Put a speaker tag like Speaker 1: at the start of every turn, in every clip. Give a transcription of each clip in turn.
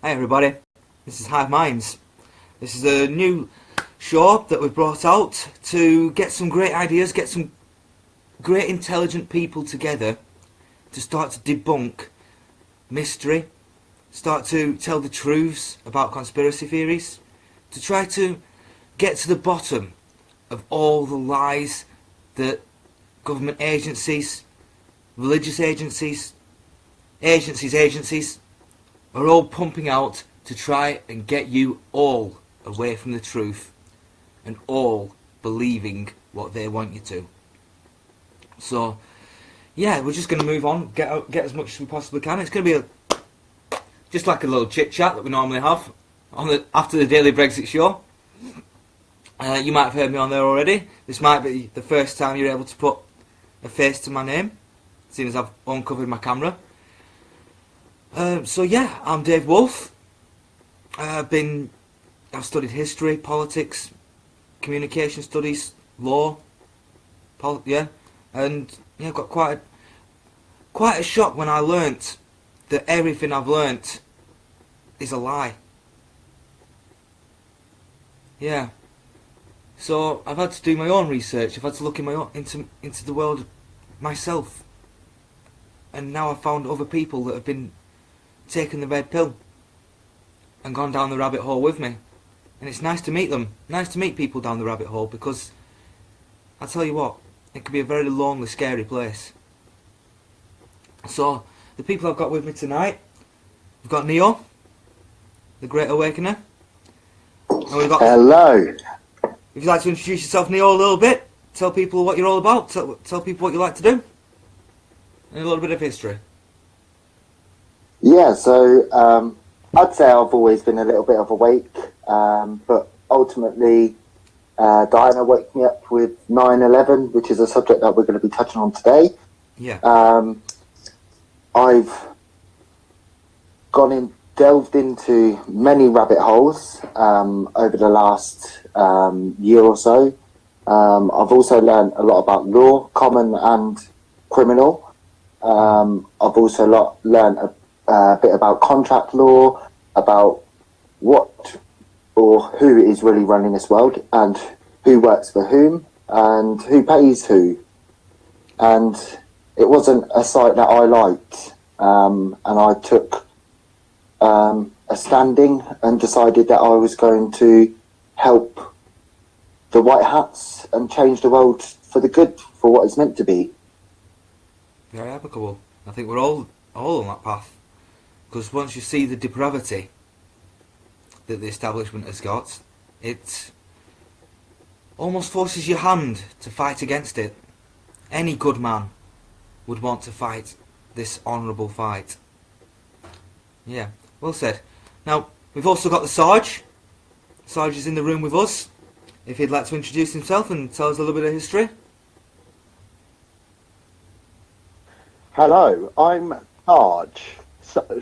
Speaker 1: Hi everybody, this is Hive Minds. This is a new show that we've brought out to get some great ideas, get some great intelligent people together to start to debunk mystery, start to tell the truths about conspiracy theories, to try to get to the bottom of all the lies that government agencies, religious agencies are all pumping out to try and get you all away from the truth and all believing what they want you to. So, yeah, we're just going to move on, get as much as we possibly can. It's going to be just like a little chit-chat that we normally have after the Daily Brexit show. You might have heard me on there already. This might be the first time you're able to put a face to my name, seeing as I've uncovered my camera. So yeah, I'm Dave Wolfe. I've studied history, politics, communication studies, law, and got quite a shock when I learnt that everything I've learnt is a lie. Yeah. So I've had to do my own research. I've had to look into the world myself, and now I've found other people that have been taken the red pill and gone down the rabbit hole with me, and it's nice to meet them. Nice to meet people down the rabbit hole, because I tell you what, it can be a very lonely, scary place. So the people I've got with me tonight, we've got Neo, the Great Awakener, and we've got
Speaker 2: hello.
Speaker 1: If you'd like to introduce yourself, Neo, a little bit, tell people what you're all about, tell people what you like to do, and a little bit of history.
Speaker 2: Yeah, so I'd say I've always been a little bit of a wake, but ultimately Diana woke me up with 9/11, which is a subject that we're going to be touching on today.
Speaker 1: Yeah.
Speaker 2: I've delved into many rabbit holes over the last year or so. I've also learned a lot about law, common and criminal. I've also learned a bit about contract law, about what or who is really running this world, and who works for whom, and who pays who. And it wasn't a site that I liked, and I took a standing and decided that I was going to help the white hats and change the world for the good, for what it's meant to be.
Speaker 1: Very applicable. I think we're all on that path, because once you see the depravity that the establishment has got, it almost forces your hand to fight against it. Any good man would want to fight this honourable fight. Yeah, well said. Now, we've also got the Sarge. Sarge is in the room with us. If he'd like to introduce himself and tell us a little bit of history.
Speaker 3: Hello, I'm Sarge,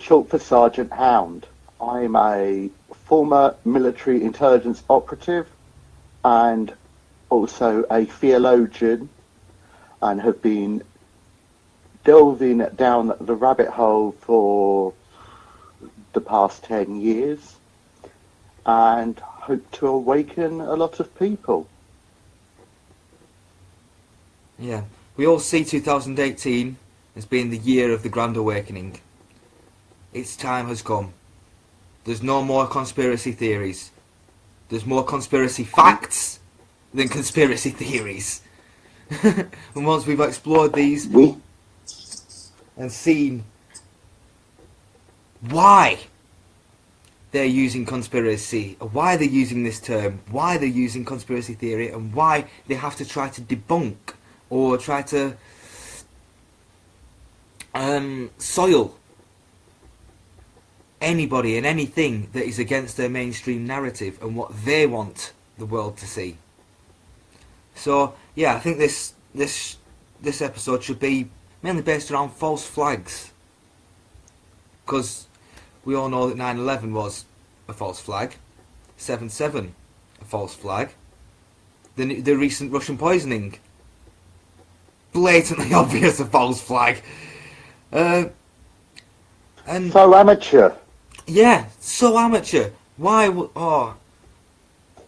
Speaker 3: short for Sergeant Hound. I'm a former military intelligence operative and also a theologian, and have been delving down the rabbit hole for the past 10 years and hope to awaken a lot of people.
Speaker 1: Yeah, we all see 2018 as being the year of the Grand Awakening. Its time has come. There's no more conspiracy theories. There's more conspiracy facts than conspiracy theories. And once we've explored these and seen why they're using conspiracy, why they're using this term, why they're using conspiracy theory, and why they have to try to debunk or try to soil anybody and anything that is against their mainstream narrative and what they want the world to see. So yeah, I think this episode should be mainly based around false flags, because we all know that 9/11 was a false flag, 7/7 a false flag, the recent Russian poisoning, blatantly obvious a false flag, and
Speaker 3: So amateur.
Speaker 1: Yeah, so amateur. Why would... Oh,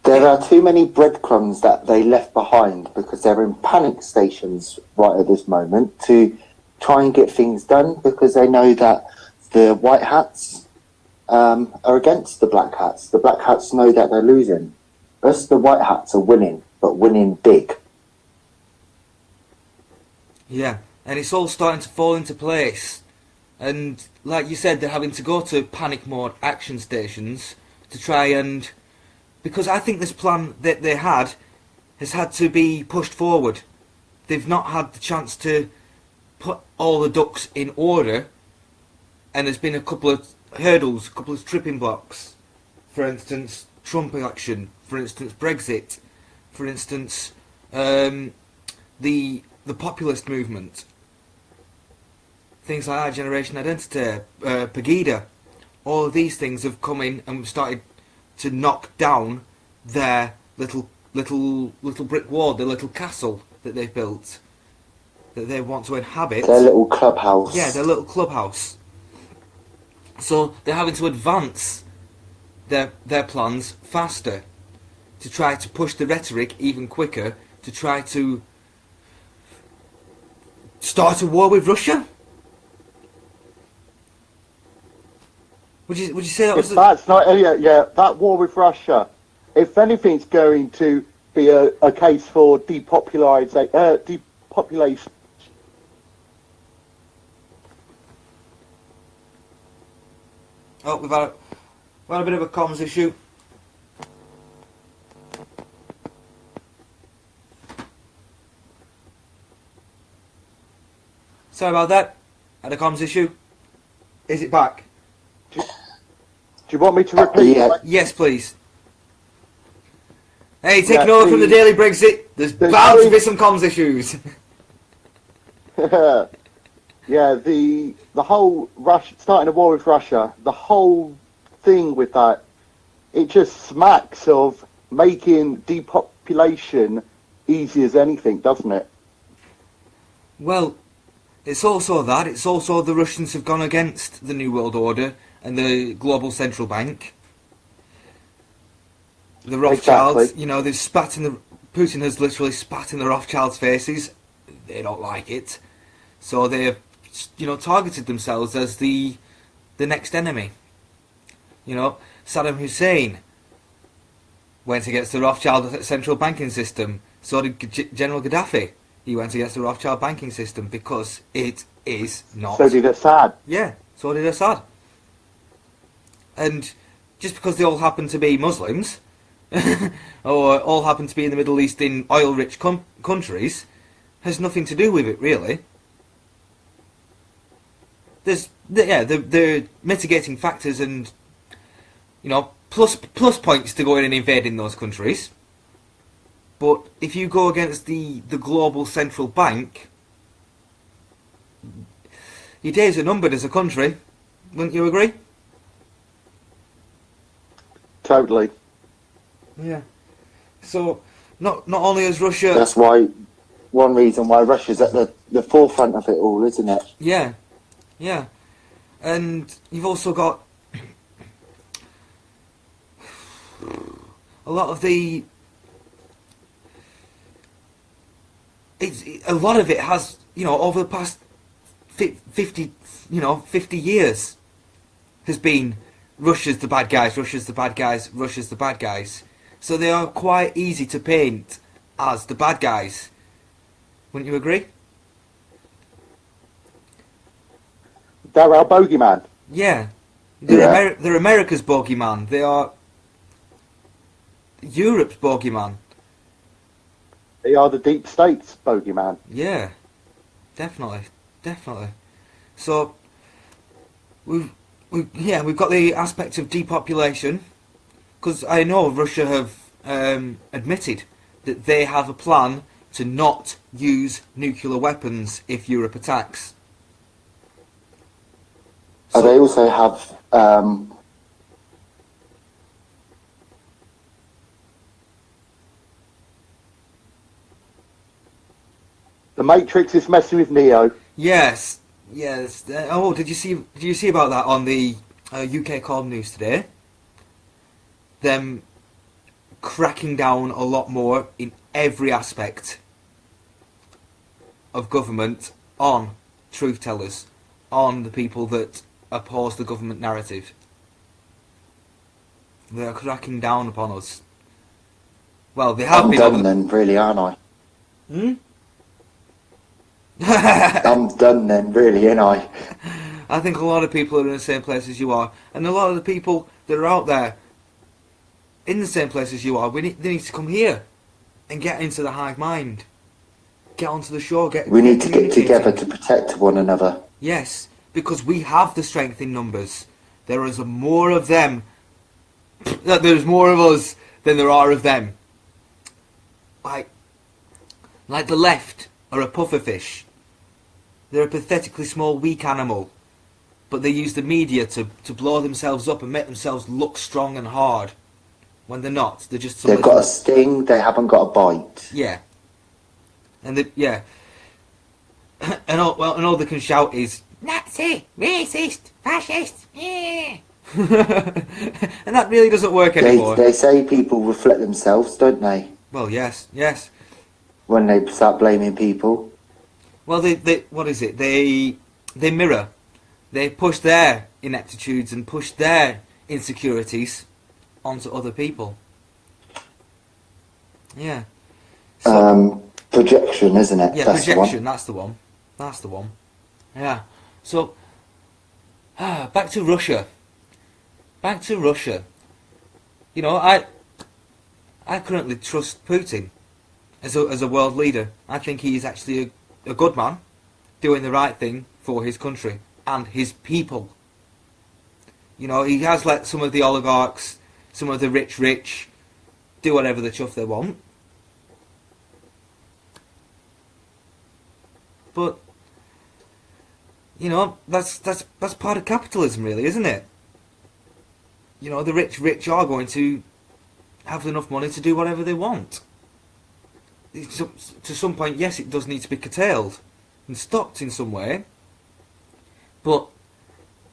Speaker 2: There are too many breadcrumbs that they left behind because they're in panic stations right at this moment to try and get things done because they know that the white hats are against the black hats. The black hats know that they're losing. Us, the white hats, are winning, but winning big.
Speaker 1: yeah. And it's all starting to fall into place. And like you said, they're having to go to panic mode action stations to try and... Because I think this plan that they had has had to be pushed forward. They've not had the chance to put all the ducks in order, and there's been a couple of hurdles, a couple of tripping blocks. For instance, Trump election. For instance, Brexit. For instance, the populist movement. Things like that, Generation Identity, Pegida. All of these things have come in and started to knock down their little brick wall, their little castle that they've built, that they want to inhabit.
Speaker 2: Their little clubhouse.
Speaker 1: Yeah, their little clubhouse. So they're having to advance their plans faster to try to push the rhetoric even quicker, to try to start a war with Russia. Would you say that was...
Speaker 3: If that's not, yeah, that war with Russia, if anything's going to be a case for depopulation.
Speaker 1: Oh, we've had a bit of a comms issue. Sorry about that. Had a comms issue. Is it back?
Speaker 3: Do you want me to repeat?
Speaker 2: Yeah.
Speaker 1: Yes, please. Hey, taking
Speaker 3: Yeah,
Speaker 1: over from the Daily Brexit. There's bound to be some comms issues.
Speaker 3: Yeah, the whole starting a war with Russia, the whole thing with that, it just smacks of making depopulation easy as anything, doesn't it?
Speaker 1: Well, it's also that. It's also the Russians have gone against the New World Order and the global central bank. The Rothschilds,
Speaker 3: Exactly.
Speaker 1: you know, they've spat in the... Putin has literally spat in the Rothschilds' faces. They don't like it. So they've, you know, targeted themselves as the next enemy. You know, Saddam Hussein went against the Rothschild central banking system. So did General Gaddafi. He went against the Rothschild banking system because it is not...
Speaker 3: So did Assad.
Speaker 1: Yeah, so did Assad. And just because they all happen to be Muslims, or all happen to be in the Middle East in oil-rich countries, has nothing to do with it, really. There's, yeah, the mitigating factors and, you know, plus points to going and invading those countries. But if you go against the global central bank, your days are numbered as a country. Wouldn't you agree?
Speaker 3: Totally.
Speaker 1: Yeah. So, not only is Russia...
Speaker 2: That's why, one reason why Russia's at the forefront of it all, isn't it?
Speaker 1: Yeah. Yeah. And you've also got a lot of the... a lot of it has, you know, over the past 50 years has been Russia's the bad guys, Russia's the bad guys, Russia's the bad guys. So they are quite easy to paint as the bad guys. Wouldn't you agree?
Speaker 3: They're our bogeyman.
Speaker 1: Yeah.
Speaker 2: Yeah.
Speaker 1: They're America's bogeyman. They are Europe's bogeyman.
Speaker 3: They are the deep state's bogeyman.
Speaker 1: Yeah. Definitely. So we've got the aspect of depopulation, because I know Russia have admitted that they have a plan to not use nuclear weapons if Europe attacks.
Speaker 2: They also have
Speaker 3: The Matrix is messing with Neo.
Speaker 1: Yes. Oh, did you see about that on the UK Corp News today, them cracking down a lot more in every aspect of government on truth tellers, on the people that oppose the government narrative. They are cracking down upon us. Well, they have
Speaker 2: I'm
Speaker 1: been.
Speaker 2: done then, really, aren't I?
Speaker 1: Hmm?
Speaker 2: I'm done then, really, ain't I?
Speaker 1: I think a lot of people are in the same place as you are, and a lot of the people that are out there in the same place as you are, they need to come here and get into the hive mind. Get onto the show.
Speaker 2: We need to get
Speaker 1: communicating.
Speaker 2: together to protect one another.
Speaker 1: Yes, because we have the strength in numbers. There is more of them. There's more of us than there are of them. Like the left are a pufferfish. They're a pathetically small, weak animal. But they use the media to blow themselves up and make themselves look strong and hard. When they're not. They're just...
Speaker 2: They've got a sting, they haven't got a bite.
Speaker 1: Yeah. And and all they can shout is Nazi, racist, fascist, yeah. And that really doesn't work anymore.
Speaker 2: They say people reflect themselves, don't they?
Speaker 1: Well, yes.
Speaker 2: When they start blaming people.
Speaker 1: Well, they what is it? They mirror. They push their ineptitudes and push their insecurities onto other people. Yeah. So,
Speaker 2: projection, isn't it?
Speaker 1: yeah,
Speaker 2: that's
Speaker 1: projection. That's the one. That's the one. Yeah. So, back to Russia. You know, I currently trust Putin as a world leader. I think he is actually a good man, doing the right thing for his country and his people. You know, he has let some of the oligarchs, some of the rich, do whatever the chuff they want. But, you know, that's part of capitalism, really, isn't it? You know, the rich are going to have enough money to do whatever they want. To some point, yes, it does need to be curtailed and stopped in some way. But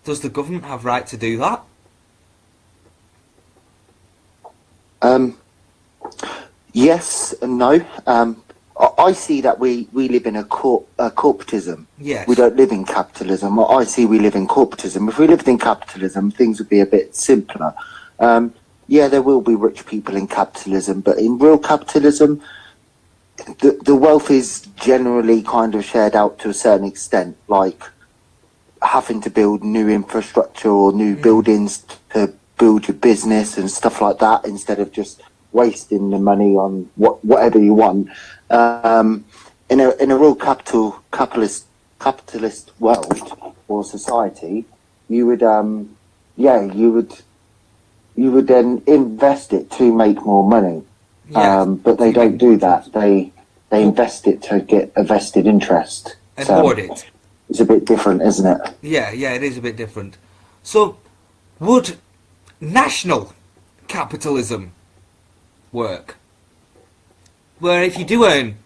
Speaker 1: does the government have right to do that?
Speaker 2: Yes and no. I see that we live in a corporatism.
Speaker 1: Yes.
Speaker 2: We don't live in capitalism. I see we live in corporatism. If we lived in capitalism, things would be a bit simpler. Yeah, there will be rich people in capitalism, but in real capitalism, the wealth is generally kind of shared out to a certain extent, like having to build new infrastructure or new buildings to build your business and stuff like that, instead of just wasting the money on whatever you want. In a real capitalist world or society, you would then invest it to make more money.
Speaker 1: Yeah.
Speaker 2: But they don't do that. They invest it to get a vested interest.
Speaker 1: And hoard it.
Speaker 2: It's a bit different, isn't it?
Speaker 1: Yeah, it is a bit different. So, would national capitalism work? Where if you do earn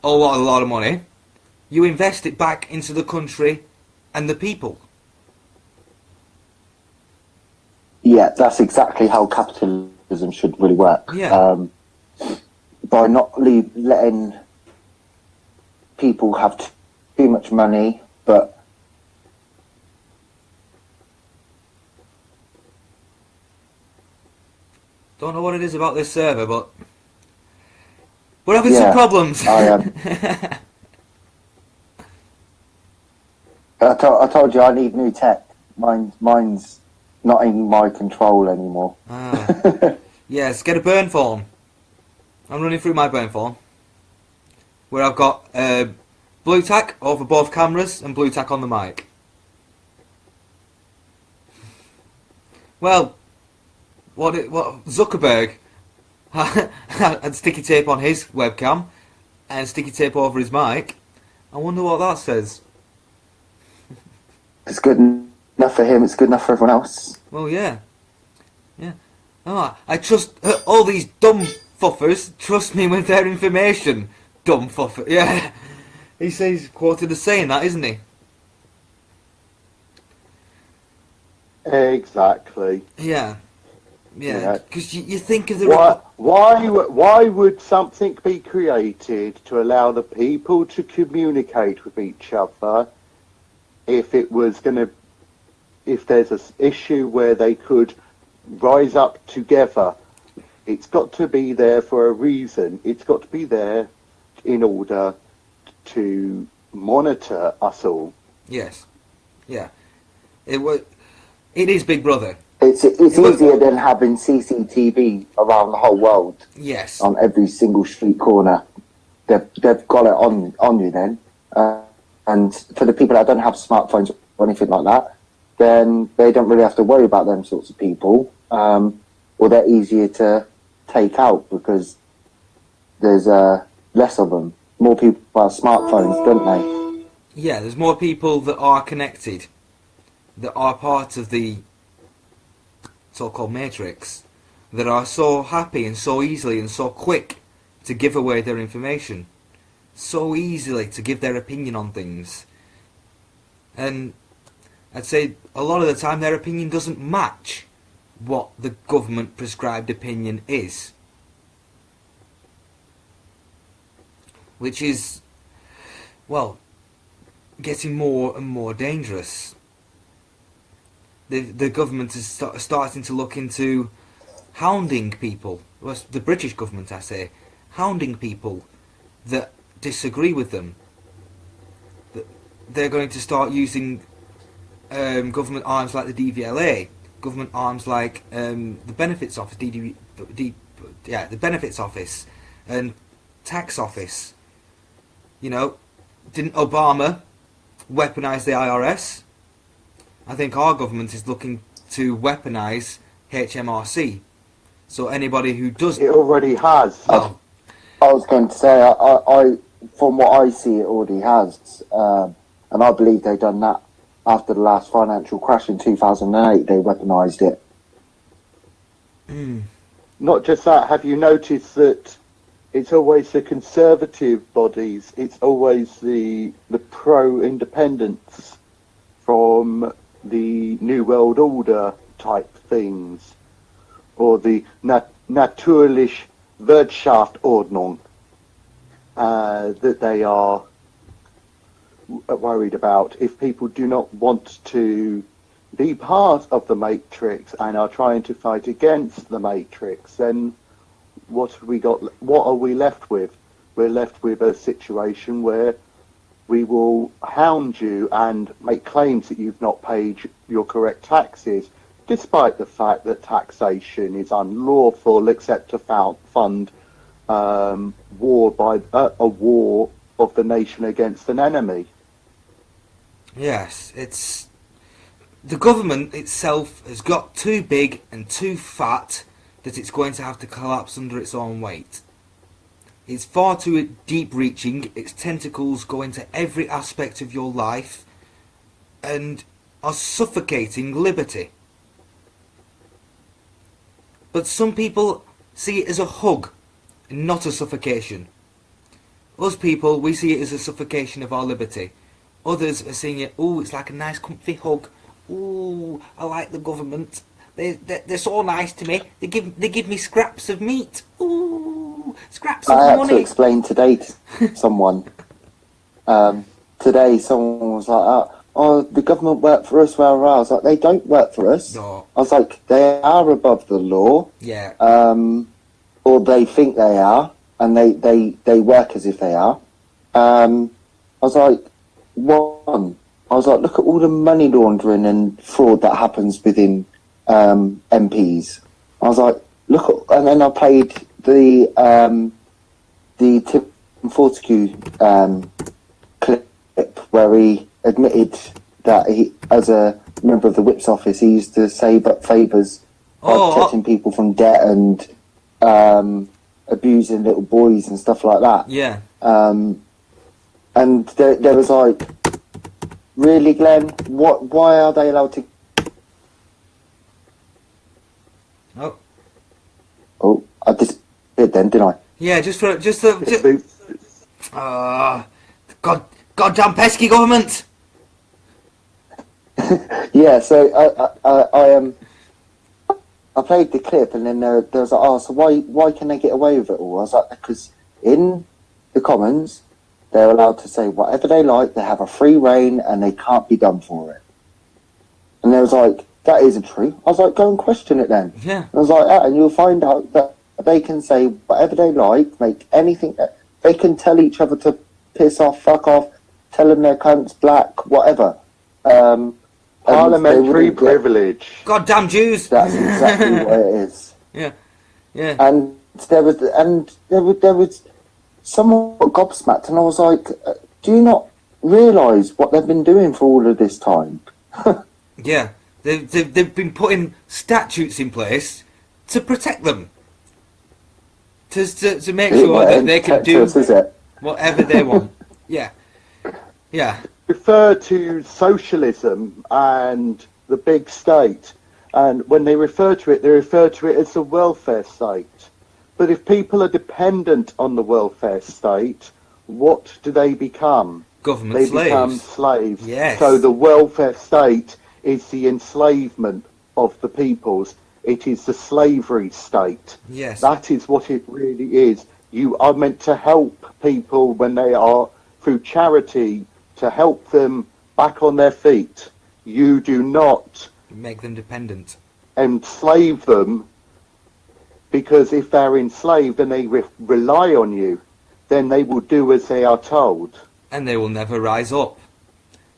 Speaker 1: a lot of money, you invest it back into the country and the people.
Speaker 2: Yeah, that's exactly how capitalism should really work.
Speaker 1: Yeah.
Speaker 2: By not letting people have too much money, but
Speaker 1: don't know what it is about this server, but we're having some problems.
Speaker 2: I told you I need new tech. Mine's not in my control anymore.
Speaker 1: Yes, get a burn phone. I'm running through my burn phone, where I've got blue tack over both cameras and blue tack on the mic. Well, what Zuckerberg had sticky tape on his webcam and sticky tape over his mic. I wonder what that says.
Speaker 2: It's good enough for him, it's good enough for everyone else.
Speaker 1: Well, yeah. Oh, I trust all these dumb fuffers trust me with their information. Dumb fuffer. Yeah. He's quoted as saying that, isn't he?
Speaker 3: Exactly.
Speaker 1: Yeah,
Speaker 3: Yeah.
Speaker 1: because you think of the
Speaker 3: Why would something be created to allow the people to communicate with each other if it was going to, if there's an issue where they could rise up together? It's got to be there for a reason. It's got to be there in order to monitor us all.
Speaker 1: Yes, yeah. It is Big Brother.
Speaker 2: It's easier than having CCTV around the whole world
Speaker 1: Yes.
Speaker 2: on every single street corner. They've got it on you then. And for the people that don't have smartphones or anything like that, then they don't really have to worry about them sorts of people. Or they're easier to take out because there's less of them. More people have smartphones, don't they?
Speaker 1: Yeah, there's more people that are connected, that are part of the so-called matrix, that are so happy and so easily and so quick to give away their information, so easily to give their opinion on things. And I'd say a lot of the time their opinion doesn't match what the government prescribed opinion is. Which is, well, getting more and more dangerous. The government is starting to look into hounding people. Well, the British government, I say, hounding people that disagree with them. They're going to start using government arms like the DVLA, government arms like the Benefits Office, the Benefits Office, and Tax Office. You know, didn't Obama weaponise the IRS? I think our government is looking to weaponise HMRC. So anybody who does...
Speaker 3: It already has.
Speaker 1: Well,
Speaker 2: I was going to say, I from what I see, it already has. And I believe they've done that after the last financial crash in 2008. They weaponised it.
Speaker 3: Not just that, have you noticed that it's always the conservative bodies, it's always the pro-independence from the New World Order type things, or the Natürliche Wirtschaftsordnung that they are worried about. If people do not want to be part of the matrix and are trying to fight against the matrix, then what have we got? What are we left with? We're left with a situation where we will hound you and make claims that you've not paid your correct taxes, despite the fact that taxation is unlawful except to fund war by a war of the nation against an enemy.
Speaker 1: yes, it's... The government itself has got too big and too fat that it's going to have to collapse under its own weight. It's far too deep-reaching, its tentacles go into every aspect of your life and are suffocating liberty. But some people see it as a hug and not a suffocation. Us people, we see it as a suffocation of our liberty. Others are seeing it, ooh, it's like a nice comfy hug. Ooh, I like the government. They're so nice to me. They give me scraps of meat. Ooh, scraps of
Speaker 2: I had
Speaker 1: money.
Speaker 2: to explain today to someone. Today, someone was like, "Oh, the government work for us." Well, I was like, "They don't work for us."
Speaker 1: No.
Speaker 2: I was like, "They are above the law."
Speaker 1: Yeah.
Speaker 2: Or they think they are, and they work as if they are. I was like, one. I was like, look at all the money laundering and fraud that happens within MPs. I was like, look at, and then I played the Tim Fortescue clip where he admitted that he, as a member of the Whip's office, he used to save up favours by protecting people from debt and abusing little boys and stuff like that.
Speaker 1: Yeah.
Speaker 2: And there was like, really, Glenn? Why are they allowed to? Oh, I just did then, didn't I?
Speaker 1: Yeah, goddamn pesky government.
Speaker 2: Yeah, so I played the clip, and then there was like, oh, so why can they get away with it all? I was like, because in the Commons, they're allowed to say whatever they like, they have a free reign, and they can't be done for it. And they was like, that isn't true. I was like, go and question it then.
Speaker 1: Yeah.
Speaker 2: I was like, and you'll find out that they can say whatever they like, make anything, they can tell each other to piss off, fuck off, tell them their cunts, black, whatever.
Speaker 3: Parliamentary privilege.
Speaker 1: Goddamn Jews.
Speaker 2: That's exactly what it is.
Speaker 1: Yeah. Yeah.
Speaker 2: And there was someone gobsmacked, and I was like, do you not realise what they've been doing for all of this time?
Speaker 1: Yeah. They've been putting statutes in place to protect them. To make sure that they can do whatever they want. Yeah. Yeah.
Speaker 3: Refer to socialism and the big state, and when they refer to it as the welfare state. But if people are dependent on the welfare state, what do they become?
Speaker 1: Government slaves.
Speaker 3: They become slaves.
Speaker 1: Yes.
Speaker 3: So the welfare state is the enslavement of the peoples. It is the slavery state.
Speaker 1: Yes.
Speaker 3: That is what it really is. You are meant to help people when they are, through charity, to help them back on their feet. You do not
Speaker 1: make them dependent.
Speaker 3: Enslave them, because if they're enslaved and they rely on you, then they will do as they are told.
Speaker 1: And they will never rise up.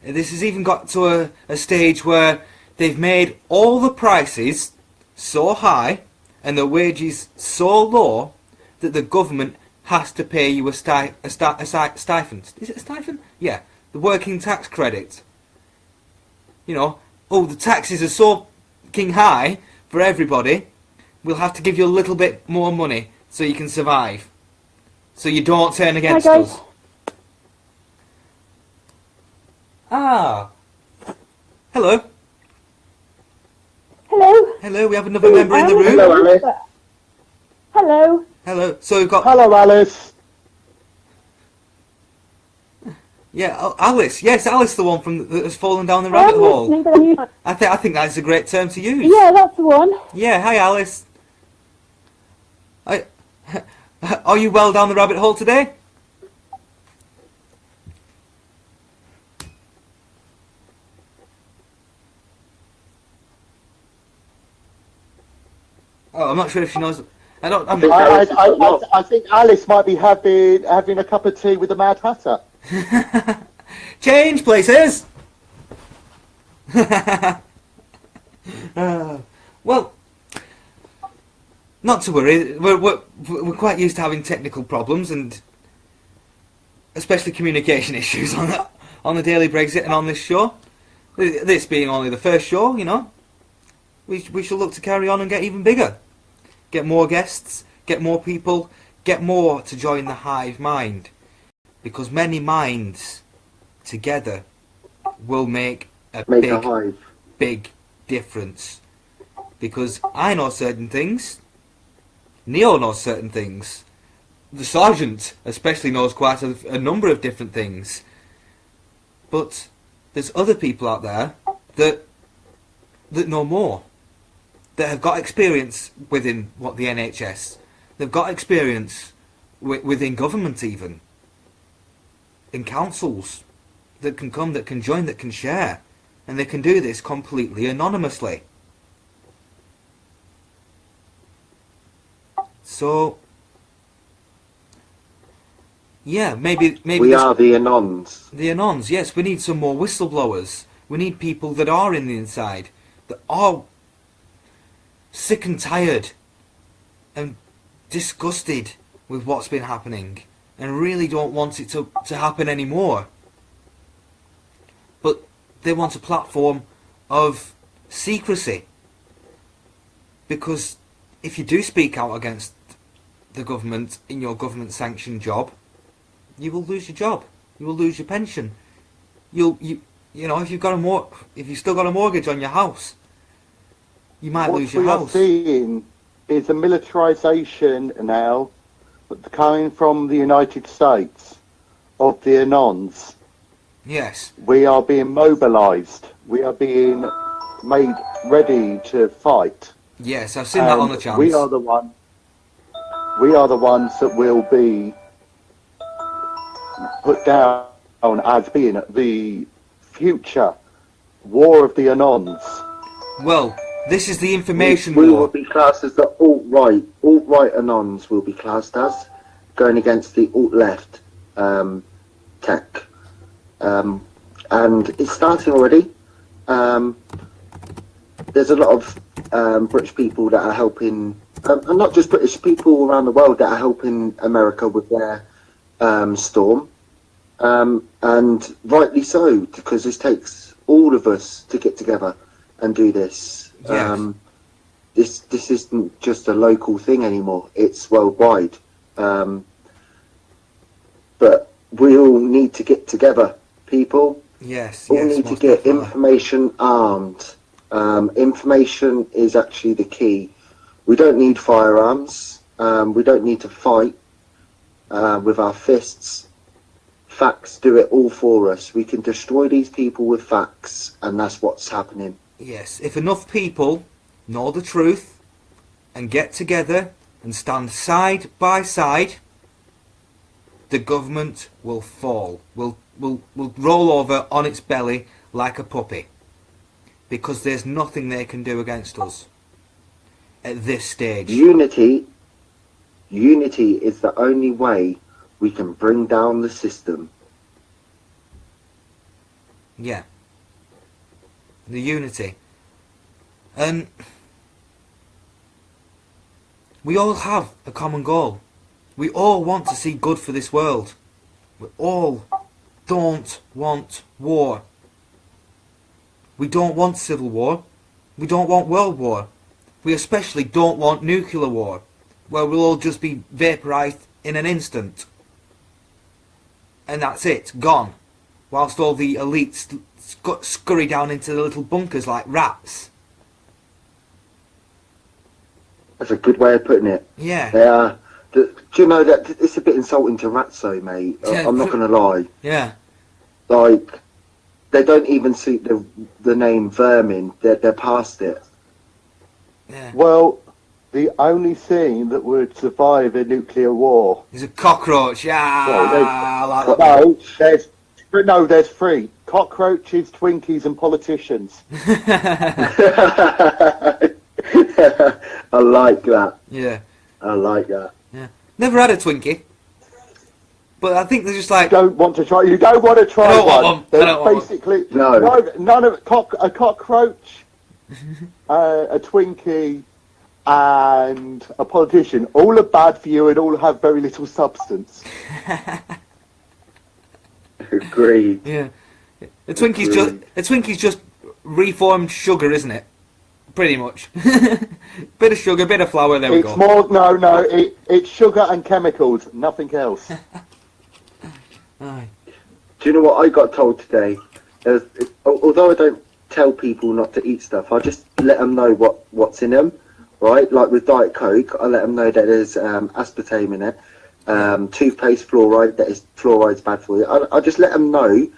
Speaker 1: This has even got to a stage where they've made all the prices so high and the wages so low that the government has to pay you a stipend. Is it a stipend? Yeah. The working tax credit. You know, oh, the taxes are so king high for everybody, we'll have to give you a little bit more money so you can survive. So you don't turn against us. Ah. Hello.
Speaker 4: Hello.
Speaker 1: Hello, we have another member in the room.
Speaker 3: Hello, Alice.
Speaker 4: Hello.
Speaker 1: Hello. So we've got...
Speaker 3: Hello, Alice.
Speaker 1: Yeah, Alice. Yes, Alice, the one that has fallen down the rabbit hole. I think that's a great term to use.
Speaker 4: Yeah, that's the one.
Speaker 1: Yeah, hi, Alice. Are you well down the rabbit hole today? Oh, I'm not sure if she knows.
Speaker 3: I think Alice might be having a cup of tea with the Mad Hatter.
Speaker 1: Change places. Well, not to worry. We're quite used to having technical problems, and especially communication issues on the Daily Brexit and on this show. This being only the first show, you know, we shall look to carry on and get even bigger. Get more guests, get more people, get more to join the Hive mind. Because many minds together will make a big difference. Because I know certain things, Neo knows certain things, the Sergeant especially knows quite a number of different things. But there's other people out there that know more, that have got experience within the NHS, they've got experience within government even. In councils that can come, that can join, that can share, and they can do this completely anonymously. So, yeah, maybe
Speaker 2: we are the Anons.
Speaker 1: The Anons, yes. We need some more whistleblowers. We need people that are in the inside, that are sick and tired and disgusted with what's been happening, and really don't want it to happen anymore. But they want a platform of secrecy. Because if you do speak out against the government in your government-sanctioned job, you will lose your job. You will lose your pension. You know, if you've still got a mortgage on your house, you might lose your house.
Speaker 3: What we are seeing is a militarisation now coming from the United States of the Anons,
Speaker 1: Yes.
Speaker 3: We are being mobilised. We are being made ready to fight.
Speaker 1: Yes, I've seen that on the chance.
Speaker 3: We are the one. We are the ones that will be put down as being the future war of the Anons.
Speaker 1: Well, this is the information
Speaker 2: we
Speaker 1: war.
Speaker 2: will be classed as the alt-right. Alt-right Anons will be classed as going against the alt-left tech. And it's starting already. There's a lot of British people that are helping, and not just British people around the world that are helping America with their storm. And rightly so, because this takes all of us to get together and do this.
Speaker 1: Yes.
Speaker 2: This isn't just a local thing anymore. It's worldwide. But we all need to get together, people.
Speaker 1: Yes,
Speaker 2: We
Speaker 1: yes.
Speaker 2: need to
Speaker 1: most
Speaker 2: get
Speaker 1: definitely.
Speaker 2: information armed. Information is actually the key. We don't need firearms. We don't need to fight with our fists. Facts do it all for us. We can destroy these people with facts, and that's what's happening.
Speaker 1: Yes, if enough people know the truth and get together and stand side by side, the government will fall. Will roll over on its belly like a puppy. Because there's nothing they can do against us at this stage.
Speaker 2: Unity is the only way we can bring down the system.
Speaker 1: Yeah. The unity. And we all have a common goal. We all want to see good for this world. We all don't want war. We don't want civil war. We don't want world war. We especially don't want nuclear war, where we'll all just be vaporised in an instant. And that's it, gone. Whilst all the elites scurry down into the little bunkers like rats.
Speaker 2: That's a good way of putting it.
Speaker 1: Yeah.
Speaker 2: They are. Do you know that it's a bit insulting to rats, though, mate?
Speaker 1: Yeah.
Speaker 2: I'm not going to lie.
Speaker 1: Yeah.
Speaker 2: Like, they don't even suit the name vermin. They're past it.
Speaker 1: Yeah.
Speaker 3: Well, the only thing that would survive a nuclear war.
Speaker 1: He's a cockroach. Yeah.
Speaker 3: There's three: cockroaches, Twinkies, and politicians.
Speaker 2: I like that.
Speaker 1: Yeah.
Speaker 2: I like that.
Speaker 1: Yeah. Never had a Twinkie. But I think they're just like...
Speaker 3: You don't want to try one.
Speaker 1: I don't want one. I
Speaker 3: They're
Speaker 1: don't want
Speaker 3: basically
Speaker 2: No.
Speaker 3: none of a cockroach, a Twinkie, and a politician. All are bad for you and all have very little substance.
Speaker 2: Agreed.
Speaker 1: Yeah. A Twinkie's just reformed sugar, isn't it? Pretty much. Bit of sugar, bit of flour, there we
Speaker 3: It's
Speaker 1: go.
Speaker 3: more it's sugar and chemicals, nothing else.
Speaker 1: Aye.
Speaker 2: Do you know what I got told today? Although I don't tell people not to eat stuff, I just let them know what's in them, right? Like with Diet Coke, I let them know that there's aspartame in it. Toothpaste fluoride, fluoride's bad for you. I just let them know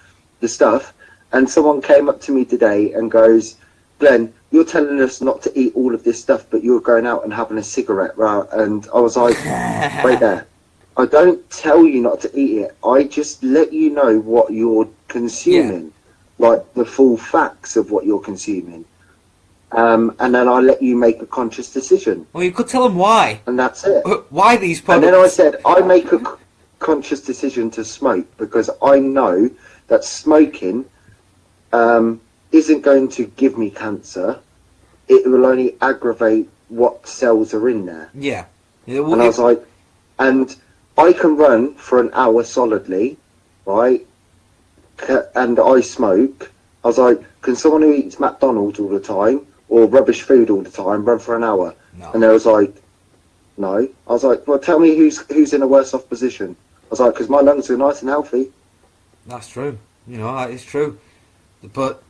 Speaker 2: the stuff. And someone came up to me today and goes, Glenn, you're telling us not to eat all of this stuff, but you're going out and having a cigarette, right? And I was like, wait there. I don't tell you not to eat it. I just let you know what you're consuming, like the full facts of what you're consuming. And then I let you make a conscious decision.
Speaker 1: Well, you could tell them why.
Speaker 2: And that's it.
Speaker 1: Why these
Speaker 2: And
Speaker 1: products?
Speaker 2: then I said, I make a conscious decision to smoke because I know that smoking isn't going to give me cancer. It will only aggravate what cells are in there.
Speaker 1: Yeah.
Speaker 2: And I was like, and I can run for an hour solidly, right? And I smoke. I was like, can someone who eats McDonald's all the time or rubbish food all the time run for an hour?
Speaker 1: No.
Speaker 2: And they was like, no. I was like, well, tell me who's in a worse off position. I was like, because my lungs are nice and healthy.
Speaker 1: That's true. You know, that is true. But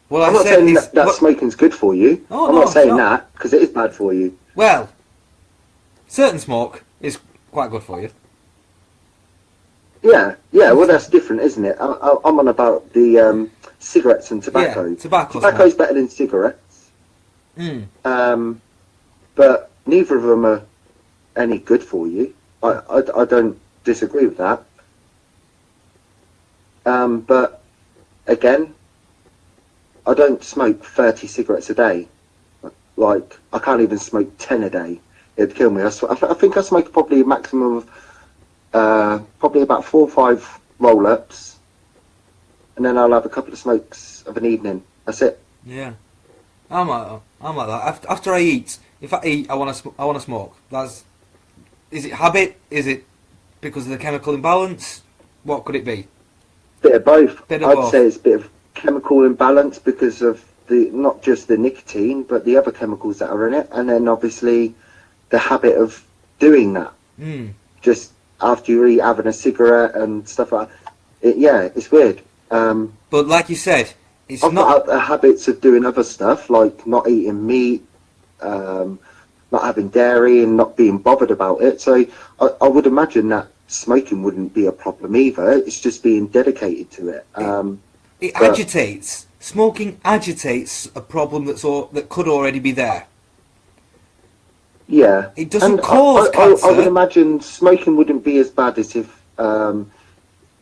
Speaker 1: what
Speaker 2: I'm
Speaker 1: I
Speaker 2: not
Speaker 1: said
Speaker 2: saying
Speaker 1: is...
Speaker 2: that smoking's good for you.
Speaker 1: Oh,
Speaker 2: I'm
Speaker 1: no,
Speaker 2: not saying
Speaker 1: it's not.
Speaker 2: that because it is bad for you.
Speaker 1: Well, certain smoke is quite good for you.
Speaker 2: Yeah, well, that's different, isn't it? I'm on about the cigarettes and tobacco.
Speaker 1: Yeah, tobacco
Speaker 2: Tobacco's
Speaker 1: smoke.
Speaker 2: better than cigarettes,
Speaker 1: Mm.
Speaker 2: but neither of them are any good for you. I don't disagree with that. But again, I don't smoke 30 cigarettes a day. Like, I can't even smoke 10 a day. It'd kill me. I think I smoke probably a maximum of probably about 4 or 5 roll-ups, and then I'll have a couple of smokes of an evening. That's it.
Speaker 1: Yeah. I'm like that. After I eat, if I eat, I want to smoke. Is it habit? Is it because of the chemical imbalance? What could it be?
Speaker 2: Bit of both.
Speaker 1: Bit of
Speaker 2: I'd
Speaker 1: both.
Speaker 2: say it's a bit of chemical imbalance because of the not just the nicotine, but the other chemicals that are in it, and then obviously the habit of doing that. Just after you eat, having a cigarette and stuff like that. It's weird.
Speaker 1: But like you said, it's
Speaker 2: I've
Speaker 1: not.
Speaker 2: got the habits of doing other stuff, like not eating meat, not having dairy, and not being bothered about it. So I would imagine that smoking wouldn't be a problem either. It's just being dedicated to it.
Speaker 1: It agitates. Smoking agitates a problem that could already be there.
Speaker 2: Yeah.
Speaker 1: It doesn't
Speaker 2: And
Speaker 1: cause
Speaker 2: I
Speaker 1: cancer.
Speaker 2: would imagine smoking wouldn't be as bad as if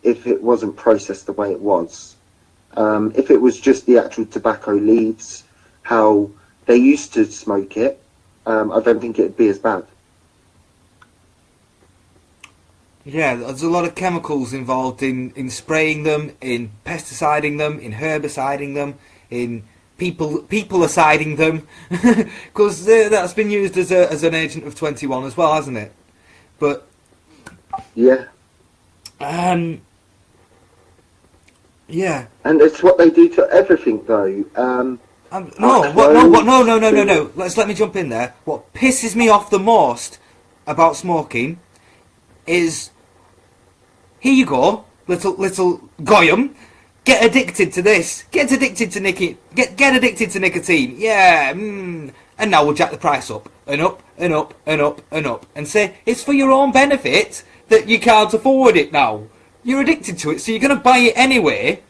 Speaker 2: it wasn't processed the way it was. If it was just the actual tobacco leaves, how they used to smoke it, I don't think it'd be as bad.
Speaker 1: Yeah, there's a lot of chemicals involved in spraying them, in pesticiding them, in herbiciding them, in people-aciding them, because that's been used as an agent of 21 as well, hasn't it? But
Speaker 2: Yeah.
Speaker 1: yeah.
Speaker 2: And it's what they do to everything, though.
Speaker 1: No. Let me jump in there. What pisses me off the most about smoking is, here you go, little goyim, get addicted to this, get addicted to get addicted to nicotine. Yeah, and now we'll jack the price up and up and up and up and up, and say it's for your own benefit that you can't afford it now. You're addicted to it, so you're going to buy it anyway.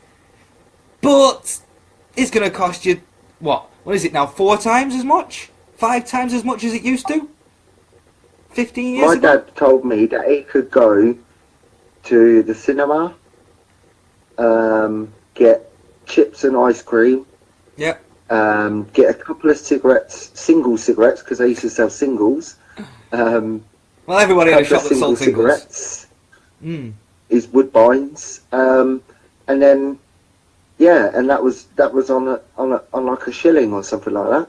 Speaker 1: But it's going to cost you what? What is it now? 4 times as much? 5 times as much as it used to? 15 years
Speaker 2: My
Speaker 1: ago?
Speaker 2: dad told me that he could go to the cinema, get chips and ice cream,
Speaker 1: Yep.
Speaker 2: get a couple of cigarettes, single cigarettes, because they used to sell singles.
Speaker 1: Well, everybody had a
Speaker 2: Couple
Speaker 1: shot
Speaker 2: of
Speaker 1: that sold singles.
Speaker 2: cigarettes,
Speaker 1: Mm.
Speaker 2: his Woodbines, and then and that was on like a shilling or something like that.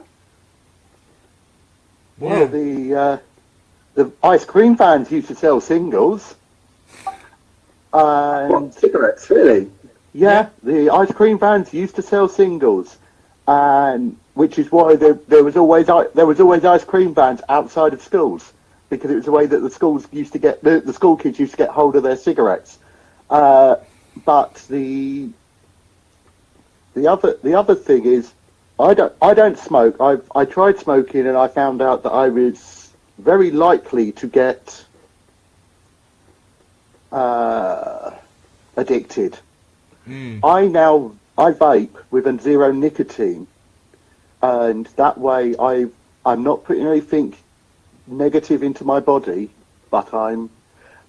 Speaker 3: Well, the ice cream vans used to sell singles. And
Speaker 2: What, cigarettes, really?
Speaker 3: yeah, the ice cream vans used to sell singles, and which is why there was always ice cream vans outside of schools, because it was the way that the schools used to get the school kids used to get hold of their cigarettes. But the other thing is, I don't smoke. I tried smoking and I found out that I was very likely to get addicted. I vape with a zero nicotine, and that way I'm not putting anything negative into my body, but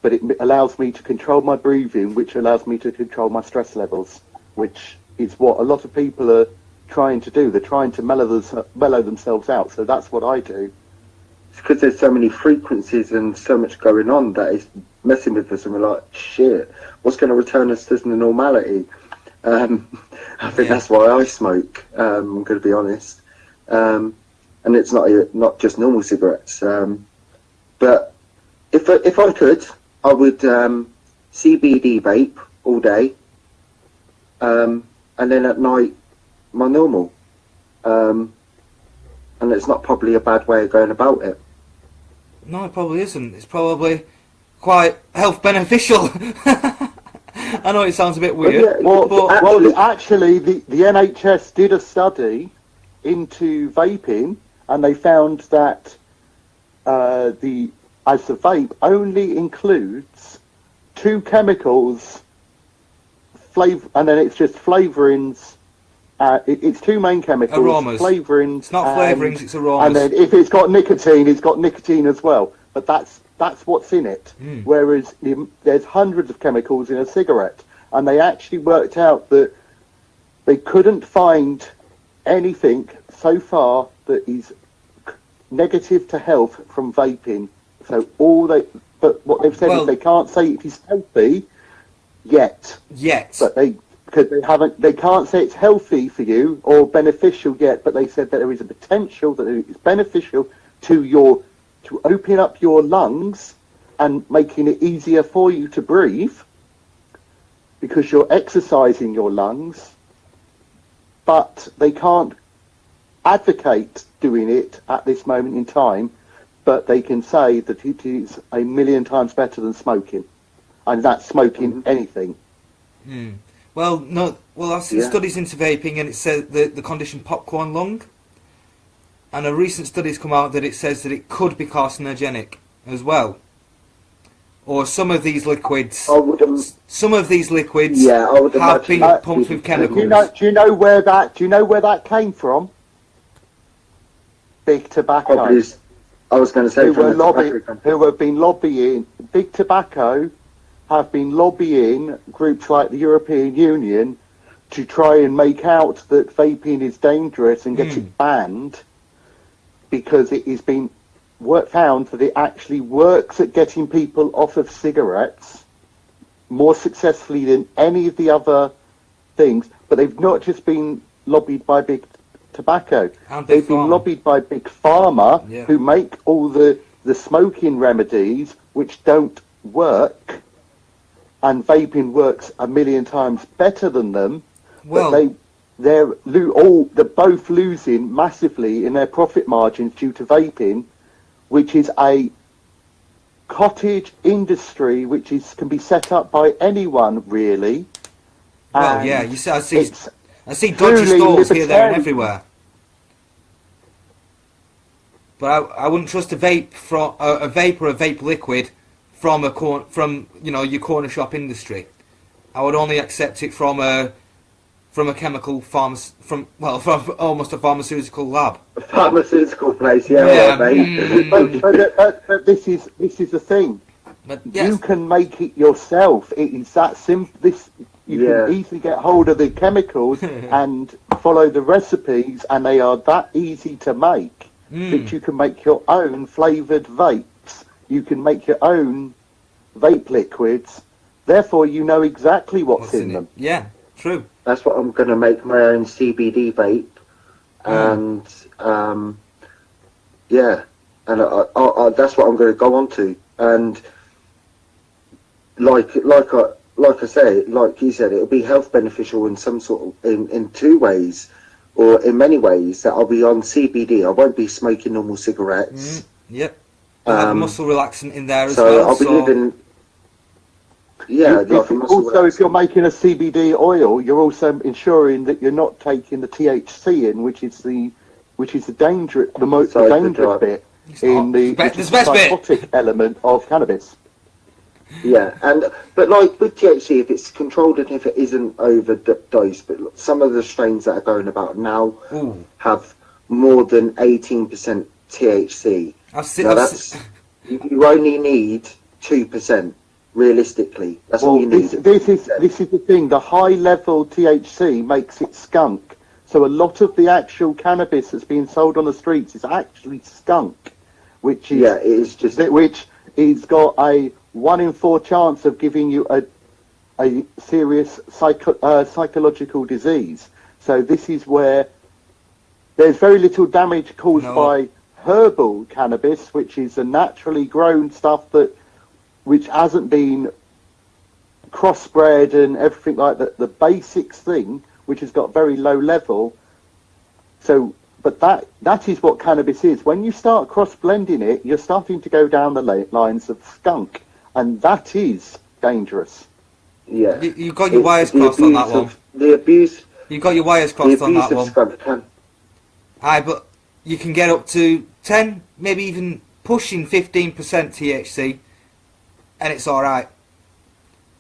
Speaker 3: it allows me to control my breathing, which allows me to control my stress levels, which is what a lot of people are trying to do. They're trying to mellow themselves out. So that's what I do.
Speaker 2: It's because there's so many frequencies and so much going on that it's messing with us, and we're like, shit, what's going to return us to the normality? I think that's why I smoke. I'm going to be honest, and it's not just normal cigarettes. But if I could, I would CBD vape all day, and then at night my normal. And it's not probably a bad way of going about it.
Speaker 1: No, it probably isn't. It's probably quite health beneficial. I know it sounds a bit weird.
Speaker 3: Actually, the NHS did a study into vaping, and they found that the vape only includes two chemicals, and then it's just flavourings. It's two main chemicals,
Speaker 1: Aromas.
Speaker 3: flavourings.
Speaker 1: It's not flavourings, it's aromas.
Speaker 3: And then if it's got nicotine as well. But that's what's in it. Whereas there's hundreds of chemicals in a cigarette, and they actually worked out that they couldn't find anything so far that is negative to health from vaping. So but what they've said is they can't say it is healthy yet. But they can't say it's healthy for you or beneficial yet, but they said that there is a potential that it's beneficial to open up your lungs and making it easier for you to breathe because you're exercising your lungs, but they can't advocate doing it at this moment in time, but they can say that it is 1,000,000 times better than smoking, and that's smoking anything.
Speaker 1: Well, no. Well, I've seen studies into vaping, and it says the condition popcorn lung. And a recent study's come out that it says that it could be carcinogenic as well. Or some of these liquids. Some of these liquids have been pumped with chemicals.
Speaker 3: Do you know where that came from? Big Tobacco.
Speaker 2: Probably, I was going to say
Speaker 3: who have been lobbying. Big Tobacco have been lobbying groups like the European Union to try and make out that vaping is dangerous and get it banned, because it has been found that it actually works at getting people off of cigarettes more successfully than any of the other things. But they've not just been lobbied by Big Tobacco. They've been lobbied by Big Pharma, who make all the smoking remedies which don't work, and vaping works 1,000,000 times better than them.
Speaker 1: Well,
Speaker 3: but they're both losing massively in their profit margins due to vaping, which is a cottage industry which can be set up by anyone really.
Speaker 1: Well, yeah, I see dodgy stalls here, there, and everywhere. But I wouldn't trust a vape or a vape liquid from your corner shop industry. I would only accept it from a chemical from almost a pharmaceutical lab.
Speaker 2: A pharmaceutical place, mate.
Speaker 3: But this is the thing.
Speaker 1: But yes.
Speaker 3: You can make it yourself. It is that simple. You can easily get hold of the chemicals and follow the recipes, and they are that easy to make that you can make your own flavoured vapes. You can make your own vape liquids. Therefore, you know exactly what's in them.
Speaker 1: Yeah, true.
Speaker 2: That's what I'm going to make my own CBD vape, and that's what I'm going to go on to. And like I say, like you said, it'll be health beneficial in some sort of in two ways, or in many ways. That I'll be on CBD. I won't be smoking normal cigarettes.
Speaker 1: Yep. I'll have a muscle relaxant in there as well.
Speaker 2: So I'll be living. Yeah,
Speaker 3: if you're making a CBD oil, you're also ensuring that you're not taking the THC in, which is the dangerous bit in the psychotic element of cannabis.
Speaker 2: Yeah, but like with THC, if it's controlled and if it isn't overdosed, but some of the strains that are going about now have more than 18% THC. You only need 2%. Realistically, that's all you need.
Speaker 3: This is the thing. The high level THC makes it skunk. So a lot of the actual cannabis that's being sold on the streets is actually skunk, which is which is got a 1 in 4 chance of giving you a serious psychological disease. So this is where there's very little damage caused by herbal cannabis, which is a naturally grown stuff which hasn't been crossbred and everything like that. The basics thing, which has got very low level. So, but that is what cannabis is. When you start cross-blending it, you're starting to go down the lines of skunk, and that is dangerous.
Speaker 2: Yeah.
Speaker 1: You've got your wires crossed on that one.
Speaker 2: The abuse...
Speaker 1: You've got your wires crossed on that one.
Speaker 2: Skunk.
Speaker 1: Aye, but you can get up to 10, maybe even pushing 15% THC, and it's alright.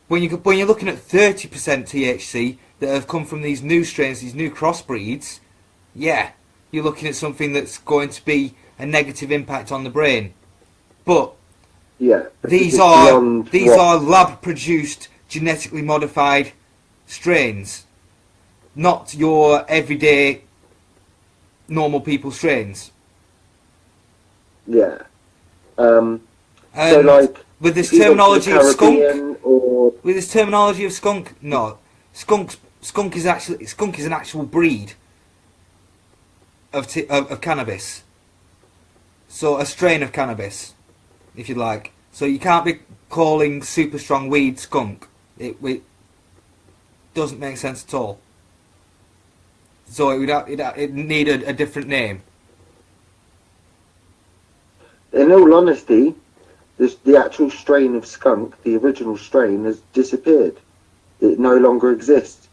Speaker 1: when you're looking at 30% THC that have come from these new strains, these new crossbreeds, yeah, you're looking at something that's going to be a negative impact on the brain. But these are lab produced, genetically modified strains, not your everyday normal people strains.
Speaker 2: Yeah.
Speaker 1: And
Speaker 2: so like
Speaker 1: with this terminology of skunk, no, skunk is an actual breed of cannabis. So a strain of cannabis, if you like. So you can't be calling super strong weed skunk. It doesn't make sense at all. So it needed a different name.
Speaker 2: In all honesty, the actual strain of skunk, the original strain, has disappeared. It no longer exists.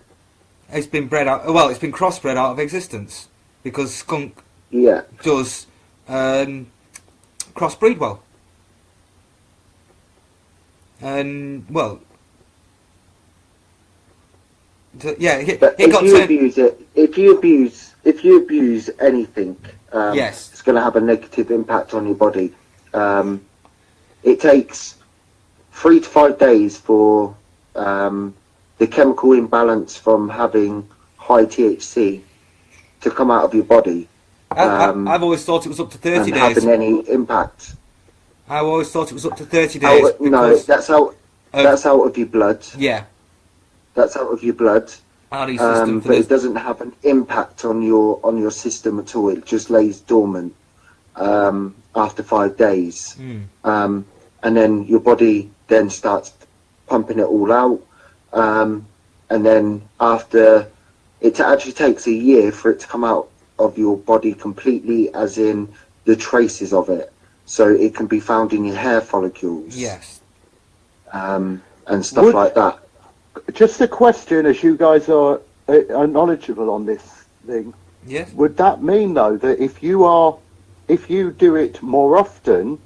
Speaker 1: It's been bred out. Well, it's been crossbred out of existence because skunk does crossbreed well. And well,
Speaker 2: if you abuse anything, it's going to have a negative impact on your body. It takes 3 to 5 days for the chemical imbalance from having high THC to come out of your body.
Speaker 1: I've always thought it was up to 30 days.
Speaker 2: Having any impact.
Speaker 1: I always thought it was up to 30 days.
Speaker 2: No, that's out of your blood.
Speaker 1: Yeah.
Speaker 2: That's out of your blood. But it doesn't have an impact on your system at all. It just lays dormant after 5 days. And then your body then starts pumping it all out. And then after, it actually takes a year for it to come out of your body completely, as in the traces of it. So it can be found in your hair follicles.
Speaker 1: Yes.
Speaker 2: And stuff like that.
Speaker 3: Just a question, as you guys are knowledgeable on this thing.
Speaker 1: Yes.
Speaker 3: Would that mean, though, that if you do it more often,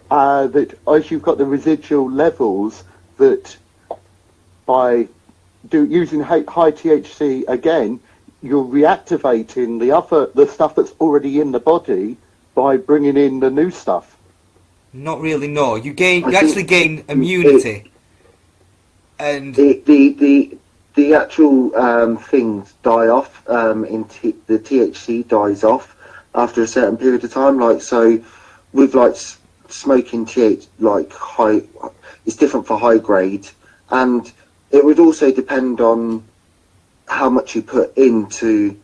Speaker 3: that as you've got the residual levels, that by using high THC again, you're reactivating the stuff that's already in the body by bringing in the new stuff?
Speaker 1: Not really, no. You actually gain immunity. And
Speaker 2: the actual things die off. The THC dies off after a certain period of time. Like, so with like smoking THC, like high, it's different for high grade, and it would also depend on how much you put into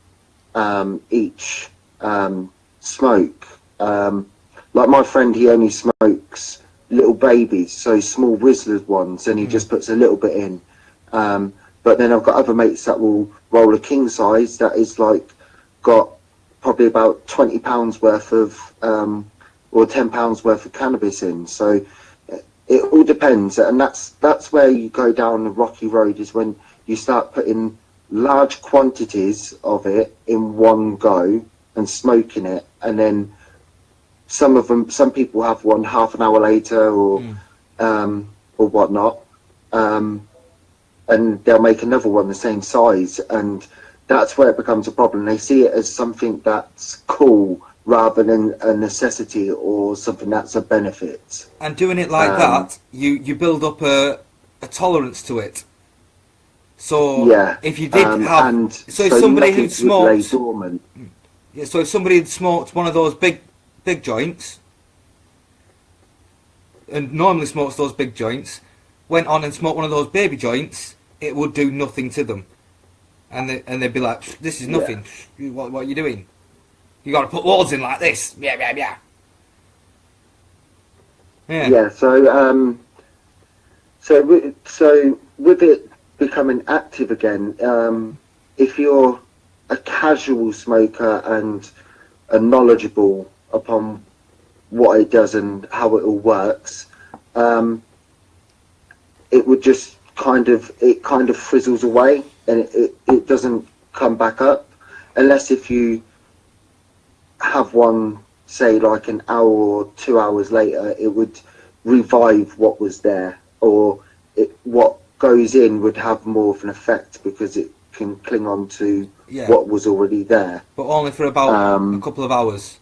Speaker 2: each smoke. Like my friend, he only smokes little babies, so small Rizzlers ones, and he just puts a little bit in. But then I've got other mates that will roll a king size that is like got probably about £20 worth of or £10 worth of cannabis in. So it all depends, and that's where you go down the rocky road, is when you start putting large quantities of it in one go and smoking it, and then some people have one half an hour later or whatnot, and they'll make another one the same size, and that's where it becomes a problem. They see it as something that's cool rather than a necessity or something that's a benefit.
Speaker 1: And doing it like that, you build up a tolerance to it. So if you did have, so if somebody who smoked, so if somebody had smoked one of those big joints, and normally smokes those big joints, went on and smoked one of those baby joints, it would do nothing to them, and they'd be like, "This is nothing. What are you doing? You got to put loads in like this." Yeah.
Speaker 2: So with it becoming active again, if you're a casual smoker and knowledgeable upon what it does and how it all works, it would just kind of frizzles away, and it doesn't come back up, unless if you have one, say like an hour or 2 hours later, it would revive what was there, or what goes in would have more of an effect because it can cling on to what was already there.
Speaker 1: But only for about a couple of hours.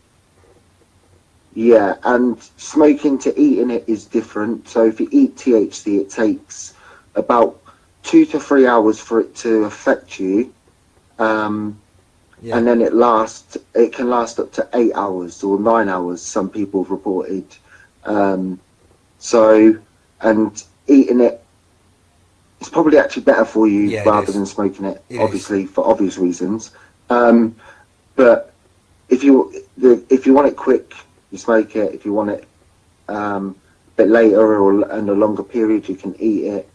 Speaker 2: Yeah, and smoking to eating it is different. So if you eat THC, it takes about 2 to 3 hours for it to affect you. And then it can last up to 8 hours or 9 hours, some people have reported. And eating it, it's probably actually better for you rather than smoking it, obviously, for obvious reasons. But if you want it quick, you smoke it. If you want it a bit later or in a longer period, you can eat it.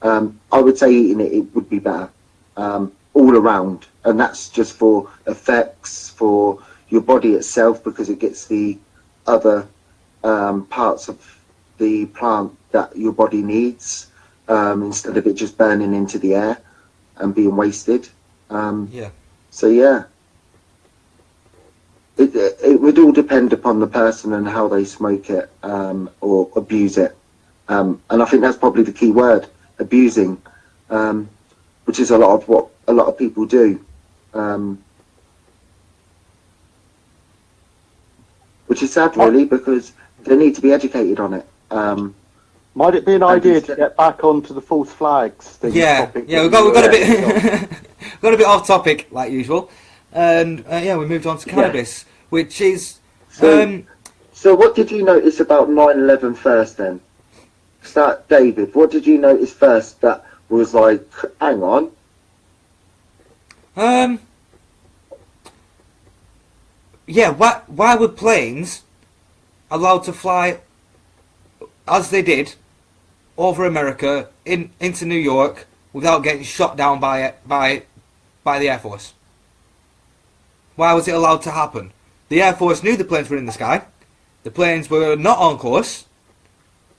Speaker 2: I would say eating it would be better all around. And that's just for effects for your body itself, because it gets the other parts of the plant that your body needs, instead of it just burning into the air and being wasted. So yeah, it would all depend upon the person and how they smoke it or abuse it. And I think that's probably the key word, abusing, which is a lot of what a lot of people do. Which is sad, really, because they need to be educated on it.
Speaker 3: Might it be an idea to get back onto the false flags?
Speaker 1: We've got a bit got a bit off topic like usual, and we moved on to cannabis, which is.
Speaker 2: So what did you notice about 9/11 first then? Start, David. What did you notice first that was like, hang on?
Speaker 1: Why were planes allowed to fly as they did over America into New York without getting shot down by the Air Force? Why was it allowed to happen? The Air Force knew the planes were in the sky. The planes were not on course,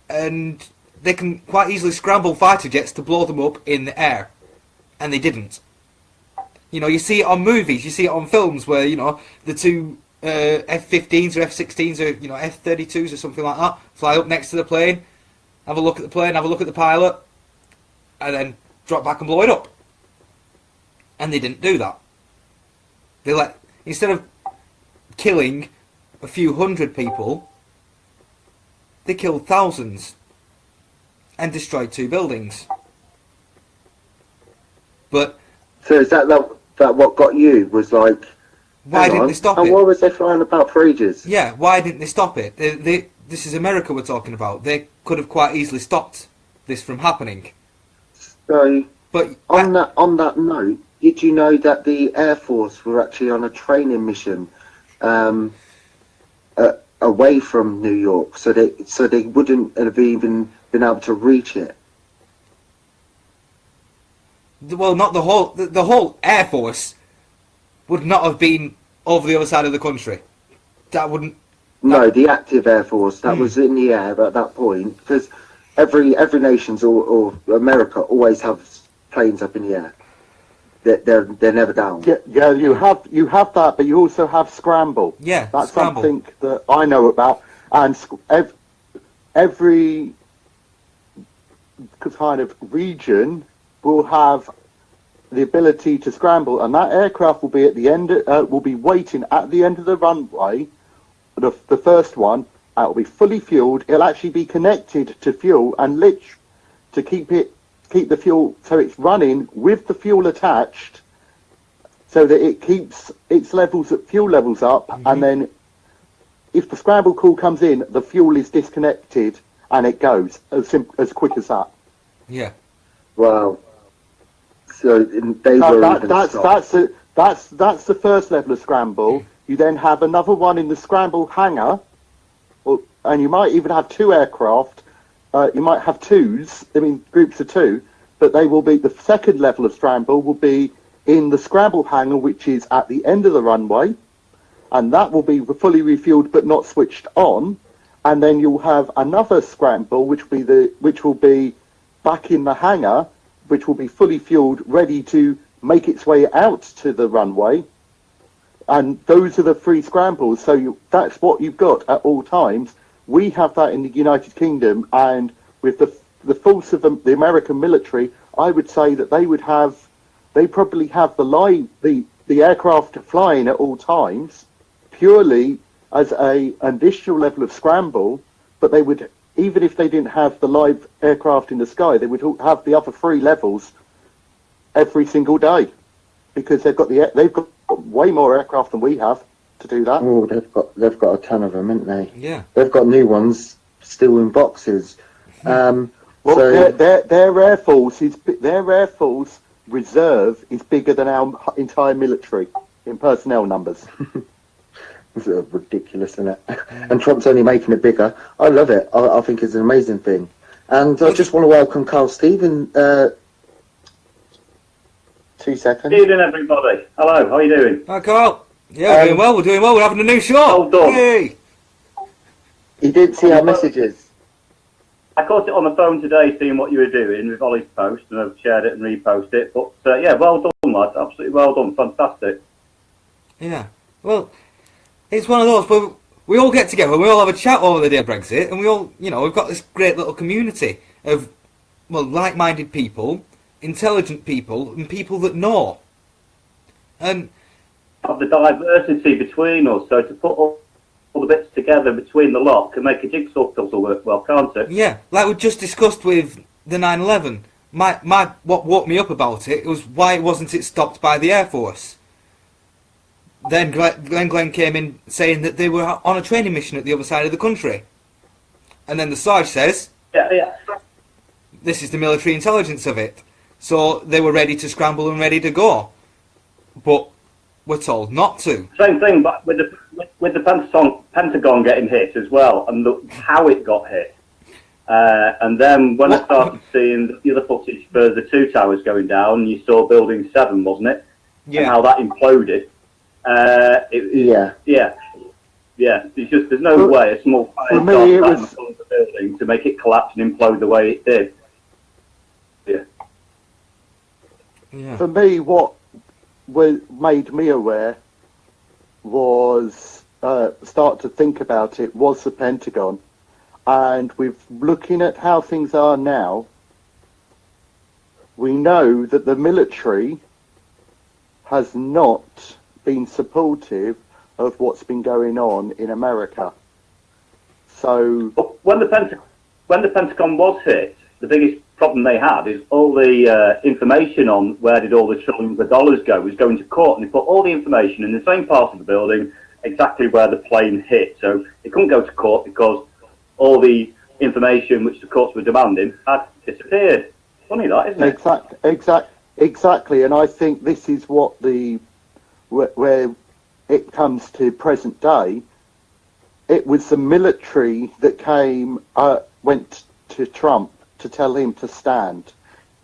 Speaker 1: and they can quite easily scramble fighter jets to blow them up in the air, and they didn't. You know, you see it on movies, you see it on films where, you know, the two F-15s or F-16s or, you know, F-32s or something like that fly up next to the plane, have a look at the plane, have a look at the pilot, and then drop back and blow it up. And they didn't do that. Instead of killing a few hundred people, they killed thousands and destroyed 2 buildings. But
Speaker 2: so is that what got you? Was like,
Speaker 1: why didn't they stop it?
Speaker 2: Why was they flying about for ages?
Speaker 1: Yeah, why didn't they stop it? This is America we're talking about. They could have quite easily stopped this from happening.
Speaker 2: So,
Speaker 1: but
Speaker 2: on that note, did you know that the Air Force were actually on a training mission away from New York, so they wouldn't have even been able to reach it?
Speaker 1: Well, not the whole Air Force would not have been over the other side of the country. That wouldn't.
Speaker 2: No, the active Air Force that was in the air at that point, because every nation's or America always have planes up in the air. They're never down.
Speaker 3: Yeah, you have that, but you also have scramble.
Speaker 1: Yeah,
Speaker 3: that's
Speaker 1: scramble.
Speaker 3: Something that I know about, and every kind of region will have the ability to scramble, and that aircraft will be at the end. Will be waiting at the end of the runway. The first one, it will be fully fueled. It'll actually be connected to fuel and lit to keep the fuel, so it's running with the fuel attached, so that it keeps its fuel levels up. Mm-hmm. And then, if the scramble call comes in, the fuel is disconnected and it goes as quick as that.
Speaker 1: Yeah.
Speaker 2: Wow. So
Speaker 3: that's the first level of scramble. You then have another one in the scramble hangar, and you might even have 2 aircraft. You might have 2s, groups of 2, but they will be, the second level of scramble will be in the scramble hangar, which is at the end of the runway, and that will be fully refueled but not switched on. And then you'll have another scramble, which will be back in the hangar, which will be fully fueled, ready to make its way out to the runway. And those are the 3 scrambles. So that's what you've got at all times. We have that in the United Kingdom, and with the the force of the American military, I would say that they probably have the aircraft flying at all times, purely as an additional level of scramble. But they would, even if they didn't have the live aircraft in the sky, they would have the other 3 levels every single day, because they've got way more aircraft than we have to do that.
Speaker 2: Oh, they've got a ton of them, haven't they?
Speaker 1: Yeah.
Speaker 2: They've got new ones still in boxes.
Speaker 3: Well,
Speaker 2: So
Speaker 3: their air force reserve is bigger than our entire military in personnel numbers.
Speaker 2: it's ridiculous, isn't it? And Trump's only making it bigger. I love it. I think it's an amazing thing. And I just want to welcome Carl Stephen. 2 seconds.
Speaker 5: Good evening, everybody. Hello, how are you doing?
Speaker 1: Hi, Carl. Yeah, we're doing well. We're doing well. We're having a new show.
Speaker 5: Well done.
Speaker 1: Yay.
Speaker 2: He didn't see our messages.
Speaker 5: I caught it on the phone today, seeing what you were doing with Ollie's post, and I've shared it and reposted it. But yeah, well done, lads. Absolutely well done. Fantastic.
Speaker 1: Yeah. Well, it's one of those where we all get together, we all have a chat over the day of Brexit, and we all, we've got this great little community of, like-minded people, intelligent people, and people that know. And
Speaker 5: Of the diversity between us, so to put all the bits together between the lot can make a jigsaw puzzle work well, can't it?
Speaker 1: yeah, like we just discussed with the 9/11, what woke me up about it was why wasn't it stopped by the Air Force? Then Glenn came in saying that they were on a training mission at the other side of the country. And then the Sarge says,
Speaker 5: Yeah.
Speaker 1: this is the military intelligence of it. So they were ready to scramble and ready to go. But we're told not to.
Speaker 5: Same thing, but with the Pentagon getting hit as well, and how it got hit. And then when I started seeing the other footage for the 2 towers going down, you saw Building 7, wasn't it?
Speaker 1: Yeah.
Speaker 5: And how that imploded. Yeah. It's just there's no way a small fire
Speaker 3: For me,
Speaker 5: started
Speaker 3: it
Speaker 5: that in
Speaker 3: was-
Speaker 5: the front of the building to make it collapse and implode the way it did. Yeah.
Speaker 1: Yeah.
Speaker 3: For me, what made me aware was start to think about it was the Pentagon, and with looking at how things are now, we know that the military has not been supportive of what's been going on in America. So
Speaker 5: But when the Pentagon was hit, the biggest problem they had is all the information on where did all the trillions of dollars go was going to court, and they put all the information in the same part of the building exactly where the plane hit. So it couldn't go to court because all the information which the courts were demanding had disappeared. Funny that, isn't it?
Speaker 3: Exactly, and I think this is what where it comes to present day. It was the military that went to Trump to tell him to stand,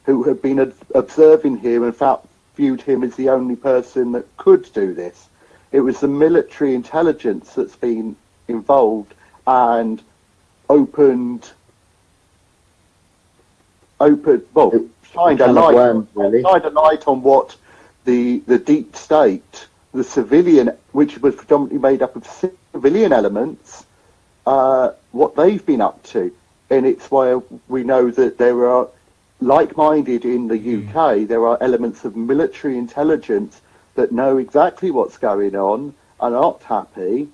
Speaker 3: who had been observing him and viewed him as the only person that could do this. It was the military intelligence that's been involved and shined a light on what the deep state, the civilian, which was predominantly made up of civilian elements, what they've been up to. And it's why we know that there are, like-minded in the UK, there are elements of military intelligence that know exactly what's going on, are not happy,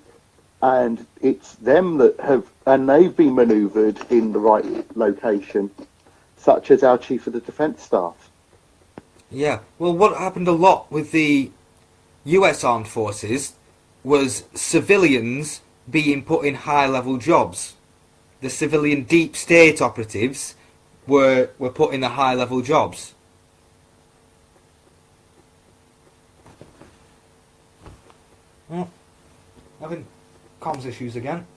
Speaker 3: and it's them that they've been manoeuvred in the right location, such as our Chief of the Defence Staff.
Speaker 1: Yeah. Well, what happened a lot with the US Armed Forces was civilians being put in high-level jobs. The civilian deep state operatives were put in the high-level jobs. Oh, having comms issues again.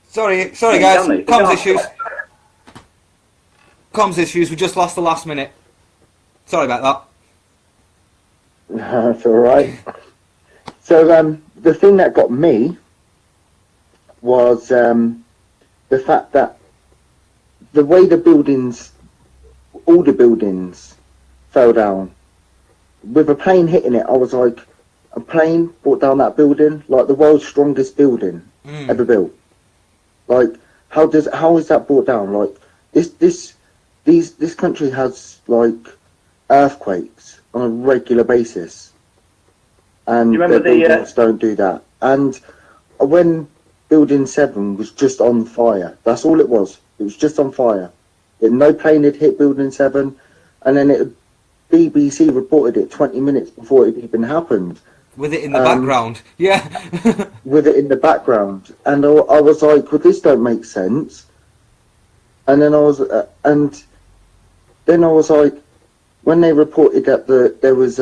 Speaker 1: Sorry guys, comms issues, we just lost the last minute. Sorry about that.
Speaker 2: That's all right. So the thing that got me was the fact that the way all the buildings fell down, with a plane hitting it, I was like, a plane brought down that building, like the world's strongest building ever built. Like, how is that brought down? Like, this country has like earthquakes on a regular basis, and their buildings don't do that. And when Building 7 was just on fire, that's all it was. It was just on fire. No plane had hit Building 7, and then BBC reported it 20 minutes before it even happened.
Speaker 1: With it in the background, yeah.
Speaker 2: With it in the background, and I was like, "Well, this don't make sense." And then I was like, when they reported that there was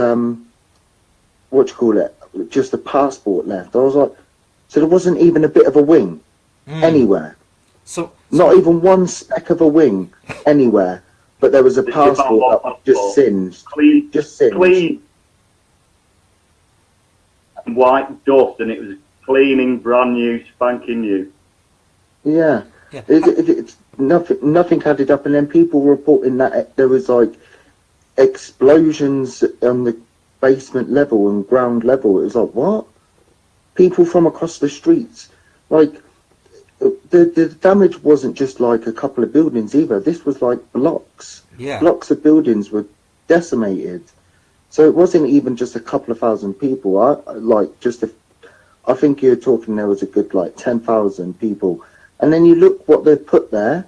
Speaker 2: just a passport left, I was like, so there wasn't even a bit of a wing anywhere. So not even one speck of a wing anywhere, but there was a passport that was just singed.
Speaker 5: Clean white dust, and it was cleaning, brand new, spanking new.
Speaker 2: Yeah. It's nothing added up, and then people reporting that there was like explosions on the basement level and ground level. It was like, what? People from across the streets, like the damage wasn't just like a couple of buildings either. This was like blocks.
Speaker 1: Yeah.
Speaker 2: Blocks of buildings were decimated. So it wasn't even just a couple of thousand people. I think you're talking there was a good like 10,000 people. And then you look what they put there,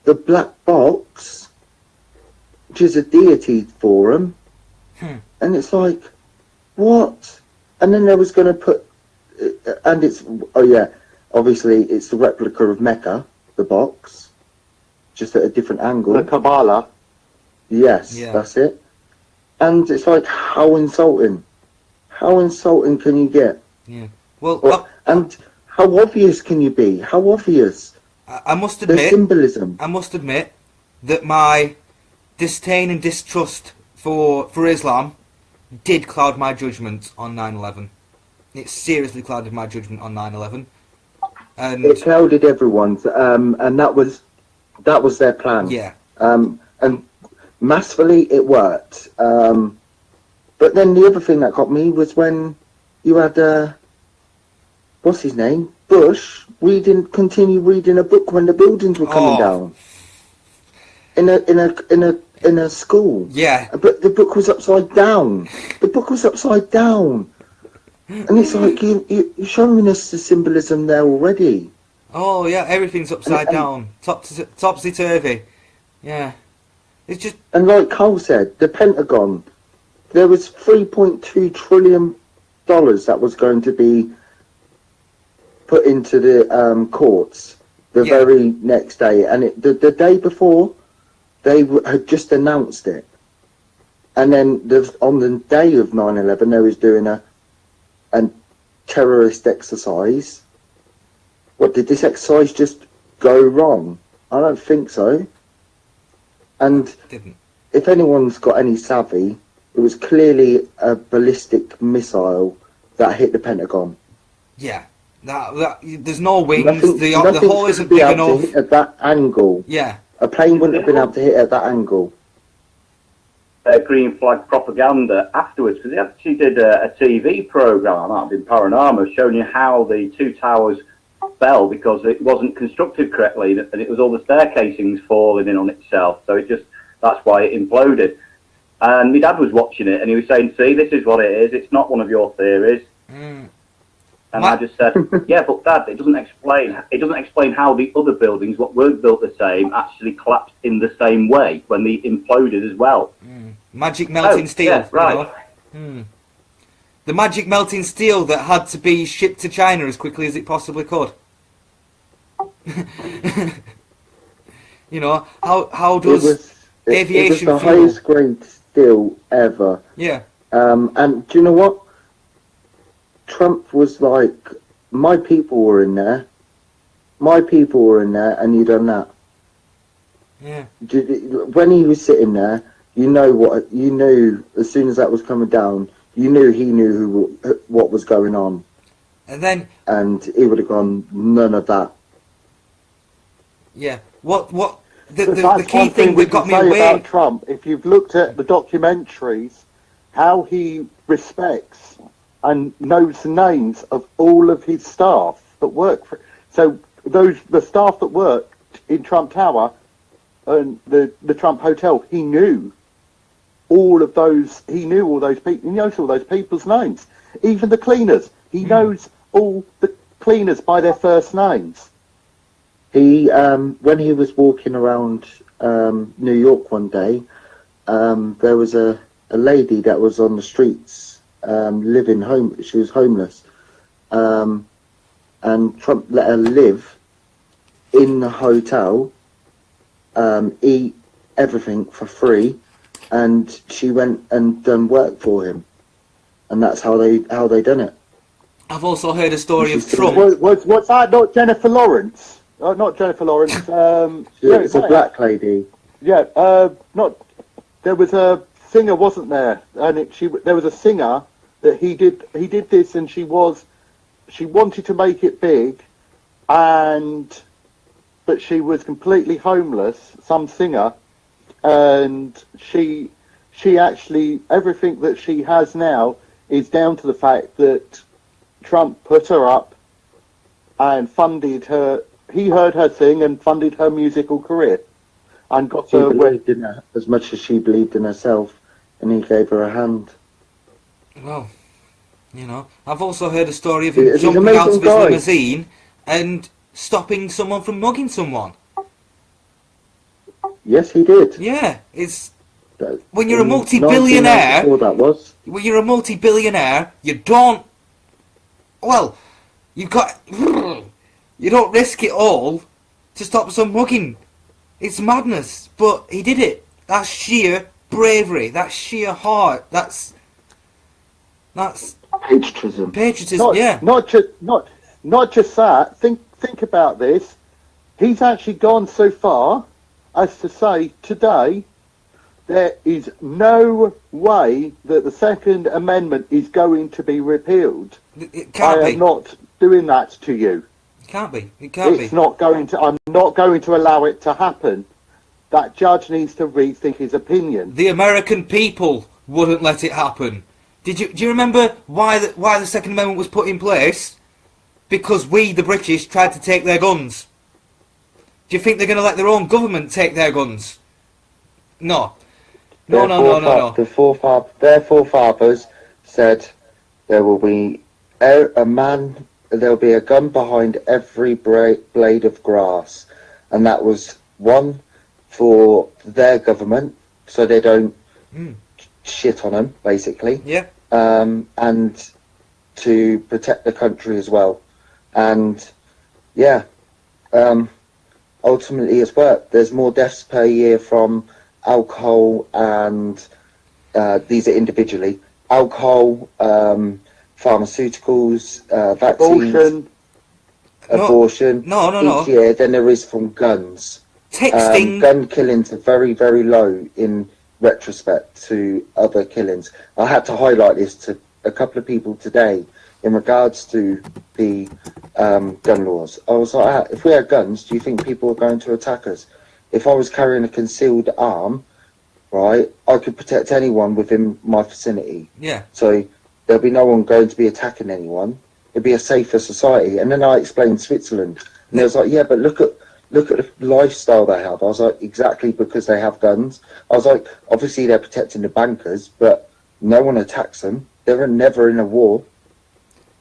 Speaker 2: the black box, which is a deity forum, and it's like, what? And then they was going to put, and it's, obviously it's the replica of Mecca, the box, just at a different angle.
Speaker 3: The Kabbalah.
Speaker 2: Yes, that's it. And it's like, how insulting? How insulting can you get?
Speaker 1: Yeah. Well,
Speaker 2: and how obvious can you be? How obvious?
Speaker 1: I must admit,
Speaker 2: the symbolism.
Speaker 1: I must admit that my disdain and distrust for Islam did cloud my judgment on 9/11. It seriously clouded my judgment on 9/11. And
Speaker 2: it clouded everyone's, and that was their plan.
Speaker 1: Yeah.
Speaker 2: And massively it worked. But then the other thing that got me was when you had what's his name? Bush continue reading a book when the buildings were coming down. In a school.
Speaker 1: Yeah.
Speaker 2: But the book was upside down. The book was upside down. And it's like you're showing us the symbolism there already.
Speaker 1: Oh yeah, everything's upside down, topsy turvy. Yeah, it's just. And
Speaker 2: like Cole said, the Pentagon, there was $3.2 trillion that was going to be put into the courts the very next day, and the day before they had just announced it, and then on the day of 9/11 they was doing a terrorist exercise. What, did this exercise just go wrong? I don't think so. And if anyone's got any savvy, it was clearly a ballistic missile that hit the Pentagon.
Speaker 1: Yeah, there's no wings.
Speaker 2: Nothing,
Speaker 1: the hole isn't big enough.
Speaker 2: To hit at that angle.
Speaker 1: Yeah,
Speaker 2: a plane wouldn't have been able to hit at that angle.
Speaker 5: Green flag propaganda afterwards, because they actually did a TV program, I might have been Panorama, showing you how the two towers fell because it wasn't constructed correctly, and it was all the stair casings falling in on itself. So that's why it imploded. And my dad was watching it, and he was saying, "See, this is what it is. It's not one of your theories." And I just said, "Yeah, but Dad, it doesn't explain how the other buildings, what weren't built the same, actually collapsed in the same way when they imploded as well."
Speaker 1: Magic melting steel.
Speaker 5: Yeah, right.
Speaker 1: The magic melting steel that had to be shipped to China as quickly as it possibly could. You know, how does aviation
Speaker 2: it was the
Speaker 1: fuel?
Speaker 2: highest grade steel ever.
Speaker 1: Yeah.
Speaker 2: And do you know what? Trump was like, my people were in there. My people were in there, and you done that.
Speaker 1: Yeah.
Speaker 2: When he was sitting there, you knew as soon as that was coming down, you knew he knew what was going on. And he would have gone, none of that.
Speaker 1: Yeah. What the key thing that got me away
Speaker 3: about Trump, if you've looked at the documentaries, how he respects and knows the names of all of his staff that work for. So the staff that work in Trump Tower and the Trump Hotel, he knew all of those. He knew all those people. He knows all those people's names. Even the cleaners. He knows all the cleaners by their first names.
Speaker 2: He, when he was walking around New York one day, there was a lady that was on the streets, living home. She was homeless, and Trump let her live in the hotel, eat everything for free, and she went and done work for him, and that's how they done it.
Speaker 1: I've also heard a story of Trump.
Speaker 3: Was that not Jennifer Lawrence? Not Jennifer Lawrence.
Speaker 2: It's a black lady.
Speaker 3: Yeah, not. There was a singer, wasn't there? And there was a singer that he did this, and she wanted to make it big, but she was completely homeless. Some singer, and she actually, everything that she has now is down to the fact that Trump put her up and funded her. He heard her sing and funded her musical career, and got
Speaker 2: He
Speaker 3: her
Speaker 2: believed in her as much as she believed in herself, and he gave her a hand.
Speaker 1: Well, you know, I've also heard a story of him
Speaker 2: He's an
Speaker 1: jumping out
Speaker 2: amazing
Speaker 1: of his
Speaker 2: guy.
Speaker 1: limousine and stopping someone from mugging someone.
Speaker 2: Yes, he did.
Speaker 1: Yeah, it's
Speaker 2: That-
Speaker 1: when you're a
Speaker 2: in
Speaker 1: multi-billionaire.
Speaker 2: 1994 that was.
Speaker 1: When you're a multi-billionaire, you don't. Well, you don't risk it all to stop some mugging. It's madness, but he did it. That's sheer bravery. That's sheer heart. That's
Speaker 2: Patriotism.
Speaker 1: patriotism. Yeah.
Speaker 3: Not just that. Think about this. He's actually gone so far as to say today there is no way that the Second Amendment is going to be repealed.
Speaker 1: It can't
Speaker 3: I
Speaker 1: be.
Speaker 3: am not doing that to you.
Speaker 1: It can't be. It can't
Speaker 3: It's
Speaker 1: be.
Speaker 3: not going to. I'm not going to allow it to happen. That judge needs to rethink his opinion.
Speaker 1: The American people wouldn't let it happen. Do you remember why the Second Amendment was put in place? Because we, the British, tried to take their guns. Do you think they're going to let their own government take their guns? No. No.
Speaker 2: Their forefathers said there will be there'll be a gun behind every blade of grass, and that was one for their government, so they don't shit on them, basically.
Speaker 1: Yeah.
Speaker 2: And to protect the country as well. And yeah, ultimately it's worked. There's more deaths per year from alcohol and these are individually. Alcohol, pharmaceuticals, vaccines, abortion.
Speaker 1: No.
Speaker 2: Each year than there is from guns.
Speaker 1: Texting.
Speaker 2: Gun killings are very, very low in retrospect to other killings. I had to highlight this to a couple of people today in regards to the gun laws. I was like, if we had guns, do you think people were going to attack us? If I was carrying a concealed arm, right, I could protect anyone within my vicinity.
Speaker 1: Yeah.
Speaker 2: So there'll be no one going to be attacking anyone. It'd be a safer society. And then I explained Switzerland, and they was like, yeah, but look at the lifestyle they have. I was like, exactly, because they have guns. I was like, obviously they're protecting the bankers, but no one attacks them. They're never in a war.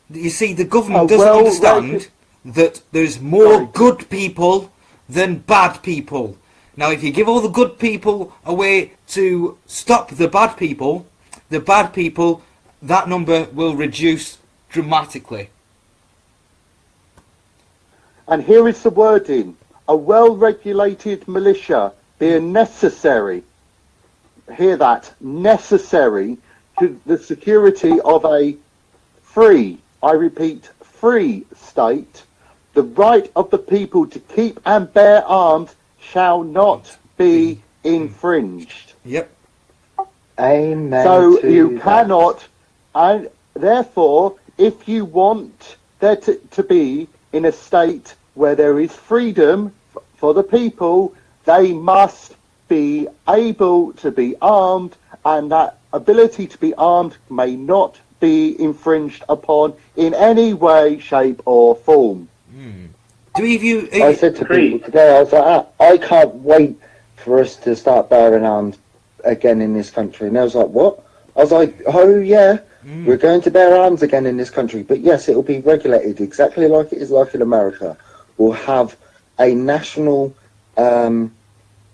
Speaker 1: You see, the government doesn't understand that there's more good people than bad people. Now, if you give all the good people away to stop the bad people, that number will reduce dramatically.
Speaker 3: And here is the wording: a well-regulated militia being necessary. Hear that? Necessary to the security of a free, I repeat, free state. The right of the people to keep and bear arms shall not be infringed.
Speaker 1: Yep.
Speaker 2: Amen.
Speaker 3: So you cannot, and therefore, if you want there to be in a state where there is freedom for the people, they must be able to be armed, and that ability to be armed may not be infringed upon in any way, shape, or form.
Speaker 1: Do you?
Speaker 2: I said to people today, I was like, I can't wait for us to start bearing arms again in this country. And I was like, what? I was like, oh yeah, we're going to bear arms again in this country. But yes, it will be regulated exactly like it is like in America. We'll have a national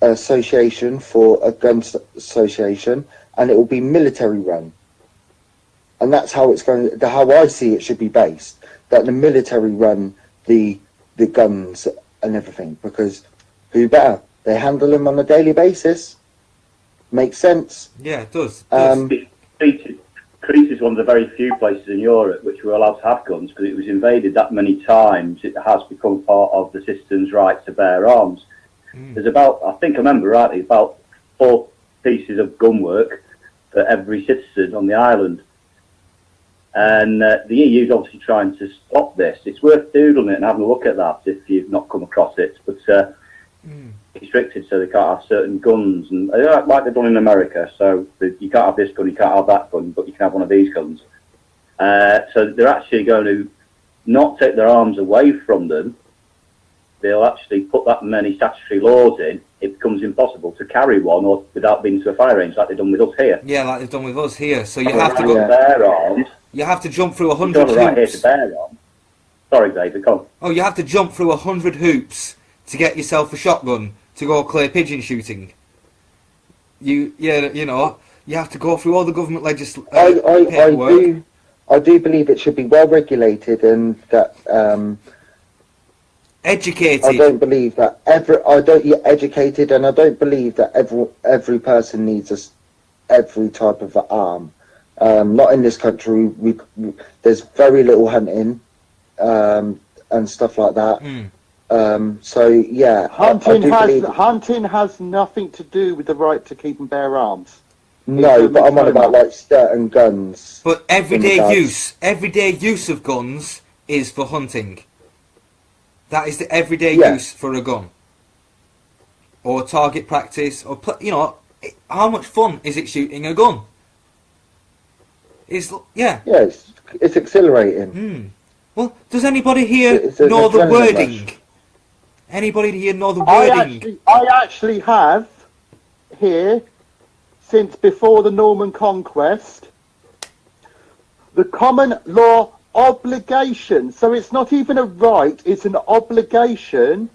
Speaker 2: association for a gun association, and it will be military run. And that's how it's going. How I see it should be based. That the military run the guns and everything, because who better? They handle them on a daily basis. Makes sense.
Speaker 1: Yeah, it does.
Speaker 5: Crete is one of the very few places in Europe which were allowed to have guns because it was invaded that many times. It has become part of the citizens' right to bear arms. There's about, I think I remember rightly, about 4 pieces of gunwork for every citizen on the island. And the EU is obviously trying to stop this. It's worth doodling it and having a look at that if you've not come across it. But restricted, so they can't have certain guns, and like they've done in America. So you can't have this gun, you can't have that gun, but you can have one of these guns. So they're actually going to not take their arms away from them. They'll actually put that many statutory laws in. It becomes impossible to carry one or without being to a fire range, like they've done with us here.
Speaker 1: Yeah, like they've done with us here. So you have to go.
Speaker 5: Bear arms.
Speaker 1: You have to jump through 100 hoops.
Speaker 5: Right here to bear arms. Sorry, David, come on.
Speaker 1: Oh, you have to jump through 100 hoops to get yourself a shotgun to go clear pigeon shooting. You have to go through all the government paperwork.
Speaker 2: I do believe it should be well regulated and that
Speaker 1: educated.
Speaker 2: I don't believe that educated, and I don't believe that every person needs every type of arm. Not in this country. There's very little hunting and stuff like that. So yeah,
Speaker 3: hunting has nothing to do with the right to keep and bear arms.
Speaker 2: No, but I'm on about like certain guns.
Speaker 1: But everyday use of guns is for hunting. That is the everyday use for a gun, or target practice, or how much fun is it shooting a gun? It's exhilarating. Well, does anybody here know the wording?
Speaker 2: Rush.
Speaker 1: Anybody here know the wording?
Speaker 3: I actually have here, since before the Norman Conquest, the common law obligation. So it's not even a right, it's an obligation.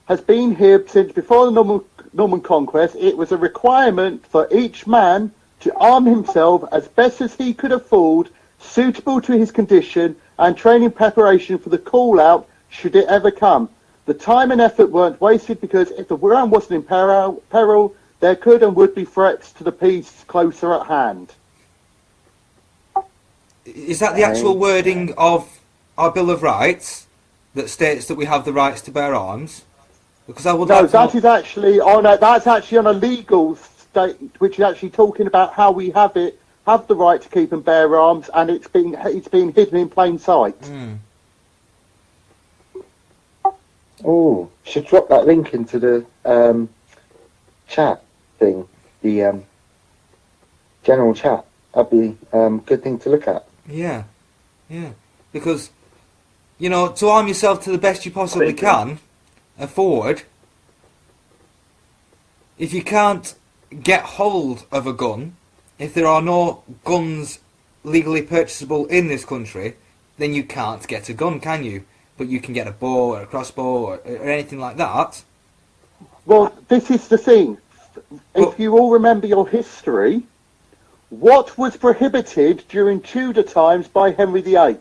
Speaker 3: Has been here since before the Norman Conquest. It was a requirement for each man to arm himself as best as he could afford, suitable to his condition, and training preparation for the call-out should it ever come. The time and effort weren't wasted because if the ground wasn't in peril, there could and would be threats to the peace closer at hand.
Speaker 1: Is that the actual wording of our Bill of Rights that states that we have the rights to bear arms? Because I would
Speaker 3: that's actually on a legal state, which is actually talking about how we have the right to keep and bear arms, and it's been hidden in plain sight.
Speaker 2: Oh, should drop that link into the chat thing, the general chat. That'd be a good thing to look at.
Speaker 1: Yeah. Because, to arm yourself to the best you possibly can afford, if you can't get hold of a gun, if there are no guns legally purchasable in this country, then you can't get a gun, can you? But you can get a bow or a crossbow or anything like that.
Speaker 3: Well, this is the thing. If you all remember your history, what was prohibited during Tudor times by Henry VIII?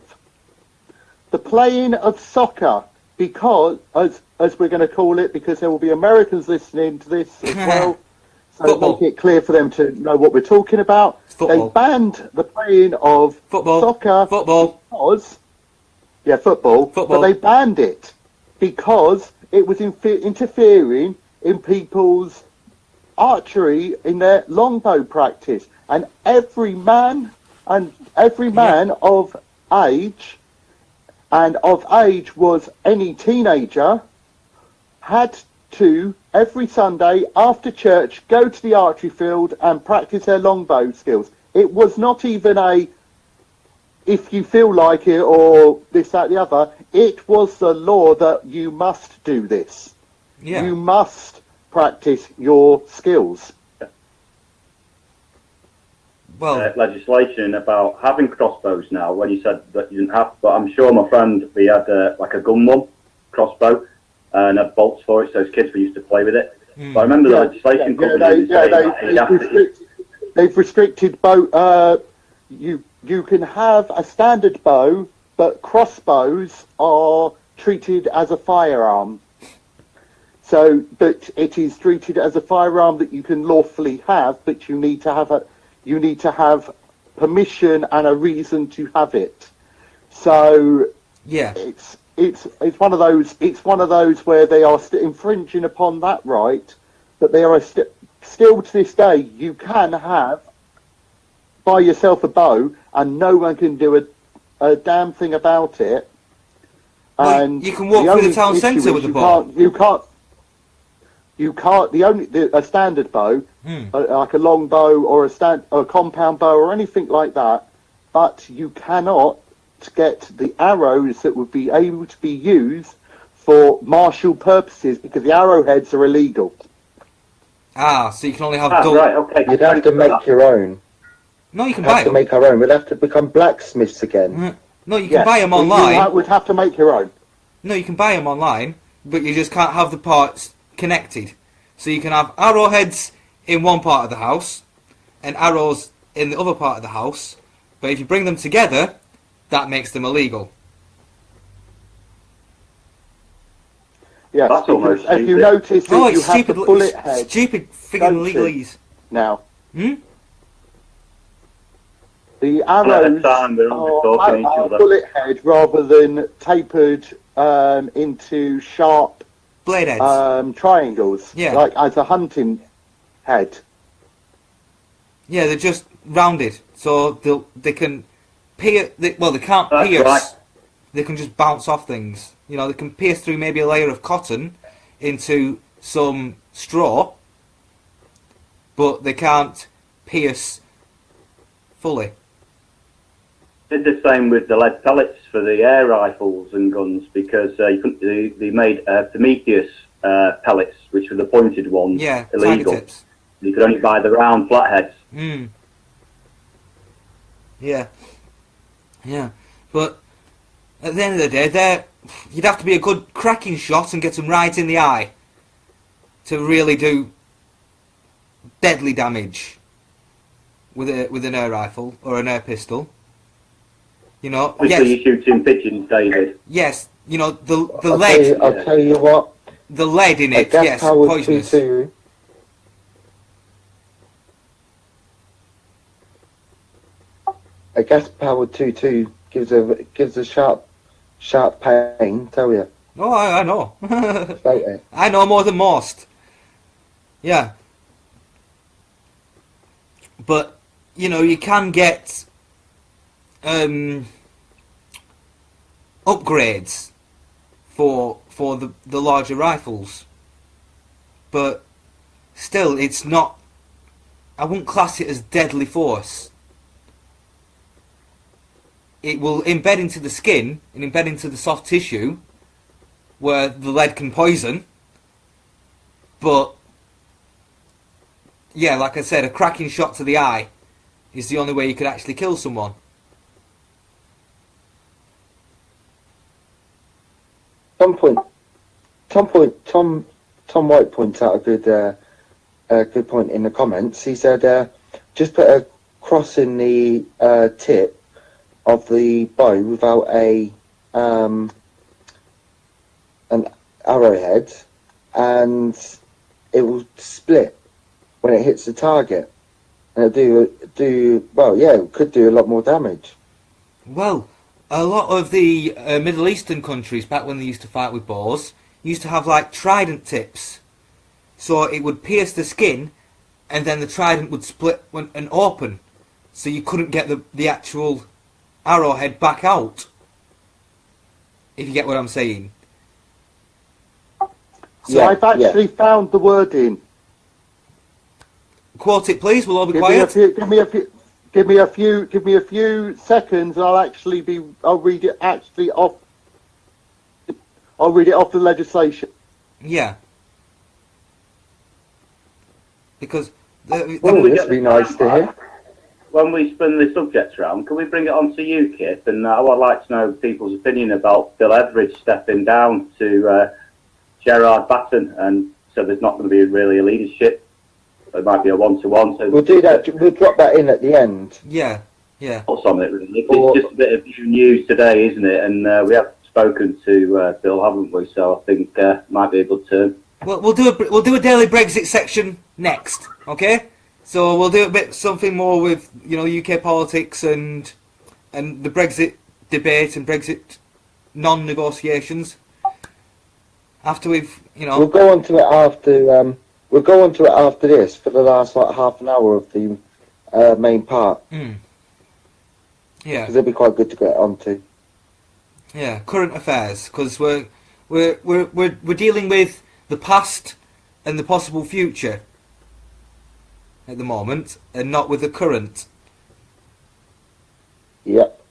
Speaker 3: The playing of soccer, because, as we're going to call it, because there will be Americans listening to this as well, so make it clear for them to know what we're talking about.
Speaker 1: Football.
Speaker 3: They banned the playing of soccer because... Yeah, football. But they banned it because it was interfering in people's archery in their longbow practice. And every man of age, and of age was any teenager, had to, every Sunday after church, go to the archery field and practice their longbow skills. It was not even a, if you feel like it or this, that, the other. It was the law that you must do this.
Speaker 1: Yeah.
Speaker 3: You must practice your skills.
Speaker 1: Well,
Speaker 5: Legislation about having crossbows now. When you said that you didn't have, but I'm sure my friend, we had like a gun one crossbow and had bolts for it, so his kids were used to play with it. But I remember the legislation coming in.
Speaker 3: They've restricted bow. You can have a standard bow, but crossbows are treated as a firearm. So, but it is treated as a firearm that you can lawfully have, but you need to have permission and a reason to have it. So
Speaker 1: yeah.
Speaker 3: it's one of those where they are infringing upon that right, but they are still to this day you can buy yourself a bow and no one can do a damn thing about it.
Speaker 1: Well,
Speaker 3: and
Speaker 1: you can walk through the town centre with a bow.
Speaker 3: You can't. A standard bow, like a long bow or a compound bow or anything like that. But you cannot get the arrows that would be able to be used for martial purposes because the arrowheads are illegal.
Speaker 1: Ah, so you can only have
Speaker 5: right, okay.
Speaker 2: You'd have to make your own.
Speaker 1: No, you can
Speaker 2: We'd have
Speaker 1: buy
Speaker 2: to
Speaker 1: them.
Speaker 2: make our own. We'd have to become blacksmiths again.
Speaker 1: No, you can buy them online.
Speaker 3: You would have to make your own.
Speaker 1: No, you can buy them online, but you just can't have the parts connected. So you can have arrowheads in one part of the house and arrows in the other part of the house, but if you bring them together, that makes them illegal.
Speaker 3: Yes,
Speaker 5: That's almost
Speaker 3: if you
Speaker 5: stupid.
Speaker 3: notice that you
Speaker 1: It's
Speaker 3: have the bullet head
Speaker 1: stupid friggin'
Speaker 3: don't you?
Speaker 1: legalese.
Speaker 3: now.
Speaker 1: Hmm?
Speaker 3: The
Speaker 5: At the
Speaker 3: arrows
Speaker 5: time, they're all talking each
Speaker 3: are
Speaker 5: other.
Speaker 3: bullet head rather than tapered into sharp
Speaker 1: Blade heads.
Speaker 3: triangles,
Speaker 1: Yeah.
Speaker 3: like as a hunting head.
Speaker 1: Yeah, they're just rounded, so they can pierce. They can't
Speaker 5: That's
Speaker 1: pierce.
Speaker 5: right.
Speaker 1: They can just bounce off things. You know, they can pierce through maybe a layer of cotton into some straw, but they can't pierce fully.
Speaker 5: Did the same with the lead pellets for the air rifles and guns because they made Prometheus pellets, which were the pointed ones,
Speaker 1: Yeah,
Speaker 5: illegal.
Speaker 1: tiger tips.
Speaker 5: You could only buy the round flatheads.
Speaker 1: Mm. Yeah. Yeah. But at the end of the day, you'd have to be a good cracking shot and get them right in the eye to really do deadly damage with an air rifle or an air pistol. You know,
Speaker 5: Obviously,
Speaker 1: yes,
Speaker 5: you're shooting pigeons, David.
Speaker 1: yes, you know, the lead,
Speaker 2: I'll tell you what.
Speaker 1: the lead in
Speaker 2: A
Speaker 1: it, yes,
Speaker 2: gas-powered
Speaker 1: poisonous.
Speaker 2: 2-2. A gas-powered 2-2 gives a sharp pain. Tell you,
Speaker 1: Oh, I know.
Speaker 2: straight it.
Speaker 1: I know more than most. Yeah. But, you know, you can get upgrades for the larger rifles. But still, it's not... I wouldn't class it as deadly force. It will embed into the skin and embed into the soft tissue where the lead can poison. But, yeah, like I said, a cracking shot to the eye is the only way you could actually kill someone.
Speaker 2: Tom White points out a good point in the comments. He said, just put a cross in the tip of the bow without an arrowhead, and it will split when it hits the target, and it'll do well. Yeah, it could do a lot more damage.
Speaker 1: Well, a lot of the Middle Eastern countries, back when they used to fight with bows, used to have like trident tips. So it would pierce the skin, and then the trident would split and open, so you couldn't get the actual arrowhead back out. If you get what I'm saying.
Speaker 3: So
Speaker 2: Yeah,
Speaker 3: I've actually found the wording.
Speaker 1: Quote it, please. We'll all be
Speaker 3: Give me a
Speaker 1: quiet.
Speaker 3: few. Give me a few seconds. I'll read it actually off. I'll read it off the legislation.
Speaker 1: Yeah. Because
Speaker 5: When we
Speaker 6: this
Speaker 5: get
Speaker 6: would be
Speaker 5: the
Speaker 6: nice to hear.
Speaker 5: When we spin the subjects around, can we bring it on to you, Kip? And I would like to know people's opinion about Bill Everidge stepping down to Gerard Batten, and so there's not going to be really a leadership. It might be a one-to-one. So
Speaker 6: We'll do that. We'll drop that in at the end.
Speaker 1: yeah.
Speaker 5: thoughts on it, really. It's just a bit of new news today, isn't it? And we have spoken to Bill, haven't we? So I think might be able to.
Speaker 1: Well, we'll do a daily Brexit section next, okay? So we'll do something more with UK politics and the Brexit debate and Brexit non-negotiations. After we've
Speaker 6: We'll go on to it after. We'll go on to it after this for the last half an hour of the main part.
Speaker 1: Yeah.
Speaker 6: Because it'll be quite good to get onto.
Speaker 1: Yeah, current affairs, because we're dealing with the past and the possible future at the moment, and not with the current.
Speaker 6: Yep.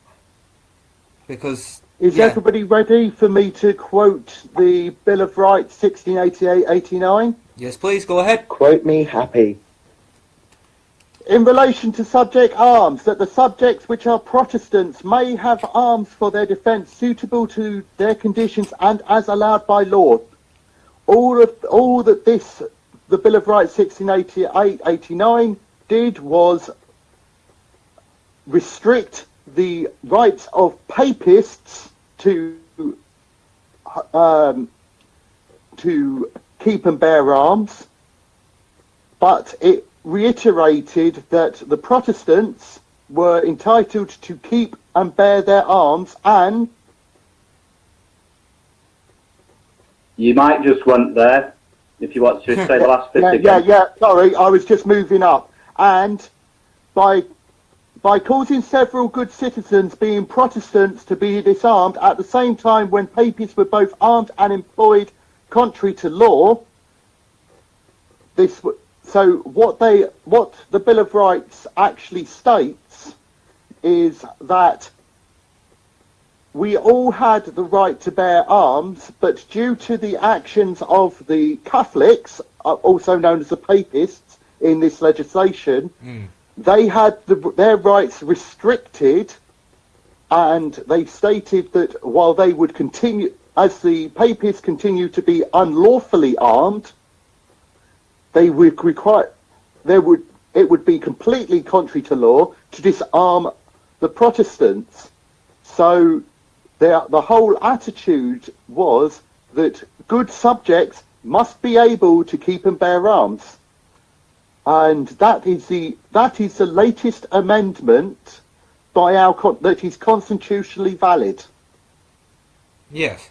Speaker 1: Because
Speaker 3: Is everybody ready for me to quote the Bill of Rights 1688-89?
Speaker 1: Yes, please go ahead.
Speaker 6: Quote me happy.
Speaker 3: In relation to subject arms, that the subjects which are Protestants may have arms for their defence suitable to their conditions and as allowed by law. All that the Bill of Rights 1688-89 did was restrict the rights of papists to keep and bear arms, but it reiterated that the Protestants were entitled to keep and bear their arms, and
Speaker 5: You might just went there. If you want to say the last bit again.
Speaker 3: sorry, I was just moving up. And by causing several good citizens, being Protestants, to be disarmed at the same time when papists were both armed and employed contrary to law, what the Bill of Rights actually states is that we all had the right to bear arms, but due to the actions of the Catholics, also known as the papists, in this legislation, they had their rights restricted, and they stated that while they would continue, as the papists continue to be unlawfully armed, they would it would be completely contrary to law to disarm the Protestants. So the whole attitude was that good subjects must be able to keep and bear arms, and that is the latest amendment by that is constitutionally valid.
Speaker 1: yes,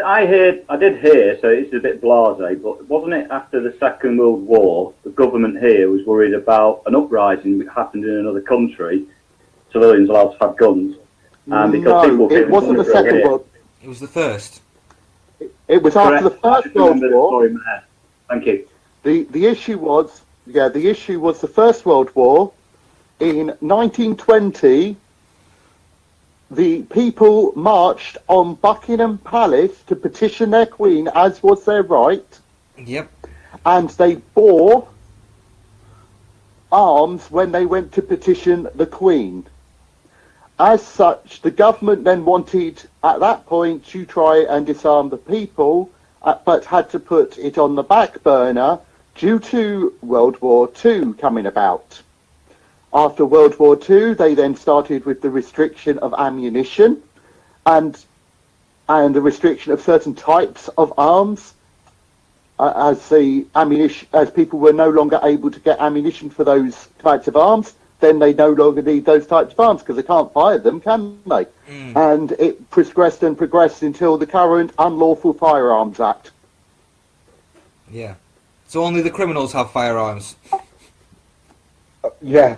Speaker 5: I did hear, so it's a bit blasé, but wasn't it after the Second World War, the government here was worried about an uprising that happened in another country, civilians allowed to have guns, and because people
Speaker 3: it wasn't the Second World.
Speaker 1: it was the first.
Speaker 3: It was after the First World War.
Speaker 5: Thank you.
Speaker 3: The issue was the First World War. In 1920, the people marched on Buckingham Palace to petition their Queen, as was their right.
Speaker 1: Yep.
Speaker 3: And they bore arms when they went to petition the Queen. As such, the government then wanted, at that point, to try and disarm the people, but had to put it on the back burner due to World War II coming about. After World War II, they then started with the restriction of ammunition and the restriction of certain types of arms, as people were no longer able to get ammunition for those types of arms. Then they no longer need those types of arms because they can't fire them, can they? And it progressed and progressed until the current Unlawful Firearms Act.
Speaker 1: Yeah. So only the criminals have firearms.
Speaker 6: Yeah.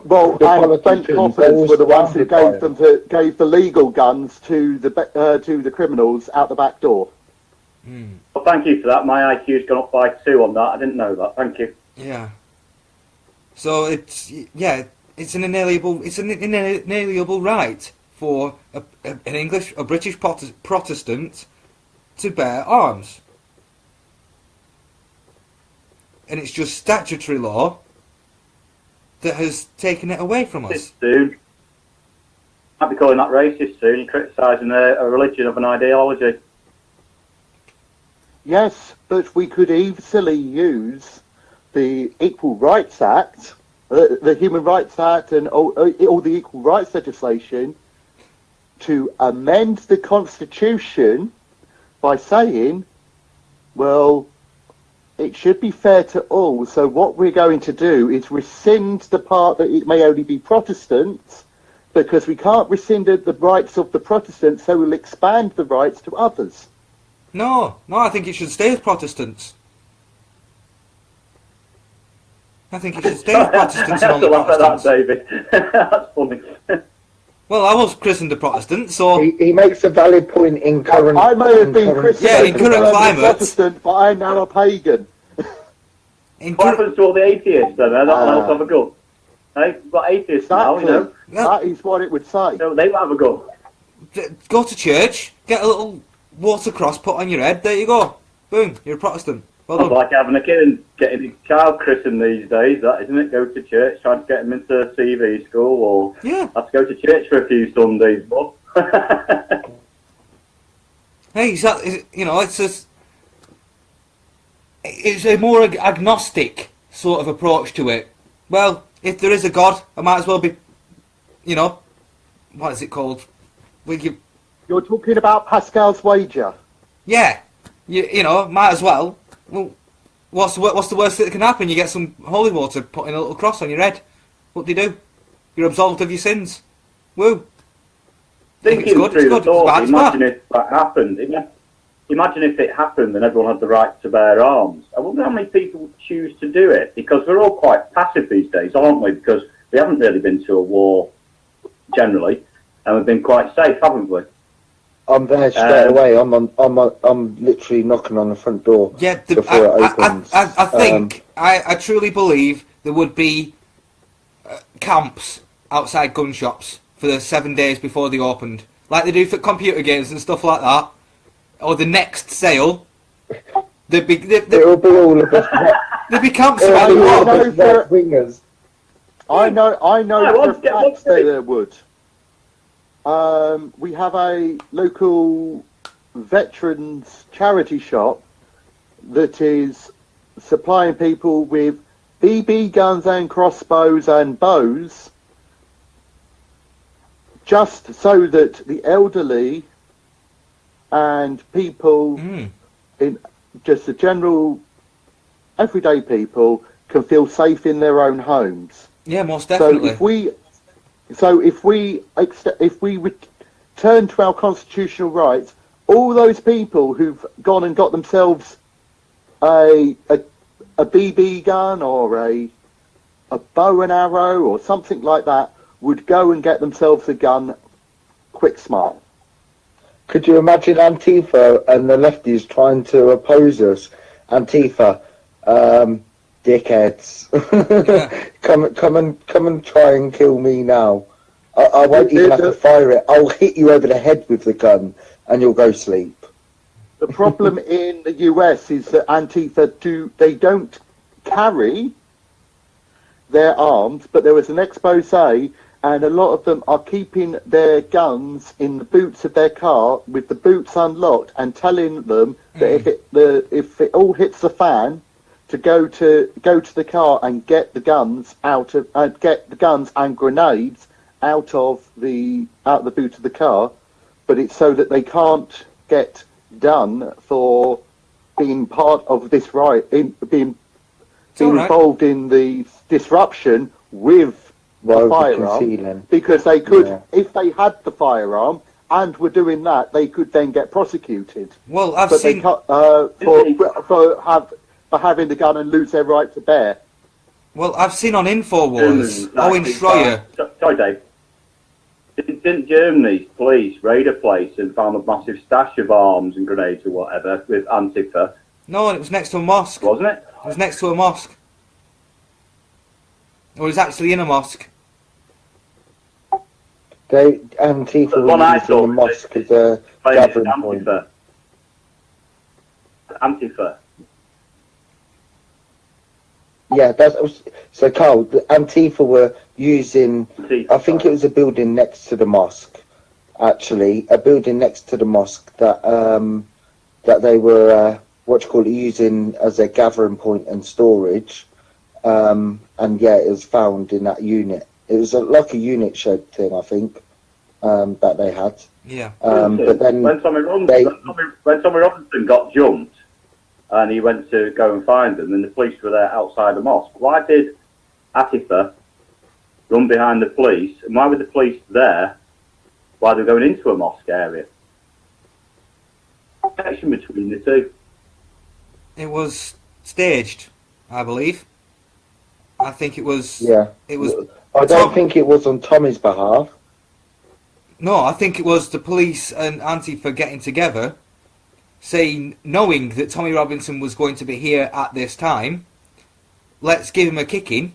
Speaker 3: Well, and French coppers were the ones who gave the legal guns to the criminals out the back door.
Speaker 5: Well, thank you for that. My IQ's gone up by 2 on that. I didn't know that. Thank you.
Speaker 1: Yeah. So it's an inalienable right for a British Protestant to bear arms, and it's just statutory law that has taken it away from us.
Speaker 5: Soon, might be calling that racist soon. You're criticising a religion of an ideology.
Speaker 3: Yes, but we could easily use the Equal Rights Act, the Human Rights Act, and all the equal rights legislation to amend the Constitution by saying, well, it should be fair to all. So what we're going to do is rescind the part that it may only be Protestants, because we can't rescind the rights of the Protestants, so we'll expand the rights to others.
Speaker 1: No, I think it should stay with Protestants. I think it should stay with Protestants.
Speaker 5: I have to laugh at that, David. That's funny.
Speaker 1: Well, I was christened a Protestant, so...
Speaker 6: He makes a valid point in current...
Speaker 3: I may have been christened
Speaker 1: in current climate.
Speaker 3: Protestant, but I'm now a pagan.
Speaker 5: What happens to all the atheists, then? They're not allowed to have a go. Hey, we've got atheists now, you know.
Speaker 3: That is what it would say.
Speaker 5: So they won't have a go.
Speaker 1: Go to church, get a little water cross put on your head, there you go. Boom, you're a Protestant. Well done.
Speaker 5: It's like having a kid and getting a child christened these days, that, isn't it? Go to church, trying to get them into CV school, or have to go to church for a few Sundays, but...
Speaker 1: Hey, you know, it's a more agnostic sort of approach to it. Well, if there is a God, I might as well be, you know, what is it called?
Speaker 3: You're talking about Pascal's wager?
Speaker 1: Yeah, you know, might as well. Well, what's the worst that can happen? You get some holy water put in a little cross on your head. What do you do? You're absolved of your sins. Woo.
Speaker 5: Thinking through the thought, imagine if that happened. Imagine if it happened and everyone had the right to bear arms. I wonder how many people choose to do it, because we're all quite passive these days, aren't we? Because we haven't really been to a war generally, and we've been quite safe, haven't we?
Speaker 6: I'm there straight away. I'm literally knocking on the front door.
Speaker 1: Yeah,
Speaker 6: before it opens.
Speaker 1: I think I truly believe there would be camps outside gun shops for the 7 days before they opened, like they do for computer games and stuff like that. Or the next sale, there'd be
Speaker 6: it'll be all of us.
Speaker 1: There'd be camps
Speaker 3: I know
Speaker 5: for
Speaker 3: a fact there would. We have a local veterans charity shop that is supplying people with BB guns and crossbows and bows, just so that the elderly and people in just the general everyday people can feel safe in their own homes.
Speaker 1: Yeah, most definitely.
Speaker 3: So if we return to our constitutional rights, all those people who've gone and got themselves a BB gun or a bow and arrow or something like that would go and get themselves a gun quick smart.
Speaker 6: Could you imagine Antifa and the lefties trying to oppose us? Antifa, dickheads, come and try and kill me now. I won't even have to fire it. I'll hit you over the head with the gun, and you'll go sleep.
Speaker 3: The problem in the US is that Antifa don't carry their arms, but there was an expose, and a lot of them are keeping their guns in the boots of their car with the boots unlocked, and telling them that if it all hits the fan, to go to the car and get the guns and grenades out of the boot of the car, but it's so that they can't get done for being part of this being involved in the disruption with the firearm, because they could, if they had the firearm and were doing that, they could then get prosecuted.
Speaker 1: Well, I've seen
Speaker 3: for having the gun and lose their right to bear.
Speaker 1: Well, I've seen on Infowars, Owen Schroyer.
Speaker 5: Sorry, Dave. Didn't Germany's police raid a place and found a massive stash of arms and grenades or whatever with Antifa?
Speaker 1: No, it was next to a mosque.
Speaker 5: Wasn't it?
Speaker 1: It was next to a mosque. Or it was actually in a mosque.
Speaker 6: Antifa
Speaker 5: The one
Speaker 6: were
Speaker 5: I
Speaker 6: using
Speaker 5: saw
Speaker 6: the mosque as a
Speaker 5: Playing
Speaker 6: gathering point.
Speaker 5: Antifa. Antifa.
Speaker 6: Yeah, so Carl, the Antifa were using,
Speaker 5: Antifa.
Speaker 6: I think it was a building next to the mosque, actually, a building next to the mosque that that they were, using as a gathering point and storage. And yeah, it was found in that unit. It was like a unit shed thing, I think, that they had.
Speaker 1: Yeah.
Speaker 6: But then
Speaker 5: when Tommy Robinson got jumped and he went to go and find them and the police were there outside the mosque, why did Antifa run behind the police and why were the police there while they were going into a mosque area? Connection between the two.
Speaker 1: It was staged, I believe. I think it was...
Speaker 6: Yeah.
Speaker 1: It was...
Speaker 6: I don't think it was on Tommy's behalf.
Speaker 1: No, I think it was the police and Antifa getting together, saying, knowing that Tommy Robinson was going to be here at this time, let's give him a kicking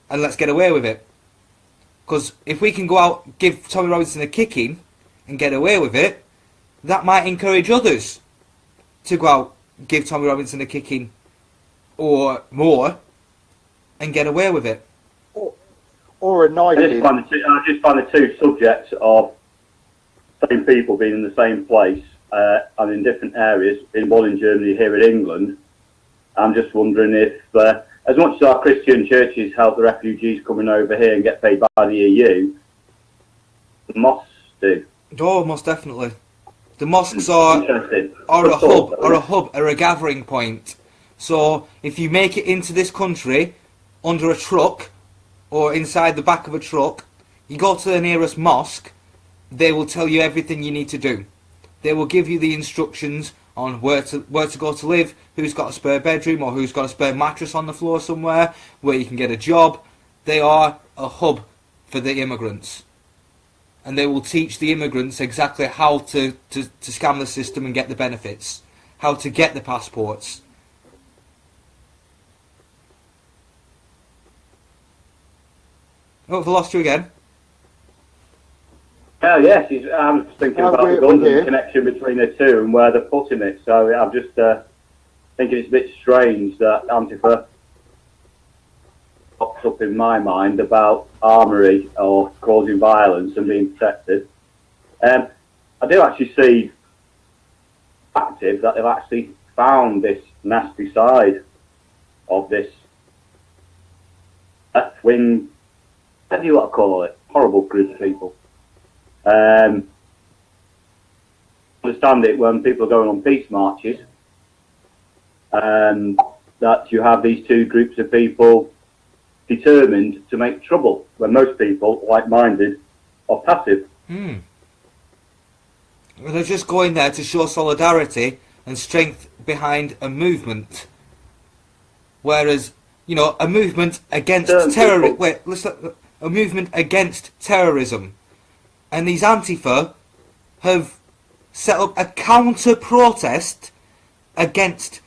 Speaker 1: and let's get away with it. Because if we can go out, give Tommy Robinson a kicking and get away with it, that might encourage others to go out, give Tommy Robinson a kicking or more and get away with it.
Speaker 3: Or a knife.
Speaker 5: I just find the two subjects of same people being in the same place and in different areas, in one in Germany, here in England. I'm just wondering if, as much as our Christian churches help the refugees coming over here and get paid by the EU, the mosques do.
Speaker 1: Oh, most definitely. The mosques are a hub, or a gathering point. So if you make it into this country under a truck or inside the back of a truck, you go to the nearest mosque, they will tell you everything you need to do. They will give you the instructions on where to go to live, who's got a spare bedroom or who's got a spare mattress on the floor somewhere, where you can get a job. They are a hub for the immigrants. And they will teach the immigrants exactly how to scam the system and get the benefits, how to get the passports. Oh, have I lost you again?
Speaker 5: Oh, yes, I'm thinking about the London connection between the two and where they're putting it. So I'm just thinking it's a bit strange that Antifa pops up in my mind about armoury or causing violence and being protected. I do actually see active that they've actually found this nasty side of this left-wing, whatever you want to call it, horrible group of people. Understand it when people are going on peace marches, that you have these two groups of people determined to make trouble, when most people, like-minded, are passive.
Speaker 1: And they're just going there to show solidarity and strength behind a movement. Whereas, you know, a movement against terrorism. Wait, listen. A movement against terrorism. And these Antifa have set up a counter-protest against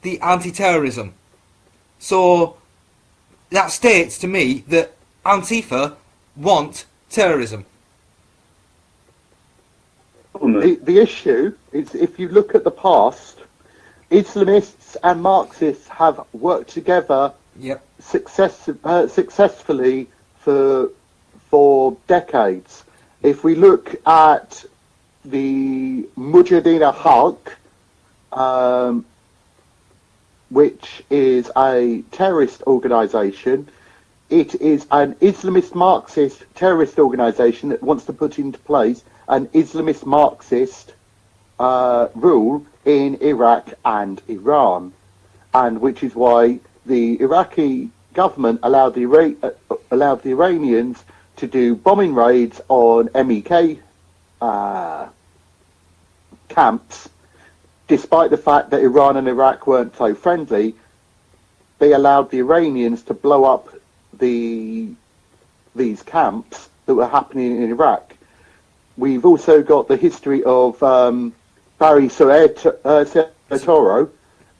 Speaker 1: the anti-terrorism. So that states to me that Antifa want terrorism.
Speaker 3: The issue is, if you look at the past, Islamists and Marxists have worked together successfully for decades. If we look at the Mujahideen Haq, which is a terrorist organisation, it is an Islamist Marxist terrorist organisation that wants to put into place an Islamist Marxist rule in Iraq and Iran, and which is why the Iraqi government allowed the Iranians to do bombing raids on MEK camps, despite the fact that Iran and Iraq weren't so friendly. They allowed the Iranians to blow up these camps that were happening in Iraq. We've also got the history of Barry Soetoro,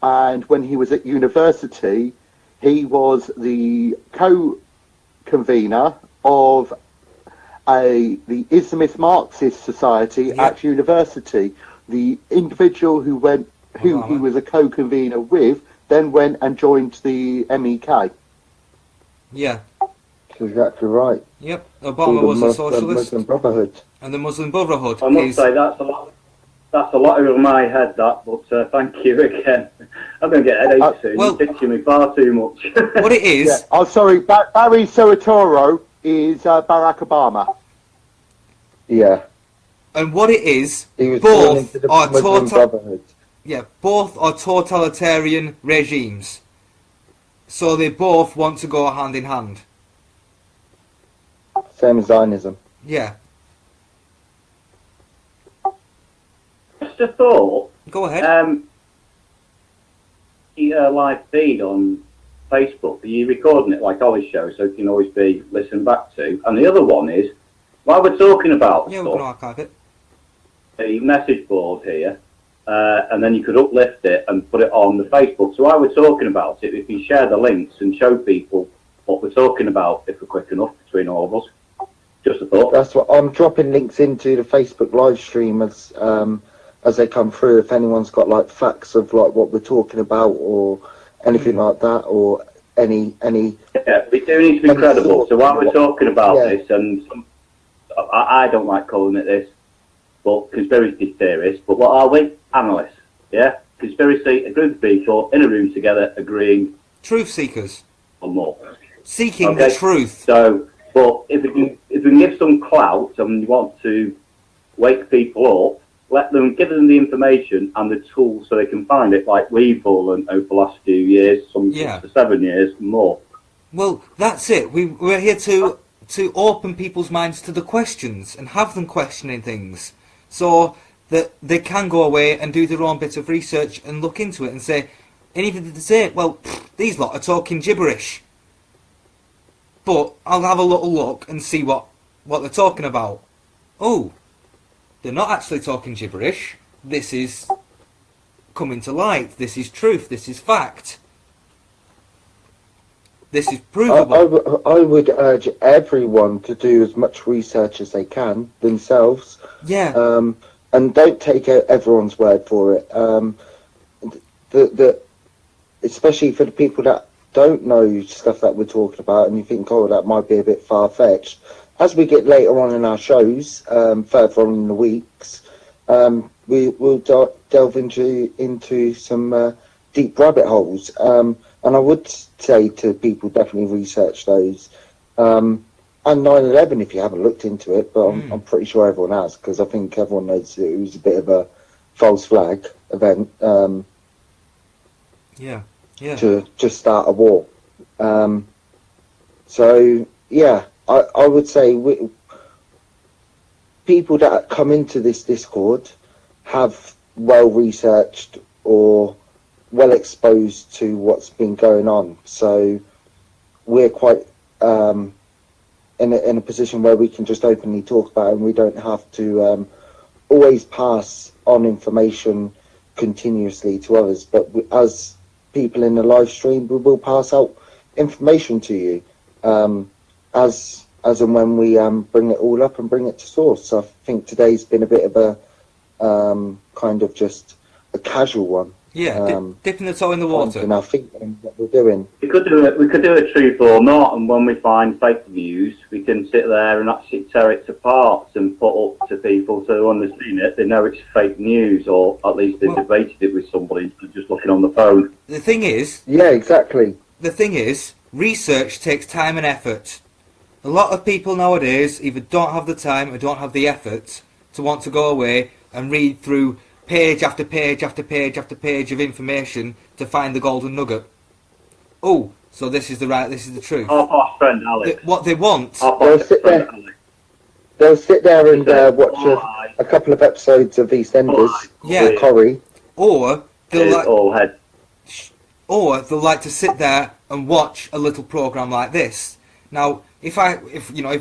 Speaker 3: and when he was at university, he was the co-convener of the Islamist Marxist Society at university. The individual who he was a co-convener with, then went and joined the MEK.
Speaker 1: Yeah.
Speaker 6: That's exactly right.
Speaker 1: Yep. Obama was a socialist.
Speaker 6: Muslim Brotherhood.
Speaker 1: And the Muslim Brotherhood
Speaker 5: I must say that's a lot. That's a lot over my head, that. But thank you again. I'm going to get headaches soon.
Speaker 1: Well,
Speaker 5: You're teaching me far too much.
Speaker 1: What it is...
Speaker 3: Yeah. Oh, sorry. Barry Soetoro is Barack Obama.
Speaker 6: Yeah.
Speaker 1: And what it is,
Speaker 6: He was born into
Speaker 1: both
Speaker 6: the
Speaker 1: are
Speaker 6: Muslim Brotherhood.
Speaker 1: both are totalitarian regimes. So they both want to go hand in hand.
Speaker 6: Same as Zionism.
Speaker 1: Yeah.
Speaker 5: Just a thought.
Speaker 1: Go ahead.
Speaker 5: Your live feed on Facebook, are you recording it like Ollie's show so it can always be listened back to? And the other one is, while we're talking about
Speaker 1: Yeah, we can archive it.
Speaker 5: the message board here, and then you could uplift it and put it on the Facebook. So while we're talking about it, if you share the links and show people what we're talking about, if we're quick enough between all of us. Just a thought.
Speaker 6: That's what I'm dropping links into the Facebook live stream as they come through. If anyone's got like facts of like what we're talking about or anything like that, or any.
Speaker 5: Yeah, we do need to be credible. So while we're talking about this, and I don't like calling it this, but conspiracy theorists. But what are we? Analysts. Yeah, conspiracy. A group of people in a room together agreeing.
Speaker 1: Truth seekers.
Speaker 5: Or more.
Speaker 1: Seeking the truth.
Speaker 5: So, but if we can give some clout and you want to wake people up, give them the information and the tools so they can find it, like we've learned over the last few years, some 6 to 7 years, more.
Speaker 1: Well, that's it. We're here to open people's minds to the questions and have them questioning things, so that they can go away and do their own bit of research and look into it and say, and even if they say, well, these lot are talking gibberish, but I'll have a little look and see what they're talking about. Oh, they're not actually talking gibberish. This is coming to light. This is truth. This is fact. This is provable.
Speaker 6: I would urge everyone to do as much research as they can themselves.
Speaker 1: Yeah.
Speaker 6: And don't take everyone's word for it. Especially for the people that don't know stuff that we're talking about, and you think, oh, that might be a bit far-fetched. As we get later on in our shows, further on in the weeks, we'll delve into some deep rabbit holes. And I would say to people, definitely research those. And 9/11, if you haven't looked into it, but I'm pretty sure everyone has, because I think everyone knows it was a bit of a false flag event. To just start a war. So, yeah, I would say people that come into this Discord have well researched or well exposed to what's been going on. So we're quite in a position where we can just openly talk about it, and we don't have to always pass on information continuously to others. But as people in the live stream, we will pass out information to you as and when we bring it all up and bring it to source. So I think today's been a bit of a kind of just a casual one.
Speaker 1: Yeah, dipping the toe in the water.
Speaker 6: And I think what we're doing.
Speaker 5: We could do a truth or not, and when we find fake news, we can sit there and actually tear it to parts and put up to people, so when they've seen it, they know it's fake news, or at least they've debated it with somebody instead of just looking on the phone.
Speaker 1: The thing is...
Speaker 6: Yeah, exactly.
Speaker 1: The thing is, research takes time and effort. A lot of people nowadays either don't have the time or don't have the effort to want to go away and read through page after page after page after page of information to find the golden nugget. Oh, so this is the truth.
Speaker 5: Our friend Alex.
Speaker 1: What they want...
Speaker 6: They'll sit there and watch a couple of episodes of EastEnders, or Corrie. Or
Speaker 1: they'll like to sit there and watch a little programme like this. Now, if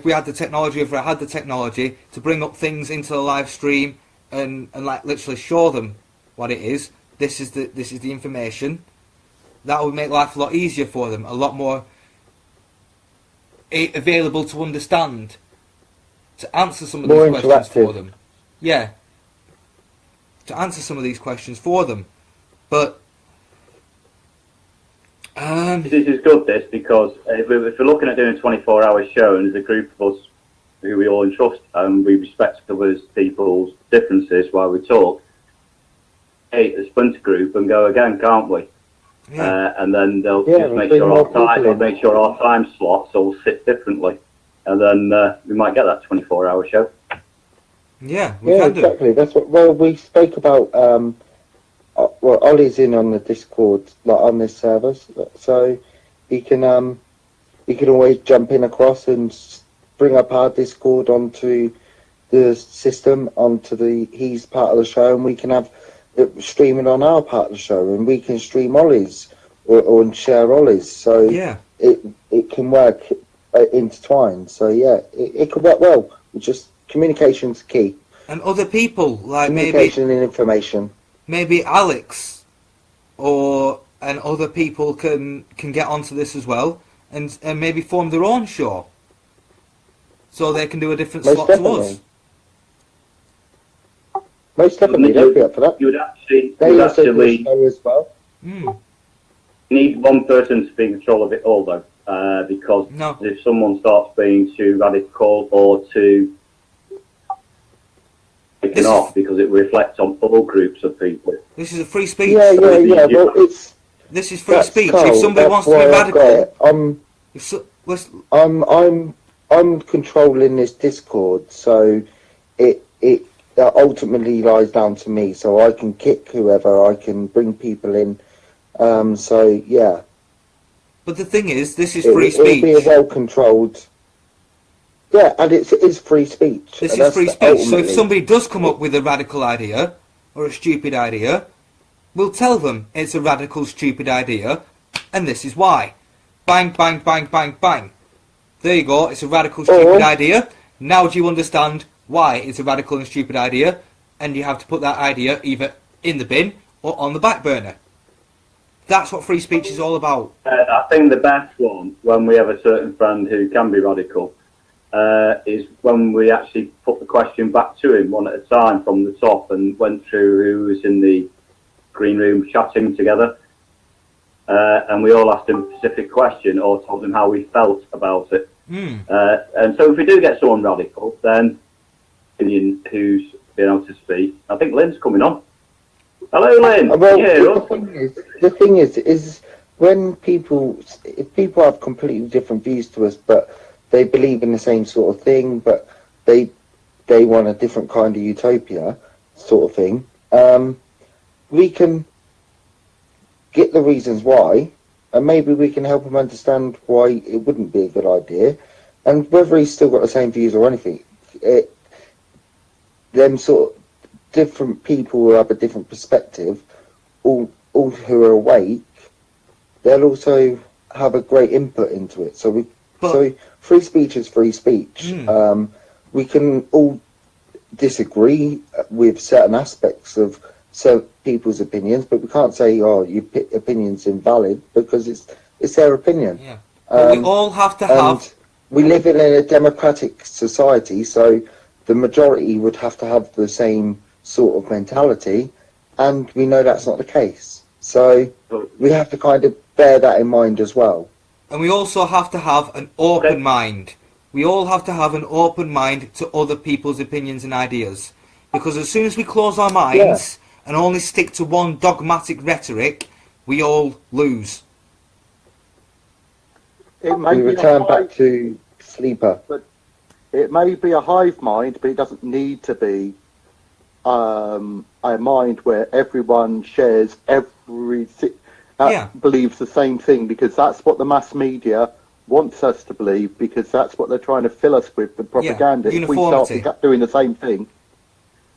Speaker 1: we had the technology, if I had the technology to bring up things into the live stream and like literally show them what it is, this is the information, that would make life a lot easier for them, a lot more available to understand, to answer some of these questions for them. Yeah, to answer some of these questions for them. But
Speaker 5: this is good, this, because if we're looking at doing a 24-hour show, and there's a group of us who we all entrust and we respect others' people's differences while we talk, a splinter group and go again, can't we?
Speaker 1: yeah,
Speaker 5: And then they'll just make sure our time slots all sit differently, and then we might get that 24-hour show.
Speaker 1: yeah, we can
Speaker 6: exactly. That's what. Well, we spoke about. Well, Ollie's in on the Discord, like on this server, so he can always jump in across and bring up our Discord onto the system, he's part of the show, and we can have it streaming on our part of the show, and we can stream Ollie's or share Ollie's. So
Speaker 1: yeah,
Speaker 6: it can work intertwined. So yeah, it could work well. Just communication's key.
Speaker 1: and other people like
Speaker 6: Communication and information.
Speaker 1: maybe Alex and other people can get onto this as well, and maybe form their own show, so they can do a different slot to us.
Speaker 6: Most definitely, they'd be up for that.
Speaker 5: You would actually,
Speaker 6: They also do a show as well.
Speaker 1: Mm.
Speaker 5: you need one person to be in control of it all, though, because
Speaker 1: No.
Speaker 5: if someone starts being too radical or too taken off, because it reflects on all groups of people.
Speaker 1: This is a free speech.
Speaker 6: Yeah. Well,
Speaker 1: This is free
Speaker 6: that's
Speaker 1: speech.
Speaker 6: Carl,
Speaker 1: If somebody wants to be
Speaker 6: why I've
Speaker 1: radical,
Speaker 6: got it. I'm controlling this Discord, so it ultimately lies down to me. So I can kick whoever, I can bring people in. So yeah.
Speaker 1: but the thing is, this is free speech.
Speaker 6: It'll be a well-controlled. Yeah, and it's free speech.
Speaker 1: This
Speaker 6: and
Speaker 1: is free
Speaker 6: that's
Speaker 1: speech. So if
Speaker 6: ultimately-
Speaker 1: somebody does come up with a radical idea or a stupid idea, we'll tell them it's a radical, stupid idea, and this is why. Bang, bang, bang, bang, bang. There you go. It's a radical, stupid idea. Now do you understand why it's a radical and stupid idea? And you have to put that idea either in the bin or on the back burner. That's what free speech is all about.
Speaker 5: I think the best one, when we have a certain friend who can be radical, is when we actually put the question back to him one at a time from the top and went through who was in the green room chatting together. And we all asked him a specific question or told him how we felt about it.
Speaker 1: Mm.
Speaker 5: And so if we do get someone radical, then who's been able to speak, I think Lynn's coming on. Hello, Lynn.
Speaker 6: Well,
Speaker 5: Yeah,
Speaker 6: the thing is when if people have completely different views to us, but they believe in the same sort of thing, but they want a different kind of utopia, sort of thing. We can get the reasons why, and maybe we can help him understand why it wouldn't be a good idea, and whether he's still got the same views or anything. Them sort of different people who have a different perspective, all who are awake, they'll also have a great input into it. So free speech is free speech. We can all disagree with certain aspects of certain people's opinions, but we can't say, "Oh, your opinion's invalid," because it's their opinion.
Speaker 1: Yeah. But we all have to have.
Speaker 6: We live in a democratic society, so the majority would have to have the same sort of mentality, and we know that's not the case. So we have to kind of bear that in mind as well.
Speaker 1: And we also have to have an open mind. We all have to have an open mind to other people's opinions and ideas. Because as soon as we close our minds and only stick to one dogmatic rhetoric, we all lose.
Speaker 3: It may
Speaker 6: We
Speaker 3: be
Speaker 6: return back to sleeper.
Speaker 3: It may be a hive mind, but it doesn't need to be a mind where everyone shares believes the same thing, because that's what the mass media wants us to believe, because that's what they're trying to fill us with propaganda. If we start doing the same thing,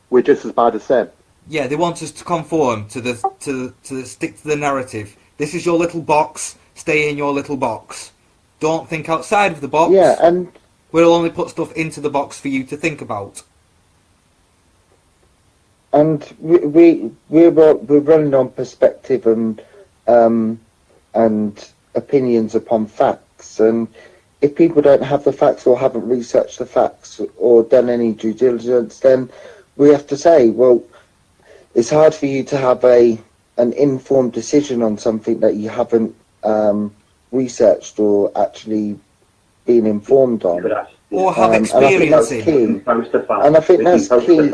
Speaker 3: we're just as bad as them.
Speaker 1: Yeah, they want us to conform to stick to the narrative. This is your little box. Stay in your little box. don't think outside of the box.
Speaker 6: Yeah, and
Speaker 1: We'll only put stuff into the box for you to think about.
Speaker 6: we're running on perspective and opinions upon facts, and if people don't have the facts or haven't researched the facts or done any due diligence, then we have to say, well, it's hard for you to have an informed decision on something that you haven't researched or actually been informed on.
Speaker 1: Or have
Speaker 6: And I think that's
Speaker 1: experience
Speaker 6: key.
Speaker 1: in.
Speaker 6: And I think that's key.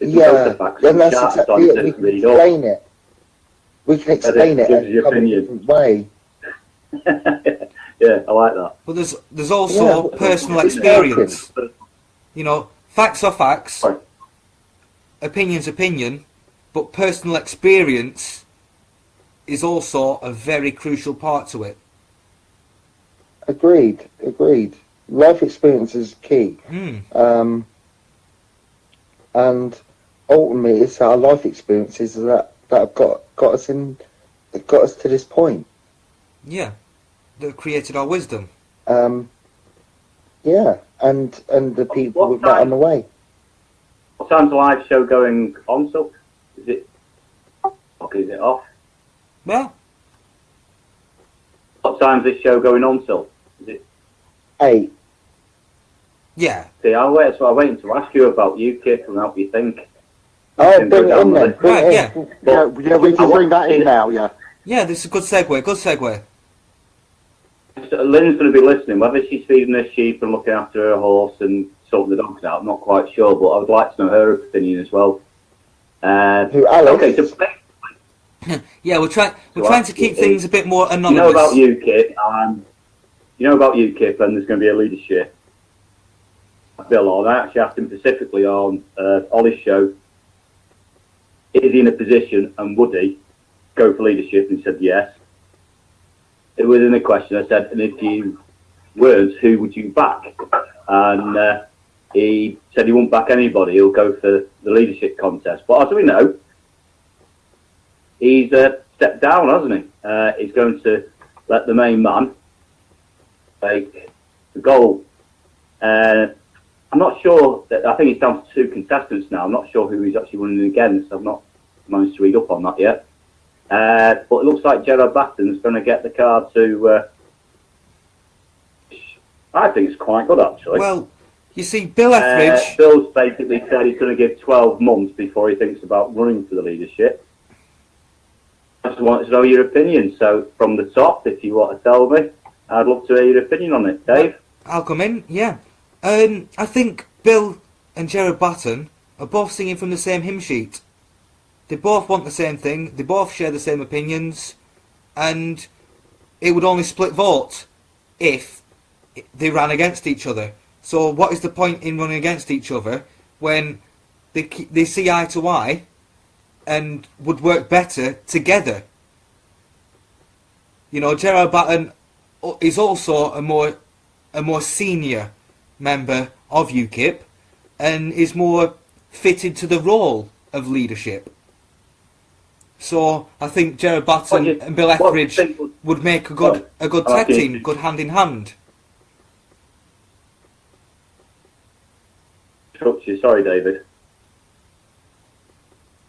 Speaker 6: Yeah, and that's exactly it. We can explain it. We can explain it in a different way.
Speaker 5: Yeah, I like that.
Speaker 1: But there's also personal experience. You know, facts are facts,
Speaker 5: Right.
Speaker 1: opinion's opinion, but personal experience is also a very crucial part to it.
Speaker 6: Agreed. Life experience is key. And ultimately, it's our life experiences that have got us to this point.
Speaker 1: Yeah, that created our wisdom.
Speaker 6: Yeah, and the people we've met on the way.
Speaker 5: What time's the live show going on, so? Is it off?
Speaker 1: Well,
Speaker 5: What time's this show going on till? Is it?
Speaker 6: 8.
Speaker 1: yeah.
Speaker 5: See, I'm waiting to ask you about UKIP and how you think.
Speaker 6: Oh, bring it in then. Bring
Speaker 1: Right,
Speaker 6: it
Speaker 1: yeah.
Speaker 6: in.
Speaker 3: Yeah, we can bring that in now, yeah.
Speaker 1: Yeah, this is a good segue.
Speaker 5: So Lynn's going to be listening. Whether she's feeding her sheep and looking after her horse and sorting the dogs out, I'm not quite sure, but I would like to know her opinion as well.
Speaker 6: Who, Alice?
Speaker 5: Okay, so
Speaker 1: Yeah, we're trying to keep things a bit more anonymous.
Speaker 5: you know about UKIP, and there's going to be a leadership bill on. I actually asked him specifically on Ollie's show, is he in a position and would he go for leadership? And he said yes. It was in a question. I said, and if you weren't, who would you back? And he said he won't back anybody. He'll go for the leadership contest. But as we know, he's stepped down, hasn't he? He's going to let the main man take the goal. I'm not sure. I think it's down to 2 contestants now. I'm not sure who he's actually running against. I've not managed to read up on that yet. But it looks like Gerard Batten's going to get the card to. I think it's quite good, actually.
Speaker 1: Well, you see, Bill Etheridge.
Speaker 5: Bill's basically said he's going to give 12 months before he thinks about running for the leadership. I just wanted to know your opinion. So, from the top, if you want to tell me, I'd love to hear your opinion on it, Dave.
Speaker 1: I'll come in, yeah. I think Bill and Gerard Batten are both singing from the same hymn sheet. They both want the same thing, they both share the same opinions, and it would only split vote if they ran against each other. So what is the point in running against each other when they see eye to eye and would work better together? You know, Gerard Batten is also a more senior member of UKIP and is more fitted to the role of leadership. So I think Gerard Batten and Bill Etheridge would make a good tag team, good hand in hand.
Speaker 5: Sorry, David.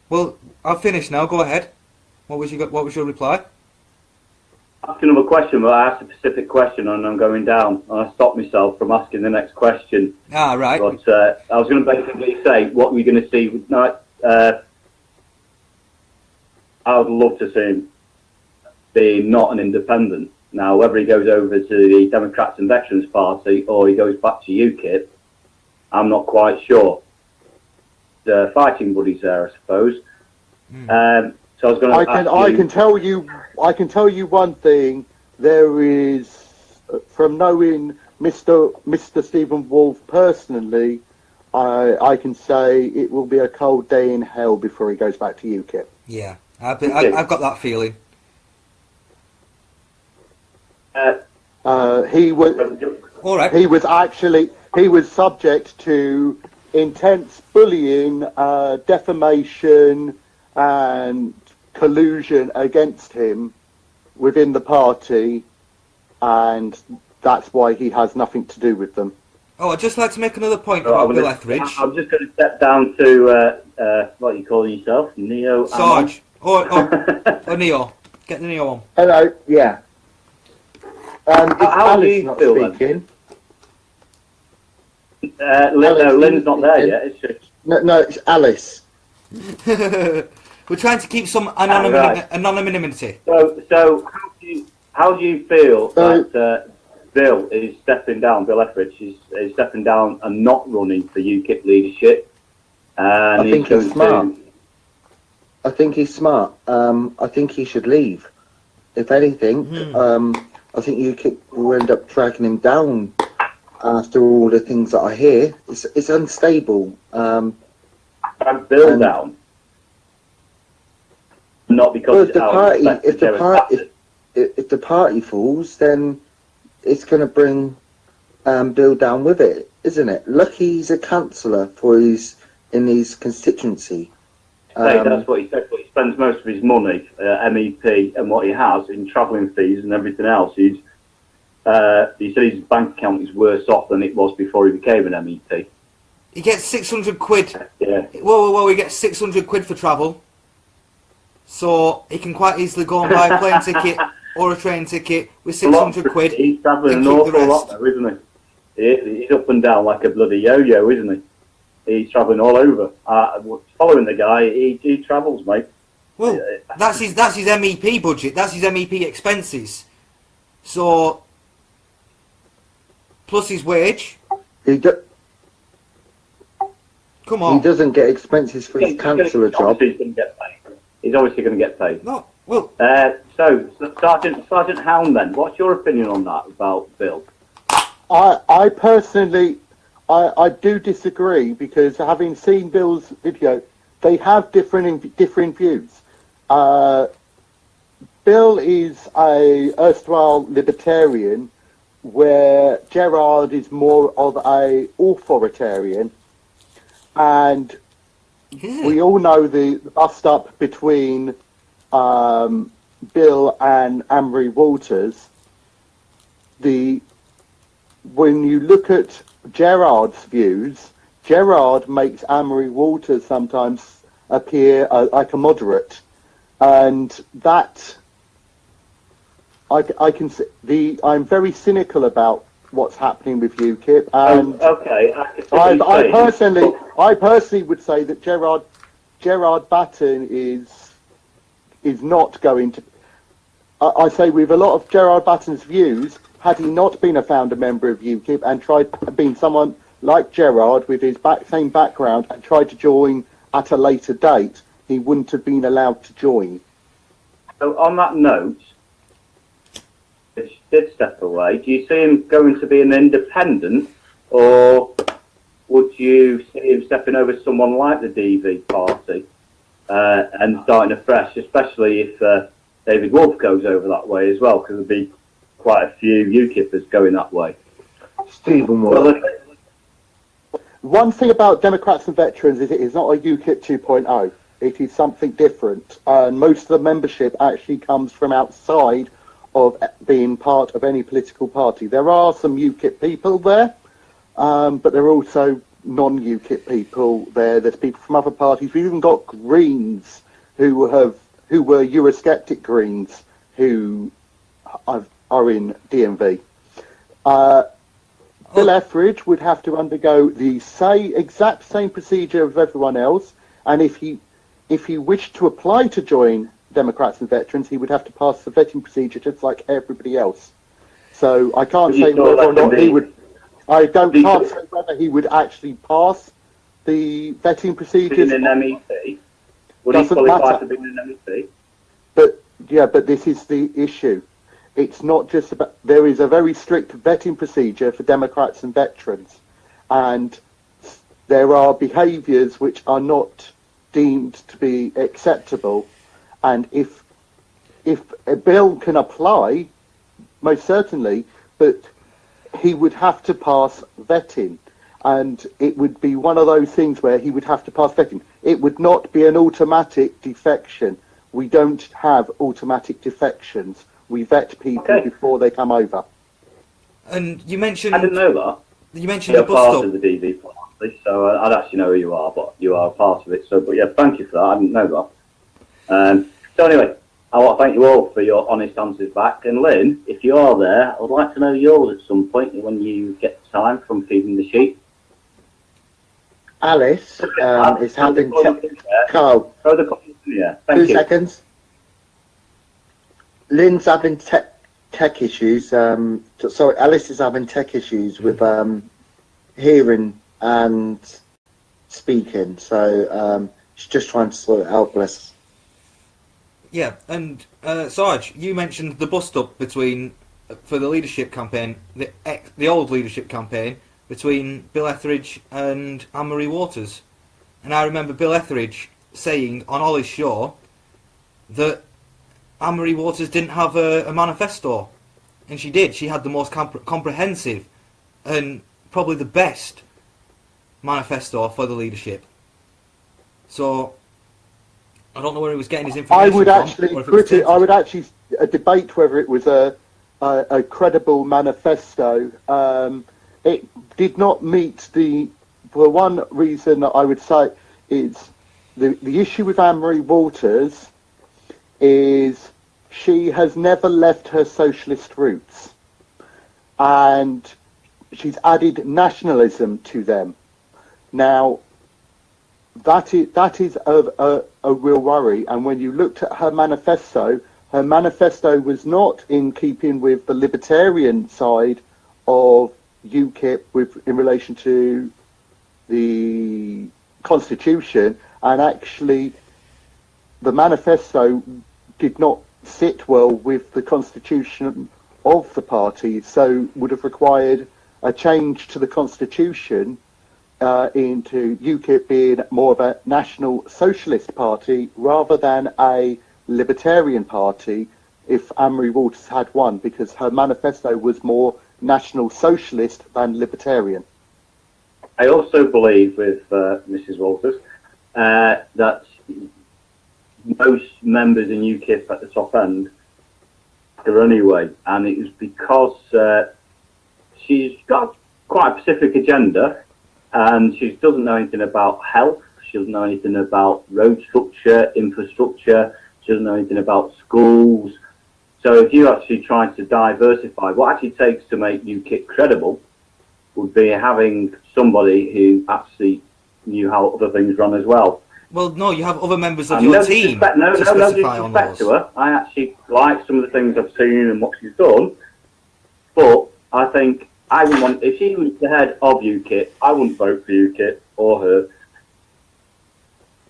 Speaker 1: Well, I've finished now. Go ahead. What was your reply?
Speaker 5: Ask another question, but I asked a specific question and I'm going down. And I stopped myself from asking the next question.
Speaker 1: Ah, right.
Speaker 5: But I was going to basically say, what we're going to see with I would love to see him be not an independent. Now, whether he goes over to the Democrats and Veterans Party or he goes back to UKIP, I'm not quite sure. The fighting buddies there, I suppose. So I was going to.
Speaker 3: I can tell you one thing. There is, from knowing Mr. Stephen Wolf personally, I can say it will be a cold day in hell before he goes back to UKIP.
Speaker 1: Yeah, I've got that feeling.
Speaker 3: He was.
Speaker 1: All right.
Speaker 3: He was subject to intense bullying, defamation, and collusion against him within the party and that's why he has nothing to do with them.
Speaker 1: Oh, I'd just like to make another point
Speaker 5: So
Speaker 1: about Bill Etheridge.
Speaker 5: I'm just going to step down to what are you calling yourself, Neo?
Speaker 1: Sarge. Or Neo. Get the Neo on.
Speaker 6: Hello, yeah. Is
Speaker 5: How do
Speaker 6: Alice
Speaker 5: you
Speaker 6: not
Speaker 5: feel then?
Speaker 6: speaking?
Speaker 5: No, Lynn's not there yet, is she?
Speaker 6: No, it's Alice.
Speaker 1: We're trying to keep some
Speaker 5: Right.
Speaker 1: anonymity.
Speaker 5: So how do you feel that Bill is stepping down? Bill Etheridge is stepping down and not running for UKIP leadership, and
Speaker 6: I think
Speaker 5: going
Speaker 6: he's smart.
Speaker 5: to.
Speaker 6: I think he's smart. I think he should leave. If anything, I think UKIP will end up dragging him down after all the things that I hear. It's unstable.
Speaker 5: Drag Bill down. Not because
Speaker 6: well,
Speaker 5: it's
Speaker 6: if the party falls, then it's going to bring Bill down with it, isn't it? Lucky he's a councillor in his constituency.
Speaker 5: That's what he said. But he spends most of his money, MEP, and what he has in travelling fees and everything else. He said his bank account is worse off than it was before he became an MEP.
Speaker 1: He gets 600 quid.
Speaker 5: Yeah.
Speaker 1: Whoa, he gets 600 quid for travel. So he can quite easily go and buy a plane ticket or a train ticket with 600 quid.
Speaker 5: He's travelling an awful lot though, isn't he? He's up and down like a bloody yo-yo, isn't he? He's travelling all over. Following the guy, he travels, mate.
Speaker 1: Well, that's his MEP budget. That's his MEP expenses. So, plus his wage. Come on.
Speaker 6: He doesn't get expenses for his councillor job.
Speaker 5: He's obviously going to get paid.
Speaker 1: No, well.
Speaker 5: So Sergeant Hound, then, what's your opinion on that about Bill?
Speaker 3: I personally, I do disagree, because having seen Bill's video, they have different views. Bill is a erstwhile libertarian, where Gerard is more of a authoritarian, and we all know the bust up between Bill and Amory Walters. When you look at Gerard's views, Gerard makes Amory Walters sometimes appear like a moderate, and that I'm very cynical about what's happening with UKIP, and I personally would say that Gerard Batten is not going to. I say with a lot of Gerard Batten's views, had he not been a founder member of UKIP and tried being someone like Gerard with his same background and tried to join at a later date, he wouldn't have been allowed to join.
Speaker 5: So on that note, if he did step away, do you see him going to be an independent, or would you see him stepping over someone like the DV party and starting afresh, especially if David Wolf goes over that way as well, because there'll be quite a few UKIPers going that way.
Speaker 6: Stephen Wolf.
Speaker 3: One thing about Democrats and Veterans is it is not a UKIP 2.0. It is something different. And most of the membership actually comes from outside of being part of any political party. There are some UKIP people there, but there are also non-UKIP people there. There's people from other parties. We've even got Greens who were Eurosceptic Greens who are in DMV. Bill Etheridge would have to undergo the exact same procedure as everyone else, and if he wished to apply to join Democrats and Veterans, he would have to pass the vetting procedure just like everybody else. So I can't say whether or not he would. Can't say whether he would actually pass the vetting procedures.
Speaker 5: Being an MEP, would he qualify for being an MEP?
Speaker 3: But this is the issue. It's not just about. There is a very strict vetting procedure for Democrats and Veterans, and there are behaviours which are not deemed to be acceptable. And if a bill can apply, most certainly, but he would have to pass vetting, and it would be one of those things where he would have to pass vetting. It would not be an automatic defection. We don't have automatic defections. We vet people
Speaker 5: Okay.
Speaker 3: before they come over.
Speaker 1: And you mentioned
Speaker 5: I didn't know that.
Speaker 1: you mentioned
Speaker 5: You're
Speaker 1: the bus
Speaker 5: part
Speaker 1: stop.
Speaker 5: of the DV party, so I'd actually know who you are, but you are part of it. So, but yeah, thank you for that. I didn't know that. So anyway, I want to thank you all for your honest answers back. And Lynn, if you are there, I would like to know yours at some point when you get time from feeding the sheep.
Speaker 6: Alice is having Carl.
Speaker 5: Throw the comments in the air.
Speaker 6: 2
Speaker 5: Thank you.
Speaker 6: seconds. Lynn's having tech issues. Sorry, Alice is having tech issues with hearing and speaking. So she's just trying to sort it out. Bless.
Speaker 1: Yeah, and Sarge, you mentioned the bus stop between for the leadership campaign, the old leadership campaign between Bill Etheridge and Anne-Marie Waters, and I remember Bill Etheridge saying on Ollie's show that Anne-Marie Waters didn't have a manifesto, and she did. She had the most comprehensive and probably the best manifesto for the leadership. So I don't know where he was getting his information
Speaker 3: I would
Speaker 1: from,
Speaker 3: actually
Speaker 1: or if it was tainted.
Speaker 3: I would actually debate whether it was a credible manifesto. It did not meet for one reason that I would say is the issue with Anne-Marie Waters is she has never left her socialist roots, and she's added nationalism to them. Now, that is a real worry. And when you looked at her manifesto was not in keeping with the libertarian side of UKIP in relation to the Constitution, and actually the manifesto did not sit well with the Constitution of the party, so would have required a change to the Constitution into UKIP being more of a national socialist party rather than a libertarian party if Anne-Marie Waters had won, because her manifesto was more national socialist than libertarian.
Speaker 5: I also believe with Mrs. Walters that most members in UKIP at the top end are anyway, and it was because she's got quite a specific agenda, and she doesn't know anything about health, she doesn't know anything about road structure, infrastructure, she doesn't know anything about schools. So if you actually try to diversify, what actually takes to make UKIP credible would be having somebody who actually knew how other things run as well.
Speaker 1: Well, no, you have other members of
Speaker 5: And
Speaker 1: your team
Speaker 5: no
Speaker 1: to specify on
Speaker 5: disrespect
Speaker 1: those.
Speaker 5: to her. I actually like some of the things I've seen and what she's done, but I think I wouldn't want, if she was the head of UKIP, I wouldn't vote for UKIP or her.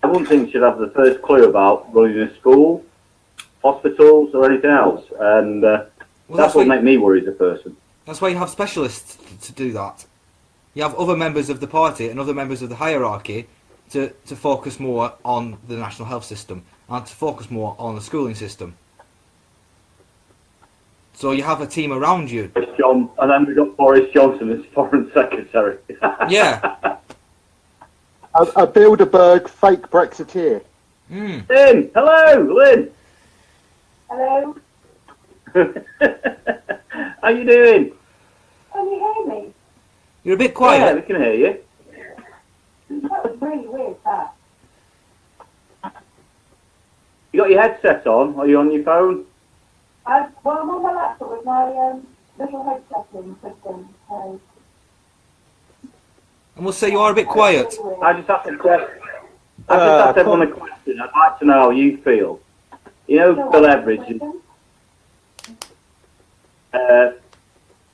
Speaker 5: I wouldn't think she'd have the first clue about running a school, hospitals, or anything else, and that's what makes me worry as a person.
Speaker 1: That's why you have specialists to do that. You have other members of the party and other members of the hierarchy to focus more on the national health system and to focus more on the schooling system. So you have a team around you.
Speaker 5: John, and then we've got Boris Johnson as Foreign Secretary.
Speaker 1: Yeah.
Speaker 3: A Bilderberg fake Brexiteer.
Speaker 1: Mm.
Speaker 5: Lynn, hello, Lynn.
Speaker 4: Hello?
Speaker 5: How you doing?
Speaker 4: Can you hear me?
Speaker 1: You're a bit
Speaker 5: Yeah,
Speaker 1: quiet.
Speaker 5: we can hear you.
Speaker 4: That was really weird, that.
Speaker 5: You got your headset on? Are you on your phone?
Speaker 4: Well, I'm on my laptop with my little headset in system, so...
Speaker 1: And we'll say you are a bit quiet.
Speaker 5: I just asked a question. I just asked everyone a question. I'd like to know how you feel. You know, Bill Etheridge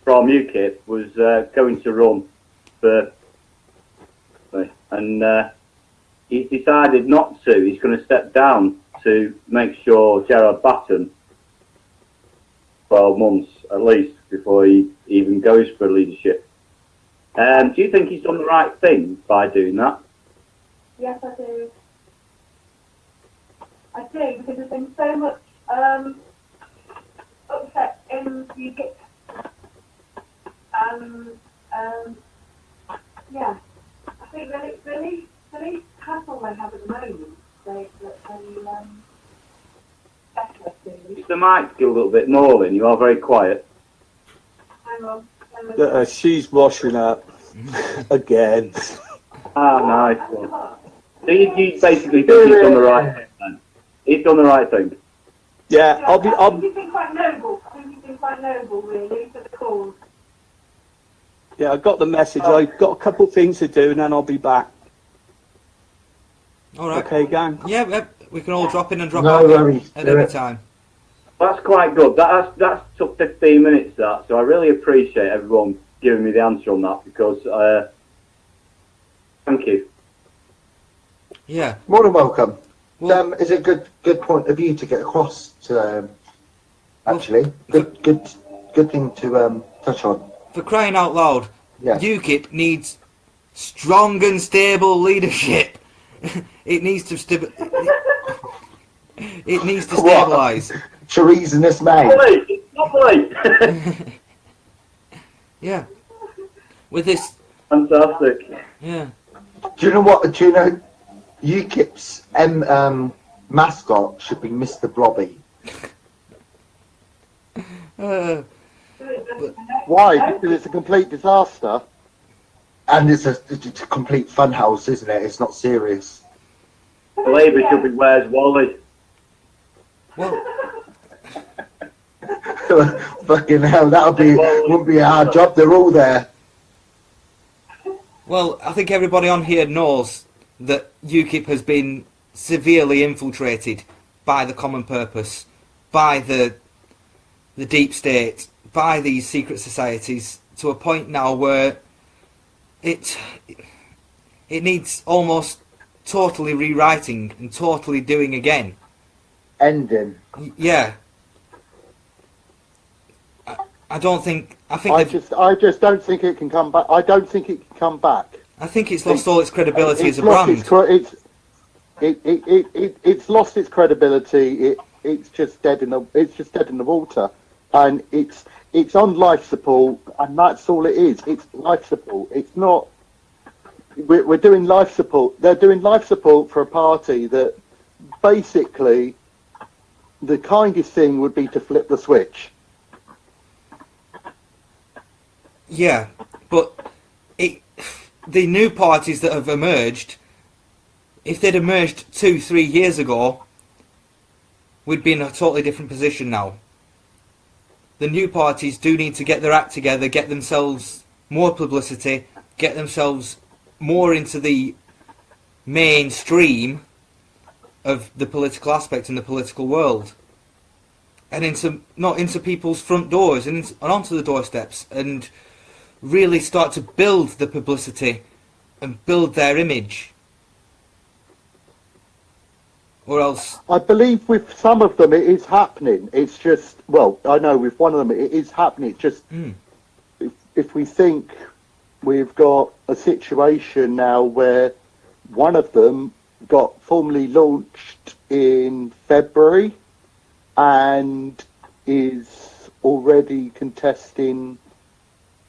Speaker 5: from UKIP was going to run for, and he's decided not to. He's going to step down to make sure Gerard Batten 12 months at least before he even goes for leadership. Do you think he's done the right thing by doing that?
Speaker 4: Yes, I do. I do, because there's been so much upset in UKIP. Yeah. I think the least hassle they have at the moment, specialists
Speaker 5: Is the mic a little bit more, Lynn? You are very quiet.
Speaker 4: Hang on.
Speaker 7: She's washing up again.
Speaker 5: Ah, nice one. So you basically think he's done the right thing then? He's done the right thing.
Speaker 7: Yeah,
Speaker 4: I think you've been quite noble. I think you've been quite noble, really, for the cause.
Speaker 7: Yeah, I got the message. I've got a couple of things to do, and then I'll be back.
Speaker 1: All right.
Speaker 7: Okay, gang.
Speaker 1: Yeah, we can all drop in and drop
Speaker 6: No
Speaker 1: out
Speaker 6: worries,
Speaker 1: at
Speaker 6: do
Speaker 1: any
Speaker 6: it.
Speaker 1: time.
Speaker 5: That's quite good. That took 15 minutes, that. So I really appreciate everyone giving me the answer on that, because thank you.
Speaker 1: Yeah.
Speaker 6: More than welcome.
Speaker 1: Well,
Speaker 6: It's a good point of view to get across to them. Actually, good thing to touch on.
Speaker 1: for crying out loud,
Speaker 6: Yeah.
Speaker 1: UKIP needs strong and stable leadership. It needs to it needs to stabilise.
Speaker 6: Treasonous man.
Speaker 5: Lovely.
Speaker 1: Yeah. With this.
Speaker 5: Fantastic.
Speaker 1: Yeah.
Speaker 6: Do you know what? Do you know UKIP's mascot should be Mr. Blobby?
Speaker 3: Why? Because it's a complete disaster.
Speaker 6: And it's a complete funhouse, isn't it? It's not serious.
Speaker 5: The Labour should be Where's Wally?
Speaker 1: Well,
Speaker 6: Fucking hell, wouldn't be a hard job. They're all there.
Speaker 1: well, I think everybody on here knows that UKIP has been severely infiltrated by the common purpose, by the deep state, by these secret societies, to a point now where it needs almost totally rewriting and totally doing again.
Speaker 6: Ending.
Speaker 1: Yeah. I think
Speaker 3: I just don't think it can come back. I don't think it can come back.
Speaker 1: I think it's lost all its credibility as a
Speaker 3: lost
Speaker 1: brand.
Speaker 3: It's lost its credibility. It's just dead in the water, and it's on life support, and that's all it is. It's life support. It's not. We're doing life support. They're doing life support for a party that basically the kindest thing would be to flip the switch.
Speaker 1: Yeah, but the new parties that have emerged, if they'd emerged 2-3 years ago, we'd be in a totally different position now. The new parties do need to get their act together, get themselves more publicity, get themselves more into the mainstream of the political aspect in the political world, and not into people's front doors and onto the doorsteps, and really start to build the publicity and build their image. Or else,
Speaker 3: I believe with some of them it is happening. It's just, well, I know with one of them it is happening. It's just, if we think we've got a situation now where one of them got formally launched in February and is already contesting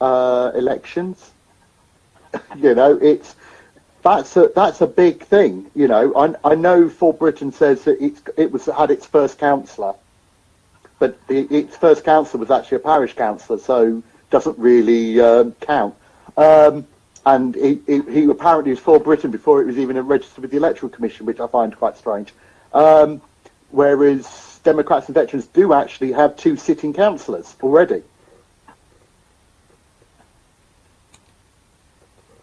Speaker 3: elections. You know, that's a big thing. You know, I know For Britain says that it had its first councillor, but its first councillor was actually a parish councillor, so doesn't really count. And he apparently was For Britain before it was even registered with the Electoral Commission, which I find quite strange. Whereas Democrats and Veterans do actually have 2 sitting councillors already.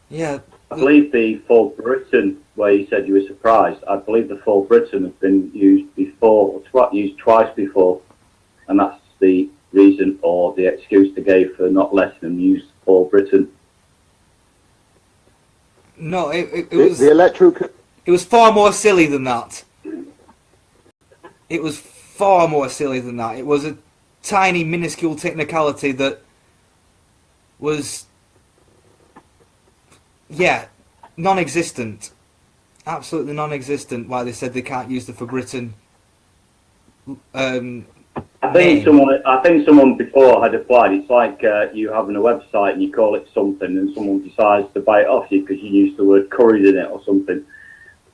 Speaker 1: yeah.
Speaker 5: I believe the For Britain, where you said you were surprised, I believe the For Britain has been used before, used twice before, and that's the reason or the excuse they gave for not letting them use For Britain.
Speaker 1: No, it was
Speaker 3: The Electoral...
Speaker 1: It was far more silly than that. It was far more silly than that. It was a tiny, minuscule technicality that was, yeah, non-existent. Absolutely non-existent. Why they said they can't use the For Britain.
Speaker 5: I think someone before had applied. It's like you having a website and you call it something, and someone decides to buy it off you because you used the word curried in it or something.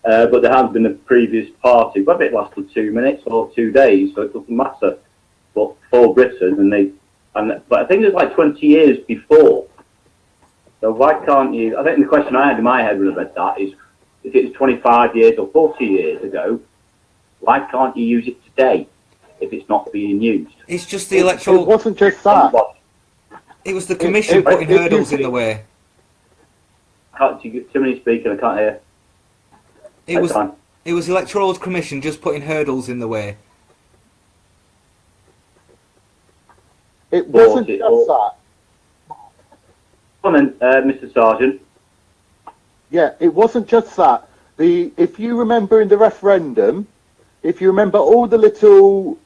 Speaker 5: but there has been a previous party, whether it lasted 2 minutes or 2 days, so it doesn't matter. But for Britain, but I think it was like 20 years before. So why can't you? I think the question I had in my head when I read that is, if it was 25 years or 40 years ago, why can't you use it today if it's not being used?
Speaker 1: It's just the electoral.
Speaker 3: It wasn't just that.
Speaker 1: It was the commission putting hurdles in the way.
Speaker 5: Too many speaking, I can't hear.
Speaker 1: It was the electoral commission just putting hurdles in the way.
Speaker 3: It wasn't just that.
Speaker 5: Come on then, Mr. Sergeant.
Speaker 3: Yeah, it wasn't just that. If you remember in the referendum, if you remember all the little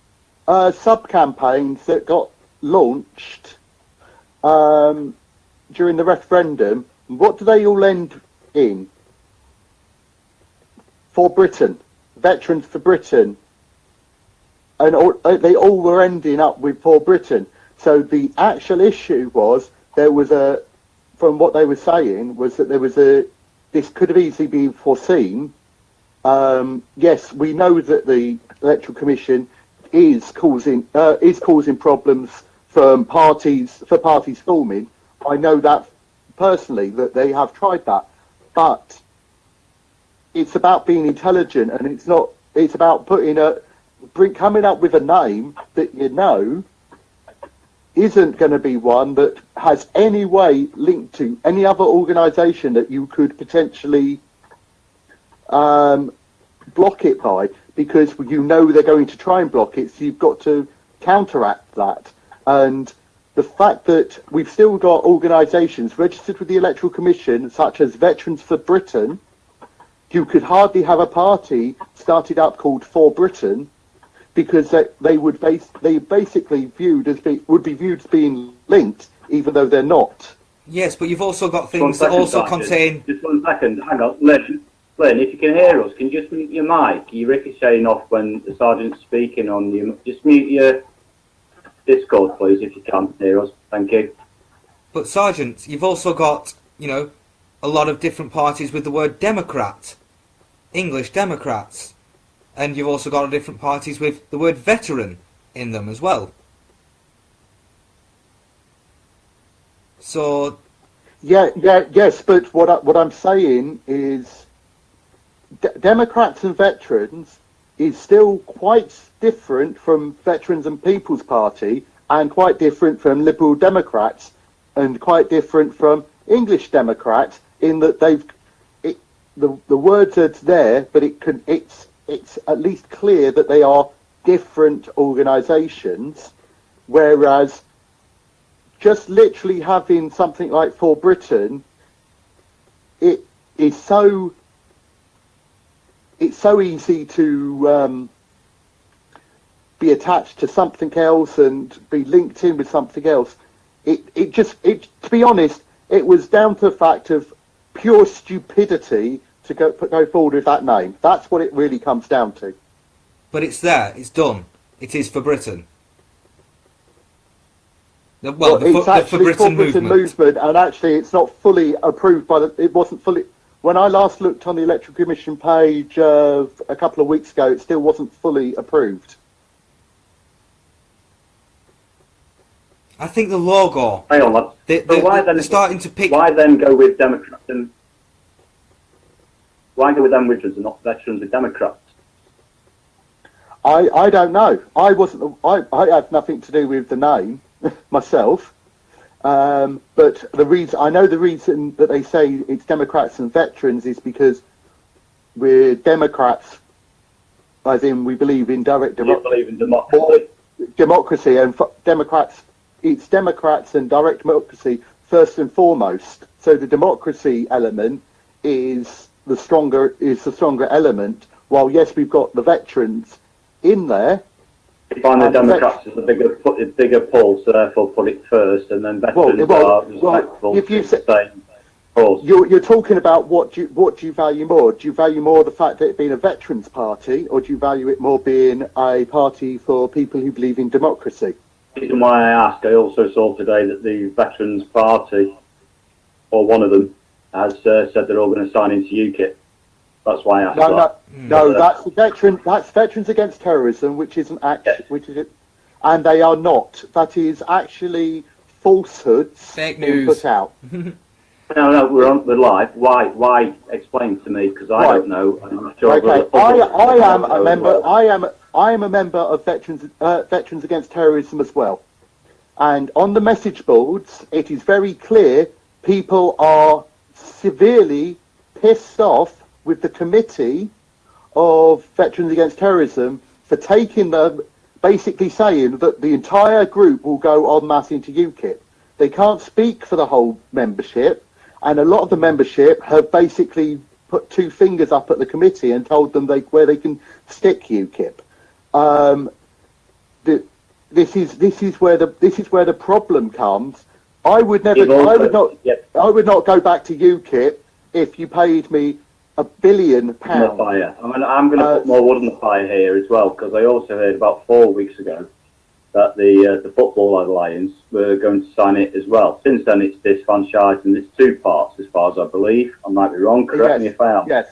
Speaker 3: sub-campaigns that got launched during the referendum, what do they all end in? For Britain. Veterans for Britain. And they all were ending up with For Britain. So the actual issue was, from what they were saying, was that this could have easily been foreseen. Yes, we know that the Electoral Commission is causing problems for parties forming. I know that personally, that they have tried that, but it's about being intelligent, and it's about coming up with a name that you know isn't going to be one that has any way linked to any other organisation that you could potentially block it by, because you know they're going to try and block it, so you've got to counteract that. And the fact that we've still got organisations registered with the Electoral Commission, such as Veterans for Britain, you could hardly have a party started up called For Britain, because they would basically would be viewed as being linked, even though they're not.
Speaker 1: Yes, but you've also got things that also contain.
Speaker 5: Just 1 second, hang on, Lynn, if you can hear us, can you just mute your mic? You're ricocheting off when the sergeant's speaking on you. Just mute your Discord, please, if you can hear us. Thank you.
Speaker 1: But Sergeant, you've also got, a lot of different parties with the word Democrat, English Democrats. And you've also got different parties with the word veteran in them as well. So,
Speaker 3: yes, but what I'm saying is, Democrats and veterans is still quite different from Veterans and People's Party, and quite different from Liberal Democrats, and quite different from English Democrats, in that the words are there, but it's at least clear that they are different organisations, whereas just literally having something like For Britain, it's so easy to be attached to something else and be linked in with something else. To be honest, it was down to the fact of pure stupidity to go forward with that name. That's what it really comes down to.
Speaker 1: But it's there. It's done. It is For Britain. The For Britain movement.
Speaker 3: And actually, it's not fully approved it wasn't fully. When I last looked on the Electoral Commission page a couple of weeks ago, it still wasn't fully approved.
Speaker 1: I think the logo.
Speaker 5: Hang on,
Speaker 1: they're starting to pick.
Speaker 5: Why then go with Democrats and why go with them veterans and not veterans with Democrats?
Speaker 3: I don't know. I had nothing to do with the name myself. But I know the reason that they say it's Democrats and veterans is because we're Democrats, as in we believe in direct democracy, and Democrats. It's Democrats and direct democracy first and foremost. So the democracy element is the stronger element. While yes, we've got the veterans in there.
Speaker 5: You find the Democrats as a bigger pull, so therefore put it first, and then veterans are respectful.
Speaker 3: If you say, you're talking about what do you value more? Do you value more the fact that it being a veterans party, or do you value it more being a party for people who believe in democracy?
Speaker 5: The reason why I asked, I also saw today that the Veterans Party, or one of them, has said they're all going to sign into UKIP. That's why I asked
Speaker 3: No,
Speaker 5: that.
Speaker 3: no, that's the veteran. That's Veterans Against Terrorism, which isn't actually, which is, and they are not. That is actually falsehoods
Speaker 1: Fake
Speaker 3: being
Speaker 1: news.
Speaker 3: put out.
Speaker 5: No, we're live. Why? Explain to me, because I
Speaker 3: Right.
Speaker 5: don't know. I'm not sure.
Speaker 3: Okay, I am a member. I am a member of Veterans Against Terrorism as well. And on the message boards, it is very clear people are severely pissed off with the committee of Veterans Against Terrorism for taking them, basically saying that the entire group will go en masse into UKIP. They can't speak for the whole membership, and a lot of the membership have basically put two fingers up at the committee and told them where they can stick UKIP. This is where the problem comes. I would not go back to UKIP if you paid me £1 billion.
Speaker 5: I'm going to put more wood on the fire here as well, because I also heard about 4 weeks ago that the Football Alliance were going to sign it as well. Since then, it's disfranchised, and it's two parts, as far as I believe. I might be wrong. Correct me if I am.
Speaker 3: Yes.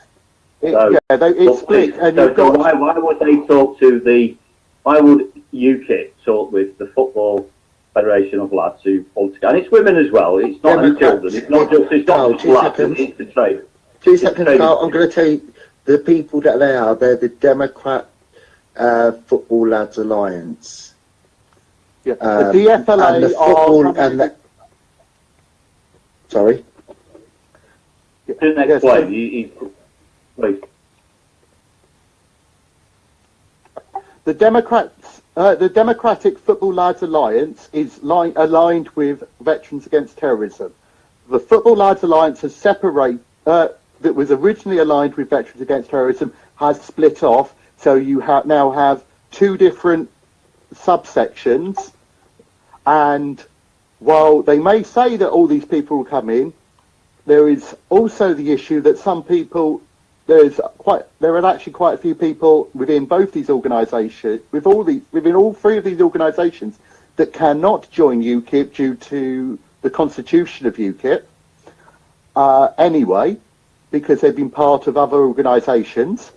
Speaker 5: It's
Speaker 3: split. And
Speaker 5: why would they talk to the? Why would UKIP talk with the Football Federation of Lads who want to go? And it's women as well. It's not only children. It's not just lads. It's the trade.
Speaker 6: 2 seconds, Carl. I'm going to tell you the people that they are. They're the Democrat Football Lads Alliance.
Speaker 3: Yeah. The DFLA
Speaker 6: and the football and the, sorry.
Speaker 5: Didn't explain. Please.
Speaker 3: The Democratic Football Lads Alliance is aligned with Veterans Against Terrorism. The Football Lads Alliance has separated. That was originally aligned with Veterans Against Terrorism has split off. So you now have two different subsections. And while they may say that all these people will come in, there is also the issue that some people. There are actually quite a few people within both these organisations, within all three of these organisations, that cannot join UKIP due to the constitution of UKIP. Anyway, because they've been part of other organisations,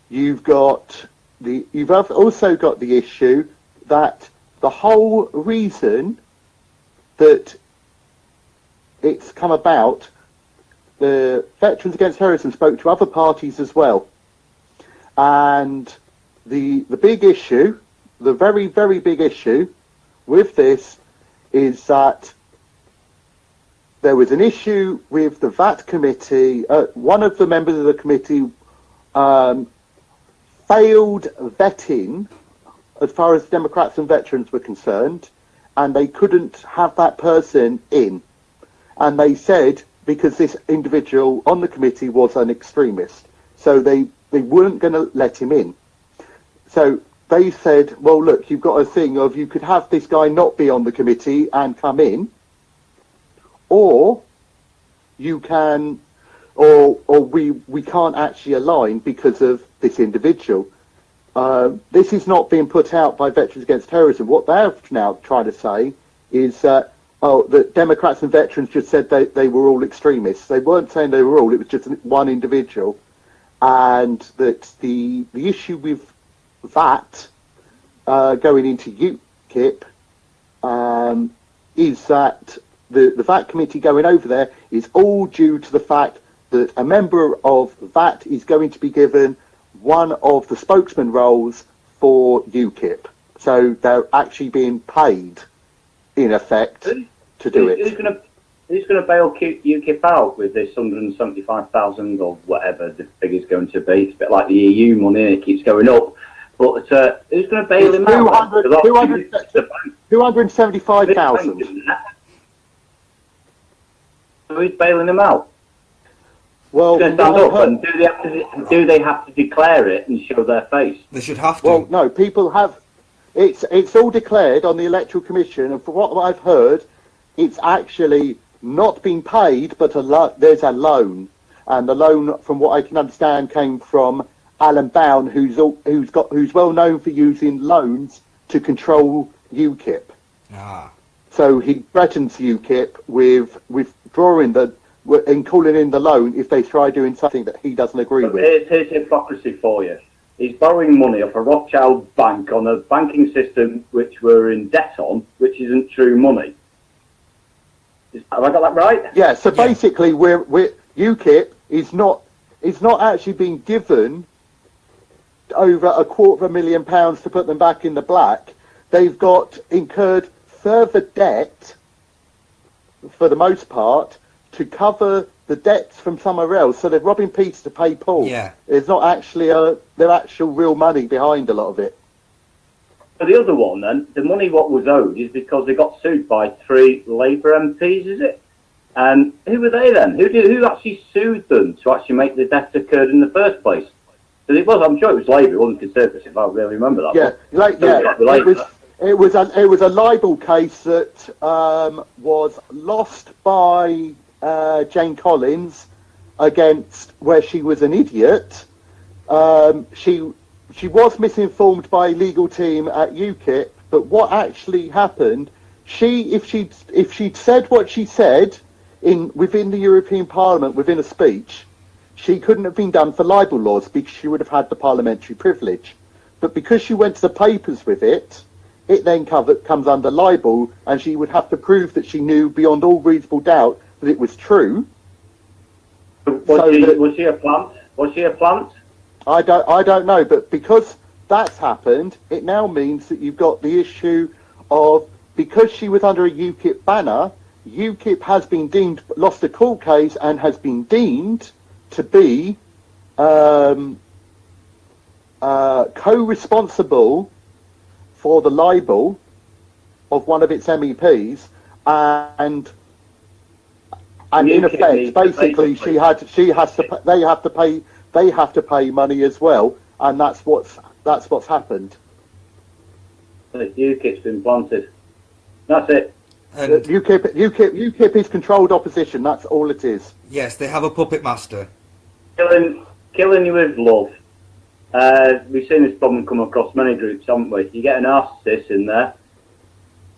Speaker 3: you've also got the issue that the whole reason that it's come about. The Veterans Against Terrorism spoke to other parties as well. And the big issue, the very, very big issue with this is that there was an issue with the VAT committee. One of the members of the committee failed vetting as far as Democrats and veterans were concerned, and they couldn't have that person in. And they said, because this individual on the committee was an extremist, so they weren't going to let him in. So they said, well, look, you've got a thing of you could have this guy not be on the committee and come in, or you can, or we can't actually align because of this individual. This is not being put out by Veterans Against Terrorism. What they're now trying to say is that the Democrats and veterans just said they were all extremists. They weren't saying they were all, it was just one individual. And that the issue with that going into UKIP is that the VAT committee going over there is all due to the fact that a member of VAT is going to be given one of the spokesman roles for UKIP. So they're actually being paid, in effect, to do it.
Speaker 5: Who's going to bail UKIP out with this 175,000 or whatever the figure's going to be? It's a bit like the EU money, it keeps going up. But who's going to bail him out?
Speaker 3: 275,000.
Speaker 5: Who's bailing him out?
Speaker 3: Well,
Speaker 5: stand up, and do they have to declare it and show their face?
Speaker 1: They should have to.
Speaker 3: Well, no, people have. It's all declared on the Electoral Commission, and from what I've heard, it's actually not been paid, but there's a loan, and the loan, from what I can understand, came from Alan Bown, who's well known for using loans to control UKIP.
Speaker 1: Ah.
Speaker 3: So he threatens UKIP with withdrawing the in calling in the loan if they try doing something that he doesn't agree with.
Speaker 5: Here's hypocrisy for you. He's borrowing money off a Rothschild bank on a banking system which we're in debt on, which isn't true money. Have I got that right?
Speaker 3: Yeah. So basically, we're UKIP is not actually being given over £250,000 to put them back in the black. They've got incurred further debt, for the most part, to cover the debts from somewhere else. So they're robbing Peter to pay Paul.
Speaker 1: Yeah.
Speaker 3: There's not actually their actual real money behind a lot of it.
Speaker 5: For the other one, then, the money what was owed is because they got sued by 3 Labour MPs, is it? And who were they then? Who actually sued them to actually make the debt occurred in the first place? Because I'm sure it was Labour, it wasn't Conservative, if I really remember that.
Speaker 3: It was a libel case that was lost by Jane Collins against where she was an idiot. She was misinformed by a legal team at UKIP, but what actually happened? If she'd said what she said within the European Parliament within a speech, she couldn't have been done for libel laws because she would have had the parliamentary privilege. But because she went to the papers with it, it then comes under libel, and she would have to prove that she knew beyond all reasonable doubt that it was true.
Speaker 5: Was she a plant? Was she a plant?
Speaker 3: I don't know, but because that's happened, it now means that you've got the issue of, because she was under a UKIP banner, UKIP has been lost a court case and has been deemed to be co-responsible for the libel of one of its MEPs, and in effect, basically, they have to pay money as well, and that's what's happened.
Speaker 5: UKIP's been planted. That's it.
Speaker 1: And
Speaker 3: UKIP is controlled opposition. That's all it is.
Speaker 1: yes, they have a puppet master.
Speaker 5: Killing you with love. We've seen this problem come across many groups, haven't we? You get a narcissist in there.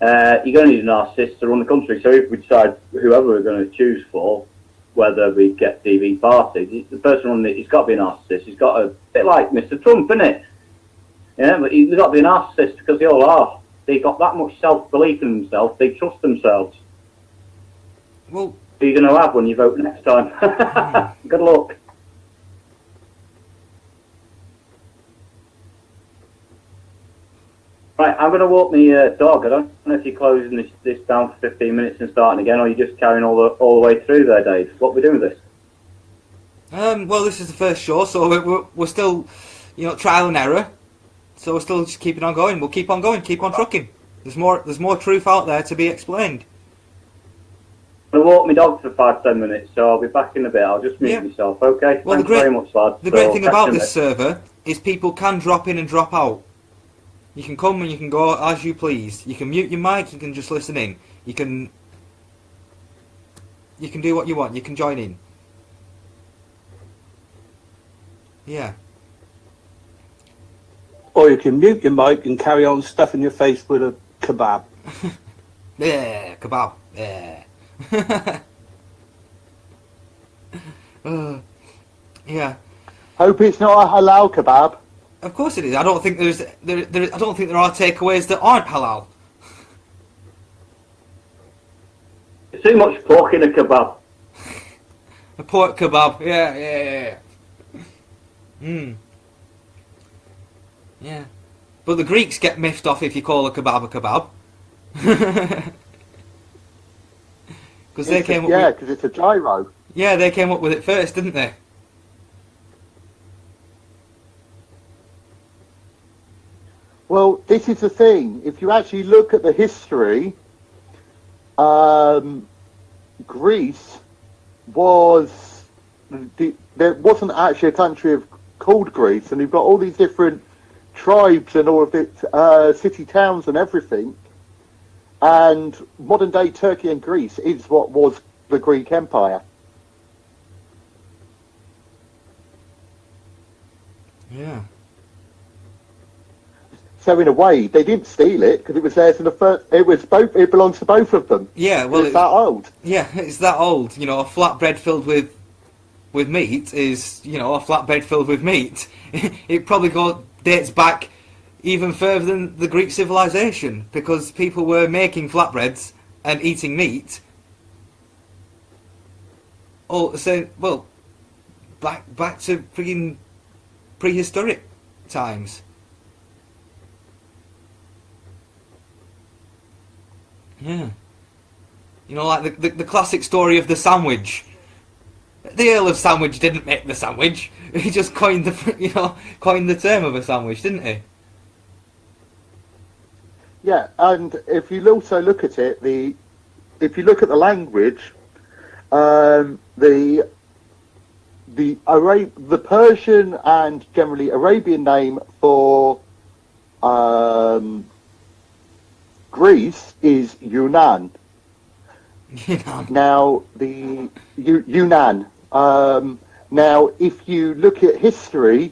Speaker 5: You're going to need a narcissist to run the country. So if we decide whoever we're going to choose for, whether we get DV parties, the person running it, he's got to be a narcissist. He's got a bit like Mr. Trump, isn't it? Yeah, but he's got to be a narcissist because they all are. They've got that much self-belief in themselves. They trust themselves.
Speaker 1: Well,
Speaker 5: Who are you going to have when you vote next time? Good luck. Right, I'm going to walk my dog. I don't know if you're closing this down for 15 minutes and starting again, or you're just carrying all the way through there, Dave. What are we doing with this?
Speaker 1: well, this is the first show, so we're still, trial and error. So we're still just keeping on going. We'll keep on going, keep on trucking. There's more truth out there to be explained.
Speaker 5: I'm going to walk my dog for 5-10 minutes, so I'll be back in a bit. I'll just mute myself, okay?
Speaker 1: Well,
Speaker 5: Thanks very much, lads.
Speaker 1: The great thing about this server is people can drop in and drop out. You can come and you can go as you please. You can mute your mic, you can just listen in. You can do what you want, you can join in. Yeah.
Speaker 7: Or you can mute your mic and carry on stuffing your face with a kebab.
Speaker 1: Yeah, kebab. Yeah. Yeah.
Speaker 3: Hope it's not a halal kebab.
Speaker 1: Of course it is. I don't think I don't think there are takeaways that aren't halal.
Speaker 5: There's too much pork in a kebab.
Speaker 1: A pork kebab. Yeah. Yeah. But the Greeks get miffed off if you call a kebab a kebab. Because they came up
Speaker 3: because it's a gyro.
Speaker 1: Yeah, they came up with it first, didn't they?
Speaker 3: Well, this is the thing. If you actually look at the history, Greece there wasn't actually a country called Greece, and you've got all these different tribes and all of its city towns and everything. And modern day Turkey and Greece is what was the Greek Empire. So in a way, they didn't steal it because it was theirs in the first. It was both. It belongs to both of them.
Speaker 1: Yeah, well,
Speaker 3: it's that old.
Speaker 1: Yeah, it's that old. You know, a flatbread filled with meat is, you know, a flatbread filled with meat. It probably dates back even further than the Greek civilization, because people were making flatbreads and eating meat. Oh, so well, back to freaking prehistoric times. Yeah. You know, like the classic story of the sandwich. The Earl of Sandwich didn't make the sandwich. He just coined the term of a sandwich, didn't he?
Speaker 3: Yeah, and if you also look at it, if you look at the language, the Persian and generally Arabian name for Greece is Yunnan. Now the Yunnan. Now, if you look at history,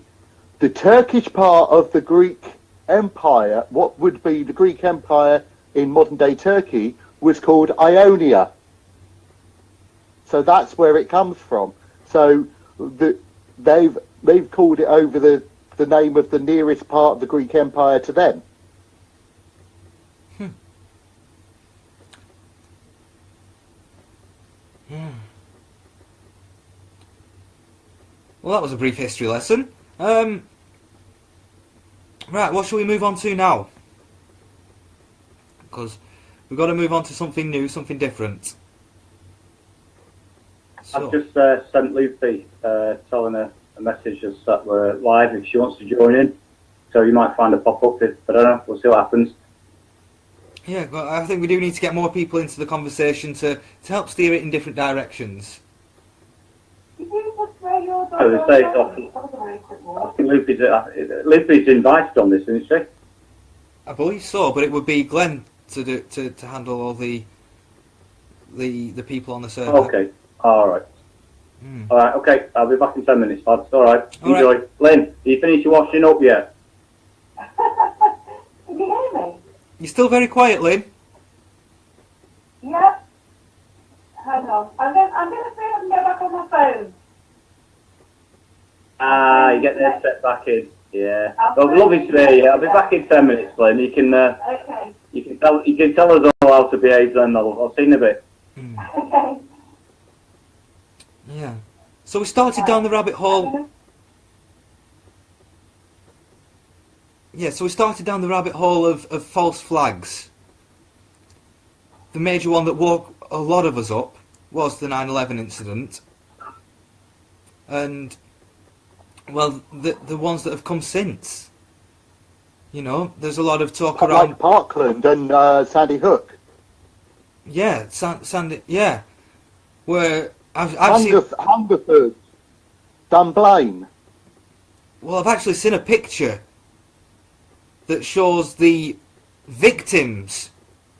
Speaker 3: the Turkish part of the Greek Empire, what would be the Greek Empire in modern-day Turkey, was called Ionia. So that's where it comes from. So they've called it over the name of the nearest part of the Greek Empire to them.
Speaker 1: Yeah. Well, that was a brief history lesson. Right, what shall we move on to now? Because we've got to move on to something new, something different. So.
Speaker 5: I've just sent Lucy telling her a message that we're live if she wants to join in. So you might find a pop-up. I don't know. We'll see what happens.
Speaker 1: Yeah, but I think we do need to get more people into the conversation to help steer it in different directions.
Speaker 4: Did you just wear your
Speaker 5: As I say, I think Lucy's invited on this, isn't she?
Speaker 1: I believe so, but it would be Glenn to handle all the people on the server.
Speaker 5: Okay, all right. All right, okay, I'll be back in 10 minutes, lads. All right, enjoy. Right. Lynn, are you finished your washing up yet?
Speaker 4: Can you hear me?
Speaker 1: You're still very quiet, Lynn.
Speaker 4: Yep. Hang on. I'm going to see if I can get back on my phone.
Speaker 5: You get the set back in. Yeah. Well, lovely to hear you. I'll be back in 10 minutes, Lynn. You can.
Speaker 4: Okay.
Speaker 5: You can tell us all how to behave. Then I'll see you in a bit.
Speaker 4: Okay.
Speaker 1: Yeah. So we started down the rabbit hole. Yeah, so we started down the rabbit hole of false flags. The major one that woke a lot of us up was the 9/11 incident. And, well, the ones that have come since. You know, there's a lot of talk around...
Speaker 3: Like Parkland and Sandy Hook.
Speaker 1: Yeah, Sandy... Yeah. Where I've seen...
Speaker 3: Hungerford. Dunblane.
Speaker 1: Well, I've actually seen a picture that shows the victims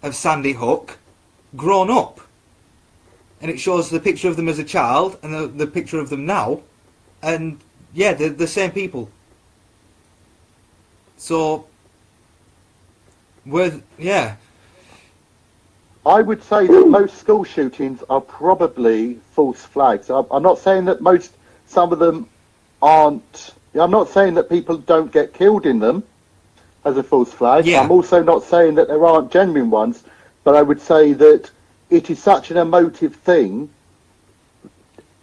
Speaker 1: of Sandy Hook grown up. And it shows the picture of them as a child and the picture of them now. And, yeah, they're the same people. So, yeah.
Speaker 3: I would say that most school shootings are probably false flags. I'm not saying that some of them aren't... I'm not saying that people don't get killed in them as a false flag.
Speaker 1: Yeah.
Speaker 3: I'm also not saying that there aren't genuine ones, but I would say that it is such an emotive thing.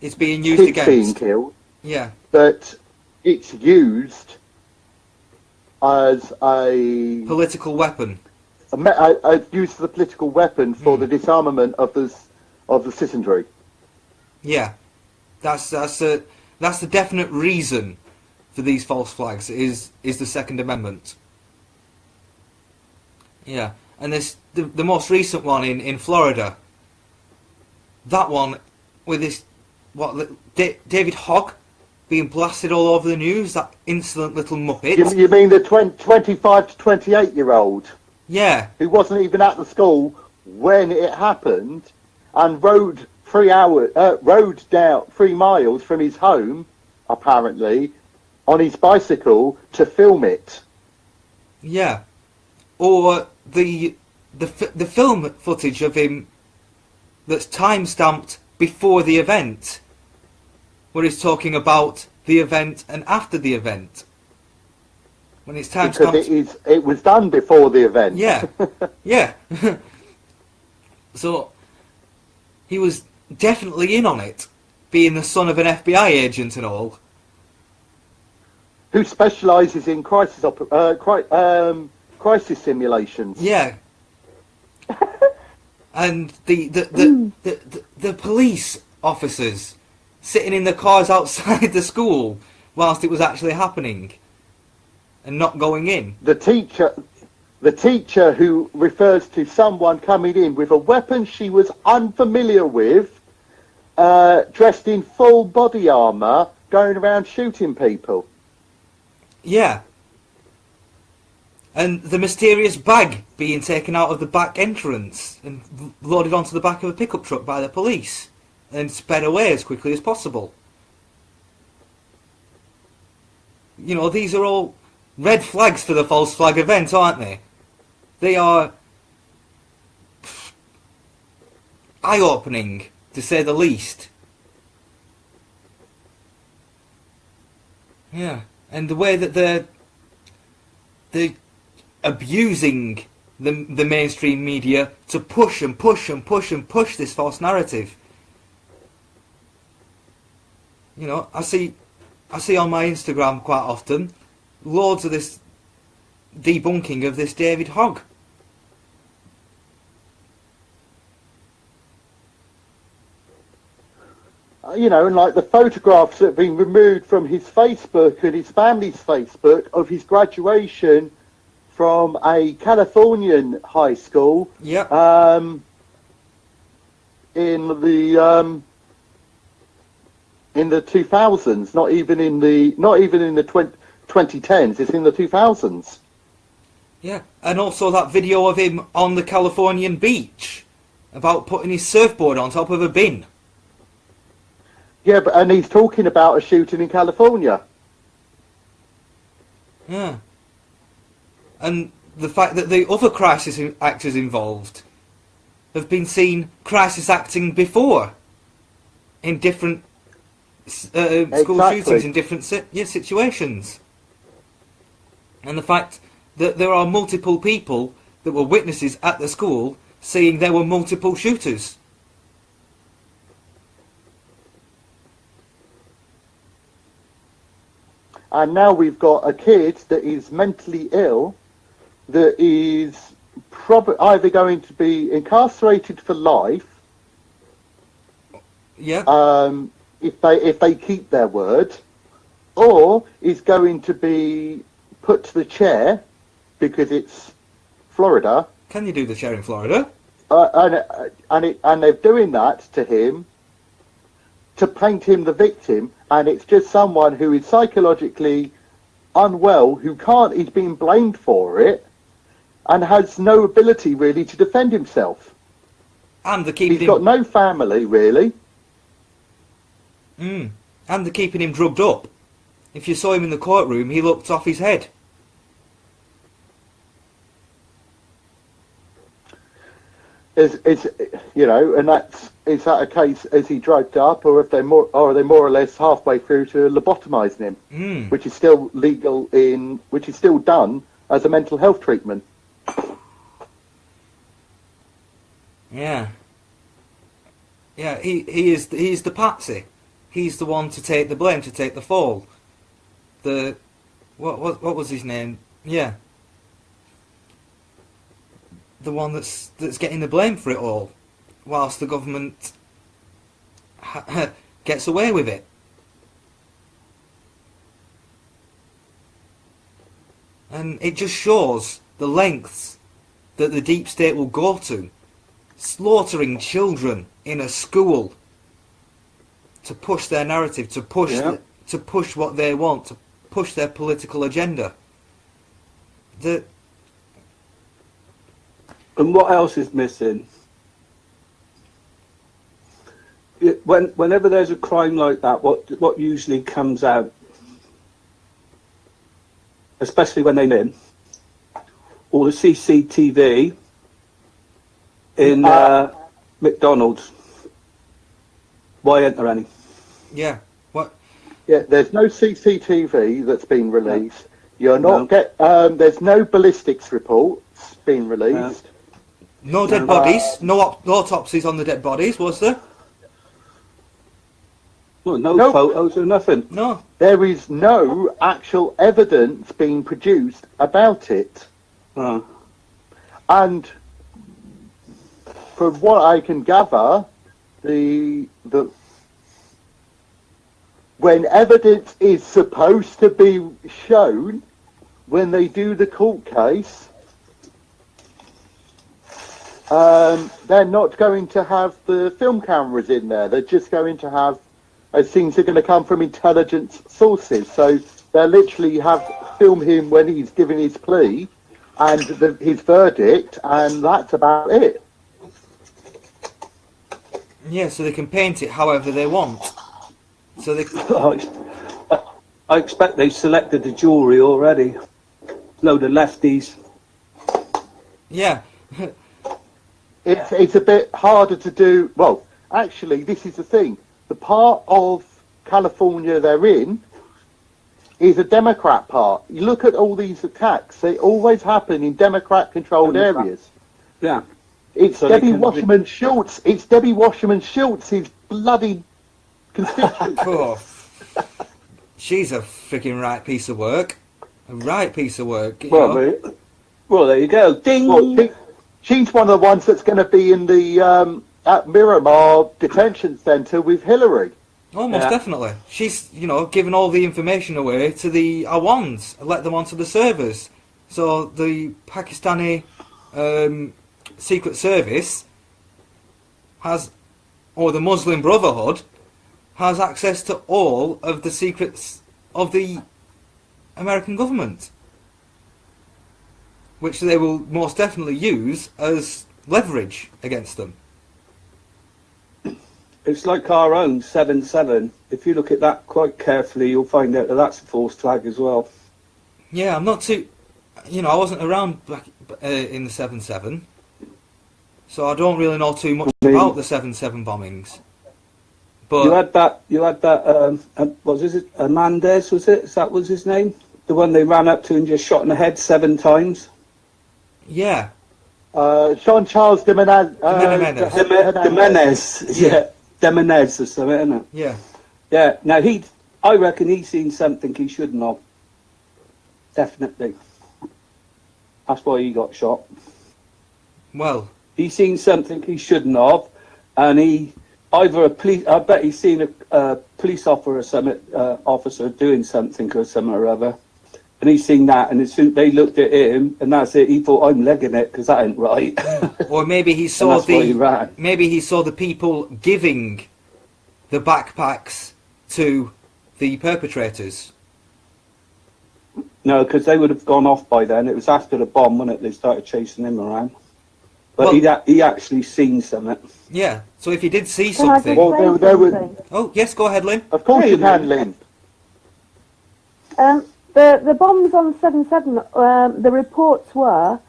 Speaker 1: It's being used against.
Speaker 3: Being killed.
Speaker 1: Yeah.
Speaker 3: That it's used as a
Speaker 1: political weapon.
Speaker 3: Used as a political weapon for the disarmament of the citizenry.
Speaker 1: Yeah, that's the definite reason for these false flags is the Second Amendment. Yeah, and this the most recent one in Florida. That one with this David Hogg being blasted all over the news. That insolent little muppet.
Speaker 3: You mean the 25 to 28-year-old?
Speaker 1: Yeah.
Speaker 3: Who wasn't even at the school when it happened, and rode 3 miles from his home, apparently, on his bicycle to film it.
Speaker 1: Yeah. Or the film footage of him that's time-stamped before the event, where he's talking about the event and after the event. When it's time-stamped...
Speaker 3: Because it was done before the event.
Speaker 1: Yeah. Yeah. So, he was definitely in on it, being the son of an FBI agent and all.
Speaker 3: Who specialises in crisis simulations.
Speaker 1: Yeah. And the police officers sitting in the cars outside the school whilst it was actually happening and not going in.
Speaker 3: The teacher who refers to someone coming in with a weapon she was unfamiliar with, dressed in full body armour, going around shooting people.
Speaker 1: Yeah. And the mysterious bag being taken out of the back entrance and loaded onto the back of a pickup truck by the police and sped away as quickly as possible. You know, these are all red flags for the false flag event, aren't they? They are eye-opening, to say the least. Yeah. And the way that they're abusing the mainstream media to push and push and push and push this false narrative. You know, I see on my Instagram quite often loads of this debunking of this David Hogg.
Speaker 3: You know, and like the photographs that have been removed from his Facebook and his family's Facebook of his graduation from a Californian high school.
Speaker 1: Yeah.
Speaker 3: In the 2000s, not even in the 2010s. It's in the 2000s.
Speaker 1: Yeah, and also that video of him on the Californian beach about putting his surfboard on top of a bin.
Speaker 3: Yeah, and he's talking about a shooting in California.
Speaker 1: Yeah. And the fact that the other crisis actors involved have been seen crisis acting before in different school shootings in different situations. And the fact that there are multiple people that were witnesses at the school saying there were multiple shooters.
Speaker 3: And now we've got a kid that is mentally ill, that is probably either going to be incarcerated for life.
Speaker 1: Yeah.
Speaker 3: If they keep their word, or is going to be put to the because it's Florida.
Speaker 1: Can you do the chair in Florida?
Speaker 3: And they're doing that to him to paint him the victim, and it's just someone who is psychologically unwell, who can't, he's being blamed for it, and has no ability really to defend himself.
Speaker 1: And he's
Speaker 3: got no family really.
Speaker 1: And they're keeping him drugged up. If you saw him in the courtroom, he looked off his head.
Speaker 3: Is you know, and is that a case? Is he drugged up, or are they more or less halfway through to lobotomizing him, which is still legal which is still done as a mental health treatment?
Speaker 1: Yeah. Yeah, he's the patsy. He's the one to take the blame, to take the fall. What was his name? Yeah. The one that's getting the blame for it all, whilst the government gets away with it. And it just shows the lengths that the deep state will go to, slaughtering children in a school to push their narrative, to push what they want, to push their political agenda.
Speaker 7: And what else is missing? Whenever there's a crime like that, what usually comes out, especially when they win, all the CCTV in McDonald's. Why ain't there any?
Speaker 1: Yeah. What?
Speaker 3: Yeah, there's no CCTV that's been released. You're not there's no ballistics reports being released.
Speaker 1: No dead bodies. No autopsies on the dead bodies, was there?
Speaker 7: Well, no photos or nothing.
Speaker 1: No.
Speaker 3: There is no actual evidence being produced about it. And from what I can gather, when evidence is supposed to be shown, when they do the court case, they're not going to have the film cameras in there. They're just going to have things are going to come from intelligence sources. So they'll literally film him when he's giving his plea and his verdict, and that's about it.
Speaker 1: Yeah, so they can paint it however they want. So they.
Speaker 7: I expect they've selected the jury already. Load of lefties.
Speaker 1: Yeah.
Speaker 3: It's a bit harder to do. Well, actually, this is the thing. The part of California they're in is a Democrat part. You look at all these attacks; they always happen in Democrat-controlled areas.
Speaker 7: Yeah.
Speaker 3: It's so Debbie Wasserman Schultz. It's Debbie Wasserman Schultz's bloody constituent.
Speaker 1: Oh, she's a freaking right piece of work. A right piece of work.
Speaker 7: Well, there you go. Ding.
Speaker 3: Well, she's one of the ones that's going to be in the at Miramar detention centre with Hillary.
Speaker 1: Oh, most definitely. She's, giving all the information away to the Awans and let them onto the servers. So the Pakistani Secret Service or the Muslim Brotherhood has access to all of the secrets of the American government, which they will most definitely use as leverage against them.
Speaker 7: It's like our own 7-7. If you look at that quite carefully, you'll find out that that's a false flag as well.
Speaker 1: Yeah, I'm not too... I wasn't around back in the 7-7, so I don't really know too much about the 7-7 bombings. But
Speaker 7: you had that. What was it? Hernandez, was it? That was his name. The one they ran up to and just shot in the head 7 times.
Speaker 1: Yeah.
Speaker 3: Jean Charles de Menez.
Speaker 7: Yeah. Demenez or something, isn't it?
Speaker 1: Yeah.
Speaker 7: Yeah. Now I reckon he's seen something he shouldn't have. Definitely. That's why he got shot.
Speaker 1: Well,
Speaker 7: he's seen something he shouldn't have, and I bet he's seen a police officer or something, officer doing something or something or other, and he's seen that, and as soon they looked at him, and that's it. He thought, I'm legging it because that ain't right.
Speaker 1: Or maybe he saw the people giving the backpacks to the perpetrators.
Speaker 7: No, because they would have gone off by then. It was after the bomb, wasn't it? They started chasing him around. But he actually seen something.
Speaker 1: Yeah. So if he did see something... Oh, yes, go ahead, Lynn.
Speaker 3: Of course you can, Lynn.
Speaker 4: The bombs on 7-7, the reports were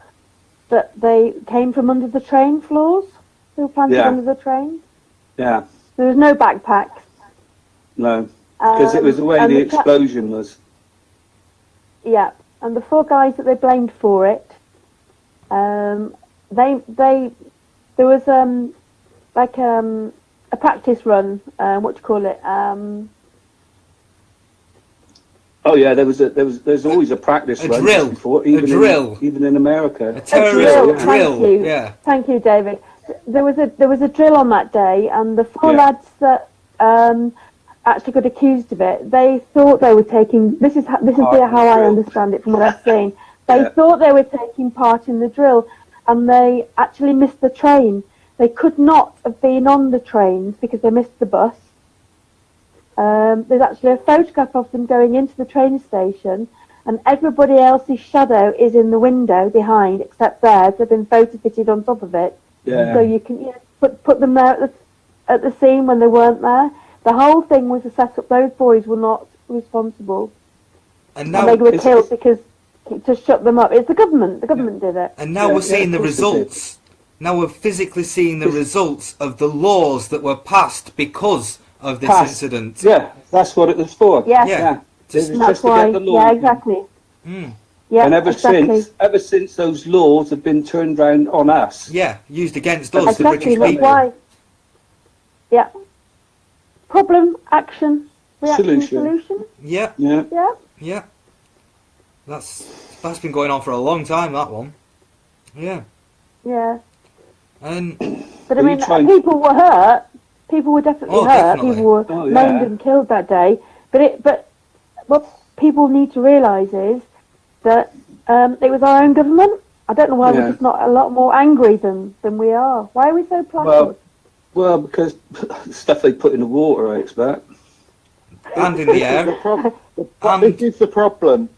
Speaker 4: that they came from under the train floors. They were planted under the train.
Speaker 7: Yeah.
Speaker 4: There was no backpacks. No,
Speaker 7: because it was the way the explosion was.
Speaker 4: Yeah, and the 4 guys that they blamed for it, there was a practice run. What do you call it?
Speaker 7: Oh yeah, there's always a practice run.
Speaker 1: Drill.
Speaker 7: Before, even in America.
Speaker 1: A terrorist drill.
Speaker 4: Thank you.
Speaker 1: Yeah.
Speaker 4: Thank you, David. There was a drill on that day, and the 4 lads that actually got accused of it, they thought they were taking. This is how I understand it from what I've seen. They thought they were taking part in the drill, and they actually missed the train. They could not have been on the trains because they missed the bus. There's actually a photograph of them going into the train station, and everybody else's shadow is in the window behind, except theirs. They've been photo fitted on top of it, so you can put them there at the scene when they weren't there. The whole thing was a setup. Those boys were not responsible, and they were killed because to shut them up. It's the government. The government did it.
Speaker 1: And now we're seeing the results. Now we're physically seeing the results of the laws that were passed because of this incident.
Speaker 7: Yeah, that's what it was for.
Speaker 4: Yes.
Speaker 1: Yeah.
Speaker 4: That's why. Yeah, exactly. Yeah,
Speaker 7: and ever since those laws have been turned around on us.
Speaker 1: Yeah, used against us,
Speaker 4: exactly,
Speaker 1: the British
Speaker 4: that's
Speaker 1: people.
Speaker 4: why. Yeah. Problem, action, reaction, solution.
Speaker 1: Yeah.
Speaker 7: Yeah.
Speaker 4: Yeah.
Speaker 1: Yeah. That's been going on for a long time, that one. Yeah.
Speaker 4: Yeah.
Speaker 1: And
Speaker 4: But I mean, people were hurt. People were definitely hurt.
Speaker 1: Definitely.
Speaker 4: People were maimed and killed that day. But what people need to realise is that it was our own government. I don't know why we're just not a lot more angry than we are. Why are we so placid?
Speaker 7: Well, because stuff they put in the water, I expect.
Speaker 1: And in the air.
Speaker 3: This is the problem.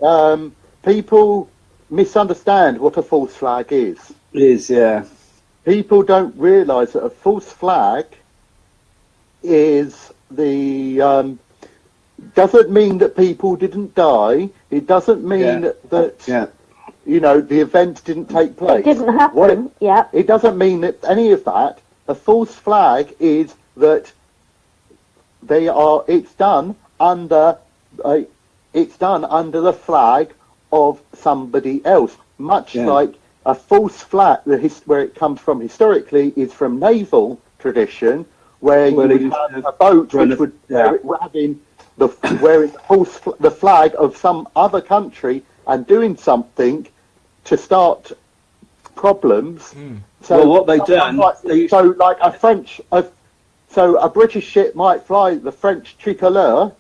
Speaker 3: People misunderstand what a false flag is. People don't realise that a false flag is doesn't mean that people didn't die. It doesn't mean that the event didn't take place.
Speaker 4: It didn't happen.
Speaker 3: It doesn't mean that any of that. A false flag is that it's done under the flag of somebody else. Much like a false flag, where it comes from historically, is from naval tradition, where you would have a boat which would having wearing the flag of some other country and doing something to start problems. So
Speaker 7: what they done?
Speaker 3: So a British ship might fly the French tricolor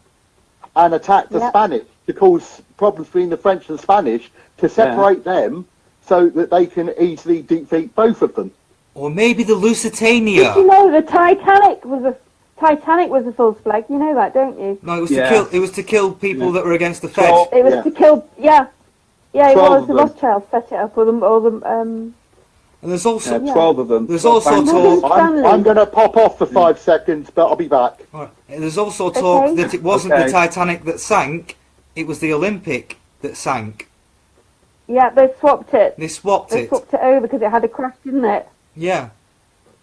Speaker 3: and attack the Spanish to cause problems between the French and the Spanish to separate them, so that they can easily defeat both of them.
Speaker 1: Or maybe the Lusitania.
Speaker 4: Did you know the Titanic was a false flag? You know that, don't you?
Speaker 1: No, it was to kill. It was to kill people that were against the Fed.
Speaker 4: It was to kill. Yeah, it was. The Rothschilds set it up, or the
Speaker 1: And there's also
Speaker 7: 12 of them.
Speaker 1: There's also talk.
Speaker 3: I'm going to pop off for 5 seconds, but I'll be back.
Speaker 1: Right. And there's also talk that it wasn't the Titanic that sank; it was the Olympic that sank.
Speaker 4: Yeah, they swapped it.
Speaker 1: They swapped it
Speaker 4: over because it had a crash, didn't it?
Speaker 1: Yeah.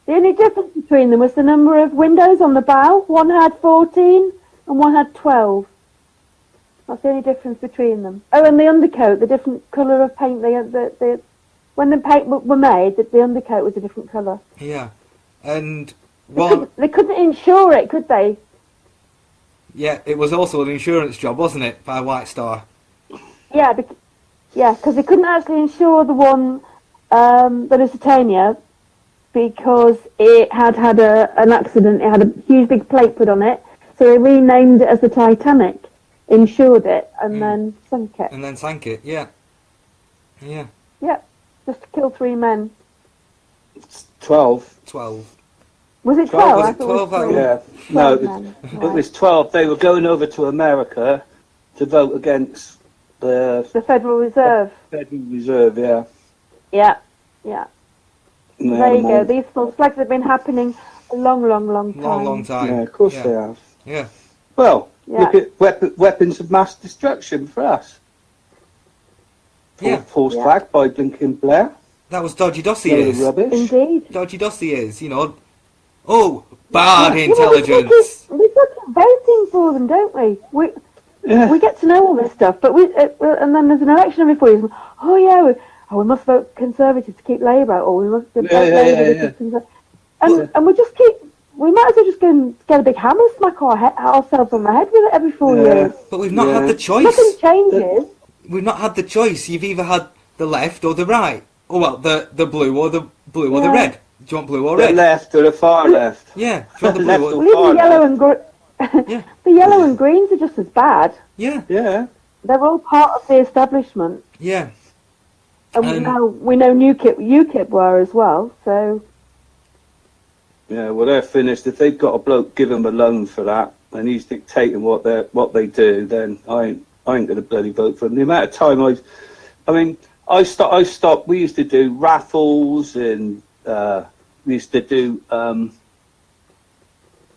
Speaker 4: The only difference between them was the number of windows on the bow. One had 14 and one had 12. That's the only difference between them. Oh, and the undercoat, the different colour of paint. When the paint were made, the undercoat was a different colour.
Speaker 1: Yeah. And
Speaker 4: they couldn't insure it, could they?
Speaker 1: Yeah, it was also an insurance job, wasn't it, by White Star?
Speaker 4: Yeah, because they couldn't actually insure the one, the Lusitania, because it had an accident. It had a huge big plate put on it, so they renamed it as the Titanic, insured it, and then sank it.
Speaker 1: And then sank it, yeah. Yeah.
Speaker 4: Yeah, just to kill 3 men.
Speaker 7: 12.
Speaker 4: Was it 12?
Speaker 1: Was it 12?
Speaker 7: Yeah. No, it was 12. They were going over to America to vote against the
Speaker 4: Federal Reserve.
Speaker 7: Federal Reserve, yeah.
Speaker 4: Yeah. There you go. These false flags have been happening a long time.
Speaker 1: Long time.
Speaker 7: Yeah, of course they have.
Speaker 1: Yeah.
Speaker 7: Well, look at weapons of mass destruction for us. False flag by Blinken Blair.
Speaker 1: That was dodgy dossiers.
Speaker 7: Rubbish.
Speaker 4: Indeed.
Speaker 1: Dodgy dossiers, Oh, bad intelligence.
Speaker 4: We look at voting for them, don't we? We get to know all this stuff, but and then there's an election every 4 years. We must vote Conservative to keep Labour, or we must vote Labour. And we just keep. We might as well just go and get a big hammer, smack ourselves on the head with it every 4 years.
Speaker 1: But we've not had the choice.
Speaker 4: Nothing changes.
Speaker 1: We've not had the choice. You've either had the left or the right. Oh well, the blue or the red. Do you want blue or red?
Speaker 7: The left or the far left?
Speaker 1: Yeah. Do you want the blue or
Speaker 4: the yellow and green? The yellow and greens are just as bad.
Speaker 1: Yeah.
Speaker 4: They're all part of the establishment.
Speaker 1: Yeah.
Speaker 4: And we know UKIP were as well. So.
Speaker 7: Yeah, well, they're finished. If they've got a bloke give them a loan for that, and he's dictating what they do, then I ain't going to bloody vote for them. The amount of time I stopped. We used to do raffles, and we used to do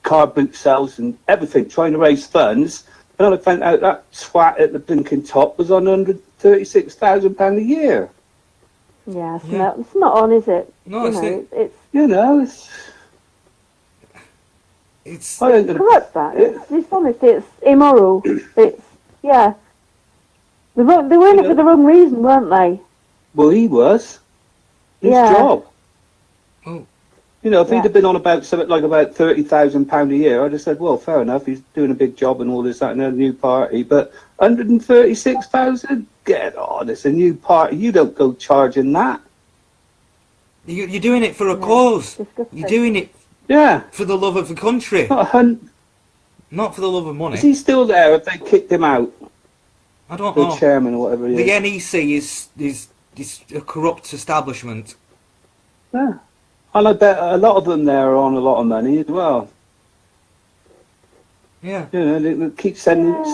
Speaker 7: car boot sales and everything, trying to raise funds. And I found out that twat at the blinking top was on £36,000 a year.
Speaker 4: Yeah, it's not on, is it?
Speaker 1: No, it's
Speaker 7: I ain't gonna,
Speaker 4: corrupt. That it's dishonest. It's immoral. It's They were in it for the wrong reason, weren't they?
Speaker 7: well, he was. His job.
Speaker 1: Oh.
Speaker 7: You know, if he'd have been on about something like about £30,000 a year, I'd have said, well, fair enough, he's doing a big job and all this, that, and a new party. But 136,000, get on, it's a new party. You don't go charging that.
Speaker 1: You're doing it for a cause. You're doing it for the love of the country. Not for the love of money.
Speaker 7: Is he still there? Have they kicked him out?
Speaker 1: I don't know.
Speaker 7: The chairman or whatever he is.
Speaker 1: The NEC is a corrupt establishment.
Speaker 7: Yeah. And I bet a lot of them there are on a lot of money as well.
Speaker 1: Yeah.
Speaker 7: You know, they keep sending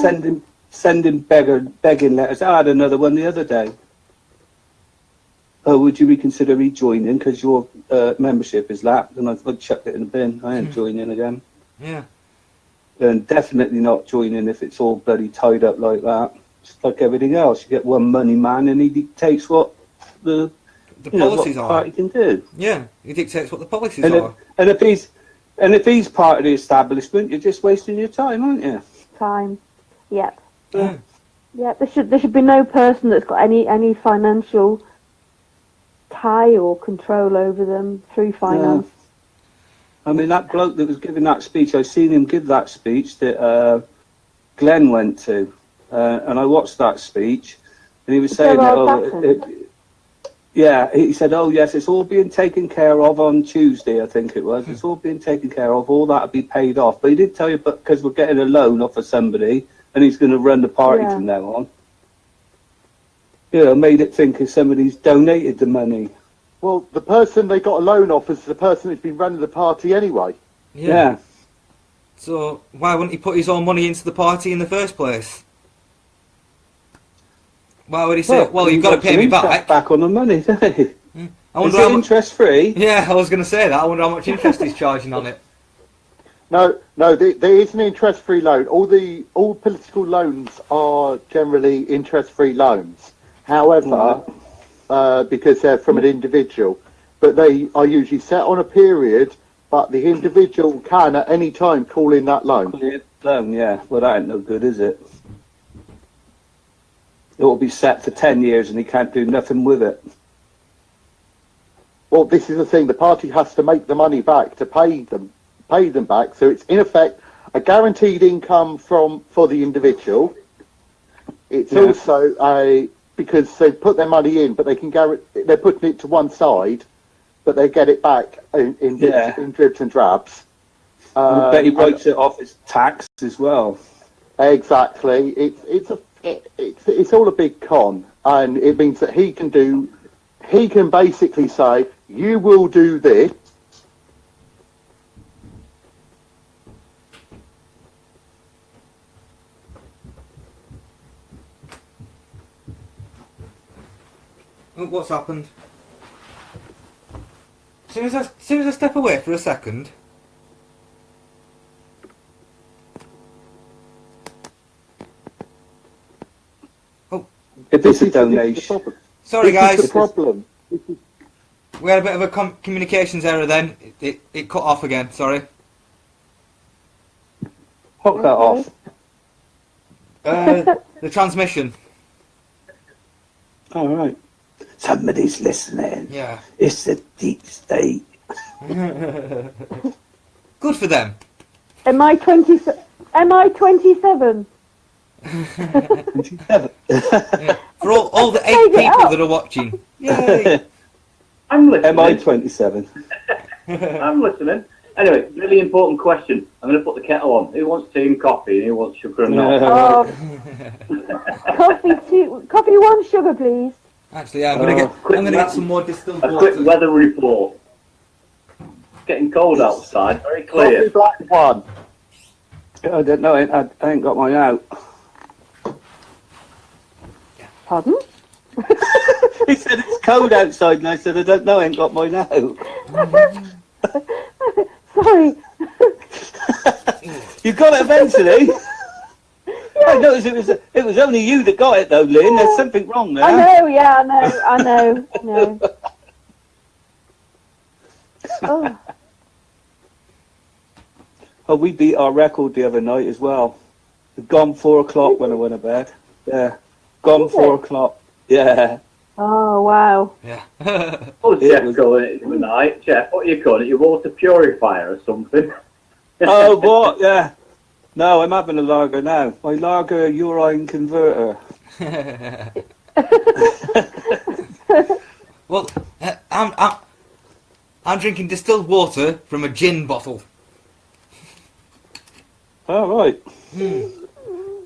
Speaker 7: begging letters. I had another one the other day. Oh, would you reconsider rejoining because your membership is lapsed? And I chucked it in the bin. I ain't joining again.
Speaker 1: Yeah.
Speaker 7: And definitely not joining if it's all bloody tied up like that. Just like everything else. You get one money man and he dictates what the
Speaker 1: policies
Speaker 7: what
Speaker 1: are.
Speaker 7: Party can do.
Speaker 1: Yeah, he dictates what the policies are.
Speaker 7: And if he's part of the establishment, you're just wasting your time, aren't you?
Speaker 4: Time. Yep.
Speaker 1: Yeah.
Speaker 4: Yeah. There should be no person that's got any financial tie or control over them through finance.
Speaker 7: Yeah. I mean, that bloke that was giving that speech, I've seen him give that speech that Glenn went to, and I watched that speech, and he was saying he said, oh yes, it's all being taken care of on Tuesday, I think it was. It's all being taken care of, all that'll be paid off. But he did tell you, because we're getting a loan off of somebody, and he's going to run the party from now on. Yeah, made it think if somebody's donated the money.
Speaker 3: Well, the person they got a loan off is the person who's been running the party anyway.
Speaker 7: Yeah.
Speaker 1: So why wouldn't he put his own money into the party in the first place? Why would he say, well you've got to pay me back?
Speaker 7: Back on the money, don't he?
Speaker 1: I wonder
Speaker 7: is it interest free?
Speaker 1: Yeah, I was going to say that. I wonder how much interest he's charging on it.
Speaker 3: No, there is an interest-free loan. All political loans are generally interest-free loans. However, because they're from an individual, but they are usually set on a period, but the individual can at any time call in that loan.
Speaker 7: Yeah, well that ain't no good, is it? It will be set for 10 years and he can't do nothing with it.
Speaker 3: Well, this is the thing, the party has to make the money back to pay them back, so it's in effect a guaranteed income for the individual. It's also because they put their money in, but they're putting it to one side, but they get it back in dribs and drabs.
Speaker 7: I bet he writes it off as tax as well.
Speaker 3: Exactly. It's all a big con, and it means that he can basically say, you will do this.
Speaker 1: Oh, what's happened? As soon as I step away for a second. Oh,
Speaker 7: this is a donation.
Speaker 1: Sorry, guys.
Speaker 3: This is the problem.
Speaker 1: We had a bit of a communications error then. It cut off again. Sorry.
Speaker 7: What cut off?
Speaker 1: The transmission.
Speaker 7: All right. Somebody's listening.
Speaker 1: Yeah.
Speaker 7: It's the deep state.
Speaker 1: Good for them.
Speaker 4: Am I 27?
Speaker 7: 27.
Speaker 1: Yeah. For all the 8 people that are watching. Yay.
Speaker 5: I'm listening.
Speaker 7: Am I 27?
Speaker 5: I'm listening. Anyway, really important question. I'm going to put the kettle on. Who wants tea and coffee and who wants sugar and milk?
Speaker 4: Coffee 1 sugar, please.
Speaker 1: Actually, yeah, I'm going to get some more distilled water.
Speaker 5: A quick weather report. It's getting cold outside. Very clear.
Speaker 3: Black one.
Speaker 7: I don't know. I ain't got mine out.
Speaker 4: Pardon?
Speaker 7: He said it's cold outside, and I said I don't know. I ain't got mine out.
Speaker 4: Sorry.
Speaker 7: You got it eventually. I noticed it was only you that got it though, Lynn. There's something wrong there.
Speaker 4: I know, yeah, I know. Oh.
Speaker 7: Oh, we beat our record the other night as well. Gone 4 o'clock when I went to bed. Yeah, gone 4 o'clock. Yeah.
Speaker 4: Oh, wow.
Speaker 1: Yeah.
Speaker 5: Oh, Jeff calling it the other night. Jeff, what are you calling it? Your water purifier or something?
Speaker 7: Oh, what? Yeah. No, I'm having a lager now. My lager urine converter.
Speaker 1: Well, I'm drinking distilled water from a gin bottle.
Speaker 7: Oh, right.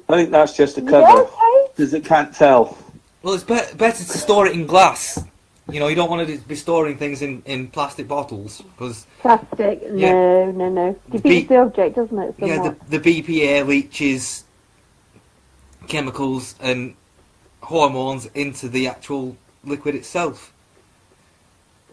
Speaker 7: I think that's just a
Speaker 4: Yeah,
Speaker 7: cover,
Speaker 4: okay.
Speaker 7: because it can't tell.
Speaker 1: Well, it's better to store it in glass. You know, you don't want to be storing things in plastic bottles because
Speaker 4: Plastic,
Speaker 1: Yeah.
Speaker 4: no. Defeats the object, doesn't it?
Speaker 1: yeah,
Speaker 4: Somewhat?
Speaker 1: the BPA leaches chemicals and hormones into the actual liquid itself.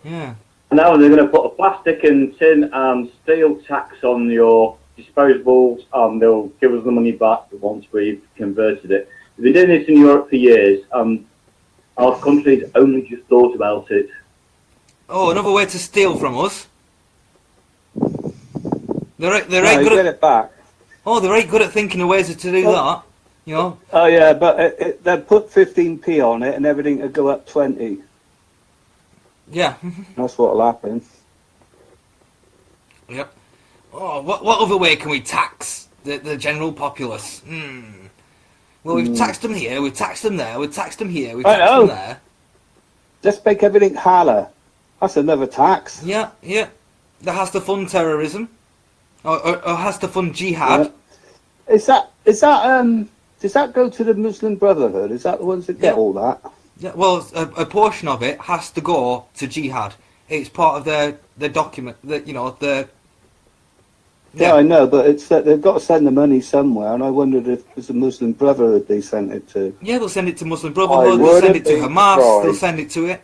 Speaker 1: Yeah.
Speaker 5: Now they're going to put a plastic and tin and steel tax on your disposables, and they'll give us the money back once we've converted it. They've been doing this in Europe for years. Our country's only just thought about it.
Speaker 1: Oh, another way to steal from us. They're
Speaker 7: No,
Speaker 1: right
Speaker 7: you
Speaker 1: good
Speaker 7: get
Speaker 1: at.
Speaker 7: it back.
Speaker 1: Oh, they're right good at thinking of ways to do that. You know.
Speaker 7: Oh, yeah, but they'll put 15p on it and everything will go up 20.
Speaker 1: Yeah.
Speaker 7: That's what'll happen.
Speaker 1: Yep. Oh, what other way can we tax the general populace? Well, we've taxed them here, we've taxed them there, we've taxed them here, we've
Speaker 7: I
Speaker 1: taxed
Speaker 7: know.
Speaker 1: them there.
Speaker 7: Let's make everything halal. That's another tax.
Speaker 1: Yeah. That has to fund terrorism, or has to fund jihad.
Speaker 7: Yeah. Is that does that go to the Muslim Brotherhood? Is that the ones that get
Speaker 1: Yeah.
Speaker 7: all that?
Speaker 1: Yeah. Well, a portion of it has to go to jihad. It's part of the document.
Speaker 7: Yeah, I know, but it's they've got to send the money somewhere, and I wondered if it was the Muslim Brotherhood they sent it to.
Speaker 1: Yeah, they'll send it to Muslim Brotherhood. They'll send it to Hamas. They'll send it to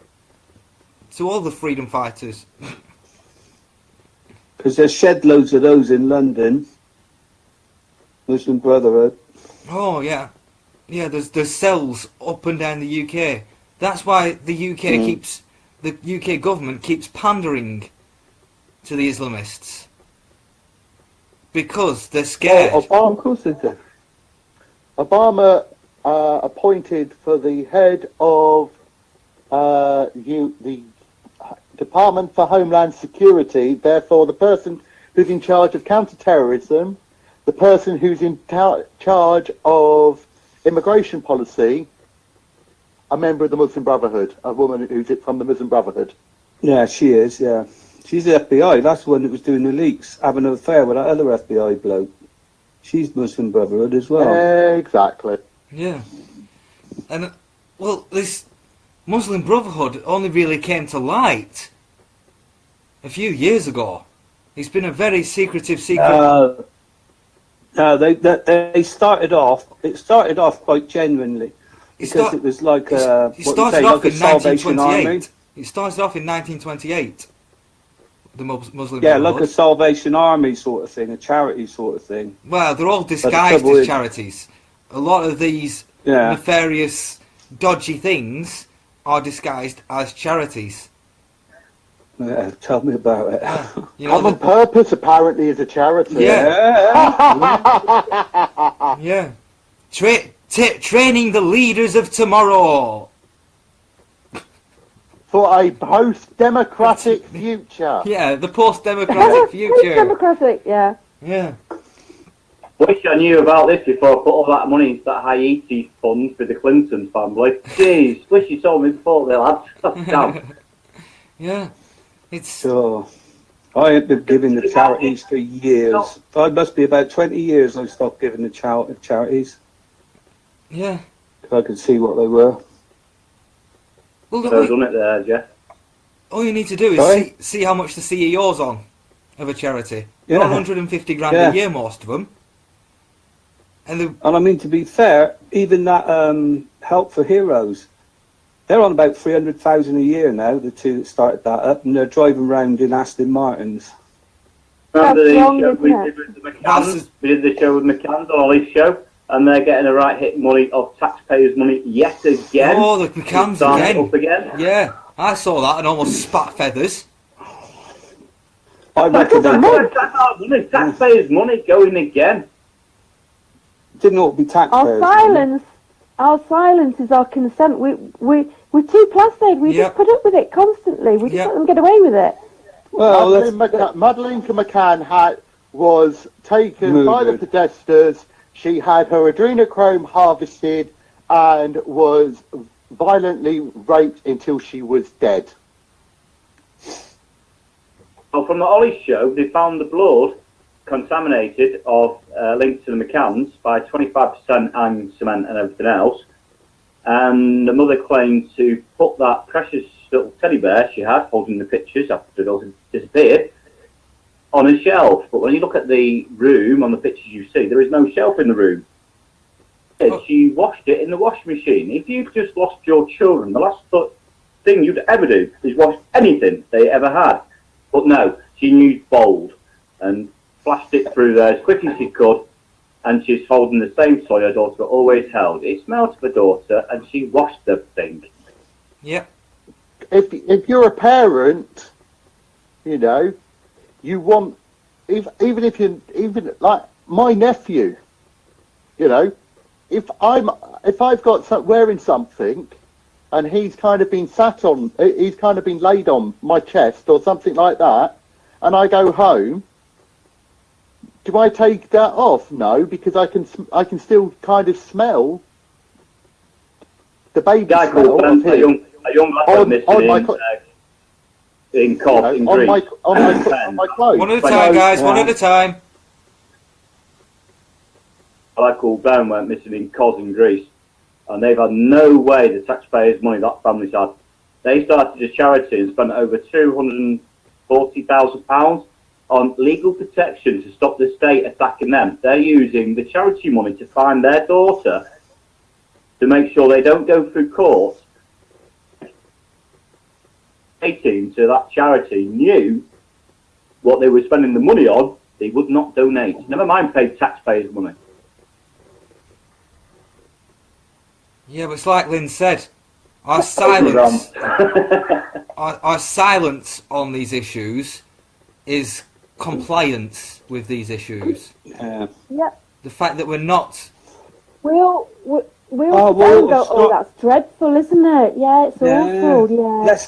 Speaker 1: all the freedom fighters.
Speaker 7: Because there's shed loads of those in London. Muslim Brotherhood.
Speaker 1: Oh yeah. There's cells up and down the UK. That's why the UK government keeps pandering to the Islamists. Because they're scared.
Speaker 3: Well,
Speaker 7: Of course they do.
Speaker 3: Obama appointed for the head of the Department for Homeland Security, therefore the person who's in charge of counter-terrorism, the person who's in charge of immigration policy, a member of the Muslim Brotherhood, a woman who's from the Muslim Brotherhood.
Speaker 7: Yeah, she is, yeah. She's the FBI. That's the one that was doing the leaks, having an affair with that other FBI bloke. She's Muslim Brotherhood as well.
Speaker 3: Exactly.
Speaker 1: Yeah. And, well, this Muslim Brotherhood only really came to light a few years ago. It's been a very secretive secret.
Speaker 7: No, they started off. It started off quite genuinely because it was like
Speaker 1: it started off in
Speaker 7: Salvation Army.
Speaker 1: 1928. It started off in 1928. The Muslim
Speaker 7: Yeah,
Speaker 1: Brotherhood.
Speaker 7: like a Salvation Army sort of thing, a charity sort of thing.
Speaker 1: Well, they're all disguised as charities. A lot of these nefarious, dodgy things are disguised as charities.
Speaker 7: Yeah, tell me about it.
Speaker 1: You know,
Speaker 3: Common Purpose apparently is a charity.
Speaker 1: Yeah. Training the leaders of tomorrow.
Speaker 3: For a post-democratic future.
Speaker 1: Yeah, the post-democratic future.
Speaker 4: Democratic, yeah.
Speaker 1: Yeah.
Speaker 5: Wish I knew about this before I put all that money into that Haiti fund for the Clinton family. Jeez, wish you told me before, there, lads. Damn.
Speaker 1: Yeah. It's
Speaker 7: So, I have been giving the charities for years. I must be about 20 years I stopped giving the charities.
Speaker 1: yeah.
Speaker 7: I could see what they were.
Speaker 1: Well,
Speaker 5: So done it there, Jeff.
Speaker 1: all you need to do is
Speaker 7: Sorry?
Speaker 1: see how much the CEO's on of a charity.
Speaker 7: Yeah.
Speaker 1: 150 grand
Speaker 7: Yeah.
Speaker 1: a year, most of them. And
Speaker 7: And I mean, to be fair, even that Help for Heroes, they're on about 300,000 a year now, the two that started that up, and they're driving around in Aston Martins.
Speaker 5: Remember
Speaker 4: That's
Speaker 5: the
Speaker 4: wrong,
Speaker 5: show we
Speaker 4: isn't
Speaker 5: did with the McCanns? We did the show with McCanns on Ollie's show. and they're getting a right hit money of taxpayers' money yet again.
Speaker 1: Oh, the McCanns
Speaker 5: Start it
Speaker 1: again.
Speaker 5: up again.
Speaker 1: Yeah, I saw that and almost spat feathers.
Speaker 7: I reckon they
Speaker 5: Taxpayers' money going again.
Speaker 7: didn't ought to be taxpayers.
Speaker 4: Our silence is our consent. We're too placid. We
Speaker 1: Yep.
Speaker 4: just put up with it constantly. We just
Speaker 1: Yep.
Speaker 4: let them get away with it.
Speaker 7: Well,
Speaker 3: Madeleine McCann was taken by the
Speaker 7: Murdered.
Speaker 3: protesters. She had her adrenochrome harvested and was violently raped until she was dead.
Speaker 5: Well, from the Ollie show, they found the blood contaminated of linked to the McCanns by 25% and cement and everything else. And the mother claimed to put that precious little teddy bear she had holding the pictures after it all disappeared on a shelf. But when you look at the room on the pictures you see, there is no shelf in the room. She washed it in the washing machine. If you've just lost your children, the last thing you'd ever do is wash anything they ever had. But no, she used bold and flashed it through there as quick as she could, and she's holding the same toy her daughter always held. It smelled of her daughter, and she washed the thing.
Speaker 1: Yep.
Speaker 3: If you're a parent, you know, you want even like my nephew, you know, if I've got wearing something, and he's kind of been laid on my chest or something like that, and I go home, do I take that off? No, because I can still kind of smell the baby
Speaker 5: Guy
Speaker 3: smell
Speaker 5: called
Speaker 3: of him.
Speaker 5: a young lad missing in Cos, in Greece.
Speaker 3: On my clothes.
Speaker 1: One at a time, guys. One at a time.
Speaker 5: A lad called Ben went missing in Cos in Greece, and they've had no way the taxpayers' money that family's had. They started a charity and spent over £240,000 on legal protection to stop the state attacking them. They're using the charity money to find their daughter to make sure they don't go through court. The team to that charity knew what they were spending the money on, they would not donate. Never mind pay taxpayers' money.
Speaker 1: Yeah, but it's like Lynn said, our silence, our silence on these issues is compliance with these issues.
Speaker 4: Yep.
Speaker 1: The fact that we're not.
Speaker 4: We all go, oh, that's dreadful, isn't it? Yeah, it's awful. Yeah.
Speaker 7: Let's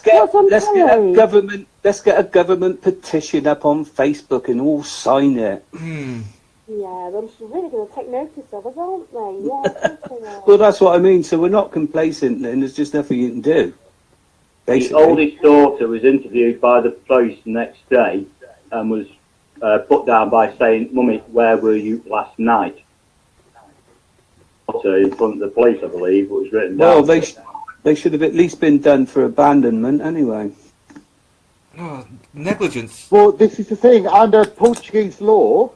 Speaker 7: get a government petition up on Facebook and all sign it.
Speaker 4: Yeah, they're really going to take notice of us, aren't they? Yeah.
Speaker 7: Well, that's what I mean. So we're not complacent, and there's just nothing you can do. Basically.
Speaker 5: The oldest daughter was interviewed by the police the next day and was put down by saying, "Mummy, where were you last night?" In front of the police, I believe, it was written down.
Speaker 7: Well, they should have at least been done for abandonment anyway.
Speaker 1: Oh, negligence.
Speaker 3: Well, this is the thing. Under Portuguese law,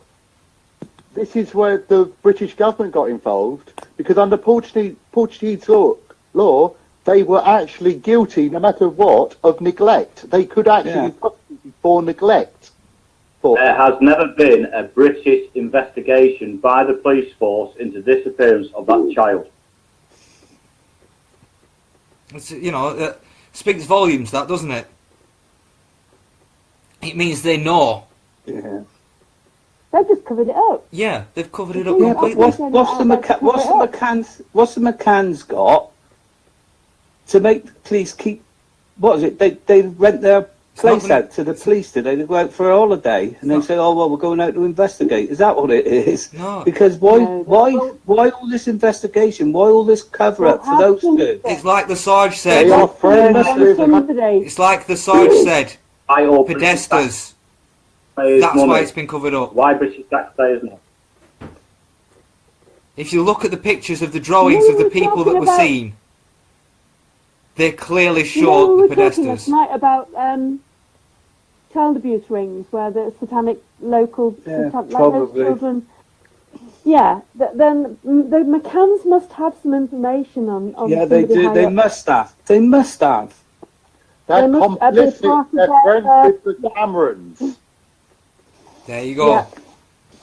Speaker 3: this is where the British government got involved, because under Portuguese law, they were actually guilty, no matter what, of neglect. They could actually be prosecuted for neglect.
Speaker 5: There has never been a British investigation by the police force into the disappearance of that child.
Speaker 1: It's, speaks volumes, that, doesn't it? It means they know.
Speaker 7: Yeah.
Speaker 4: They just covered it up.
Speaker 1: Yeah, they've covered it up
Speaker 4: Yeah,
Speaker 1: completely.
Speaker 7: What's the McCanns got to make the police keep? What is it? They rent their place out to the police today. They go out for a holiday and they say, "Oh well, we're going out to investigate." Is that what it is?
Speaker 1: No.
Speaker 7: Because why all this investigation? Why all this cover up for those two?
Speaker 1: It's like the Sarge said.
Speaker 3: They are friends with
Speaker 1: It's like the Sarge said. Pedestas. That's why it's been covered up.
Speaker 5: Why British taxpayers not?
Speaker 1: If you look at the pictures of the drawings of the people that were seen, they clearly show the
Speaker 4: we were talking
Speaker 1: Pedestas.
Speaker 4: last night about child abuse rings, where the satanic local like those children. Yeah, then the McCanns must have some information on.
Speaker 7: Yeah, they do. They must have. They must have.
Speaker 3: They're
Speaker 4: They must have
Speaker 3: complicit.
Speaker 4: been
Speaker 3: They're
Speaker 4: part
Speaker 3: friends
Speaker 4: of
Speaker 3: with the Camerons.
Speaker 1: There you go.
Speaker 4: Yeah.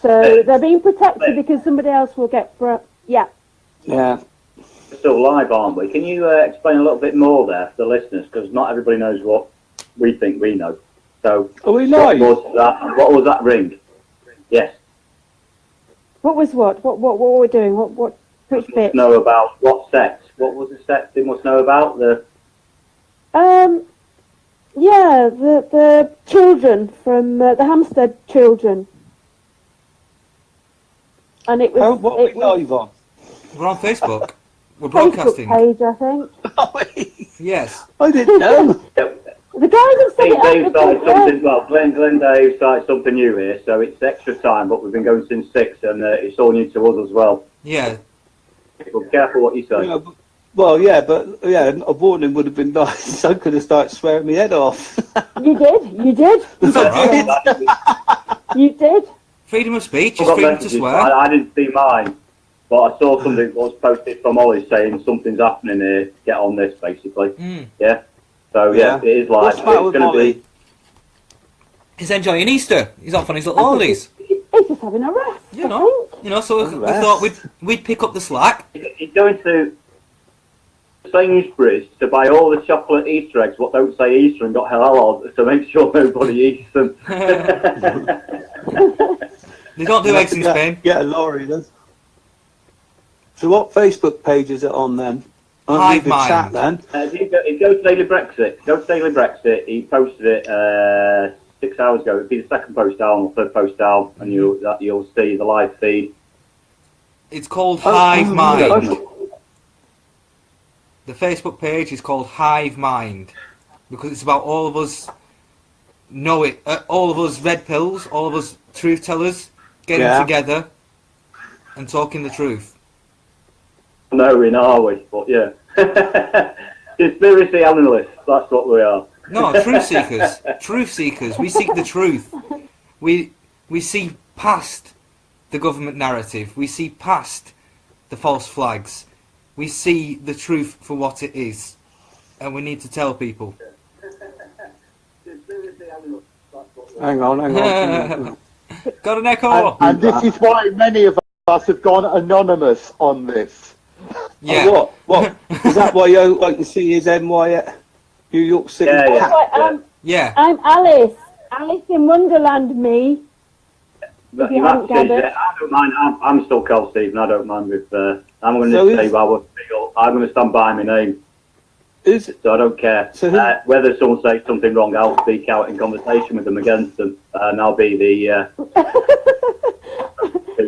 Speaker 4: So they're being protected because somebody else will get Yeah.
Speaker 7: Yeah.
Speaker 5: We're still live, aren't we? Can you explain a little bit more there for the listeners? Because not everybody knows what we think we know. So,
Speaker 7: Are we
Speaker 5: what
Speaker 7: live?
Speaker 5: was that? What was that ring? Yes.
Speaker 4: What was what? What were we doing? What? Which bit?
Speaker 5: Know about what sex? What was the sex they must know about?
Speaker 4: Yeah, the children from the Hampstead children, and it was.
Speaker 7: What are we live on?
Speaker 1: We're on Facebook. We're
Speaker 4: Facebook
Speaker 1: broadcasting.
Speaker 4: page, I think.
Speaker 1: Yes.
Speaker 7: I didn't know.
Speaker 4: The guy that said
Speaker 5: Dave
Speaker 4: it
Speaker 5: started
Speaker 4: up
Speaker 5: something. Well, Glenn Dave started something new here, so it's extra time. But we've been going since 6, and it's all new to us as well.
Speaker 1: Yeah.
Speaker 5: So be careful what you say.
Speaker 7: Yeah, but a warning would have been nice. I could have started swearing my head off.
Speaker 4: You did.
Speaker 1: That's all right.
Speaker 4: You did.
Speaker 1: Freedom of speech
Speaker 5: I
Speaker 1: is
Speaker 5: got
Speaker 1: freedom to
Speaker 5: messages,
Speaker 1: swear.
Speaker 5: I didn't see mine, but I saw something that was posted from Ollie saying something's happening here. Get on this, basically. Yeah. So yeah, it is live.
Speaker 7: What's the matter with
Speaker 5: It's going to
Speaker 7: Ollie?
Speaker 5: be.
Speaker 1: He's enjoying Easter. He's off on his little holidays.
Speaker 4: He's just having a rest.
Speaker 1: You know. So we thought we'd pick up the slack.
Speaker 5: He's going to Sainsbury's to buy all the chocolate Easter eggs, what don't say Easter, and got halal odds to make sure nobody eats them.
Speaker 1: They don't do eggs in Spain.
Speaker 7: Yeah, Laurie does. So what Facebook page is it on then?
Speaker 1: Hive
Speaker 7: the
Speaker 1: Mind.
Speaker 7: chat then.
Speaker 5: If you go to Daily Brexit, he posted it 6 hours ago. It'll be the second post down or third post down, and you'll see the live feed.
Speaker 1: It's called Hive Mind.
Speaker 7: Yeah.
Speaker 1: The Facebook page is called Hive Mind because it's about all of us all of us red pills, all of us truth tellers getting together and talking the truth.
Speaker 5: No, we are we? But yeah, conspiracy analysts. That's what we are.
Speaker 1: No, truth seekers. Truth seekers. We seek the truth. We see past the government narrative. We see past the false flags. We see the truth for what it is, and we need to tell people.
Speaker 7: Hang on.
Speaker 1: Got an echo.
Speaker 3: And this is why many of us have gone anonymous on this.
Speaker 1: Yeah.
Speaker 7: Oh, what? Is that why you like to see his NY at New York City?
Speaker 1: Yeah.
Speaker 4: I'm Alice. Alice in Wonderland, me.
Speaker 5: But
Speaker 4: you haven't gathered.
Speaker 5: I don't mind. I'm still Carl Stephen. I don't mind with. I'm going to say I'm going to stand by my name. So I don't care.
Speaker 7: So
Speaker 5: whether someone says something wrong, I'll speak out in conversation with them against them, and I'll be the.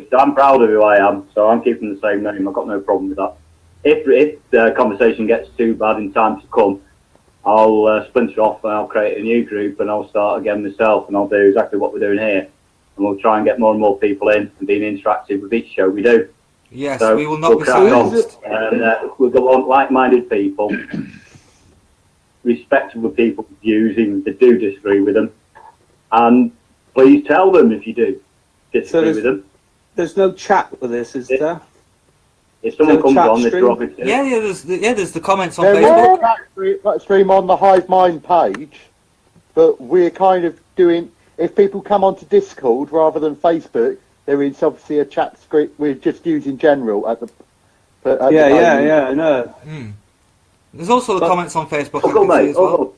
Speaker 5: So I'm proud of who I am, so I'm keeping the same name. I've got no problem with that. If the conversation gets too bad in time to come, I'll splinter off and I'll create a new group and I'll start again myself and I'll do exactly what we're doing here. And we'll try and get more and more people in and being interactive with each show we do.
Speaker 1: Yes,
Speaker 5: so
Speaker 1: we will not be silenced.
Speaker 5: And we'll go on like-minded people, respectable people's views, even if they do disagree with them. And please tell them if you do disagree with them.
Speaker 7: There's no chat with this, is there?
Speaker 5: If someone comes on, this obviously.
Speaker 1: There's the comments on
Speaker 3: There
Speaker 1: Facebook.
Speaker 3: is a stream on the Hive Mind page, but we're kind of doing. If people come onto Discord rather than Facebook, there is obviously a chat script. We're just using general at the.
Speaker 7: I know.
Speaker 1: There's also the comments on Facebook. As well.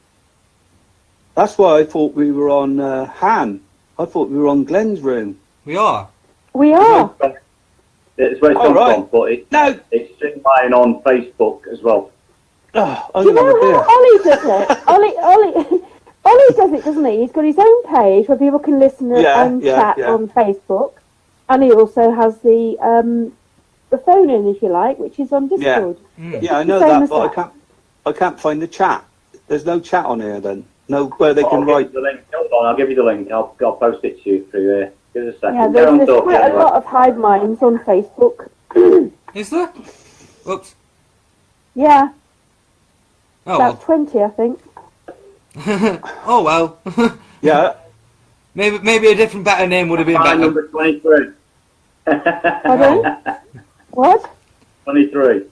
Speaker 7: That's why I thought we were on Han. I thought we were on Glenn's room.
Speaker 1: We are.
Speaker 4: We are.
Speaker 5: It's where it's come from, but it's streaming on Facebook as well.
Speaker 7: Oh,
Speaker 4: Do you know how Ollie does it? Ollie does it, doesn't he? He's got his own page where people can listen and chat on Facebook, and he also has the phone in, if you like, which is on Discord.
Speaker 7: Yeah, I know that, but I can't find the chat. There's no chat on here then. No, where they can write.
Speaker 5: The link. Hold on, I'll give you the link. I'll post it to you through there. Give us a second.
Speaker 4: Yeah, there's quite a lot of Hive Minds on Facebook.
Speaker 1: Is there? Oops.
Speaker 4: Yeah.
Speaker 1: Oh,
Speaker 4: about 20, I think.
Speaker 1: Oh well.
Speaker 7: Yeah.
Speaker 1: Maybe a different, better name would have been better.
Speaker 5: Number 23.
Speaker 4: Pardon? What?
Speaker 5: 23.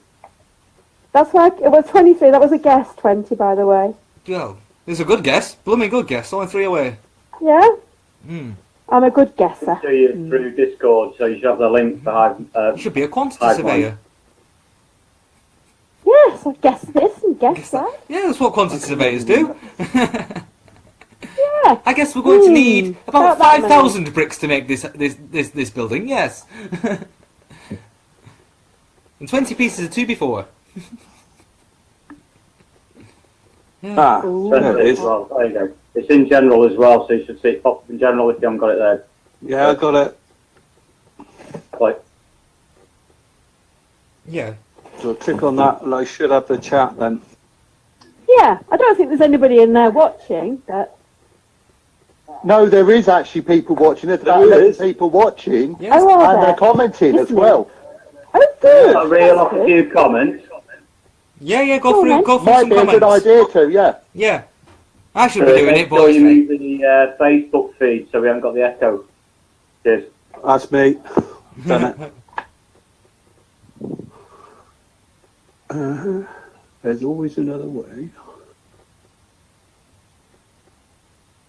Speaker 4: That's like it was 23. That was a guess. 20, by the way.
Speaker 1: Yo, it's a good guess. Blooming good guess. Only 3 away.
Speaker 4: Yeah. I'm a good guesser.
Speaker 5: To you through Discord, so you should have the link for Hive.
Speaker 1: You should be a quantity
Speaker 5: Hive
Speaker 1: surveyor.
Speaker 4: Yes, I guess this and guess that.
Speaker 1: Yeah, that's what quantity surveyors do.
Speaker 4: Yeah.
Speaker 1: I guess we're going to need about
Speaker 4: about that
Speaker 1: 5,000 bricks to make this building. Yes. And 20 pieces of 2x4. Yeah.
Speaker 7: Ah,
Speaker 4: Ooh.
Speaker 7: there it is.
Speaker 5: Well, there you go. It's in general as well, so you should see it pop up in general if you haven't got it there.
Speaker 7: Yeah, I got it.
Speaker 5: Like,
Speaker 1: Yeah.
Speaker 7: So click on that, and I should have the chat then.
Speaker 4: Yeah, I don't think there's anybody in there watching, but
Speaker 3: No, there is actually people watching. There's about
Speaker 7: There
Speaker 3: 11
Speaker 7: is.
Speaker 3: people watching,
Speaker 1: Yes.
Speaker 4: oh, are
Speaker 3: and
Speaker 4: there?
Speaker 3: they're commenting as
Speaker 4: Listening.
Speaker 3: well.
Speaker 4: Oh, good.
Speaker 5: got a reel off
Speaker 4: That's
Speaker 5: a
Speaker 4: good.
Speaker 5: few comments.
Speaker 1: Yeah,
Speaker 4: Go on,
Speaker 1: go through
Speaker 3: Might
Speaker 1: some
Speaker 3: be a
Speaker 1: comments.
Speaker 3: good idea too, yeah.
Speaker 1: Yeah. I should be doing
Speaker 5: Make
Speaker 1: it, but
Speaker 5: sure
Speaker 1: it's
Speaker 5: you
Speaker 1: me.
Speaker 5: mute the Facebook feed so we haven't got the echo. Cheers.
Speaker 7: That's me. Done it. There's always another way.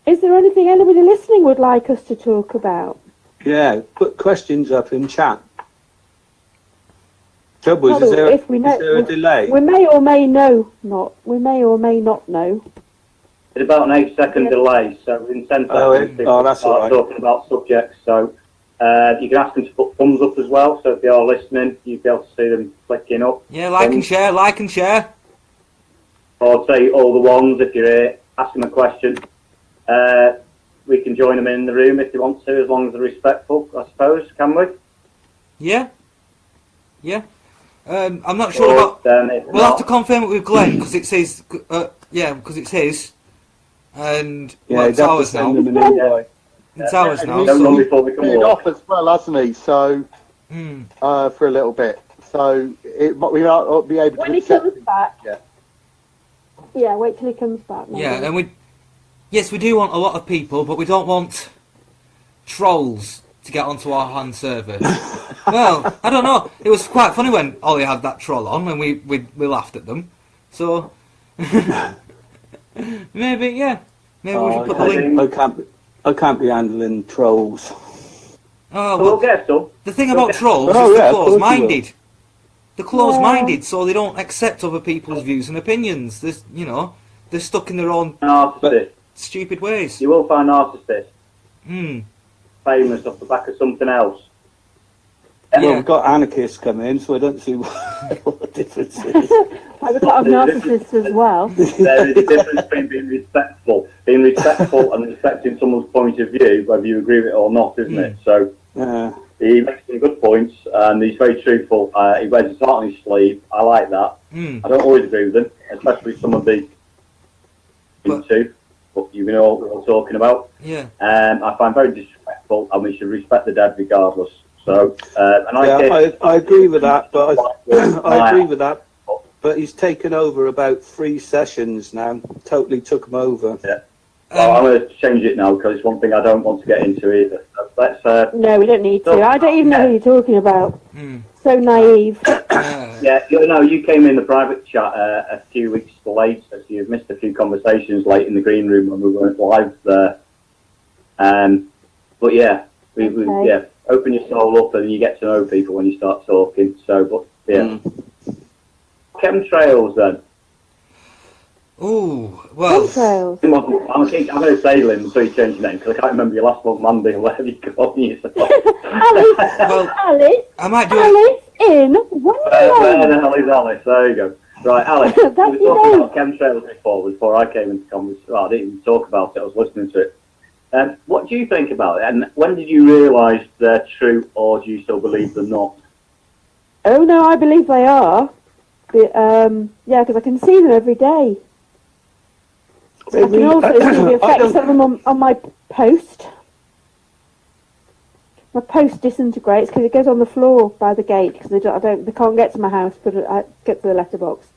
Speaker 4: Is there anything anybody listening would like us to talk about?
Speaker 7: Yeah, put questions up in chat. Trouble is,
Speaker 4: Well,
Speaker 7: is
Speaker 4: if we know,
Speaker 7: there a delay?
Speaker 4: We may or may know not. We may or may not know.
Speaker 5: It's about an 8-second delay, so in 10 seconds
Speaker 7: Oh,
Speaker 5: people
Speaker 7: that's
Speaker 5: start
Speaker 7: all right.
Speaker 5: talking about subjects. So you can ask them to put thumbs up as well, so if they are listening, you'll be able to see them clicking up.
Speaker 1: Yeah, like and share.
Speaker 5: Or say all the ones if you're here, ask them a question. We can join them in the room if they want to, as long as they're respectful, I suppose, can we?
Speaker 1: Yeah. I'm not sure about... We'll have to confirm it with Glenn, because it says... because it's his. And,
Speaker 7: Yeah,
Speaker 1: well, it's
Speaker 7: you'd have to
Speaker 1: ours now.
Speaker 7: send them an invite.
Speaker 1: It's ours now,
Speaker 5: Don't run
Speaker 1: so...
Speaker 5: before we come
Speaker 3: Cleared
Speaker 5: walk.
Speaker 3: off as well, hasn't he? So, for a little bit. So, we might be able
Speaker 4: When
Speaker 3: to
Speaker 4: he
Speaker 3: accept
Speaker 4: comes back.
Speaker 3: Yeah.
Speaker 4: Yeah, wait till he comes back. maybe.
Speaker 1: Yeah, and we do want a lot of people, but we don't want trolls to get onto our hand server. Well, I don't know. It was quite funny when Ollie had that troll on, and we laughed at them. So maybe we should put the link.
Speaker 7: I can't be handling trolls.
Speaker 1: Oh,
Speaker 5: So we'll
Speaker 1: well,
Speaker 5: get some.
Speaker 1: the thing about trolls
Speaker 7: Oh,
Speaker 1: is
Speaker 7: yeah,
Speaker 1: they're
Speaker 7: of course you
Speaker 1: closed-minded. They're closed-minded, so they don't accept other people's views and opinions. They're stuck in their own
Speaker 5: Narcissist.
Speaker 1: stupid ways.
Speaker 5: You will find narcissists
Speaker 1: Hmm.
Speaker 5: famous off the back of something else.
Speaker 7: Well,
Speaker 1: Yeah.
Speaker 7: we've got anarchists come in, so I don't see what the difference is.
Speaker 4: I've got narcissists as well.
Speaker 5: There is a difference between being respectful and respecting someone's point of view, whether you agree with it or not, isn't it? So he makes some good points, and he's very truthful. He wears his heart on his sleeve. I like that. I don't always agree with him, especially some of the into what you know what we're talking about.
Speaker 1: Yeah.
Speaker 5: I find very disrespectful, and we should respect the dead regardless. So, and
Speaker 7: I agree with that, but I agree with that. But he's taken over about 3 sessions now. Totally took him over.
Speaker 5: Yeah. Well, I'm going to change it now because it's one thing I don't want to get into either. So let's.
Speaker 4: No, we don't need to. I don't even know who you're talking about.
Speaker 1: Mm.
Speaker 4: So naive.
Speaker 5: Yeah, you came in the private chat a few weeks late, so you've missed a few conversations late in the green room when we weren't live there. But yeah, we open your soul up and you get to know people when you start talking. So, but yeah, chemtrails then.
Speaker 1: Ooh, well.
Speaker 4: Chemtrails.
Speaker 5: I'm going to say Lynn until you change your name because I can't remember your last one, Monday, or whatever you called yourself.
Speaker 4: Alice,
Speaker 1: I might do it.
Speaker 4: Alice in
Speaker 5: Where
Speaker 4: Wonderland.
Speaker 5: the hell is Alice? There you go. Right, Alice, we were
Speaker 4: That's your
Speaker 5: talking
Speaker 4: name.
Speaker 5: about chemtrails before I came into conversation. Well, I didn't even talk about it, I was listening to it. What do you think about it? And when did you realise they're true, or do you still believe them not?
Speaker 4: Oh no, I believe they are. Yeah, because I can see them every day. I can also see the effects of them on my post. My post disintegrates because it goes on the floor by the gate because they can't get to my house, but I get to the letterbox,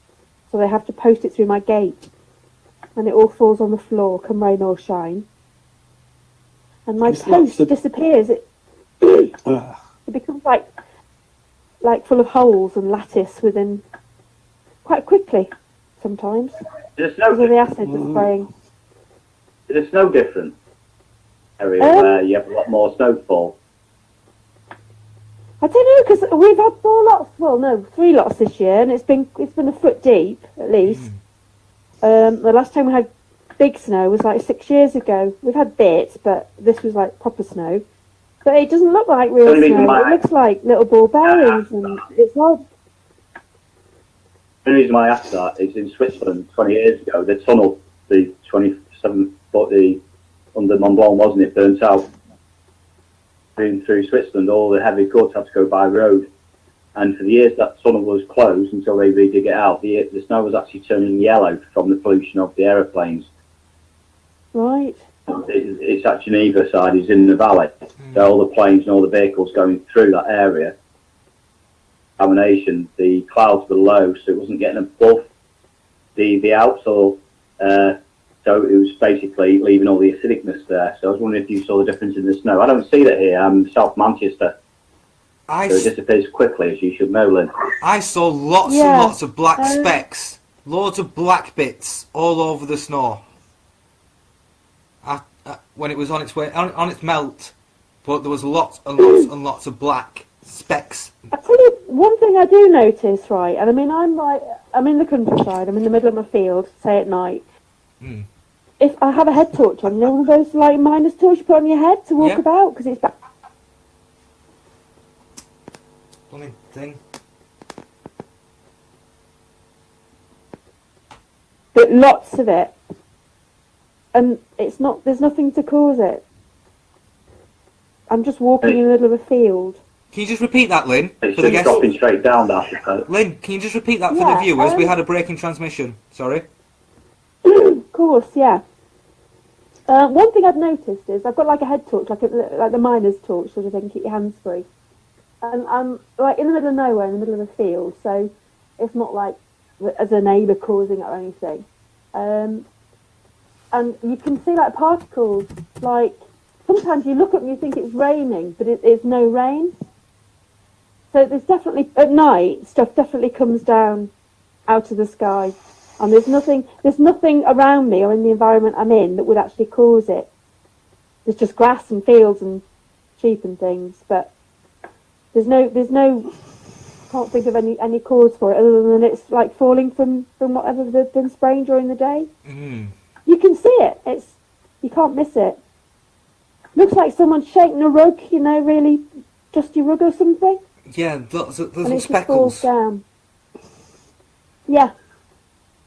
Speaker 4: so they have to post it through my gate, and it all falls on the floor, come rain or shine. And my post disappears. It becomes like full of holes and lattice within quite quickly sometimes.
Speaker 5: Is
Speaker 4: Because of the acid that's spraying.
Speaker 5: It's no different. area where you have a lot more snowfall?
Speaker 4: I don't know, because we've had 4 lots, well no, 3 lots this year, and it's been a foot deep at least. The last time we had big snow was like 6 years ago. We've had bits, but this was like proper snow. But it doesn't look like real snow. It looks like little ball bearings, and it's odd.
Speaker 5: The reason why I asked that is in Switzerland 20 years ago, the tunnel, the 27 foot, under Mont Blanc, wasn't it, burnt out. Through Switzerland, all the heavy goods had to go by road. And for the years that tunnel was closed until they redid it out, the snow was actually turning yellow from the pollution of the aeroplanes.
Speaker 4: Right.
Speaker 5: It's actually either side is in the valley. So all the planes and all the vehicles going through that area, contamination, the clouds were low, so it wasn't getting above the Alps, or so it was basically leaving all the acidicness there. So I was wondering if you saw the difference in the snow. I don't see that here. I'm South Manchester. So it disappears quickly, as you should know, Lynn.
Speaker 1: I saw lots and lots of black specks, loads of black bits all over the snow. When it was on its way, on its melt, but there was lots and lots and lots of black specks.
Speaker 4: I tell you, one thing I do notice, right, and I mean, I'm in the countryside, I'm in the middle of my field, say at night. If I have a head torch on, you know, one of those like miner's torch you put on your head to walk about, because it's
Speaker 1: Funny thing.
Speaker 4: But lots of it, and it's not. There's nothing to cause it. I'm just walking in the middle of a field.
Speaker 1: Can you just repeat that, Lynn?
Speaker 5: It's
Speaker 1: For the
Speaker 5: just
Speaker 1: guests?
Speaker 5: dropping straight down that.
Speaker 1: Lynn, can you just repeat that for the viewers? We had a break in transmission. Sorry.
Speaker 4: Of course, yeah. One thing I've noticed is I've got like a head torch, like the miner's torch, sort of thing, keep your hands free. And I'm like in the middle of nowhere, in the middle of a field, so it's not like as a neighbour causing it or anything. And you can see like particles, like sometimes you look up and you think it's raining, but it's no rain. So there's definitely, at night, stuff definitely comes down out of the sky. And there's nothing around me or in the environment I'm in that would actually cause it. There's just grass and fields and sheep and things, but there's no can't think of any cause for it other than it's like falling from whatever they've been spraying during the day. You can see it. You can't miss it. Looks like someone's shaking a rug, you know, really dusty rug or something.
Speaker 1: Yeah, lots of
Speaker 4: and it
Speaker 1: speckles.
Speaker 4: Just falls down. Yeah.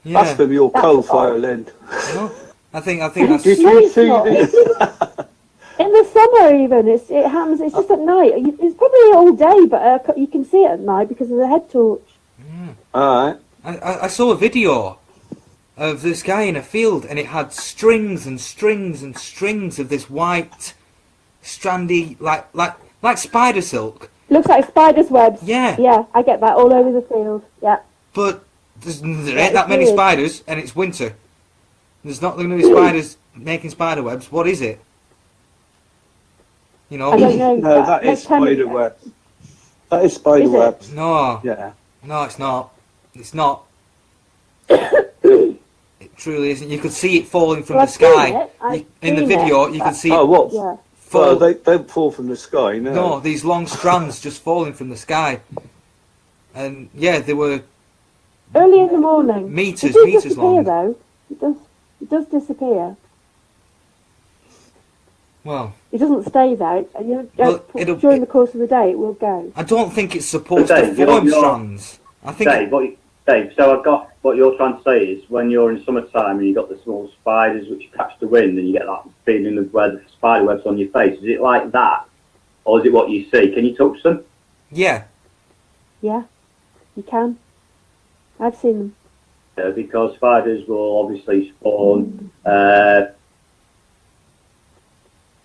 Speaker 7: That's from your coal fire, Lynn.
Speaker 1: No, I think that's.
Speaker 7: Did you see this?
Speaker 4: In the summer, even it happens. It's just at night. It's probably all day, but you can see it at night because of the head torch.
Speaker 7: All right.
Speaker 1: I saw a video of this guy in a field, and it had strings and strings and strings of this white, strandy, like spider silk.
Speaker 4: Looks like spider's webs.
Speaker 1: Yeah.
Speaker 4: Yeah, I get that all over the field. Yeah.
Speaker 1: But there ain't that many spiders, and it's winter. There's not going to be spiders making spider webs. What is it? You know?
Speaker 4: I don't know.
Speaker 7: No, that is spider webs. That is spider webs.
Speaker 1: No.
Speaker 7: Yeah.
Speaker 1: No, it's not. It's not. It truly isn't. You could see it falling from the sky. In the video, you can see it.
Speaker 7: Oh, what?
Speaker 4: Yeah.
Speaker 7: Well, they don't fall from the sky, no.
Speaker 1: No, these long strands just falling from the sky. And, yeah, they were
Speaker 4: early in the morning.
Speaker 1: Meters
Speaker 4: long.
Speaker 1: Though.
Speaker 4: It does disappear.
Speaker 1: Well,
Speaker 4: it doesn't stay there. During the course of the day, it will go.
Speaker 1: I don't think it's supposed to form strands. I think.
Speaker 5: Dave, so I've got what you're trying to say is when you're in summertime and you've got the small spiders which catch the wind and you get that feeling of where the spider web's on your face. Is it like that, or is it what you see? Can you touch them?
Speaker 1: Yeah.
Speaker 4: Yeah, you can. I've seen them.
Speaker 5: Because spiders will obviously spawn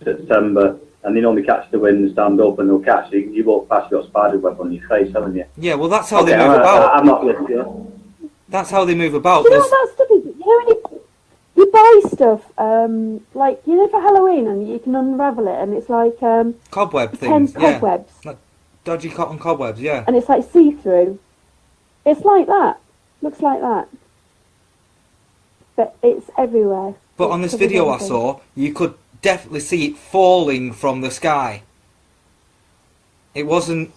Speaker 5: September, and they normally catch the wind and stand up, and they'll catch you. You walk past, you've got a spider web on your face, haven't you?
Speaker 1: Yeah, well, that's how they move about.
Speaker 5: I'm not listening.
Speaker 1: That's how they move about.
Speaker 4: Do you know what that stuff is? You know when you buy stuff, like, you know, for Halloween, and you can unravel it, and it's like
Speaker 1: cobweb things.
Speaker 4: Cobwebs.
Speaker 1: Yeah. Like dodgy cotton cobwebs, yeah.
Speaker 4: And it's like see-through. It's like that. Looks like that. But it's everywhere.
Speaker 1: But on this video I saw, you could definitely see it falling from the sky. It wasn't,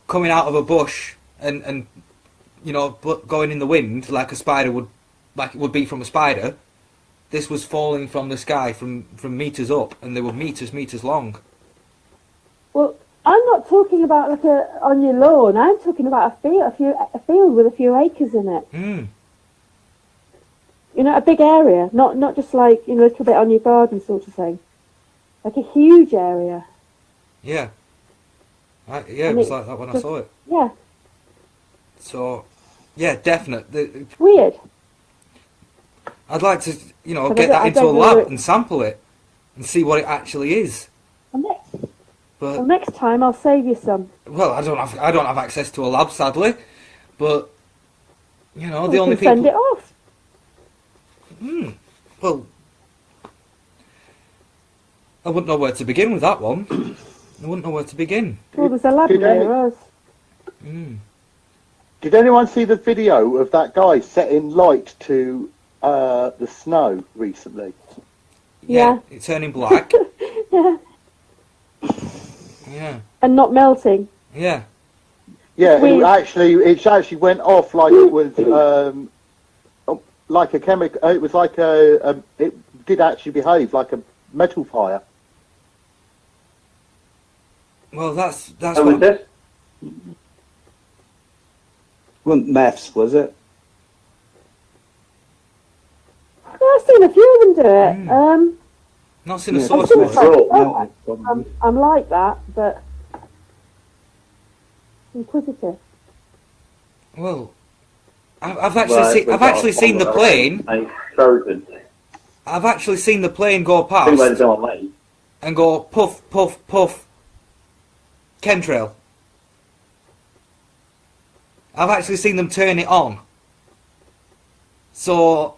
Speaker 1: coming out of a bush and going in the wind like a spider would, like it would be from a spider. This was falling from the sky from meters up, and they were meters long.
Speaker 4: Well, I'm not talking about like on your lawn. I'm talking about a field with a few acres in it.
Speaker 1: Mm.
Speaker 4: A big area, not just like a little bit on your garden sort of thing. Like a huge area.
Speaker 1: Yeah. It was like that when I saw it.
Speaker 4: Yeah.
Speaker 1: So, yeah, definite.
Speaker 4: It's weird.
Speaker 1: I'd like to, get that into a lab and sample it and see what it actually is.
Speaker 4: Well, next time I'll save you some.
Speaker 1: Well, I don't have access to a lab, sadly, but the only people
Speaker 4: send it off.
Speaker 1: Well, I wouldn't know where to begin with that one. I wouldn't know where to begin.
Speaker 4: Well, there's a lab near us.
Speaker 3: Did anyone see the video of that guy setting light to the snow recently?
Speaker 4: Yeah.
Speaker 1: It's turning black.
Speaker 4: Yeah.
Speaker 1: Yeah.
Speaker 4: And not melting.
Speaker 1: Yeah.
Speaker 3: Yeah, it actually went off like it was like a chemical. It was like it did actually behave like a metal fire.
Speaker 1: Well, that's
Speaker 5: How was this?
Speaker 7: Wasn't meths, was it?
Speaker 4: I've seen a few of them do it.
Speaker 1: Not seen a
Speaker 7: Yeah.
Speaker 1: source
Speaker 4: I've
Speaker 1: for it.
Speaker 4: seen I'm like that, but inquisitive.
Speaker 1: Well, I've actually seen the plane.
Speaker 5: And it's frozen.
Speaker 1: I've actually seen the plane go
Speaker 5: I think where
Speaker 1: past
Speaker 5: they're on late.
Speaker 1: and go puff, puff, puff. Chemtrail. I've actually seen them turn it on. So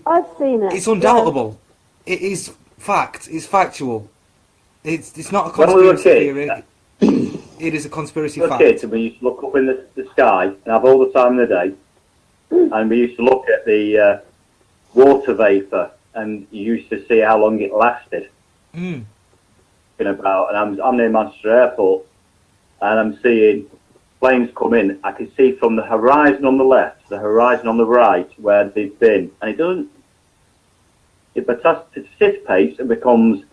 Speaker 4: I've seen it.
Speaker 1: it's undoubtable. It is fact. It's factual. It's not a
Speaker 5: When we were
Speaker 1: conspiracy
Speaker 5: kids,
Speaker 1: theory. It is a conspiracy
Speaker 5: As a
Speaker 1: fact.
Speaker 5: kid, we used to look up in the sky and have all the time of the day, and we used to look at the water vapour, and you used to see how long it lasted.
Speaker 1: Mm.
Speaker 5: About, and I'm near Manchester Airport, and I'm seeing planes come in. I can see from the horizon on the left, the horizon on the right, where they've been, and it participates and becomes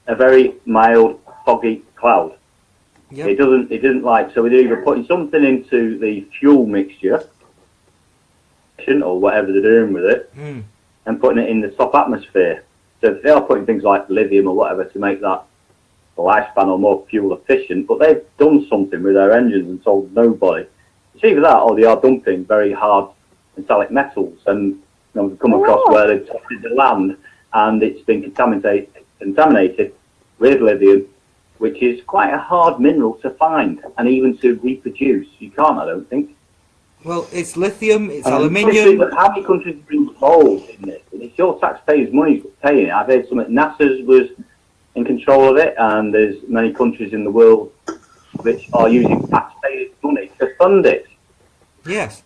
Speaker 5: a very mild, foggy cloud.
Speaker 1: Yep.
Speaker 5: It doesn't like, so they're either putting something into the fuel mixture or whatever they're doing with it, and putting it in the top atmosphere. So they are putting things like lithium or whatever to make that lifespan or more fuel efficient, but they've done something with their engines and told nobody. It's either that or they are dumping very hard metallic metals, and we've come across where they've tested the land and it's been contaminated with lithium, which is quite a hard mineral to find and even to reproduce. You can't, I don't think.
Speaker 1: Well, it's lithium, it's aluminium.
Speaker 5: How many countries are involved in this? And it's your taxpayers' money paying it. I've heard some NASA's was in control of it, and there's many countries in the world which are using taxpayers' money to fund it.
Speaker 1: Yes.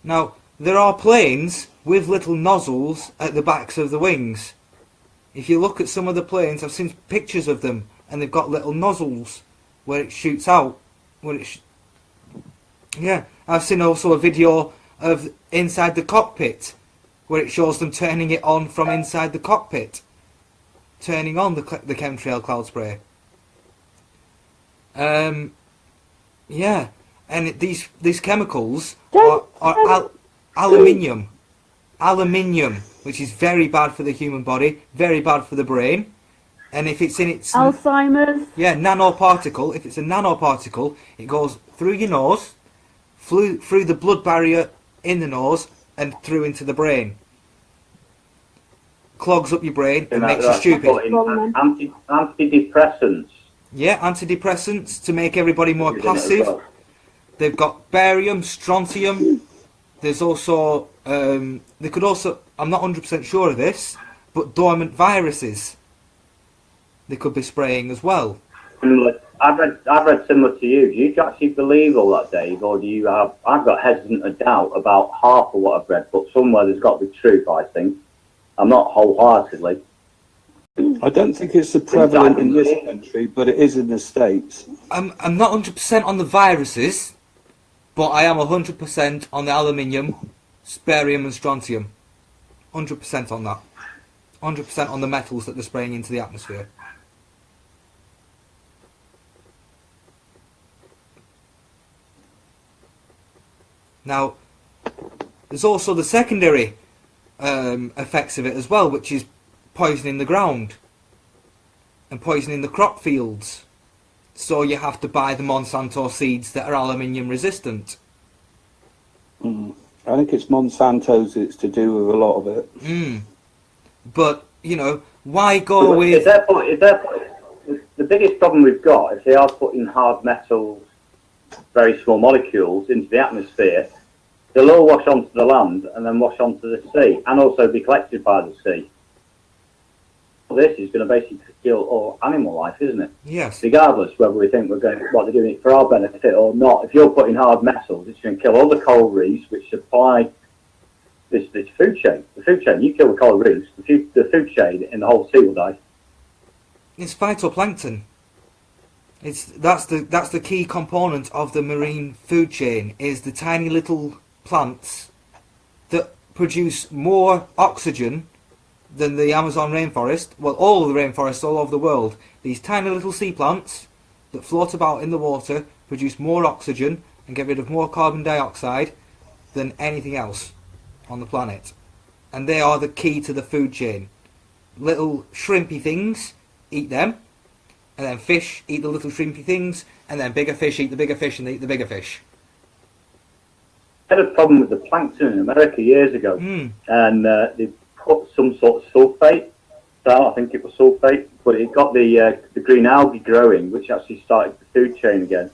Speaker 1: Now, there are planes with little nozzles at the backs of the wings. If you look at some of the planes, I've seen pictures of them, and they've got little nozzles where it shoots out. Yeah, I've seen also a video of inside the cockpit where it shows them turning it on from inside the cockpit, turning on the chemtrail cloud spray. Yeah, and these chemicals are aluminium, which is very bad for the human body, very bad for the brain. And if it's in its
Speaker 4: Alzheimer's.
Speaker 1: Yeah, nanoparticle. If it's a nanoparticle, it goes through your nose, through the blood barrier in the nose, and through into the brain. Clogs up your brain and makes you stupid.
Speaker 5: Antidepressants.
Speaker 1: Yeah, antidepressants to make everybody more passive. Well. They've got barium, strontium. There's also they could also, I'm not 100% sure of this, but dormant viruses they could be spraying as well.
Speaker 5: I've read similar to you. Do you actually believe all that, Dave, or do you have? I've got hesitant of doubt about half of what I've read, but somewhere there's got to be truth. I think I'm not wholeheartedly.
Speaker 7: I don't think it's so prevalent in this country, but it is in the States.
Speaker 1: I'm not 100% on the viruses, but I am 100% on the aluminium, sparium and strontium. 100% on that. 100% on the metals that they're spraying into the atmosphere. Now, there's also the secondary effects of it as well, which is poisoning the ground and poisoning the crop fields. So you have to buy the Monsanto seeds that are aluminium resistant.
Speaker 7: I think it's Monsanto's it's to do with a lot of it.
Speaker 1: But, you know, why go with...
Speaker 5: The biggest problem we've got, if they are putting hard metals, very small molecules, into the atmosphere, they'll all wash onto the land and then wash onto the sea, and also be collected by the sea. This is going to basically kill all animal life, isn't it?
Speaker 1: Yes.
Speaker 5: Regardless whether we think what they're doing it for our benefit or not. If you're putting hard metals, it's going to kill all the coral reefs which supply this food chain. The food chain, you kill the coral reefs, the food chain in the whole sea will die.
Speaker 1: It's phytoplankton. That's the key component of the marine food chain, is the tiny little plants that produce more oxygen than the Amazon rainforest. Well, all of the rainforests all over the world. These tiny little sea plants that float about in the water produce more oxygen and get rid of more carbon dioxide than anything else on the planet. And they are the key to the food chain. Little shrimpy things, eat them. And then fish eat the little shrimpy things. And then bigger fish eat the bigger fish and they eat the bigger fish.
Speaker 5: I had a problem with the plankton in America years ago. And they put some sort of sulfate down, I think it was sulfate, but it got the green algae growing, which actually started the food chain again.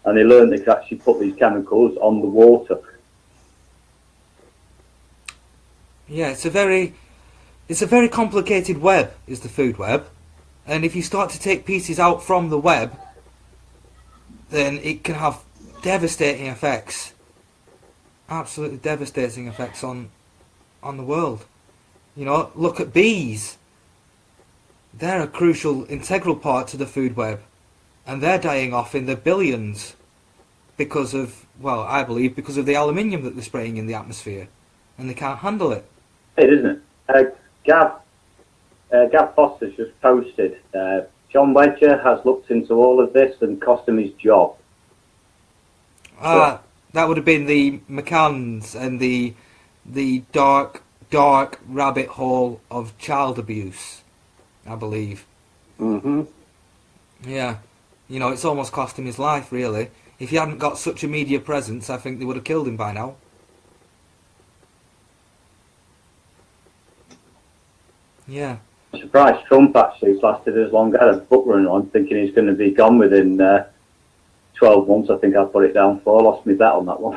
Speaker 5: And they learned they could actually put these chemicals on the water.
Speaker 1: Yeah, it's a very complicated web, is the food web. And if you start to take pieces out from the web, then it can have devastating effects. Absolutely devastating effects on the world. You know, look at bees. They're a crucial, integral part to the food web. And they're dying off in the billions because of, well, I believe because of the aluminium that they're spraying in the atmosphere. And they can't handle it.
Speaker 5: It isn't it? Gav Foster's just posted. John Wedger has looked into all of this and cost him his job.
Speaker 1: That would have been the McCanns and the dark rabbit hole of child abuse, I believe. Yeah. You know, it's almost cost him his life, really. If he hadn't got such a media presence, I think they would have killed him by now. Yeah.
Speaker 5: I'm surprised Trump actually has lasted as long. I had a book running on thinking he's going to be gone within 12 months, I think I put it down for. I lost my bet on that one.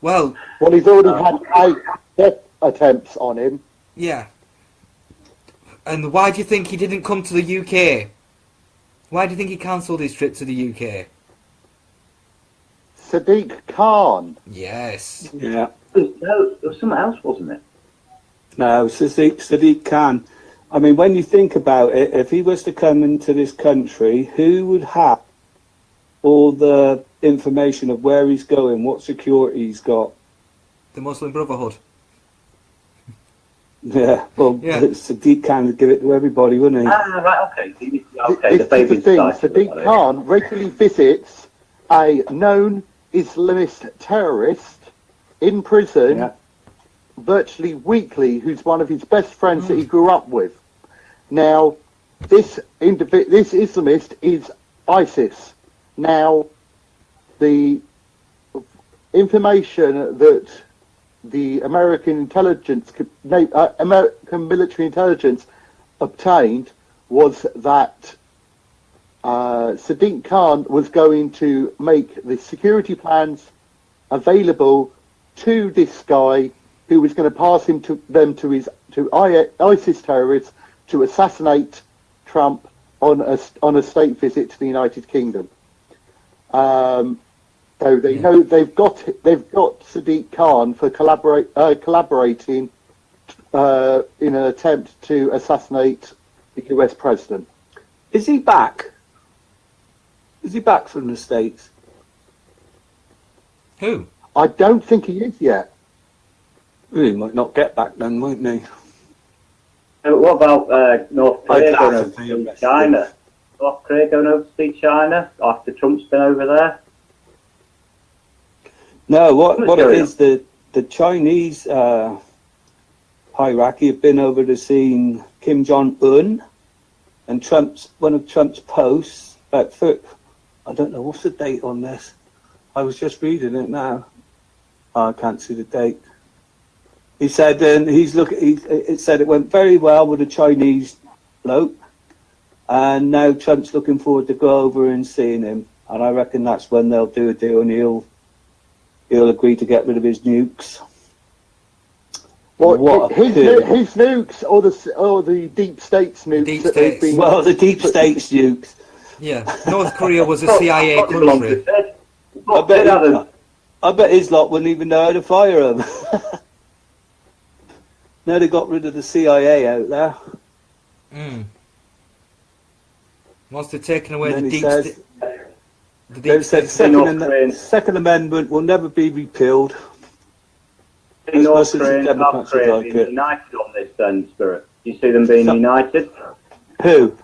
Speaker 1: Well,
Speaker 3: he's already had 8 death attempts on him.
Speaker 1: Yeah. And why do you think he didn't come to the UK? Why do you think he cancelled his trip to the UK?
Speaker 3: Sadiq Khan.
Speaker 1: Yes.
Speaker 7: Yeah.
Speaker 5: No, there was something else, wasn't it?
Speaker 7: No, Sadiq Khan. I mean, when you think about it, if he was to come into this country, who would have all the information of where he's going, what security he's got?
Speaker 1: The Muslim Brotherhood.
Speaker 7: Yeah, well,
Speaker 1: Yeah.
Speaker 7: Sadiq Khan would give it to everybody, wouldn't he?
Speaker 5: Right, okay. Okay,
Speaker 3: This is the thing. Sadiq Khan regularly visits a known Islamist terrorist in prison virtually weekly, who's one of his best friends that he grew up with. Now, this Islamist is ISIS. Now, the information that the American military intelligence obtained was that Sadiq Khan was going to make the security plans available to this guy, who was going to pass to ISIS terrorists to assassinate Trump on a state visit to the United Kingdom. So they know they've got Sadiq Khan for collaborating in an attempt to assassinate the US president.
Speaker 7: Is he back? Is he back from the States?
Speaker 1: Who?
Speaker 3: I don't think he is yet.
Speaker 7: He might not get back then, won't he?
Speaker 5: What about North Korea
Speaker 7: I'd
Speaker 5: going
Speaker 7: laugh
Speaker 5: over
Speaker 7: if
Speaker 5: to
Speaker 7: he
Speaker 5: see
Speaker 7: arrested
Speaker 5: China? North Korea going over to see China after Trump's been over there?
Speaker 7: No, what it is, the Chinese hierarchy have been over to see Kim Jong-un, and one of Trump's posts, I don't know, what's the date on this? I was just reading it now. Oh, I can't see the date. He said it said it went very well with the Chinese bloke, and now Trump's looking forward to go over and seeing him, and I reckon that's when they'll do a deal, and he'll agree to get rid of his nukes.
Speaker 3: Well, his nukes or the deep state's nukes?
Speaker 1: Deep
Speaker 3: that they've
Speaker 1: states.
Speaker 7: Well, the deep state's nukes.
Speaker 1: Yeah, North Korea was a CIA country.
Speaker 7: I bet his lot wouldn't even know how to fire them. Now they got rid of the CIA out there.
Speaker 1: Once they've taken away
Speaker 7: And
Speaker 1: the
Speaker 7: then he
Speaker 1: deep
Speaker 7: says,
Speaker 1: state. The
Speaker 7: They've
Speaker 1: deep
Speaker 7: said
Speaker 1: state.
Speaker 7: Second Amendment will never be repealed.
Speaker 5: See North
Speaker 7: much as the
Speaker 5: Korea and South
Speaker 7: Democrats would
Speaker 5: Korea
Speaker 7: like
Speaker 5: being
Speaker 7: it.
Speaker 5: united on this then, Spirit? Do you see them being united?
Speaker 7: Who?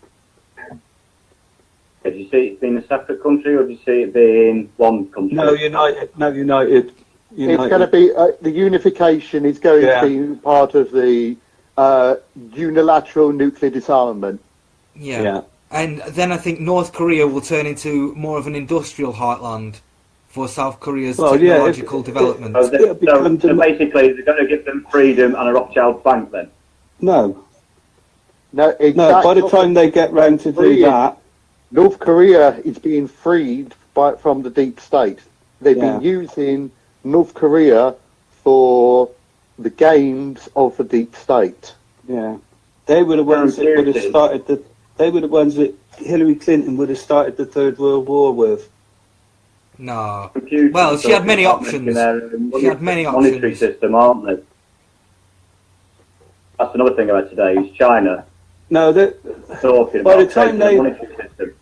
Speaker 5: Do you see it being a separate country, or do you see it being one country?
Speaker 7: No, united. No, united.
Speaker 3: It's going to be the unification is going
Speaker 7: Yeah.
Speaker 3: to be part of the unilateral nuclear disarmament.
Speaker 1: Yeah. And then I think North Korea will turn into more of an industrial heartland for South Korea's technological development.
Speaker 5: So basically, they're going to give them freedom and a Rothschild bank then?
Speaker 7: No.
Speaker 3: No,
Speaker 7: By the time they get round to do that,
Speaker 3: North Korea is being freed from the deep state. They've been using North Korea for the games of the deep state.
Speaker 7: yeah, they were the ones that would have started the. They were the ones that Hillary Clinton would have started the Third World War with.
Speaker 1: No.
Speaker 5: Computers
Speaker 1: Well, she had many options.
Speaker 5: She had many options. Monetary system, aren't they? That's another thing about today is China.
Speaker 7: No,
Speaker 5: talking
Speaker 7: by
Speaker 5: about
Speaker 7: the time
Speaker 5: the monetary system.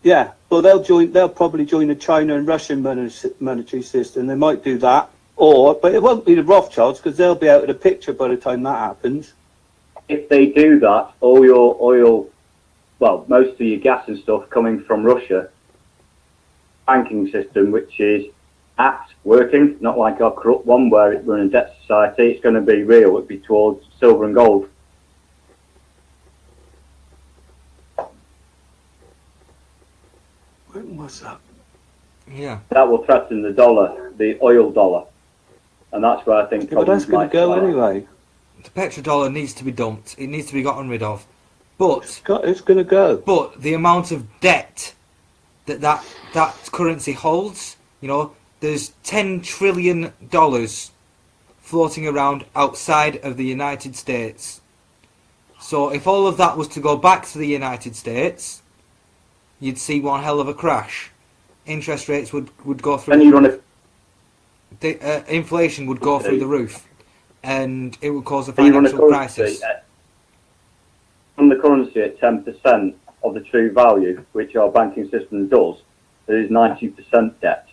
Speaker 7: Yeah, well, they'll probably join the China and Russian monetary system. They might do that, but it won't be the Rothschilds because they'll be out of the picture by the time that happens.
Speaker 5: If they do that, all your oil, well, most of your gas and stuff coming from Russia, banking system, which is working, not like our corrupt one where we're in a debt society, it's going to be real, it'll be towards silver and gold.
Speaker 7: What's that?
Speaker 1: Yeah.
Speaker 5: That will threaten the dollar, the oil dollar. And that's where I think...
Speaker 7: Yeah, but that's going to go anyway.
Speaker 1: The petrodollar needs to be dumped. It needs to be gotten rid of. But
Speaker 7: it's going to go.
Speaker 1: But the amount of debt that currency holds, there's $10 trillion floating around outside of the United States. So if all of that was to go back to the United States, you'd see one hell of a crash. Interest rates would go through. Inflation would go through the roof, and it would cause a financial crisis.
Speaker 5: From the currency at 10% of the true value, which our banking system does, there is 90% debt.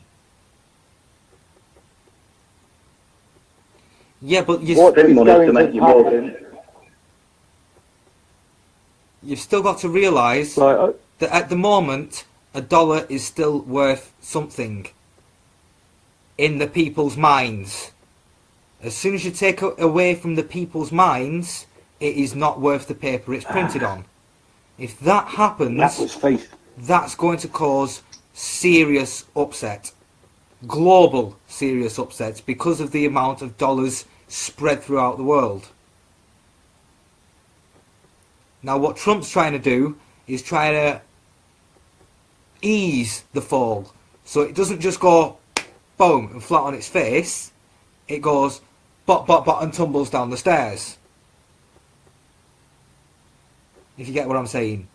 Speaker 1: Yeah, but you've still got to realise that at the moment, a dollar is still worth something in the people's minds. As soon as you take it away from the people's minds, it is not worth the paper it's printed on. If that happens, that's going to cause serious upset. Global serious upsets because of the amount of dollars spread throughout the world. Now what Trump's trying to do is try to ease the fall. So it doesn't just go boom and flat on its face. It goes bot bot bot and tumbles down the stairs. If you get what I'm saying.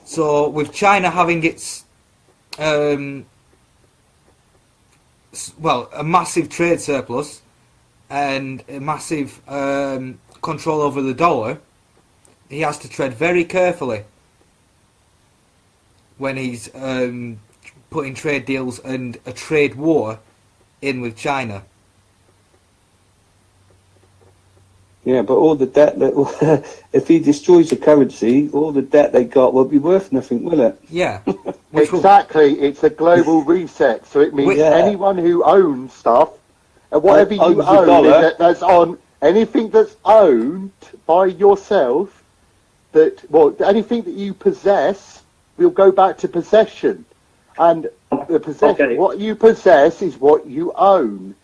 Speaker 1: So with China having its a massive trade surplus, and a massive control over the dollar, he has to tread very carefully when he's putting trade deals and a trade war in with China.
Speaker 7: Yeah, but all the debt that if he destroys the currency, all the debt they got will be worth nothing, will it?
Speaker 1: Yeah.
Speaker 3: Exactly. It's a global reset, so it means anyone who owns stuff, and whatever you own, that's on anything that's owned by yourself, anything that you possess will go back to possession, and the possession, what you possess is what you own.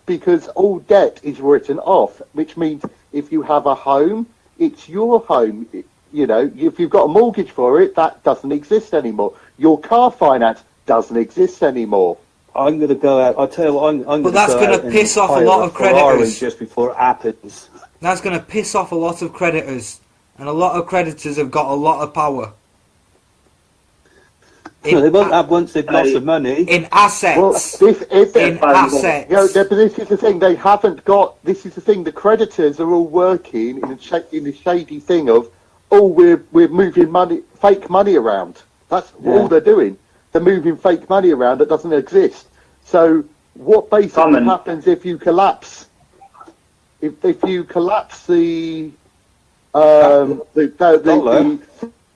Speaker 3: Because all debt is written off, which means if you have a home, it's your home. You know, if you've got a mortgage for it, that doesn't exist anymore. Your car finance doesn't exist anymore.
Speaker 7: I'm going to go out. I'll tell you what, I'm
Speaker 1: but that's going to piss off a lot of creditors.
Speaker 7: Just before it happens.
Speaker 1: That's going to piss off a lot of creditors. And a lot of creditors have got a lot of power.
Speaker 7: No, they won't have once they've lost the money.
Speaker 1: In assets.
Speaker 3: Well,
Speaker 1: in assets.
Speaker 3: You know, but this is the thing. They haven't got. This is the thing. The creditors are all working in a shady thing of, we're moving money, fake money around. That's all they're doing. They're moving fake money around that doesn't exist. So what basically happens if you collapse? If you collapse the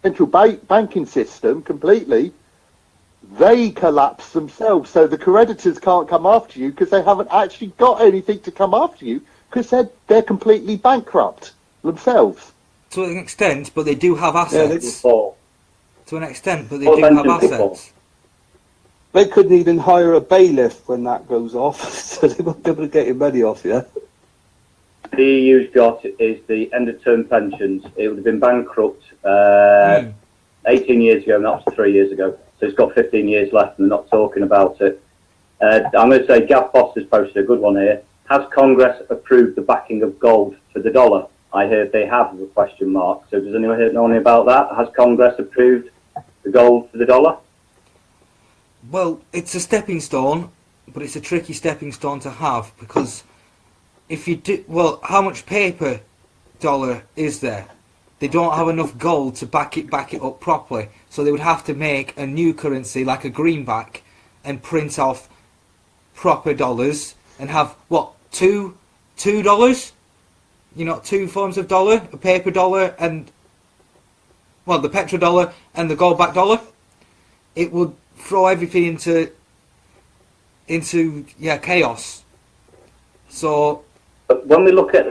Speaker 3: central banking system completely, they collapse themselves. So the creditors can't come after you because they haven't actually got anything to come after you because they're completely bankrupt themselves.
Speaker 1: To an extent, but they do have assets.
Speaker 5: To
Speaker 1: an extent, but they do have assets.
Speaker 7: They couldn't even hire a bailiff when that goes off, so they won't be able to get your money off you.
Speaker 5: The EU's got is the end of term pensions. It would have been bankrupt 18 years ago, and that was 3 years ago. So it's got 15 years left, and they're not talking about it. I'm going to say Gav Foster's posted a good one here. Has Congress approved the backing of gold for the dollar? I heard they have with a question mark. So does anyone know anything about that? Has Congress approved the gold for the dollar?
Speaker 1: Well, it's a stepping stone, but it's a tricky stepping stone to have because if you do, how much paper dollar is there? They don't have enough gold to back it up properly, so they would have to make a new currency like a greenback and print off proper dollars and have $2? You know, two forms of dollar, a paper dollar and the petrodollar and the gold-backed dollar. It would throw everything into chaos. So
Speaker 5: when we look at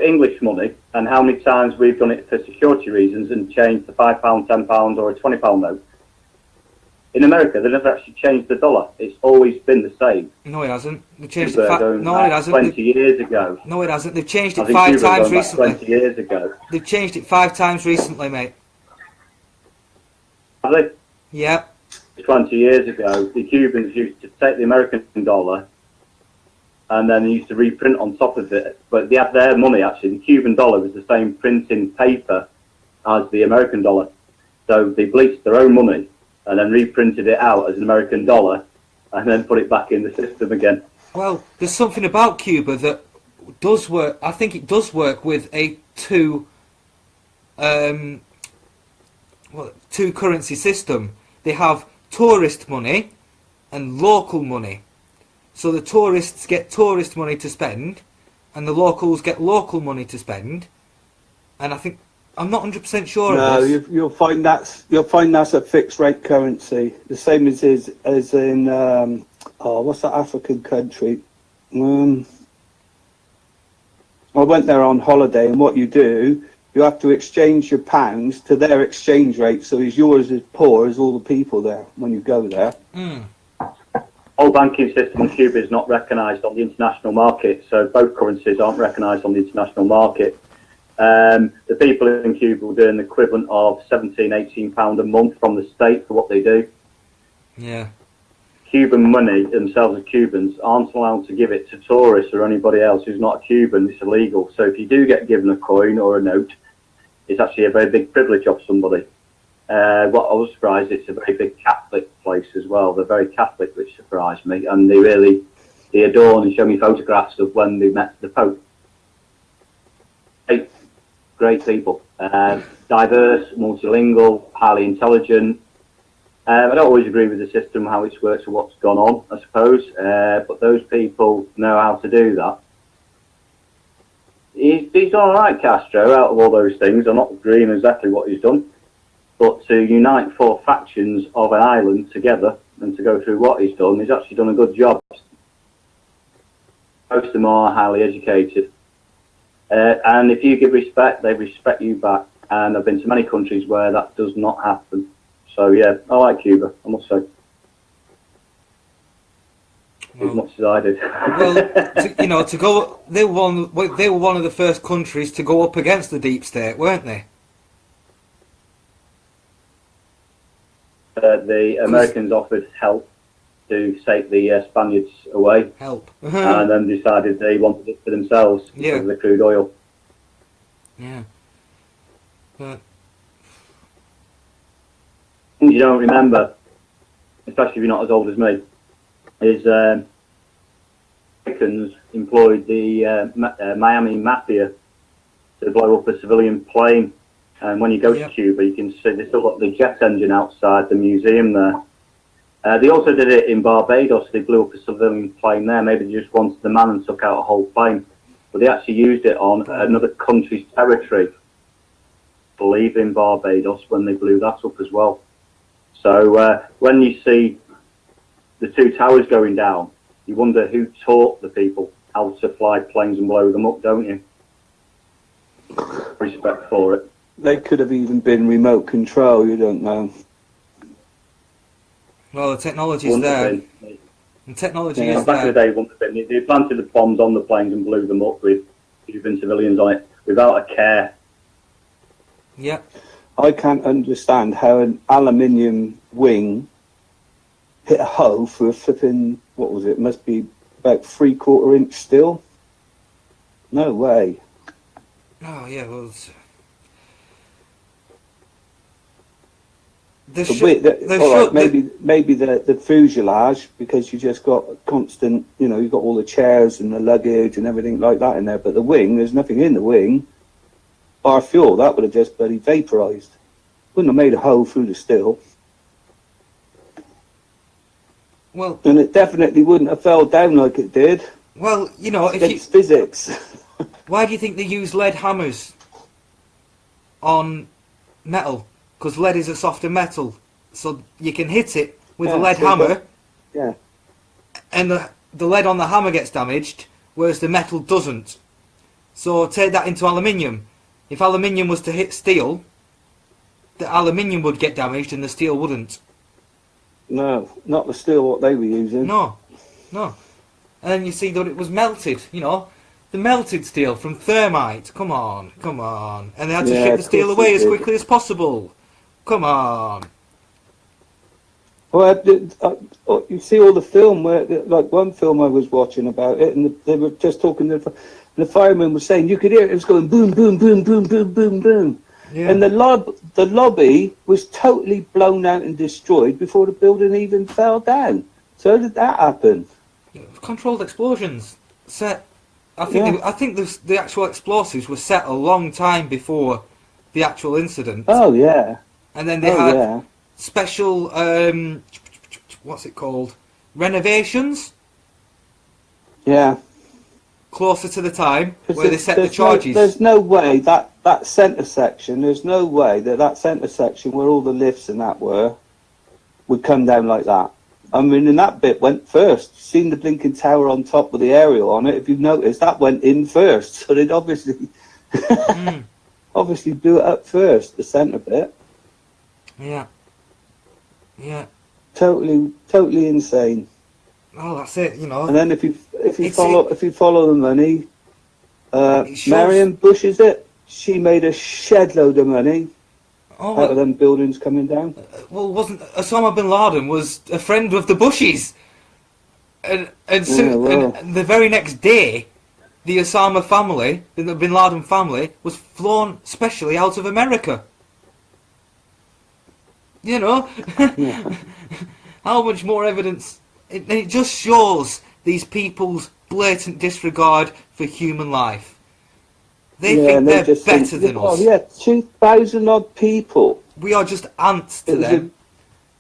Speaker 5: English money and how many times we've done it for security reasons and changed the £5, £10 or a £20 note, in America they never actually changed the dollar. It's always been the same.
Speaker 1: No, it hasn't. They changed it. It hasn't.
Speaker 5: 20 years ago.
Speaker 1: No, it hasn't. They've changed it 5 times recently.
Speaker 5: 20 years ago.
Speaker 1: They've changed it 5 times recently, mate.
Speaker 5: Have they?
Speaker 1: Yeah.
Speaker 5: 20 years ago, the Cubans used to take the American dollar and then they used to reprint on top of it. But they had their money, actually. The Cuban dollar was the same printing paper as the American dollar. So they bleached their own money and then reprinted it out as an American dollar and then put it back in the system again.
Speaker 1: Well, there's something about Cuba that does work. I think it does work with a two currency system. They have tourist money and local money. So the tourists get tourist money to spend and the locals get local money to spend. And I think I'm not 100% sure of this.
Speaker 7: You'll find that's a fixed rate currency, the same as in what's that African country? I went there on holiday, and what you do, you have to exchange your pounds to their exchange rate, so is yours as poor as all the people there when you go there.
Speaker 5: Whole banking system in Cuba is not recognised on the international market, so both currencies aren't recognised on the international market. The people in Cuba will do an equivalent of £17-18 a month from the state for what they do.
Speaker 1: Yeah.
Speaker 5: Cuban money, themselves as Cubans, aren't allowed to give it to tourists or anybody else who's not a Cuban. It's illegal. So if you do get given a coin or a note, it's actually a very big privilege of somebody. What I was surprised, it's a very big Catholic place as well. They're very Catholic, which surprised me. And they really they adorn and show me photographs of when they met the Pope. Great people, diverse, multilingual, highly intelligent. I don't always agree with the system, how it works or what's gone on, I suppose, but those people know how to do that. He's done all right, Castro, out of all those things. I'm not agreeing exactly what he's done, but to unite 4 factions of an island together and to go through what he's done, he's actually done a good job. Most of them are highly educated. And if you give respect, they respect you back. And I've been to many countries where that does not happen. So yeah, I like Cuba, I must say. As much as I did.
Speaker 1: Well, to go, they were one of the first countries to go up against the deep state, weren't they?
Speaker 5: The Americans offered help to take the Spaniards away.
Speaker 1: Help.
Speaker 5: And then decided they wanted it for themselves because of the crude oil.
Speaker 1: Yeah. But
Speaker 5: Things you don't remember, especially if you're not as old as me, is Americans employed the Miami mafia to blow up a civilian plane. And when you go to Cuba, you can see they've still got the jet engine outside the museum there. They also did it in Barbados. They blew up a civilian plane there. Maybe they just wanted the man and took out a whole plane. But they actually used it on another country's territory, I believe in Barbados, when they blew that up as well. So when you see the 2 towers going down, you wonder who taught the people how to fly planes and blow them up, don't you? Respect for it.
Speaker 7: They could have even been remote control, you don't know.
Speaker 1: Well, the technology's there. The technology is
Speaker 5: back in the
Speaker 1: there.
Speaker 5: day, wouldn't have been. They planted the bombs on the planes and blew them up with Cuban civilians on it without a care.
Speaker 1: Yeah.
Speaker 7: I can't understand how an aluminium wing hit a hole for a flipping, what was it, must be about 3/4 inch steel. No way.
Speaker 1: Oh, yeah, well...
Speaker 7: Maybe the fuselage, because you just got constant, you've got all the chairs and the luggage and everything like that in there, but the wing, there's nothing in the wing. Bar fuel, that would have just bloody vaporised. Wouldn't have made a hole through the steel.
Speaker 1: Well,
Speaker 7: and it definitely wouldn't have fell down like it did.
Speaker 1: Well,
Speaker 7: it's physics.
Speaker 1: Why do you think they use lead hammers on metal? Because lead is a softer metal, so you can hit it with a lead hammer. And the lead on the hammer gets damaged, whereas the metal doesn't. So take that into aluminium. If aluminium was to hit steel, the aluminium would get damaged and the steel wouldn't.
Speaker 7: No, not the steel what they were using.
Speaker 1: No. And then you see that it was melted, the melted steel from thermite. Come on. And they had to ship the steel away as quickly as possible. Come on.
Speaker 7: Well, you see all the film where, like one film I was watching about it, and they were just talking. The fireman was saying you could hear it was going boom, boom, boom, boom, boom, boom, boom, and the lobby was totally blown out and destroyed before the building even fell down. So how did that happen?
Speaker 1: Controlled explosions set. I think the actual explosives were set a long time before the actual incident.
Speaker 7: Oh yeah.
Speaker 1: And then they had special, what's it called? Renovations?
Speaker 7: Yeah.
Speaker 1: Closer to the time where they set the charges.
Speaker 7: There's no way that centre section, there's no way that centre section where all the lifts and that would come down like that. I mean, and that bit went first. Seen the blinking tower on top with the aerial on it, if you've noticed, that went in first. So they'd obviously blew it up first, the centre bit.
Speaker 1: Yeah.
Speaker 7: Totally insane.
Speaker 1: Oh, that's it.
Speaker 7: And then if you follow the money, Marion Bush, is it? She made a shed load of money out of them buildings coming down.
Speaker 1: Well, wasn't Osama bin Laden was a friend of the Bushes, and the very next day, the Osama family, the bin Laden family, was flown specially out of America. How much more evidence? It just shows the these people's blatant disregard for human life. They
Speaker 7: Yeah,
Speaker 1: think
Speaker 7: and
Speaker 1: they're
Speaker 7: just
Speaker 1: better
Speaker 7: think,
Speaker 1: than
Speaker 7: oh,
Speaker 1: us.
Speaker 7: yeah, 2,000 odd people.
Speaker 1: We are just ants to
Speaker 7: It was
Speaker 1: them.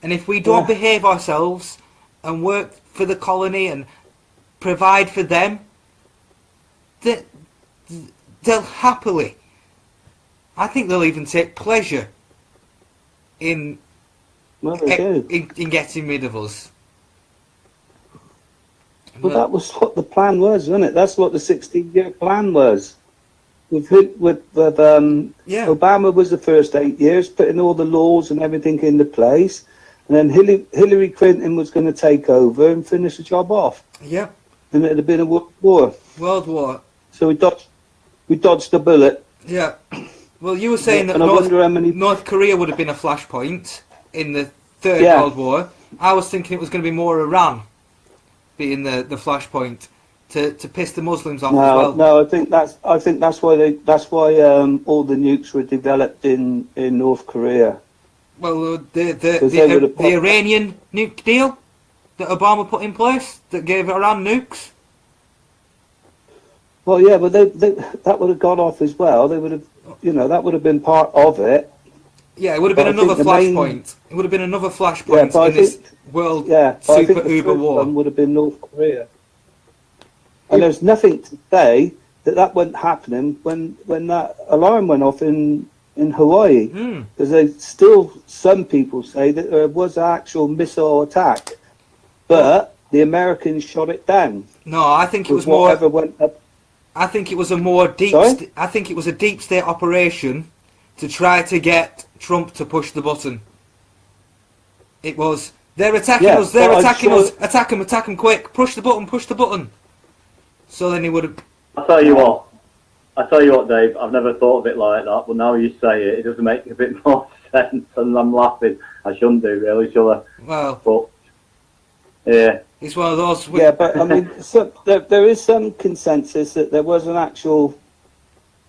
Speaker 1: And if we don't behave ourselves and work for the colony and provide for them, they'll happily, I think they'll even take pleasure in getting rid of us.
Speaker 7: But that was what the plan was, wasn't it? That's what the 16-year plan was. Obama was the first 8 years, putting all the laws and everything into place, and then Hillary Clinton was going to take over and finish the job off.
Speaker 1: Yeah.
Speaker 7: And it'd have been a world war.
Speaker 1: World war.
Speaker 7: So we dodged the bullet.
Speaker 1: Yeah. Well, you were saying that North Korea would have been a flashpoint in the Third World War. I was thinking it was going to be more Iran being the flashpoint to piss the Muslims off as well.
Speaker 7: No, I think that's why all the nukes were developed in North Korea.
Speaker 1: Well, the Iranian nuke deal that Obama put in place that gave Iran nukes.
Speaker 7: Well, yeah, but that would have gone off as well. They would have, that would have been part of it.
Speaker 1: Yeah, it would have been another flashpoint. It would have been another flashpoint in this world super uber war.
Speaker 7: Would have been North Korea. And there's nothing to say that wasn't happening when that alarm went off in Hawaii. Because some people say that there was an actual missile attack, but the Americans shot it down.
Speaker 1: No, I think it was more. I think it was a more deep. I think it was a deep state operation to try to get Trump to push the button. It was they're attacking us. They're attacking us. Attack them quick! Push the button. So then he would have.
Speaker 5: I tell you what, Dave. I've never thought of it like that, but now you say it, it does make a bit more sense, and I'm laughing. I shouldn't do, really, should I?
Speaker 1: Well,
Speaker 5: but yeah,
Speaker 1: it's one of those.
Speaker 7: Yeah, but I mean, there is some consensus that there was an actual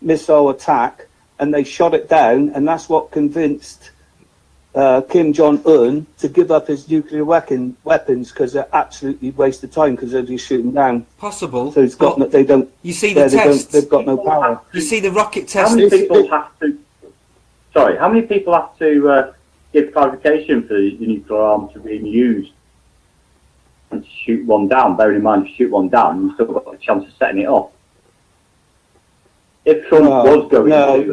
Speaker 7: missile attack, and they shot it down, and that's what convinced Kim Jong-un to give up his nuclear weapons because they're absolutely waste of time because they're just shooting down.
Speaker 1: Possible.
Speaker 7: So it's got they don't.
Speaker 1: You see the test.
Speaker 7: They've got no power.
Speaker 1: You see the rocket test.
Speaker 5: How many people have to? Sorry, how many people have to give clarification for the nuclear arm to being used and to shoot one down? Bearing in mind, to shoot one down, you've still got a chance of setting it off. If Trump was going to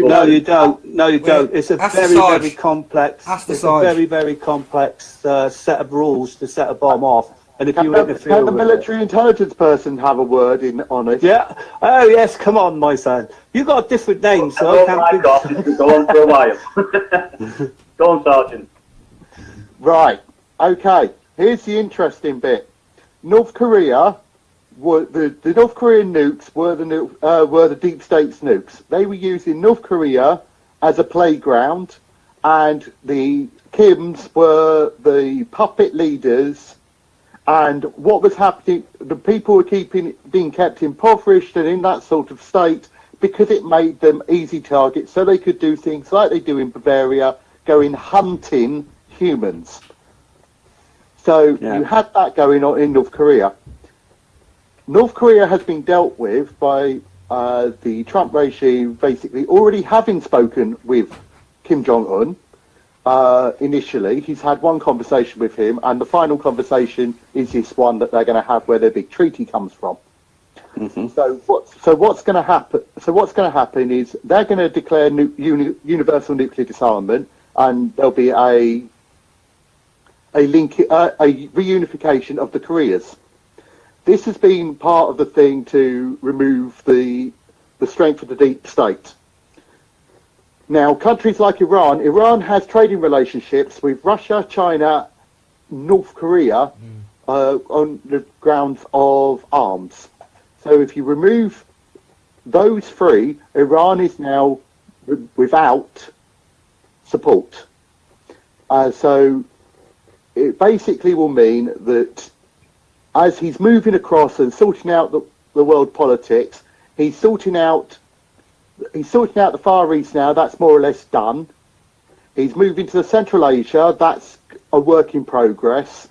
Speaker 7: No, you don't. No, you don't. It's a very complex. It's a very complex set of rules to set a bomb off. And if you interfere,
Speaker 3: can the military intelligence person have a word on it?
Speaker 7: Yeah. Oh yes. Come on, my son. You got a different name, so
Speaker 5: oh my God, this could go on for a while. Go on, Sergeant.
Speaker 3: Right. Okay. Here's the interesting bit. North Korea. The North Korean nukes were the deep state's nukes. They were used in North Korea as a playground, and the Kims were the puppet leaders. And what was happening? The people were being kept impoverished and in that sort of state because it made them easy targets, so they could do things like they do in Bavaria, going hunting humans. So you had that going on in North Korea. North Korea has been dealt with by the Trump regime basically already having spoken with Kim Jong-un initially. He's had one conversation with him, and the final conversation is this one that they're going to have where their big treaty comes from.
Speaker 7: Mm-hmm.
Speaker 3: So what's going to happen? So what's going to happen is they're going to declare universal nuclear disarmament, and there'll be a reunification of the Koreas. This has been part of the thing to remove the strength of the deep state. Now, countries like Iran has trading relationships with Russia, China, North Korea on the grounds of arms. So if you remove those three, Iran is now without support. So it basically will mean that as he's moving across and sorting out the world politics, he's sorting out the Far East now. That's more or less done. He's moving to the Central Asia. That's a work in progress.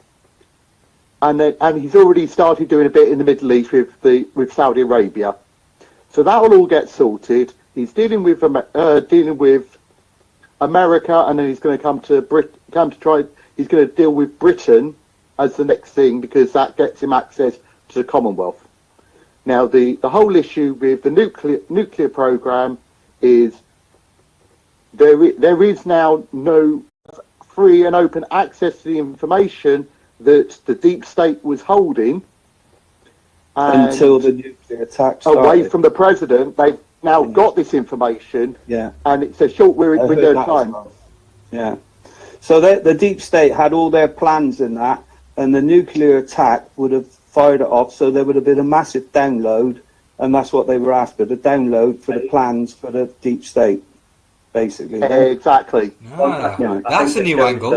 Speaker 3: and he's already started doing a bit in the Middle East with Saudi Arabia. So that will all get sorted. He's dealing with America, and then he's going to he's going to deal with Britain as the next thing, because that gets him access to the Commonwealth. Now, the whole issue with the nuclear program is there is now no free and open access to the information that the deep state was holding
Speaker 7: until the nuclear attack started.
Speaker 3: Away from the president. They've now got this information, and it's a short window of time.
Speaker 7: Well. Yeah. So the deep state had all their plans in that, and the nuclear attack would have fired it off, so there would have been a massive download, and that's what they were after, the download for the plans for the deep state, basically.
Speaker 3: Exactly.
Speaker 1: That's a new angle.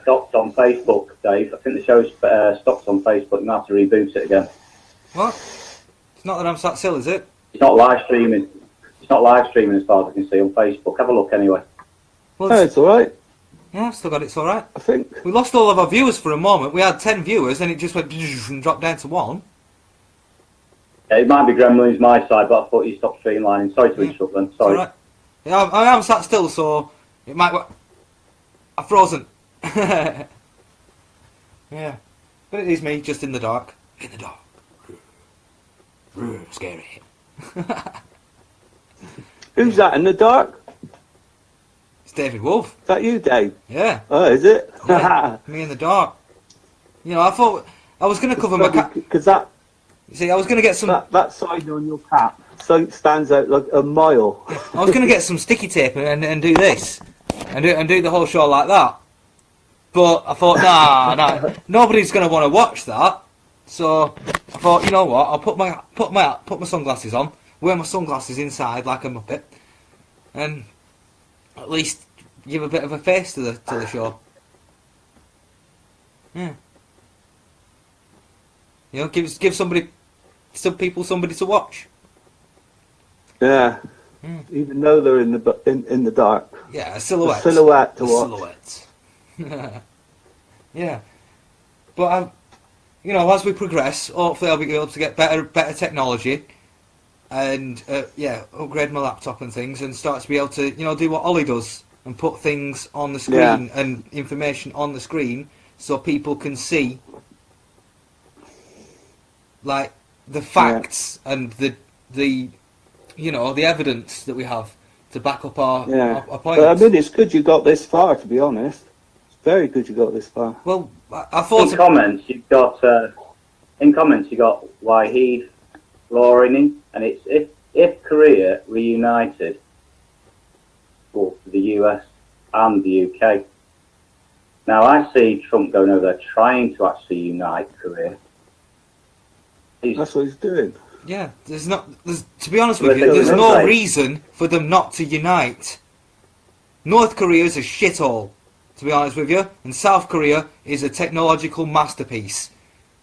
Speaker 5: Stopped on Facebook, Dave. I think the show's stopped on Facebook. You have to reboot it again.
Speaker 1: What? It's not that I'm sat still, is it?
Speaker 5: It's not live streaming. It's not live streaming as far as I can see on Facebook. Have a look anyway.
Speaker 1: Well,
Speaker 7: it's all right.
Speaker 1: Yeah, I've still got it's all right.
Speaker 7: I think
Speaker 1: we lost all of our viewers for a moment. We had 10 viewers, and it just went and dropped down to 1.
Speaker 5: Yeah, it might be Gremlins my side, but I thought you stopped streamlining. Sorry to interrupt then. Sorry.
Speaker 1: Right. Yeah, I am sat still, so it might. I've frozen. Yeah, but it is me, just in the dark. In the dark. Scary.
Speaker 7: Who's that in the dark?
Speaker 1: It's David Wolf.
Speaker 7: Is that you, Dave?
Speaker 1: Yeah.
Speaker 7: Oh, is it?
Speaker 1: Yeah, me in the dark. You know, I thought I was going to cover my cap.
Speaker 7: Because that.
Speaker 1: You see, I was going to get some.
Speaker 7: That sign on your cap stands out like a mile.
Speaker 1: I was going to get some sticky tape and do this, and do the whole show like that. But I thought, nah, nobody's going to want to watch that. So I thought, you know what? I'll put my sunglasses on, wear my sunglasses inside like a muppet, and at least give a bit of a face to the show. Yeah. You know, give some people somebody to watch.
Speaker 7: Yeah. Even though they're in the dark.
Speaker 1: Yeah, a silhouette.
Speaker 7: A silhouette to watch.
Speaker 1: Silhouette. Yeah. But you know, as we progress, hopefully I'll be able to get better technology, and upgrade my laptop and things, and start to be able to, you know, do what Ollie does and put things on the screen and information on the screen so people can see, like, the facts and the you know, the evidence that we have to back up our points.
Speaker 7: But I mean, it's good you got this far, to be honest. It's very good you got this far.
Speaker 1: Well, I thought
Speaker 5: in comments you got Wahid Laurini, and it's if Korea reunited, both the US and the UK. Now I see Trump going over there trying to actually unite Korea.
Speaker 7: That's what he's doing.
Speaker 1: Yeah, to be honest with you, there's no reason for them not to unite. North Korea is a shithole, to be honest with you, and South Korea is a technological masterpiece.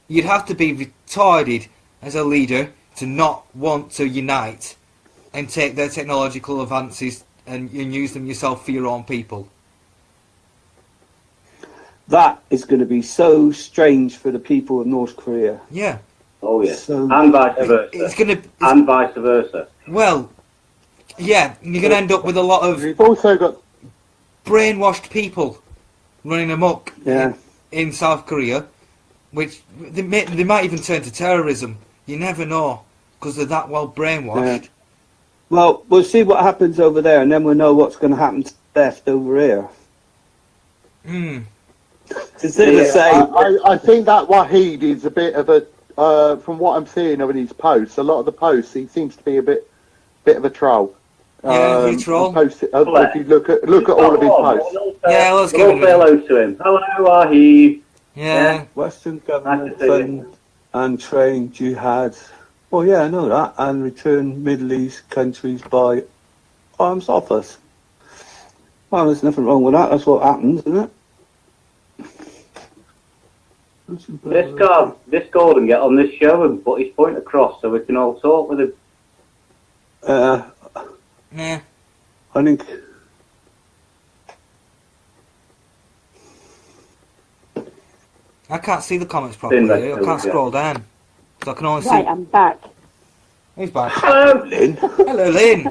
Speaker 1: You'd have to be retarded as a leader to not want to unite and take their technological advances and use them yourself for your own people.
Speaker 7: That is going to be so strange for the people of North Korea.
Speaker 1: Yeah.
Speaker 5: Oh yeah, and vice versa. And vice versa.
Speaker 1: Well, yeah, you're going to end up with a lot of
Speaker 3: You've also got
Speaker 1: brainwashed people running amok in South Korea, which they might even turn to terrorism. You never know, because they're that well brainwashed.
Speaker 7: Yeah. Well, we'll see what happens over there, and then we'll know what's going to happen to the left over here.
Speaker 3: I think that Wahid is a bit of a, from what I'm seeing of his posts, a lot of the posts, he seems to be a bit of a troll.
Speaker 1: Yeah, he's a troll.
Speaker 3: If you look at all of his posts.
Speaker 1: Yeah, let's give him
Speaker 5: a hello to him. Hello, Wahid.
Speaker 1: Yeah.
Speaker 7: Western government fund and train jihad. Well, yeah, I know that. And return Middle East countries by arms offers. Well, there's nothing wrong with that. That's what happens, isn't it?
Speaker 5: This Gordon get on this show and put his point across so we can all talk with him.
Speaker 1: Yeah.
Speaker 7: I think.
Speaker 1: I can't see the comments properly. I can't scroll down. So I can only see...
Speaker 4: Right, I'm back.
Speaker 1: Who's back?
Speaker 3: Hello, Lynn.
Speaker 1: Hello, Lynn.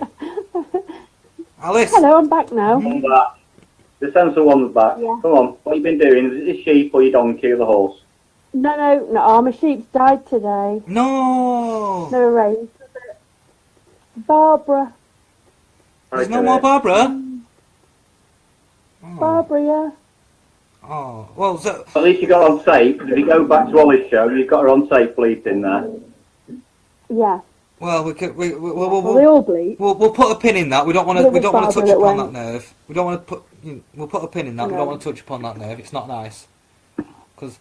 Speaker 1: Alice.
Speaker 4: Hello, I'm back now.
Speaker 5: Come back. The sensor one's back.
Speaker 4: Yeah.
Speaker 5: Come on. What have you been doing? Is it the sheep or your donkey or the horse?
Speaker 4: No, my sheep's died today.
Speaker 1: No.
Speaker 4: No rain. Barbara.
Speaker 1: There's no more Barbara? Oh.
Speaker 4: Barbara, yeah.
Speaker 1: Oh, well, so...
Speaker 5: At least you got her on tape. If you go back to Ollie's show, you've got her on tape bleeping there.
Speaker 4: Yeah.
Speaker 1: Well, we could...
Speaker 4: Well, they all bleed.
Speaker 1: We'll put a pin in that. We don't want to.
Speaker 4: It
Speaker 1: We
Speaker 4: was
Speaker 1: don't want to touch
Speaker 4: Barbara that
Speaker 1: upon that
Speaker 4: went.
Speaker 1: nerve. We don't want to put. We'll put a pin in that. We
Speaker 4: No.
Speaker 1: don't want to touch upon that nerve. It's not nice. Because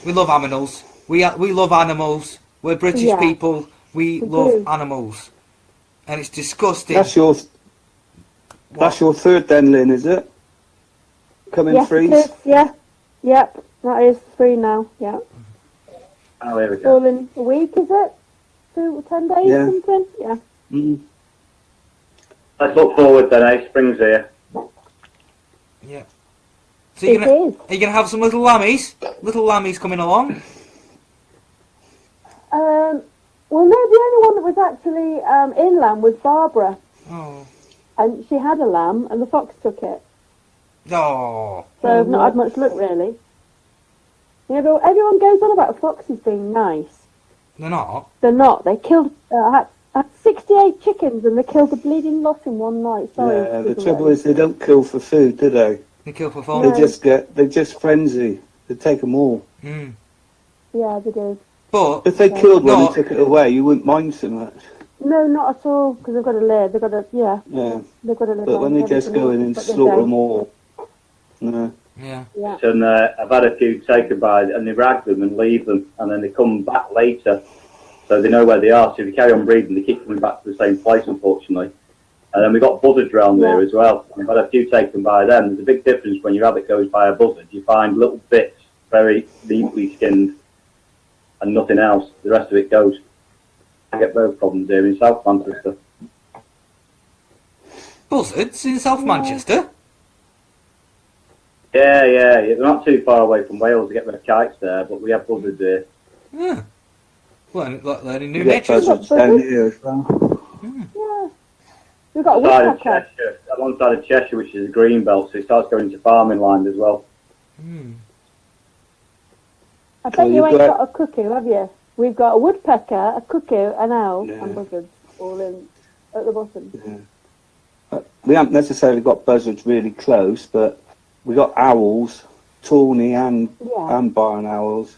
Speaker 1: we love animals. We love animals. We're British
Speaker 4: Yeah.
Speaker 1: people. We
Speaker 4: We
Speaker 1: love
Speaker 4: do.
Speaker 1: animals, and it's disgusting.
Speaker 7: That's your third then, Lynn, is it? Coming
Speaker 4: Yes,
Speaker 7: freeze?
Speaker 4: it is, yeah. Yep, that is 3 now, yeah.
Speaker 5: Oh, there we go.
Speaker 4: All in a week, is it? 10 days,
Speaker 7: Yeah.
Speaker 4: something? Yeah.
Speaker 7: Mm.
Speaker 5: Let's look forward then, eh? Spring's here.
Speaker 1: Yeah. So you're
Speaker 4: It
Speaker 1: gonna,
Speaker 4: is.
Speaker 1: are you gonna have some little lammies? Little lammies coming along?
Speaker 4: Well, no, the only one that was actually inland was Barbara.
Speaker 1: Oh.
Speaker 4: And she had a lamb, and the fox took it.
Speaker 1: Oh.
Speaker 4: So I've not had much luck, really. You know, everyone goes on about foxes being nice.
Speaker 1: They're not.
Speaker 4: They're not. They killed... had 68 chickens, and they killed the bleeding lot in one night. Sorry.
Speaker 7: Yeah, the
Speaker 4: people
Speaker 7: trouble
Speaker 4: there.
Speaker 7: is they don't kill for food, do they?
Speaker 1: They kill for
Speaker 4: No.
Speaker 1: fun.
Speaker 7: They just frenzy. They take them all.
Speaker 1: Mm.
Speaker 4: Yeah, they do.
Speaker 1: But
Speaker 7: If they killed one
Speaker 1: No.
Speaker 7: and took it away, you wouldn't mind so much.
Speaker 4: No, not at all, because they've got to live. They've got to,
Speaker 7: Yeah.
Speaker 4: they've got to live.
Speaker 7: But
Speaker 4: on
Speaker 7: when they
Speaker 4: and
Speaker 7: just
Speaker 4: everything
Speaker 7: go in
Speaker 4: else,
Speaker 7: and
Speaker 4: but they
Speaker 7: slaughter
Speaker 4: don't.
Speaker 7: them all, no.
Speaker 1: yeah.
Speaker 4: Yeah.
Speaker 5: And I've had a few taken by, and they rag them and leave them, and then they come back later, so they know where they are. So if you carry on breeding, they keep coming back to the same place, unfortunately. And then we've got buzzards around there as well. I've had a few taken by them. There's a big difference when your rabbit goes by a buzzard. You find little bits, very deeply skinned, and nothing else. The rest of it goes. I get both problems here in South Manchester.
Speaker 1: Buzzards in South Manchester?
Speaker 5: Yeah, they're not too far away from Wales to get rid of kites there, but we have buzzards here.
Speaker 1: Yeah. Learning new
Speaker 7: You get
Speaker 1: nature.
Speaker 7: buzzards down here as well.
Speaker 4: Yeah. We've got a
Speaker 5: Alongside of
Speaker 4: woodpecker.
Speaker 5: Cheshire, alongside of Cheshire, which is a green belt, so it starts going into farming land as well.
Speaker 1: Mm.
Speaker 4: I bet
Speaker 7: Well,
Speaker 4: you
Speaker 7: you've
Speaker 4: ain't
Speaker 7: got-
Speaker 4: got a cuckoo, have you? We've got a woodpecker, a cuckoo, an owl,
Speaker 7: Yeah.
Speaker 4: and buzzards all in at the bottom.
Speaker 7: We haven't necessarily got buzzards really close, but we got owls, tawny and
Speaker 4: Yeah.
Speaker 7: barn owls.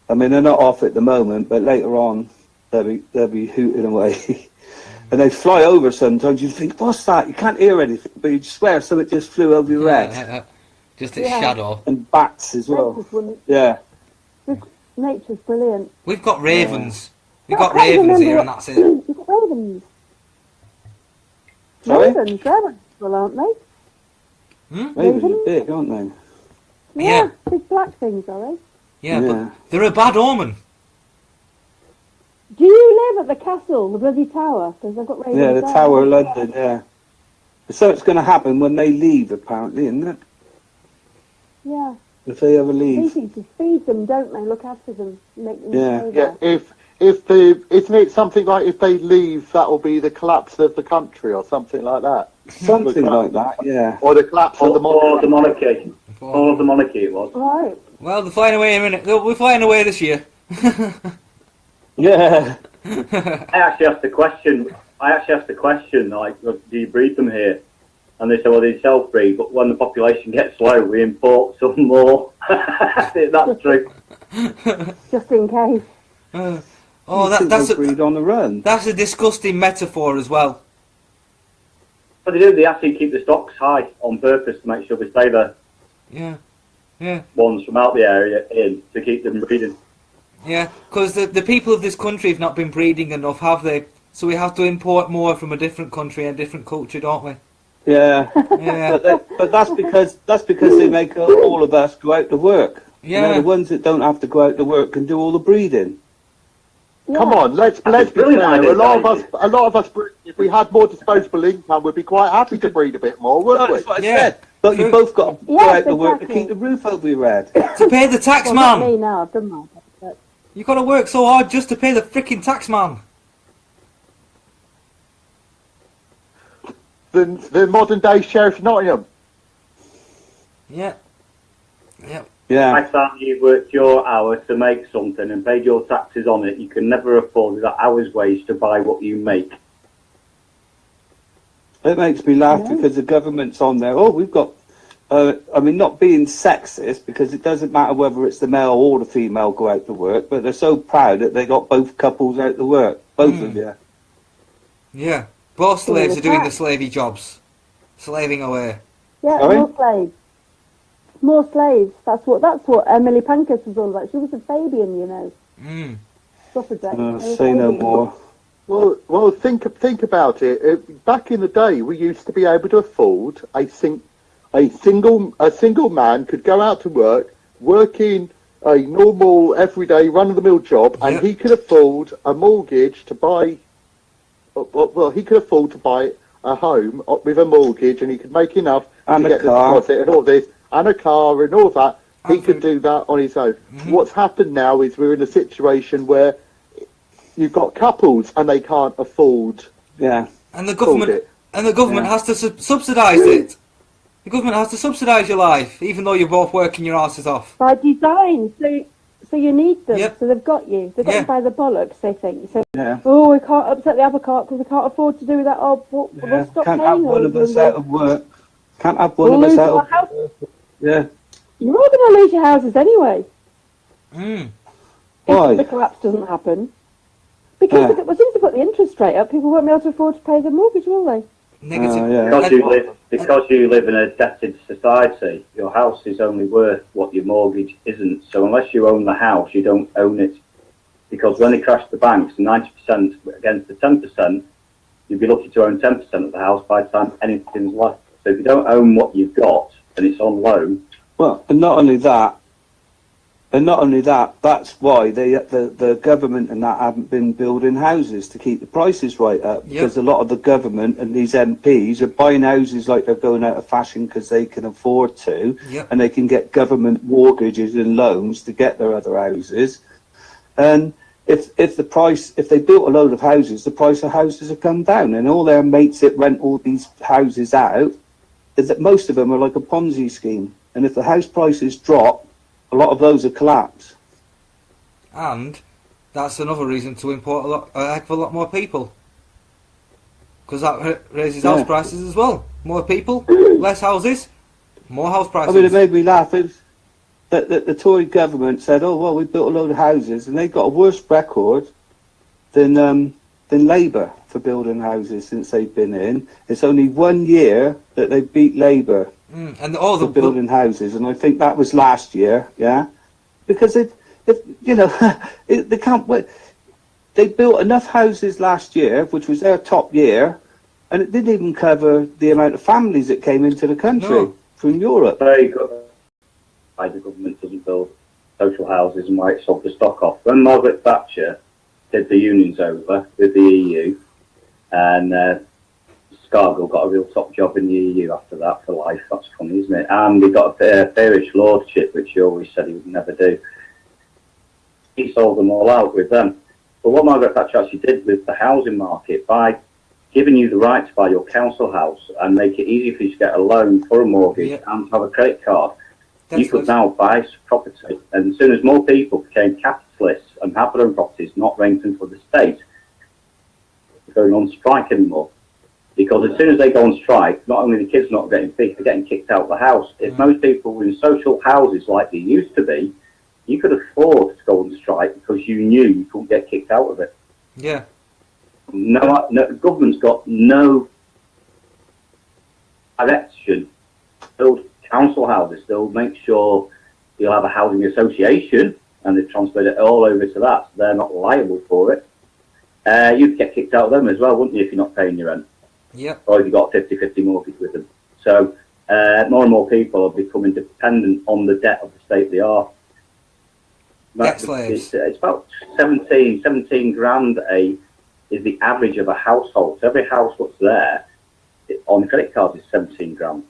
Speaker 7: I mean, they're not off at the moment, but later on they'll be hooting away. And they fly over sometimes. You think, what's that? You can't hear anything, but you swear something just flew over your head.
Speaker 1: Just its
Speaker 4: Yeah.
Speaker 1: shadow.
Speaker 7: And bats as well.
Speaker 4: Nature's, wouldn't-
Speaker 7: Yeah.
Speaker 4: nature's brilliant.
Speaker 1: We've got ravens. We've
Speaker 4: I
Speaker 1: got
Speaker 4: can't
Speaker 1: ravens
Speaker 4: remember
Speaker 1: here,
Speaker 4: what-
Speaker 1: and that's it.
Speaker 4: You've got ravens.
Speaker 7: Sorry?
Speaker 4: Ravens, they're wonderful, aren't they?
Speaker 1: Hmm?
Speaker 7: Ravens are
Speaker 4: Ravens?
Speaker 7: big, aren't they?
Speaker 1: Yeah.
Speaker 4: Big black things, are they?
Speaker 1: Yeah,
Speaker 7: Yeah.
Speaker 1: but they're a bad omen.
Speaker 4: Do you live at the castle, the bloody tower? Because I've got ravens
Speaker 7: Yeah, the
Speaker 4: there.
Speaker 7: Tower of London, yeah. So it's going to happen when they leave, apparently, isn't it?
Speaker 4: Yeah.
Speaker 7: If they ever
Speaker 4: They
Speaker 7: leave.
Speaker 4: seem to feed them, don't they? Look after them, make them
Speaker 7: Yeah.
Speaker 4: stay
Speaker 3: Yeah,
Speaker 4: there.
Speaker 3: isn't it something like if they leave, that will be the collapse of the country or something like that?
Speaker 7: Something like that, yeah.
Speaker 3: Or the collapse of the
Speaker 5: Or the
Speaker 3: monarchy.
Speaker 5: monarchy. Or the monarchy it was.
Speaker 4: Right.
Speaker 1: Well, they're flying away in a minute. We're flying away this year.
Speaker 7: Yeah.
Speaker 5: I actually asked the question, like, do you breed them here? And they said, well, they self-breed, but when the population gets low, we import some more. That's true.
Speaker 4: Just in case.
Speaker 1: Oh,
Speaker 7: You think
Speaker 1: that's
Speaker 7: they'll breed on the run.
Speaker 1: that's a disgusting metaphor as well.
Speaker 5: But they do, they actually keep the stocks high on purpose to make sure they stay there.
Speaker 1: Yeah, yeah,
Speaker 5: Ones from out the area in to keep them breeding.
Speaker 1: yeah. Because the people of this country have not been breeding enough, have they? So we have to import more from a different country and different culture, don't we?
Speaker 7: Yeah.
Speaker 1: Yeah,
Speaker 7: But that's because they make all of us go out to work. You know,
Speaker 1: yeah.
Speaker 7: the ones that don't have to go out to work can do all the breeding.
Speaker 3: Come on, let's be
Speaker 5: brilliant
Speaker 3: fair.
Speaker 5: idea,
Speaker 3: A lot of us, if we had more disposable income, we'd be quite happy to breed a bit more, wouldn't we?
Speaker 7: That's what I
Speaker 1: Yeah.
Speaker 7: said. But you both got to go
Speaker 4: Yes,
Speaker 7: out to work to
Speaker 4: exactly.
Speaker 7: keep the roof over your head.
Speaker 1: To pay the tax
Speaker 4: Well, not
Speaker 1: man.
Speaker 4: me now, I've done my bit, but
Speaker 1: You got to work so hard just to pay the freaking tax man.
Speaker 3: The modern day Sheriff of Nottingham.
Speaker 1: Yeah. Yeah.
Speaker 7: Yeah.
Speaker 5: By the time you've worked your hours to make something and paid your taxes on it, you can never afford that hour's wage to buy what you make.
Speaker 7: It makes me laugh because the government's on there. Oh, we've got, I mean, not being sexist, because it doesn't matter whether it's the male or the female go out to work, but they're so proud that they got both couples out to work. Both of you.
Speaker 1: Yeah. Both slaves
Speaker 4: the
Speaker 1: are doing the
Speaker 4: tax.
Speaker 1: slavey jobs. Slaving away.
Speaker 4: yeah,
Speaker 7: Sorry?
Speaker 4: more slaves. More slaves. That's what Emily Pankhurst was all about. She was a Fabian, you know. Suffragette.
Speaker 7: Say no more.
Speaker 3: Well, think about it. Back in the day, we used to be able to afford a single man could go out to work in a normal, everyday, run-of-the-mill job,
Speaker 1: Yep.
Speaker 3: and he could afford a mortgage to buy. Well, he could afford to buy a home with a mortgage, and he could make enough
Speaker 7: And
Speaker 3: to
Speaker 7: a
Speaker 3: get the
Speaker 7: car.
Speaker 3: deposit and all this, and a car and all that. He
Speaker 1: And
Speaker 3: could
Speaker 1: food.
Speaker 3: do that on his own. What's happened now is we're in a situation where you've got couples and they can't afford
Speaker 7: Yeah.
Speaker 1: And the government
Speaker 3: it.
Speaker 1: has to subsidise it. The government has to subsidise your life, even though you're both working your asses off.
Speaker 4: By design. So you need them.
Speaker 1: Yep.
Speaker 4: So they've got you. They've got
Speaker 1: Yeah.
Speaker 4: you by the bollocks, they think. So,
Speaker 7: Yeah.
Speaker 4: oh, we can't upset the apple cart because we can't afford to do that. Oh, we'll
Speaker 7: Yeah.
Speaker 4: stop
Speaker 7: Can't have
Speaker 4: paying
Speaker 7: one of us
Speaker 4: them.
Speaker 7: out of work. Can't have one
Speaker 4: We'll
Speaker 7: of us
Speaker 4: lose
Speaker 7: out
Speaker 4: our
Speaker 7: of
Speaker 4: house.
Speaker 7: Yeah.
Speaker 4: You're all going to lose your houses anyway
Speaker 1: Mm.
Speaker 7: Why?
Speaker 4: if the collapse doesn't happen. Because
Speaker 7: Yeah.
Speaker 4: as soon as they put the interest rate up, people won't be able to afford to pay the mortgage, will they?
Speaker 1: Negative.
Speaker 7: Yeah.
Speaker 5: Because you live in a debted society, your house is only worth what your mortgage isn't. So unless you own the house, you don't own it. Because when they crash the banks, 90% against the 10%, you'd be lucky to own 10% of the house by the time anything's left. So if you don't own what you've got and it's on loan,
Speaker 7: Well, and not only that, that's why the government and that haven't been building houses to keep the prices right up.
Speaker 1: Yep.
Speaker 7: Because a lot of the government and these MPs are buying houses like they're going out of fashion because they can afford to,
Speaker 1: Yep.
Speaker 7: and they can get government mortgages and loans to get their other houses. And if they built a load of houses, the price of houses have come down, and all their mates that rent all these houses out, is that most of them are like a Ponzi scheme. And if the house prices drop, a lot of those will collapse.
Speaker 1: And that's another reason to import a heck of a lot more people. Because that raises house prices as well. More people, less houses, more house prices.
Speaker 7: I mean, it made me laugh. It's that the Tory government said, "Oh well, we built a load of houses," and they got a worse record than Labour for building houses since they've been in. It's only 1 year that they beat Labour
Speaker 1: and all
Speaker 7: for
Speaker 1: the
Speaker 7: building houses, and I think that was last year. Yeah, because if you know, they can't wait. They built enough houses last year, which was their top year, and it didn't even cover the amount of families that came into the country from Europe.
Speaker 5: very good. Why the government doesn't build social houses and why it sold the stock off. When Margaret Thatcher did the unions over with the EU, and Scargill got a real top job in the EU after that for life. That's funny, isn't it? And he got a peerage lordship, which he always said he would never do. He sold them all out with them. But what Margaret Thatcher actually did with the housing market, by giving you the right to buy your council house and make it easy for you to get a loan for a mortgage and to have a credit card, you could now buy property. And as soon as more people became capitalists and have their own properties, not renting for the state, they're going on strike anymore. Because as soon as they go on strike, not only the kids not getting picked, they're getting kicked out of the house. If most people were in social houses like they used to be, you could afford to go on strike because you knew you couldn't get kicked out of it.
Speaker 1: Yeah.
Speaker 5: No, government's got no direction to build council houses. They'll make sure you'll have a housing association, and they've transferred it all over to that, so they're not liable for it. You'd get kicked out of them as well, wouldn't you, if you're not paying your rent?
Speaker 1: Yep.
Speaker 5: Or if you've got a 50-50 mortgage with them. So more and more people are becoming dependent on the debt of the state they are.
Speaker 1: Debt slaves.
Speaker 5: It's about 17 grand is the average of a household. So every house what's there on credit cards is 17 grand.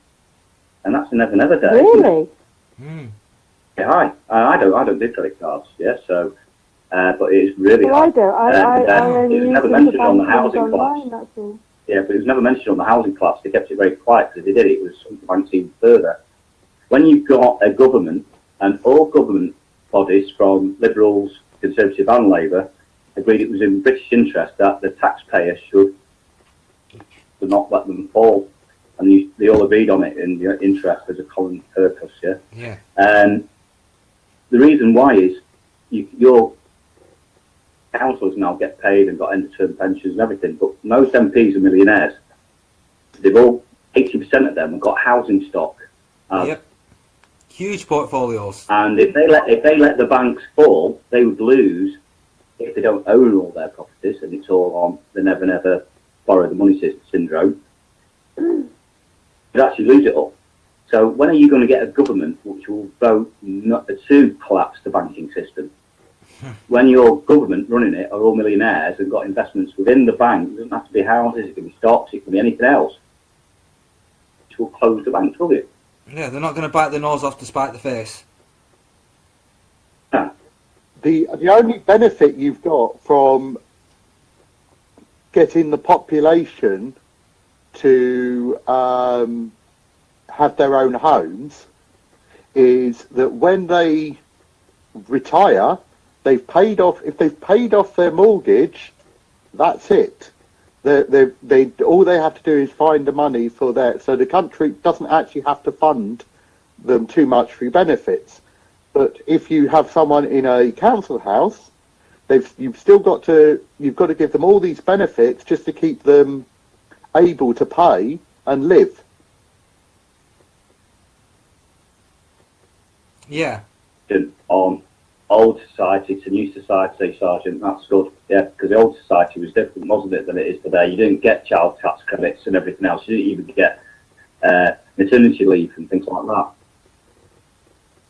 Speaker 5: and that's a never day.
Speaker 4: Really?
Speaker 5: Yeah, I don't do credit cards. Yeah, so but it's really
Speaker 4: Well,
Speaker 5: high.
Speaker 4: I don't. I only
Speaker 5: It was
Speaker 4: use
Speaker 5: never
Speaker 4: them for
Speaker 5: mentioned on the
Speaker 4: banking
Speaker 5: housing
Speaker 4: online,
Speaker 5: class.
Speaker 4: that's all.
Speaker 5: Yeah, but it was never mentioned on the housing class. They kept it very quiet because if they did, it was something went even further. When you've got a government, and all government bodies from Liberals, Conservative and Labour agreed it was in British interest that the taxpayer should not let them fall. And they all agreed on it in the interest as a common purpose, yeah?
Speaker 1: Yeah.
Speaker 5: And the reason why is your councils now get paid and got end-of-term pensions and everything, but most MPs are millionaires. They've all, 80% of them have got housing stock.
Speaker 1: Yep. Huge portfolios.
Speaker 5: And if they let the banks fall, they would lose if they don't own all their properties, and it's all on the never borrow the money syndrome. You'd actually lose it all. So when are you going to get a government which will vote not to collapse the banking system? When your government running it are all millionaires and got investments within the bank, it doesn't have to be houses, it can be stocks, it can be anything else, which will close the banks, will it?
Speaker 1: Yeah, they're not going to bite the nose off to spite the face.
Speaker 5: Yeah.
Speaker 3: The only benefit you've got from getting the population to have their own homes is that when they retire, they've paid off. If they've paid off their mortgage, that's it. They all they have to do is find the money for that. So the country doesn't actually have to fund them too much through benefits. But if you have someone in a council house, you've got to give them all these benefits just to keep them able to pay and live.
Speaker 1: Yeah.
Speaker 5: On old society to new society, Sergeant, that's good. Yeah, because the old society was different, wasn't it, than it is today? You didn't get child tax credits and everything else. You didn't even get maternity leave and things like that.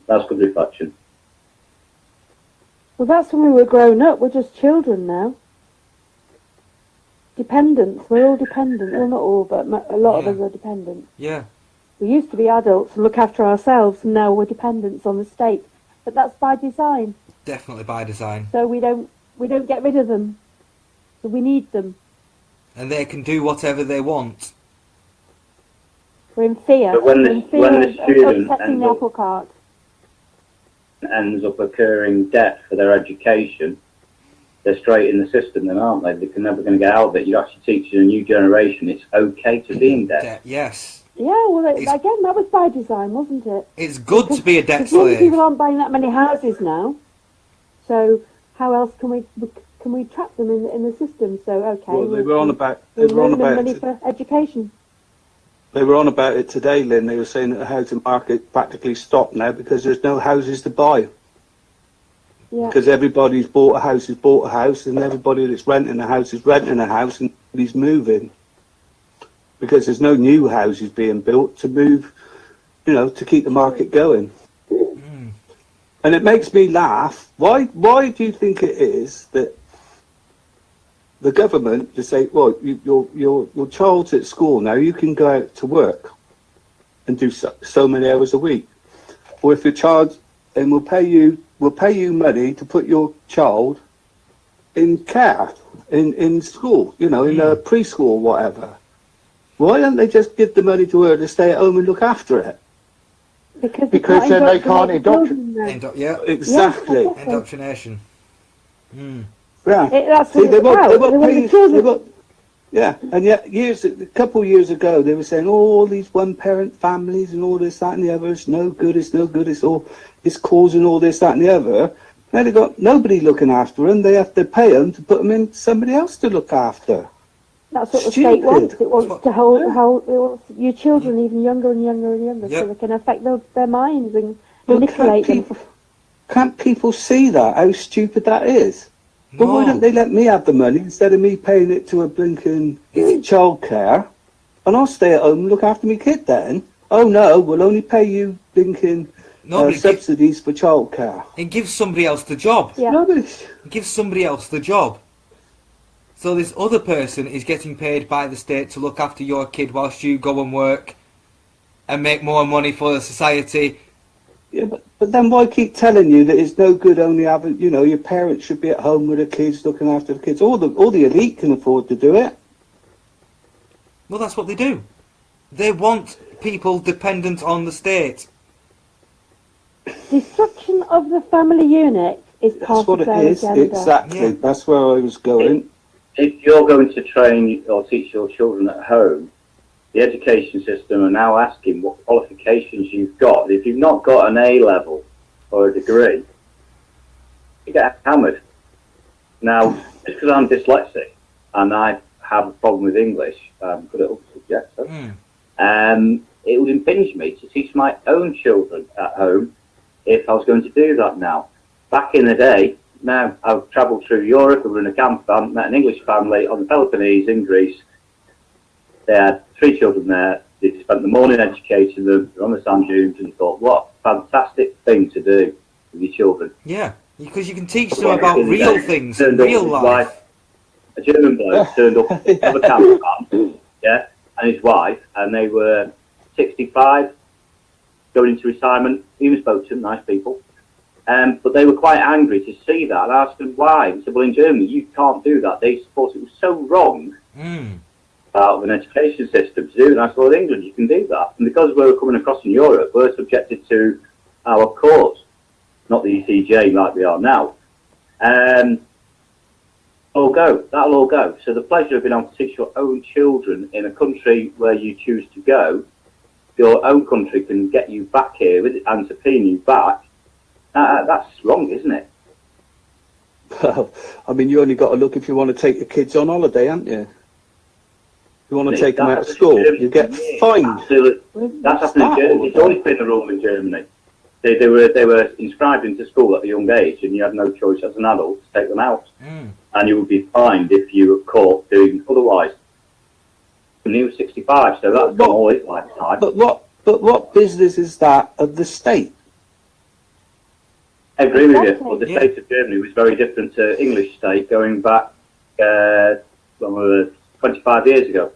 Speaker 5: That's good reflection.
Speaker 4: Well, that's when we were grown up. We're just children now. Dependents. We're all dependent. Well, not all, but a lot of us are dependent.
Speaker 1: Yeah.
Speaker 4: We used to be adults and look after ourselves, and now we're dependents on the state. But that's by design.
Speaker 1: Definitely by design.
Speaker 4: So we don't get rid of them. So we need them.
Speaker 1: And they can do whatever they want.
Speaker 4: We're in fear.
Speaker 5: But when the student
Speaker 4: upsetting the apple cart.
Speaker 5: ends up incurring debt for their education, they're straight in the system then, aren't they? They're never going to get out of it. You're actually teaching a new generation it's okay to be in debt.
Speaker 1: Yes.
Speaker 4: Yeah, well, again, that was by design, wasn't it?
Speaker 1: It's good to be a debt
Speaker 4: because
Speaker 1: slave.
Speaker 4: People aren't buying that many houses now, so how else can we trap them in the system? So okay,
Speaker 7: Well, they were on about
Speaker 4: money for education.
Speaker 7: They were on about it today, Lynn. They were saying that the housing market practically stopped now because there's no houses to buy.
Speaker 4: Yeah.
Speaker 7: Because everybody's bought a house, and everybody that's renting a house is renting a house, and nobody's moving. Because there's no new houses being built to move, to keep the market going. Mm. And it makes me laugh. Why do you think it is that the government just say, well, your child's at school now, you can go out to work and do so many hours a week. Or if your child, and we'll pay you money to put your child in care, in school, in a preschool or whatever. Why don't they just give the money to her to stay at home and look after it?
Speaker 3: Because then they can't indoctrinate.
Speaker 1: Yeah,
Speaker 7: exactly.
Speaker 4: Yes,
Speaker 1: Indoctrination. Mm.
Speaker 7: Yeah.
Speaker 4: That's what it's about.
Speaker 7: And yet a couple of years ago they were saying all these one-parent families and all this, that, and the other. It's no good. It's causing all this, that, and the other. Now they've got nobody looking after them. They have to pay them to put them in somebody else to look after.
Speaker 4: That's what the state wants. It wants to hold it wants your children even younger and younger and younger, so they can affect their minds and manipulate them.
Speaker 7: Can't people see that? How stupid that is?
Speaker 1: No.
Speaker 7: Well, why don't they let me have the money instead of me paying it to a blinking childcare, and I'll stay at home and look after my kid then? Oh no, we'll only pay you blinking subsidies for childcare.
Speaker 1: It gives somebody else the job.
Speaker 4: Yeah.
Speaker 1: It gives somebody else the job. So this other person is getting paid by the state to look after your kid whilst you go and work and make more money for the society.
Speaker 7: Yeah, but then why keep telling you that it's no good only having, you know, your parents should be at home with the kids, looking after the kids. All the elite can afford to do it.
Speaker 1: Well, that's what they do. They want people dependent on the state.
Speaker 4: Destruction of the family unit is
Speaker 7: That's
Speaker 4: part
Speaker 7: what
Speaker 4: of
Speaker 7: it
Speaker 4: their
Speaker 7: is.
Speaker 4: agenda.
Speaker 7: Exactly.
Speaker 1: Yeah.
Speaker 7: That's where I was going.
Speaker 5: If you're going to train or teach your children at home, the education system are now asking what qualifications you've got. If you've not got an A level or a degree, you get hammered. Now, just because I'm dyslexic and I have a problem with English, good at other subjects, it would impinge me to teach my own children at home if I was going to do that now. Back in the day, now I've travelled through Europe, I've run a camp, met an English family on the Peloponnese in Greece. They had 3 children there. They spent the morning educating them on the sand dunes, and thought, what a fantastic thing to do with your children.
Speaker 1: Yeah, because you can teach them about real things, real life.
Speaker 5: Wife, a German bloke turned up of a camper van, and his wife, and they were 65, going into retirement. Even spoke to them, nice people. But they were quite angry to see that. And I asked them why. They said, well, in Germany, you can't do that. They thought it was so wrong out of an education system to do. And I said, well, in England, you can do that. And because we're coming across in Europe, we're subjected to our courts, not the ECJ like we are now. That'll all go. So the pleasure of being able to teach your own children in a country where you choose to go, your own country can get you back here and subpoena you back. That's wrong, isn't it?
Speaker 7: Well, I mean, you only got to look if you want to take your kids on holiday, haven't you? If you want to take them out of school, you get fined.
Speaker 5: Absolutely. That's happening in Germany. It's always been the rule in Germany. They were inscribed into school at a young age, and you had no choice as an adult to take them out. And you would be fined if you were caught doing otherwise. And he was 65, so that's gone all his lifetime.
Speaker 7: But what business is that of the state?
Speaker 5: I agree with you, but the state of Germany was very different to English state going back 25 years ago.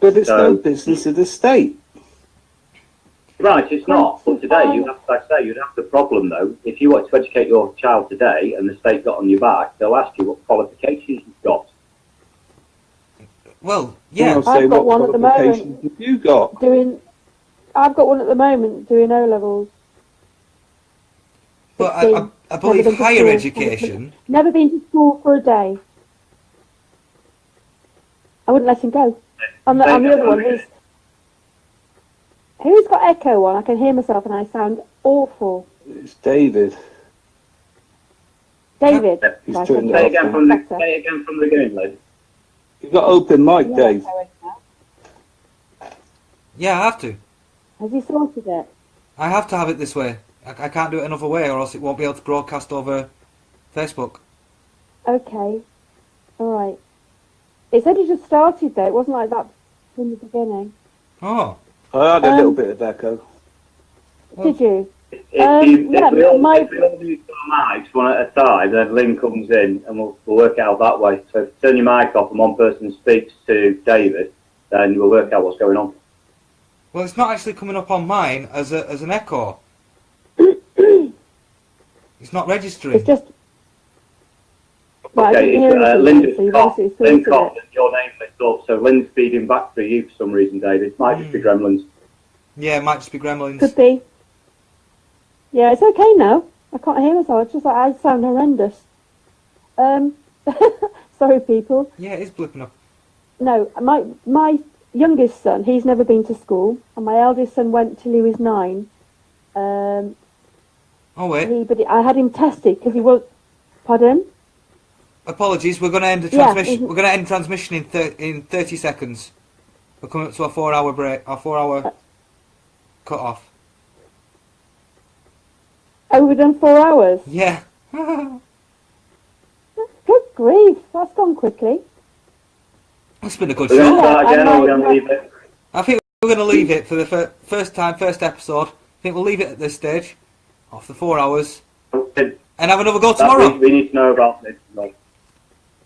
Speaker 7: But it's no business of the state.
Speaker 5: Right, it's not. But today, you'd have the problem though. If you want to educate your child today and the state got on your back, they'll ask you what qualifications you've got.
Speaker 1: Well, yeah.
Speaker 7: I'll say,
Speaker 4: I've got one at the moment.
Speaker 7: Have you got?
Speaker 4: I've got one at the moment doing O levels.
Speaker 1: But I believe higher education.
Speaker 4: Never been to school for a day. I wouldn't let him go. On the other one, who's got echo on? I can hear myself and I sound awful.
Speaker 7: It's David.
Speaker 4: David.
Speaker 5: He's
Speaker 4: Right,
Speaker 5: turned
Speaker 4: okay.
Speaker 5: Say again from the beginning, Liz.
Speaker 7: You've got open mic,
Speaker 4: Yeah,
Speaker 7: Dave.
Speaker 1: Yeah, I have to.
Speaker 4: Has he sorted it?
Speaker 1: I have to have it this way. I can't do it another way, or else it won't be able to broadcast over Facebook.
Speaker 4: Okay. Alright. It said he just started though. It wasn't like that from the beginning.
Speaker 1: Oh.
Speaker 7: I had a little bit of echo.
Speaker 4: Did you?
Speaker 5: If we all use our mics one at a time, then Lynn comes in and we'll work it out that way. So if you turn your mic off and one person speaks to David, then we'll work out what's going on.
Speaker 1: Well, it's not actually coming up on mine as an echo. It's not registering.
Speaker 4: It's just... Right,
Speaker 5: Okay, Lynn Cox,
Speaker 4: it.
Speaker 5: your name mixed up, so Lynn's feeding back for you for some reason, David. Might just be gremlins.
Speaker 1: Yeah, it might just be gremlins.
Speaker 4: Could be. Yeah, it's okay now. I can't hear myself. It's just like I sound horrendous. Sorry, people.
Speaker 1: Yeah, it is blipping up.
Speaker 4: No, my youngest son, he's never been to school, and my eldest son went till he was 9.
Speaker 1: Oh wait.
Speaker 4: But I had him tested because he was. Pardon?
Speaker 1: Apologies. We're going to end the transmission. We're going to end transmission in 30 seconds. We're coming up to our 4-hour break. Our 4-hour cut off.
Speaker 4: Oh, we've done 4 hours.
Speaker 1: Yeah.
Speaker 4: Good grief, that's gone quickly.
Speaker 1: It's been a good
Speaker 5: We're going to
Speaker 1: show.
Speaker 5: start again, or we're going to leave it?
Speaker 1: I think we're going to leave it for the first episode. I think we'll leave it at this stage, after 4 hours,
Speaker 5: Okay.
Speaker 1: and have another go tomorrow.
Speaker 5: We need to know about this.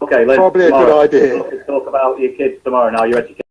Speaker 5: Okay, let's
Speaker 3: Probably a good idea.
Speaker 5: Let's talk about your kids tomorrow now. You're educated.